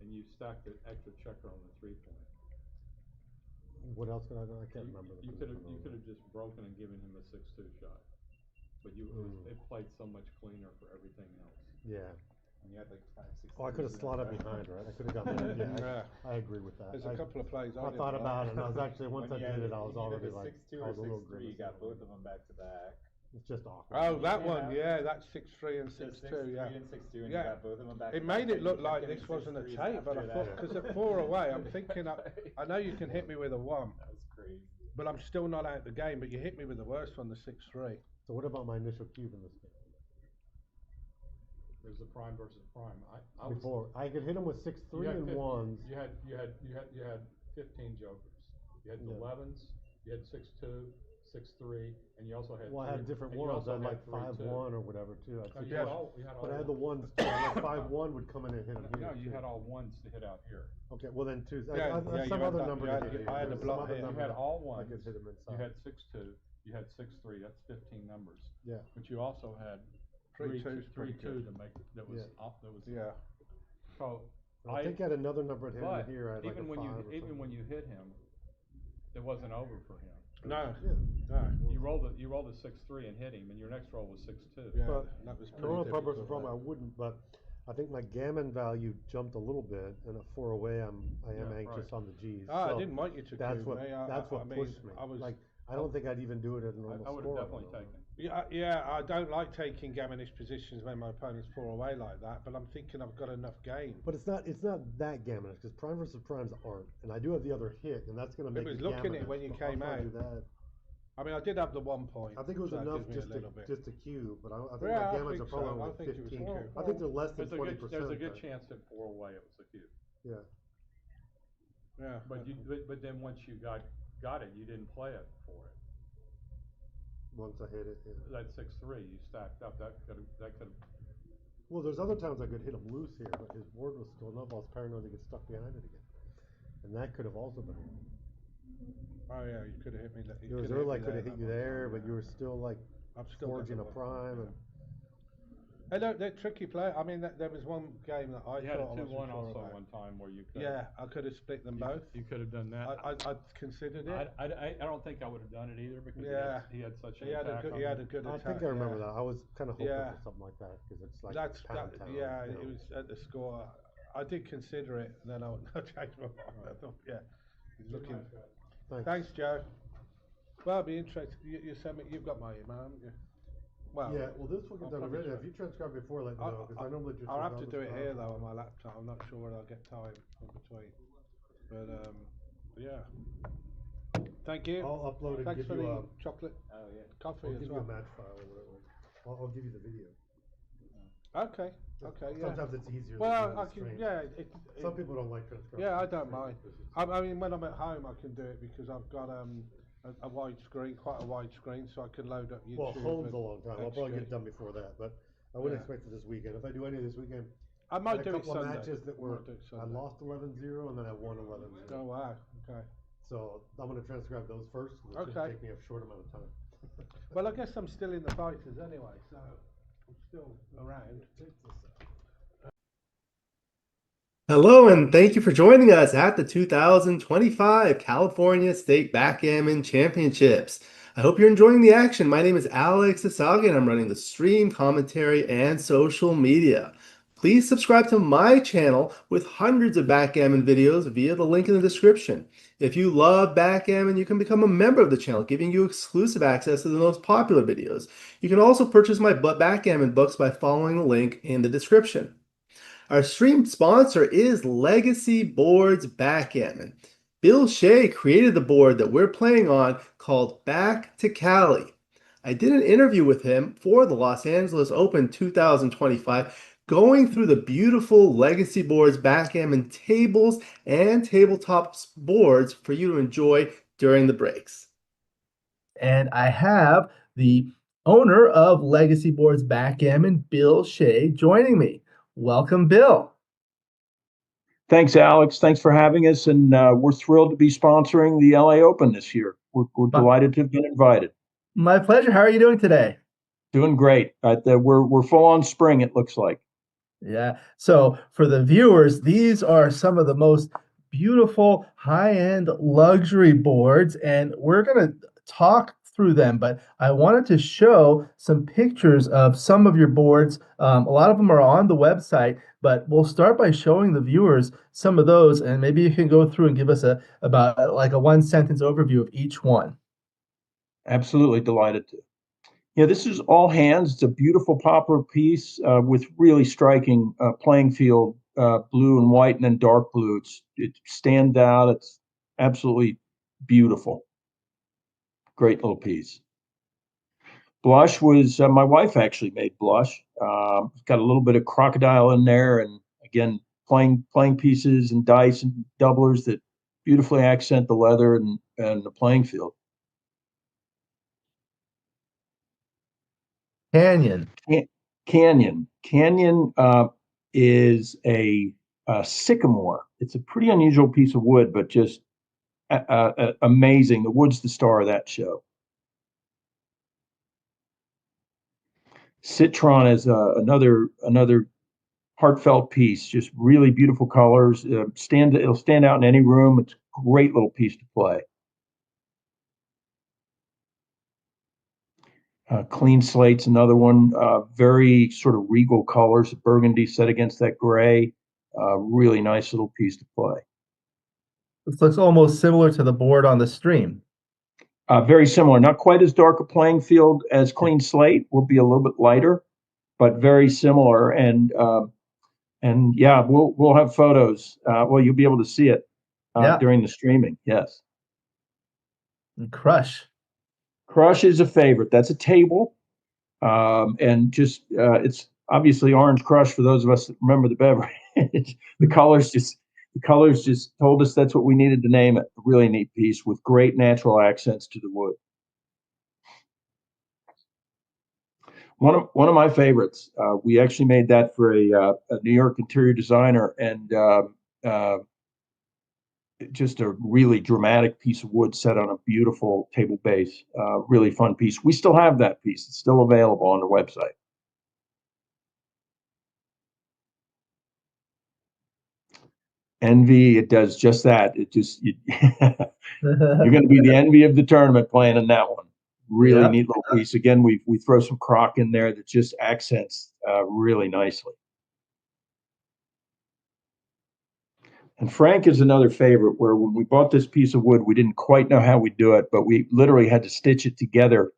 Q: and you stacked an extra checker on the 3-point.
M: What else could I do? I can't remember.
Q: You could have just broken and given him a 6-2 shot, but it played so much cleaner for everything else.
M: Yeah.
G: And you had like 5, 6.
M: Oh, I could have slotted behind, right? I could have gone there. Yeah, I agree with that.
H: There's a couple of plays.
M: I thought about it, and I was actually once I did it, I was already
G: like
M: like,
G: 6-2
M: I was a
G: or
M: little
G: 6-3. You
M: grimace.
G: got both of them back to back.
M: It's just awkward.
H: Oh, that one, yeah, that's 6-3 and 6-2, yeah.
G: 6-3 and 6-2, and
H: yeah.
G: you got both of them back.
H: It made it look like this wasn't a tape, but I thought because at 4 away, I'm thinking I know you can hit me with a 1.
G: That was crazy.
H: But I'm still not out the game. But you hit me with the worst one, the 6-3.
M: So what about my initial cube in this game?
Q: There's a prime versus prime.
M: Before I could hit him with 6-3 and 1s.
Q: You had 15 jokers. You had the 11s. You had 6-2, 6-3, and you also had.
M: Well, I had different ones. I had like 5-1 or whatever too.
Q: You had all
M: but I had the ones too. Like 5-1 would come in and hit him here.
Q: No, you had all 1s to hit out here.
M: Okay, well then 2s.
Q: Some
M: other number.
Q: I had the block. You had all 1s.
M: I could hit him inside.
Q: You had 6-2. You had 6-3. That's 15 numbers.
M: Yeah.
Q: But you also had 3-2 to make that was
H: yeah.
Q: So
M: I think I had another number at him
Q: but
M: here. I had
Q: even
M: like
Q: when you hit him, it wasn't over for him.
H: No.
Q: You rolled a 6-3 and hit him, and your next roll was 6-2.
H: Yeah,
M: but
H: that was
M: normal purpose problem. I wouldn't, but I think my gammon value jumped a little bit, and at 4 away, I am anxious on the G's.
H: I didn't want you to.
M: That's what
H: I mean,
M: pushed me. I don't think I'd even do it at a normal
Q: I would
M: score.
Q: have definitely taken.
H: Yeah, I don't like taking gammonish positions when my opponent's 4 away like that. But I'm thinking I've got enough game.
M: But it's not that gammonish because prime versus primes aren't, and I do have the other hit, and that's going to make.
H: It was looking at it when you came out. I mean, I did have the 1 point.
M: I think it was enough just to cube, but I think my gammons are probably 15. I think they're less than 20%.
Q: There's a good chance that 4 away it was a cube.
M: Yeah.
H: Yeah.
Q: But then once you got it, you didn't play it for it.
M: Once I hit it, yeah.
Q: That 6-3, you stacked up. That could have.
M: Well, there's other times I could hit him loose here, but his board was still enough. I was paranoid to get stuck behind it again. and that could have also been.
H: Oh yeah, you could have hit me.
M: Yours could have hit you there, but you were still like forging a prime. And
H: they're tricky play. I mean, there was one game that I
Q: You had a
H: thought I
Q: 2-1
H: wasn't sure
Q: also
H: about.
Q: one time where you could.
H: Yeah, I could have split them both.
Q: You could have done that.
H: I considered it.
Q: I don't think I would have done it either because he had such an
H: he had
Q: attack.
H: he had a good
M: I
H: attack.
M: think I remember that. I was kind of hoping
H: Yeah.
M: for something like that because it's like
H: That's
M: pound town,
H: yeah.
M: you know.
H: It was at the score. I did consider it, and then I changed my mind. I thought, yeah, he's looking. Thanks, Joe. Well, I'd be interested. You sent me. You've got my email, haven't you? Well,
M: Yeah, well, this will get done already. If you transcribe before, let me know because I normally just.
H: I'll have to do it here though on my laptop. I'm not sure whether I'll get time in between. But yeah. Thank you.
M: I'll upload and
H: Thanks
M: give
H: for
M: you
H: the
M: a
H: chocolate coffee
M: I'll
H: as
M: give
H: well.
M: you a match file or whatever. I'll give you the video.
H: Okay. Okay. Yeah.
M: Sometimes it's easier.
H: Well,
M: than
H: I
M: the
H: can.
M: stream.
H: Yeah.
M: Some people don't like transcribing.
H: Yeah, I don't mind. I mean, when I'm at home, I can do it because I've got a wide screen, quite a wide screen, so I can load up YouTube.
M: Well, home's a long time. I'll probably
H: XG.
M: get it done before that, but I wouldn't
H: Yeah.
M: expect it this weekend. If I do any of this weekend,
H: I might
M: had
H: do
M: a
H: it
M: couple of
H: Sunday.
M: matches that were
H: Might do it
M: I
H: Sunday.
M: lost 11-0 and then I won 11-0.
H: Oh wow. Okay.
M: So I'm going to transcribe those first. It should
H: Okay.
M: take me a short amount of time.
H: Well, I guess I'm still in the fighters anyway, so I'm still around.
L: Hello, and thank you for joining us at the 2025 California State Backgammon Championships. I hope you're enjoying the action. My name is Alex Eshaghian. I'm running the stream, commentary, and social media. Please subscribe to my channel with hundreds of backgammon videos via the link in the description. If you love backgammon, you can become a member of the channel, giving you exclusive access to the most popular videos. You can also purchase my backgammon books by following the link in the description. Our stream sponsor is Legacy Boards Backgammon. Bill Shea created the board that we're playing on called Back to Cali. I did an interview with him for the Los Angeles Open 2025, going through the beautiful Legacy Boards Backgammon tables and tabletop boards for you to enjoy during the breaks. And I have the owner of Legacy Boards Backgammon, Bill Shea, joining me. Welcome, Bill.
K: Thanks, Alex. Thanks for having us, and we're thrilled to be sponsoring the LA Open this year. We're delighted to have been invited.
L: My pleasure. How are you doing today?
K: Doing great. We're full on spring, it looks like.
L: Yeah. So for the viewers, these are some of the most beautiful high-end luxury boards, and we're going to talk through them, but I wanted to show some pictures of some of your boards. A lot of them are on the website, but we'll start by showing the viewers some of those, and maybe you can go through and give us about like a one-sentence overview of each one.
K: Absolutely delighted to. Yeah, this is All Hands. It's a beautiful poplar piece with really striking playing field, blue and white, and then dark blue. It stands out. It's absolutely beautiful. Great little piece. Blush was my wife actually made blush. Got a little bit of crocodile in there, and again playing pieces and dice and doublers that beautifully accent the leather and the playing field.
L: Canyon.
K: Canyon is a sycamore. It's a pretty unusual piece of wood, but just amazing. The wood's the star of that show. Citron is another heartfelt piece. Just really beautiful colors. It'll stand out in any room. It's a great little piece to play. Clean Slate's another one. Very sort of regal colors, burgundy set against that gray. Really nice little piece to play.
L: This looks almost similar to the board on the stream.
K: Very similar. Not quite as dark a playing field as Clean Slate. Will be a little bit lighter, but very similar. And yeah, we'll have photos. Well, you'll be able to see it during the streaming. Yes.
L: And Crush.
K: Crush is a favorite. That's a table, and just it's obviously Orange Crush for those of us that remember the beverage. The colors just told us that's what we needed to name it. A really neat piece with great natural accents to the wood. One of my favorites. We actually made that for a New York interior designer, and just a really dramatic piece of wood set on a beautiful table base. Really fun piece. We still have that piece. It's still available on the website. Envy, it does just that. It just, you're going to be the envy of the tournament playing in that one. Really neat little piece. Again, we throw some crock in there that just accents really nicely. And Frank is another favorite, where when we bought this piece of wood, we didn't quite know how we'd do it, but we literally had to stitch it together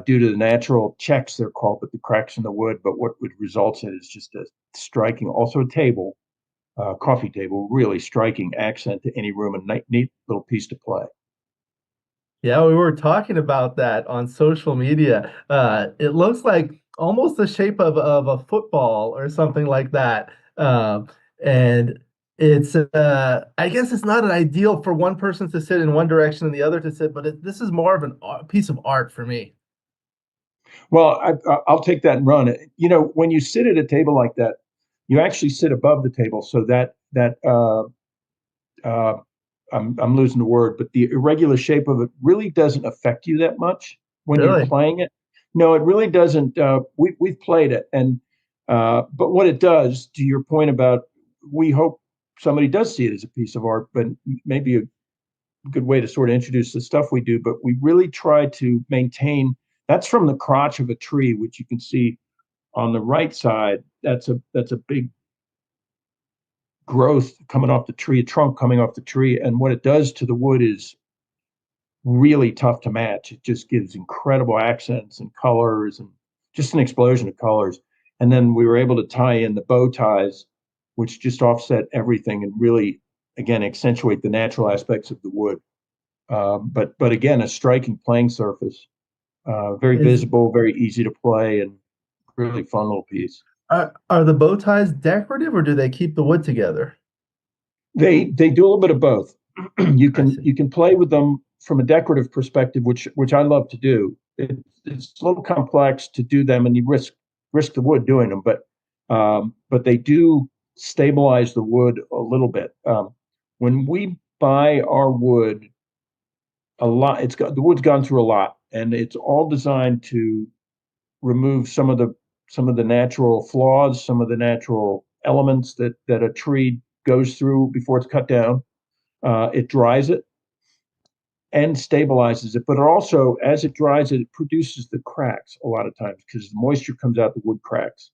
K: due to the natural checks, they're called, but the cracks in the wood. But what would result in is just a striking, also a table, coffee table, really striking accent to any room, a neat little piece to play.
L: Yeah, we were talking about that on social media. It looks like almost the shape of a football or something like that. And it's, I guess it's not an ideal for one person to sit in one direction and the other to sit, but this is more of a piece of art for me.
K: Well, I'll take that and run it. You know, when you sit at a table like that, you actually sit above the table, so I'm losing the word, but the irregular shape of it really doesn't affect you that much when you're playing it. No, it really doesn't. We've played it, and but what it does, to your point about, we hope somebody does see it as a piece of art, but maybe a good way to sort of introduce the stuff we do. But we really try to maintain. That's from the crotch of a tree, which you can see on the right side. That's a big growth coming off the tree, a trunk coming off the tree. And what it does to the wood is really tough to match. It just gives incredible accents and colors and just an explosion of colors. And then we were able to tie in the bow ties, which just offset everything and really, again, accentuate the natural aspects of the wood. But again, a striking playing surface, very visible, very easy to play, and really fun little piece.
L: Are the bow ties decorative, or do they keep the wood together?
K: They do a little bit of both. You can play with them from a decorative perspective, which I love to do. It's a little complex to do them, and you risk the wood doing them, but they do stabilize the wood a little bit. When we buy our wood, the wood's gone through a lot, and it's all designed to remove some of the natural flaws, some of the natural elements that a tree goes through before it's cut down. It dries it and stabilizes it, but it also, as it dries it, it produces the cracks a lot of times because the moisture comes out, the wood cracks.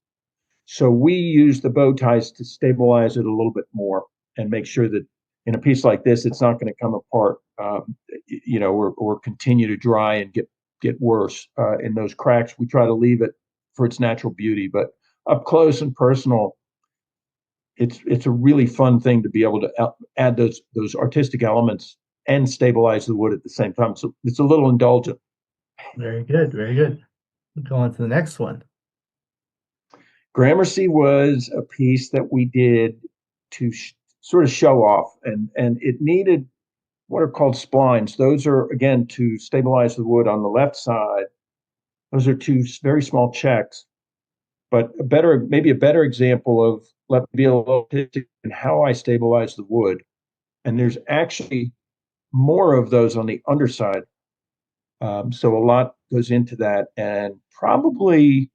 K: So we use the bow ties to stabilize it a little bit more and make sure that in a piece like this, it's not going to come apart, or continue to dry and get worse in those cracks. We try to leave it for its natural beauty, but up close and personal, it's a really fun thing to be able to add those artistic elements and stabilize the wood at the same time. So it's a little indulgent.
L: Very good, very good. We'll go on to the next one.
K: Gramercy was a piece that we did to sort of show off, and it needed what are called splines. Those are, again, to stabilize the wood on the left side. Those are two very small checks, but maybe a better example of, let me be a little artistic in how I stabilize the wood. And there's actually more of those on the underside. So a lot goes into that, and probably